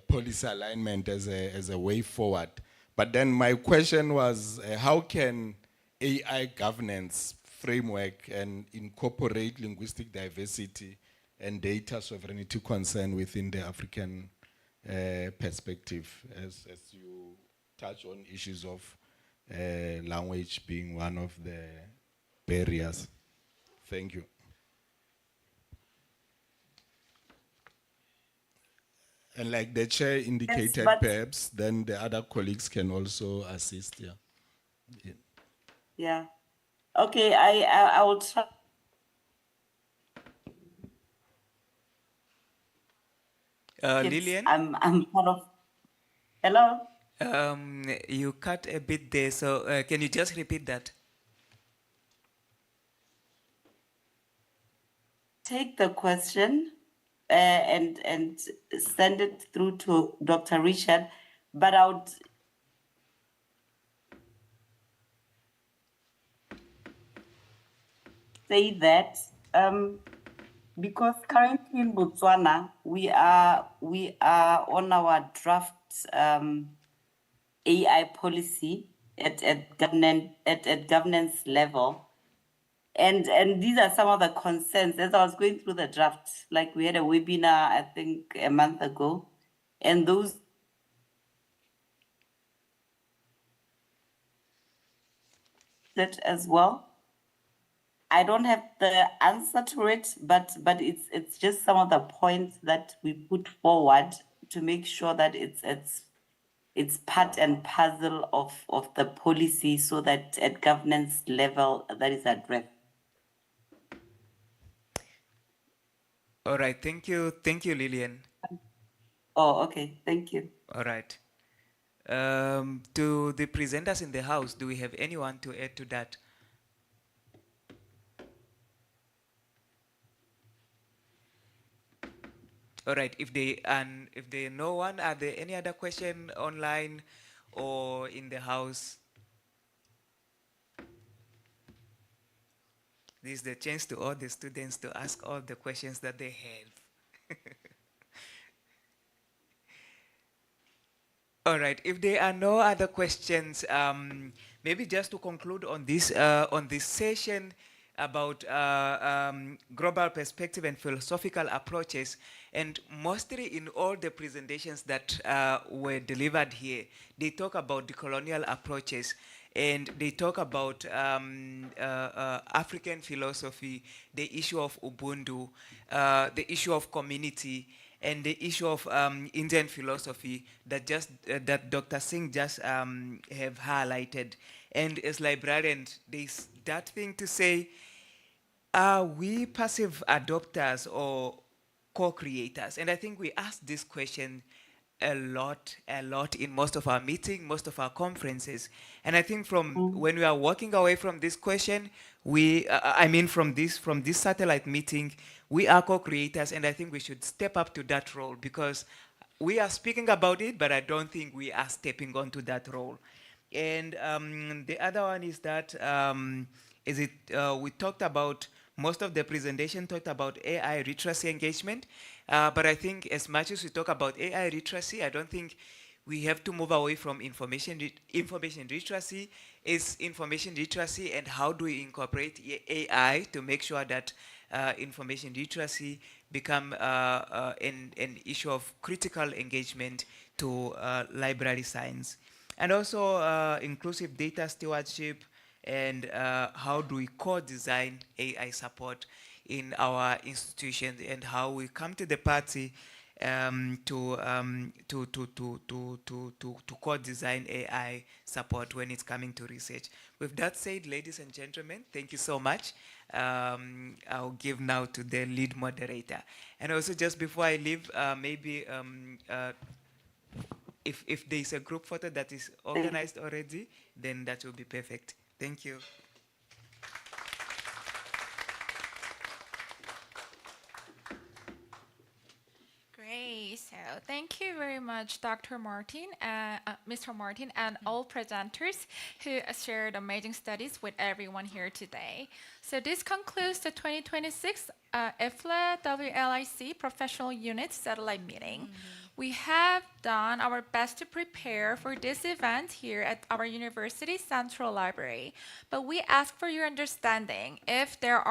policy alignment as a way forward. But then my question was, how can AI governance framework and incorporate linguistic diversity and data sovereignty concern within the African perspective, as you touch on issues of language being one of the barriers? Thank you. And like the chair indicated, Yes, perhaps then the other colleagues can also assist. Yeah. Yeah. Okay, I will try. Lillian? I'm part of. Hello? You cut a bit there, so can you just repeat that? Take the question and send it through to Dr. Richard, but I would say that because currently in Botswana we are on our draft AI policy at governance level. And these are some of the concerns. As I was going through the draft, like we had a webinar, I think a month ago, and those that as well. I don't have the answer to it, but it's just some of the points that we put forward to make sure that it's part and parcel of the policy, so that at governance level that is addressed. All right, thank you, Lillian. Oh, okay, thank you. All right. To the presenters in the house, do we have anyone to add to that? All right, if they no one, are there any other question online or in the house? This is the chance to all the students to ask all the questions that they have. All right, if there are no other questions, maybe just to conclude on this session about global perspective and philosophical approaches, and mostly in all the presentations that were delivered here, they talk about the colonial approaches, and they talk about African philosophy, the issue of Ubuntu, the issue of community, and the issue of Indian philosophy that that Dr. Singh just have highlighted. And as librarians, there's that thing to say: are we passive adopters or co-creators? And I think we ask this question a lot in most of our meetings, most of our conferences. And I think from when we are walking away from this question, I mean from this satellite meeting, we are co-creators, and I think we should step up to that role, because we are speaking about it, but I don't think we are stepping onto that role. And the other one is that we talked about, most of the presentation talked about AI literacy engagement, but I think as much as we talk about AI literacy, I don't think we have to move away from information literacy. Is information literacy, and how do we incorporate AI to make sure that information literacy become an issue of critical engagement to library science. And also inclusive data stewardship, and how do we co-design AI support in our institutions, and how we come to the party to co-design AI support when it's coming to research. With that said, ladies and gentlemen, thank you so much. I'll give now to the lead moderator. And also, just before I leave, maybe if there is a group photo that is organized already, then that will be perfect. Thank you. Great. So thank you very much, Dr. Martin, Mr. Martin, and all presenters who shared amazing studies with everyone here today. So this concludes the 2026 IFLA WLIC Professional Unit Satellite Meeting. We have done our best to prepare for this event here at our University Central Library, but we ask for your understanding if there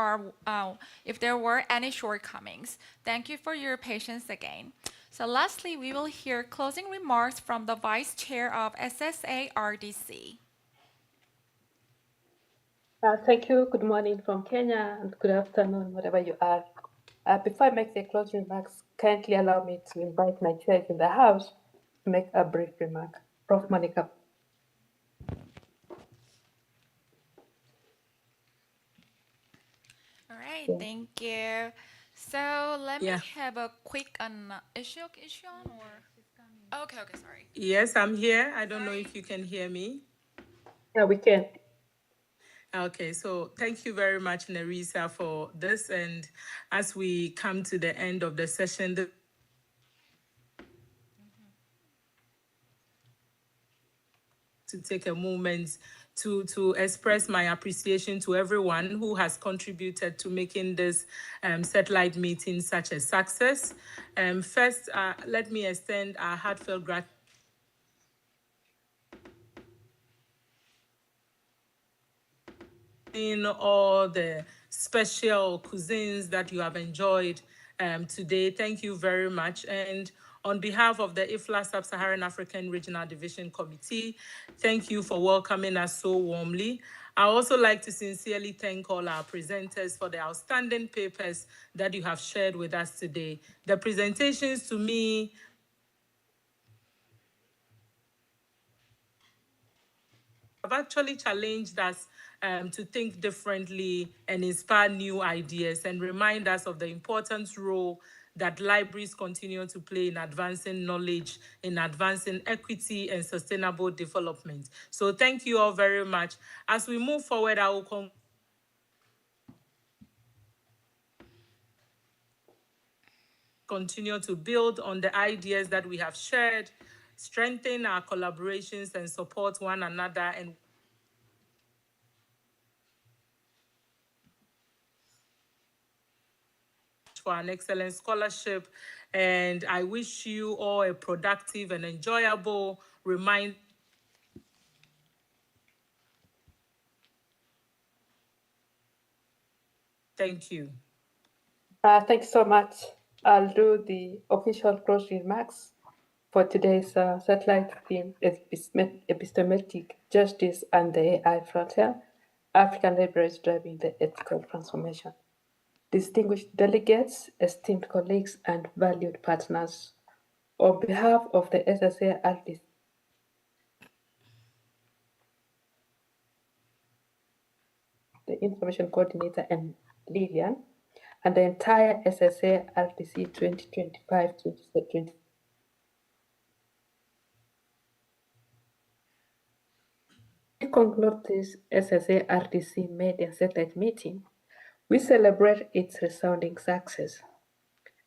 were any shortcomings. Thank you for your patience again. So lastly, we will hear closing remarks from the Vice Chair of SSA RDC. Thank you. Good morning from Kenya, and good afternoon, wherever you are. Before I make the closing remarks, kindly allow me to invite my chair in the house to make a brief remark. Prof. Monica. All right, thank you. So let me have a quick issue on, or okay, sorry. Yes, I'm here. I don't know if you can hear me. Yeah, we can. Okay, so thank you very much, Nerissa, for this. And as we come to the end of the session, to take a moment to express my appreciation to everyone who has contributed to making this satellite meeting such a success. First, let me extend our heartfelt gratitude in all the special cuisines that you have enjoyed today. Thank you very much. And on behalf of the IFLA Sub-Saharan African Regional Division Committee, thank you for welcoming us so warmly. I also like to sincerely thank all our presenters for the outstanding papers that you have shared with us today. The presentations to me actually challenged us to think differently and inspire new ideas and remind us of the important role that libraries continue to play in advancing knowledge, in advancing equity and sustainable development. So thank you all very much. As we move forward, I will continue to build on the ideas that we have shared, strengthen our collaborations and support one another, and for an excellent scholarship. And I wish you all a productive and enjoyable remind. Thank you. Thanks so much. I'll do the official closing remarks for today's satellite theme, epistemic justice and the AI frontier, African libraries driving the ethical transformation. Distinguished delegates, esteemed colleagues, and valued partners, on behalf of the SSA RDC, the Information Coordinator, and Lillian, and the entire SSA RDC 2025-2030. We conclude this SSA RDC Media Satellite meeting. We celebrate its resounding success.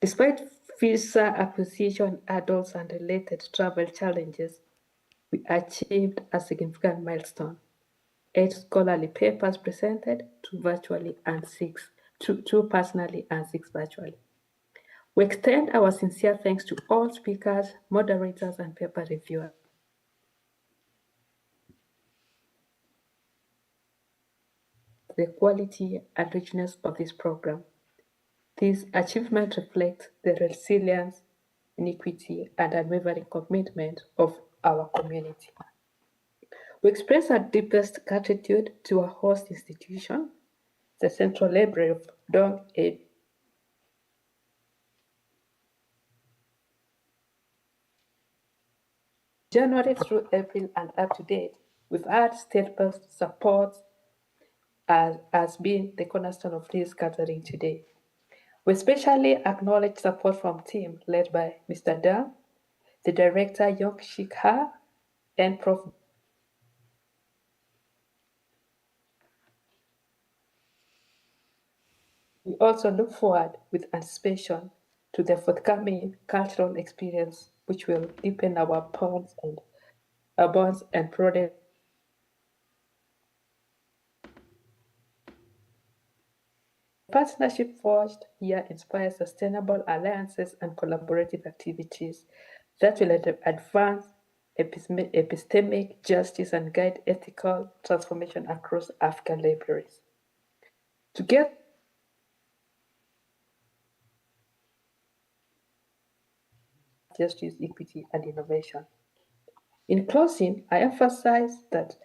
Despite visa acquisition hurdles and related travel challenges, we achieved a significant milestone. 8 scholarly papers presented, 2 virtually and 6, 2 personally and 6 virtually. We extend our sincere thanks to all speakers, moderators, and paper reviewers. The quality and richness of this program. These achievements reflect the resilience, inequity, and unwavering commitment of our community. We express our deepest gratitude to our host institution, the Central Library of Dong Ed. January through April and up to date, we've had steadfast support as being the cornerstone of this gathering today. We especially acknowledge support from team led by Mr. Da, the director Yong Shik Ha, and Prof. We also look forward with anticipation to the forthcoming cultural experience, which will deepen our bonds and broaden. Partnership forged here inspires sustainable alliances and collaborative activities that will advance epistemic justice and guide ethical transformation across African libraries. Together, justice, equity, and innovation. In closing, I emphasize that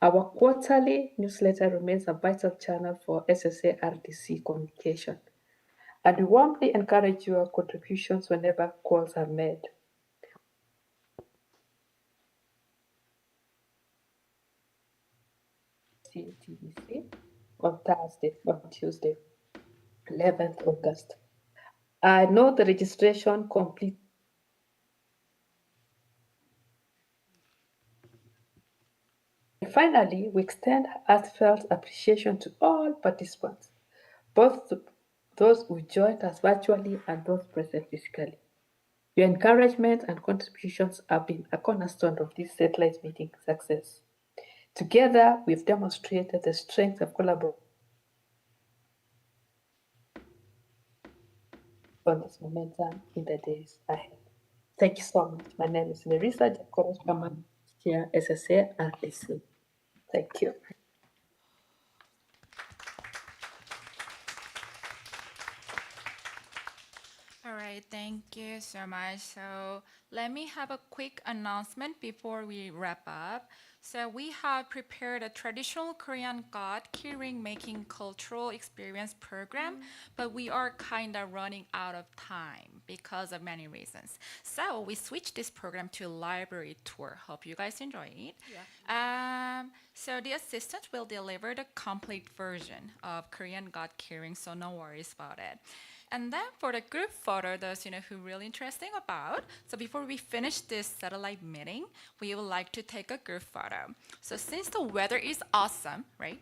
our quarterly newsletter remains a vital channel for SSA RDC communication, and we warmly encourage your contributions whenever calls are made. TBC on Tuesday, 11th August. I know the registration complete. Finally, we extend heartfelt appreciation to all participants, both those who joined us virtually and those present physically. Your encouragement and contributions have been a cornerstone of this satellite meeting success. Together, we've demonstrated the strength of collaboration on this momentum in the days ahead. Thank you so much. My name is Larissa Jacoros Kaman, Chair SSA RDC. Thank you. All right, thank you so much. So let me have a quick announcement before we wrap up. So we have prepared a traditional Korean god keyring making cultural experience program, but we are kind of running out of time because of many reasons. So we switched this program to library tour. Hope you guys enjoy it. So the assistant will deliver the complete version of Korean god keyring, so no worries about it. And then for the group photo, those who really interesting about. So before we finish this satellite meeting, we would like to take a group photo. So since the weather is awesome, right?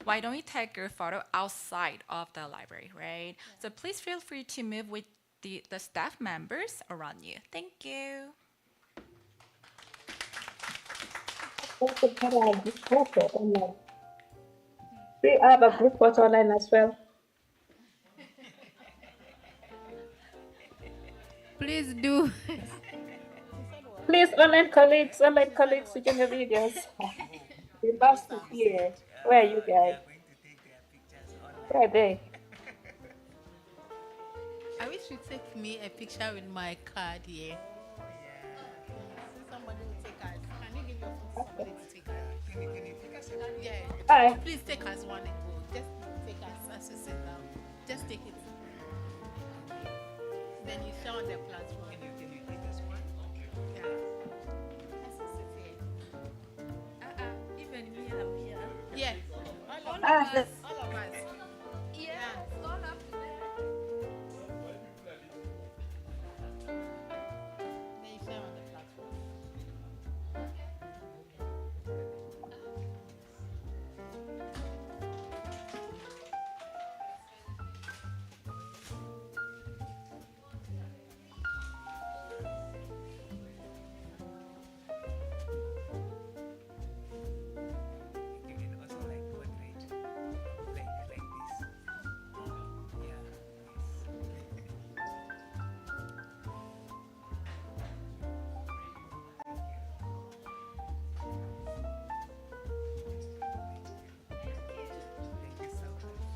Why don't we take a group photo outside of the library, right? So please feel free to move with the staff members around you. Thank you. We have a group photo online as well. Please do. Please, online colleagues, switching your videos. We must be here. Where are you guys? Where are they? I wish you take me a picture with my card here. Somebody will take us. Can you give your phone to somebody to take us? Can you take us? Yeah. Hi. Please take us one and go. Just take us as you sit down. Just take it. Then you share on the platform. Can you take us one? Yeah. As you sit here. Even me, I'm here. Yeah. All of Ah, us. All of us. Yeah, all up to there. Then you share on the platform. You can also like portrait, like this. Yeah. Thank you so much.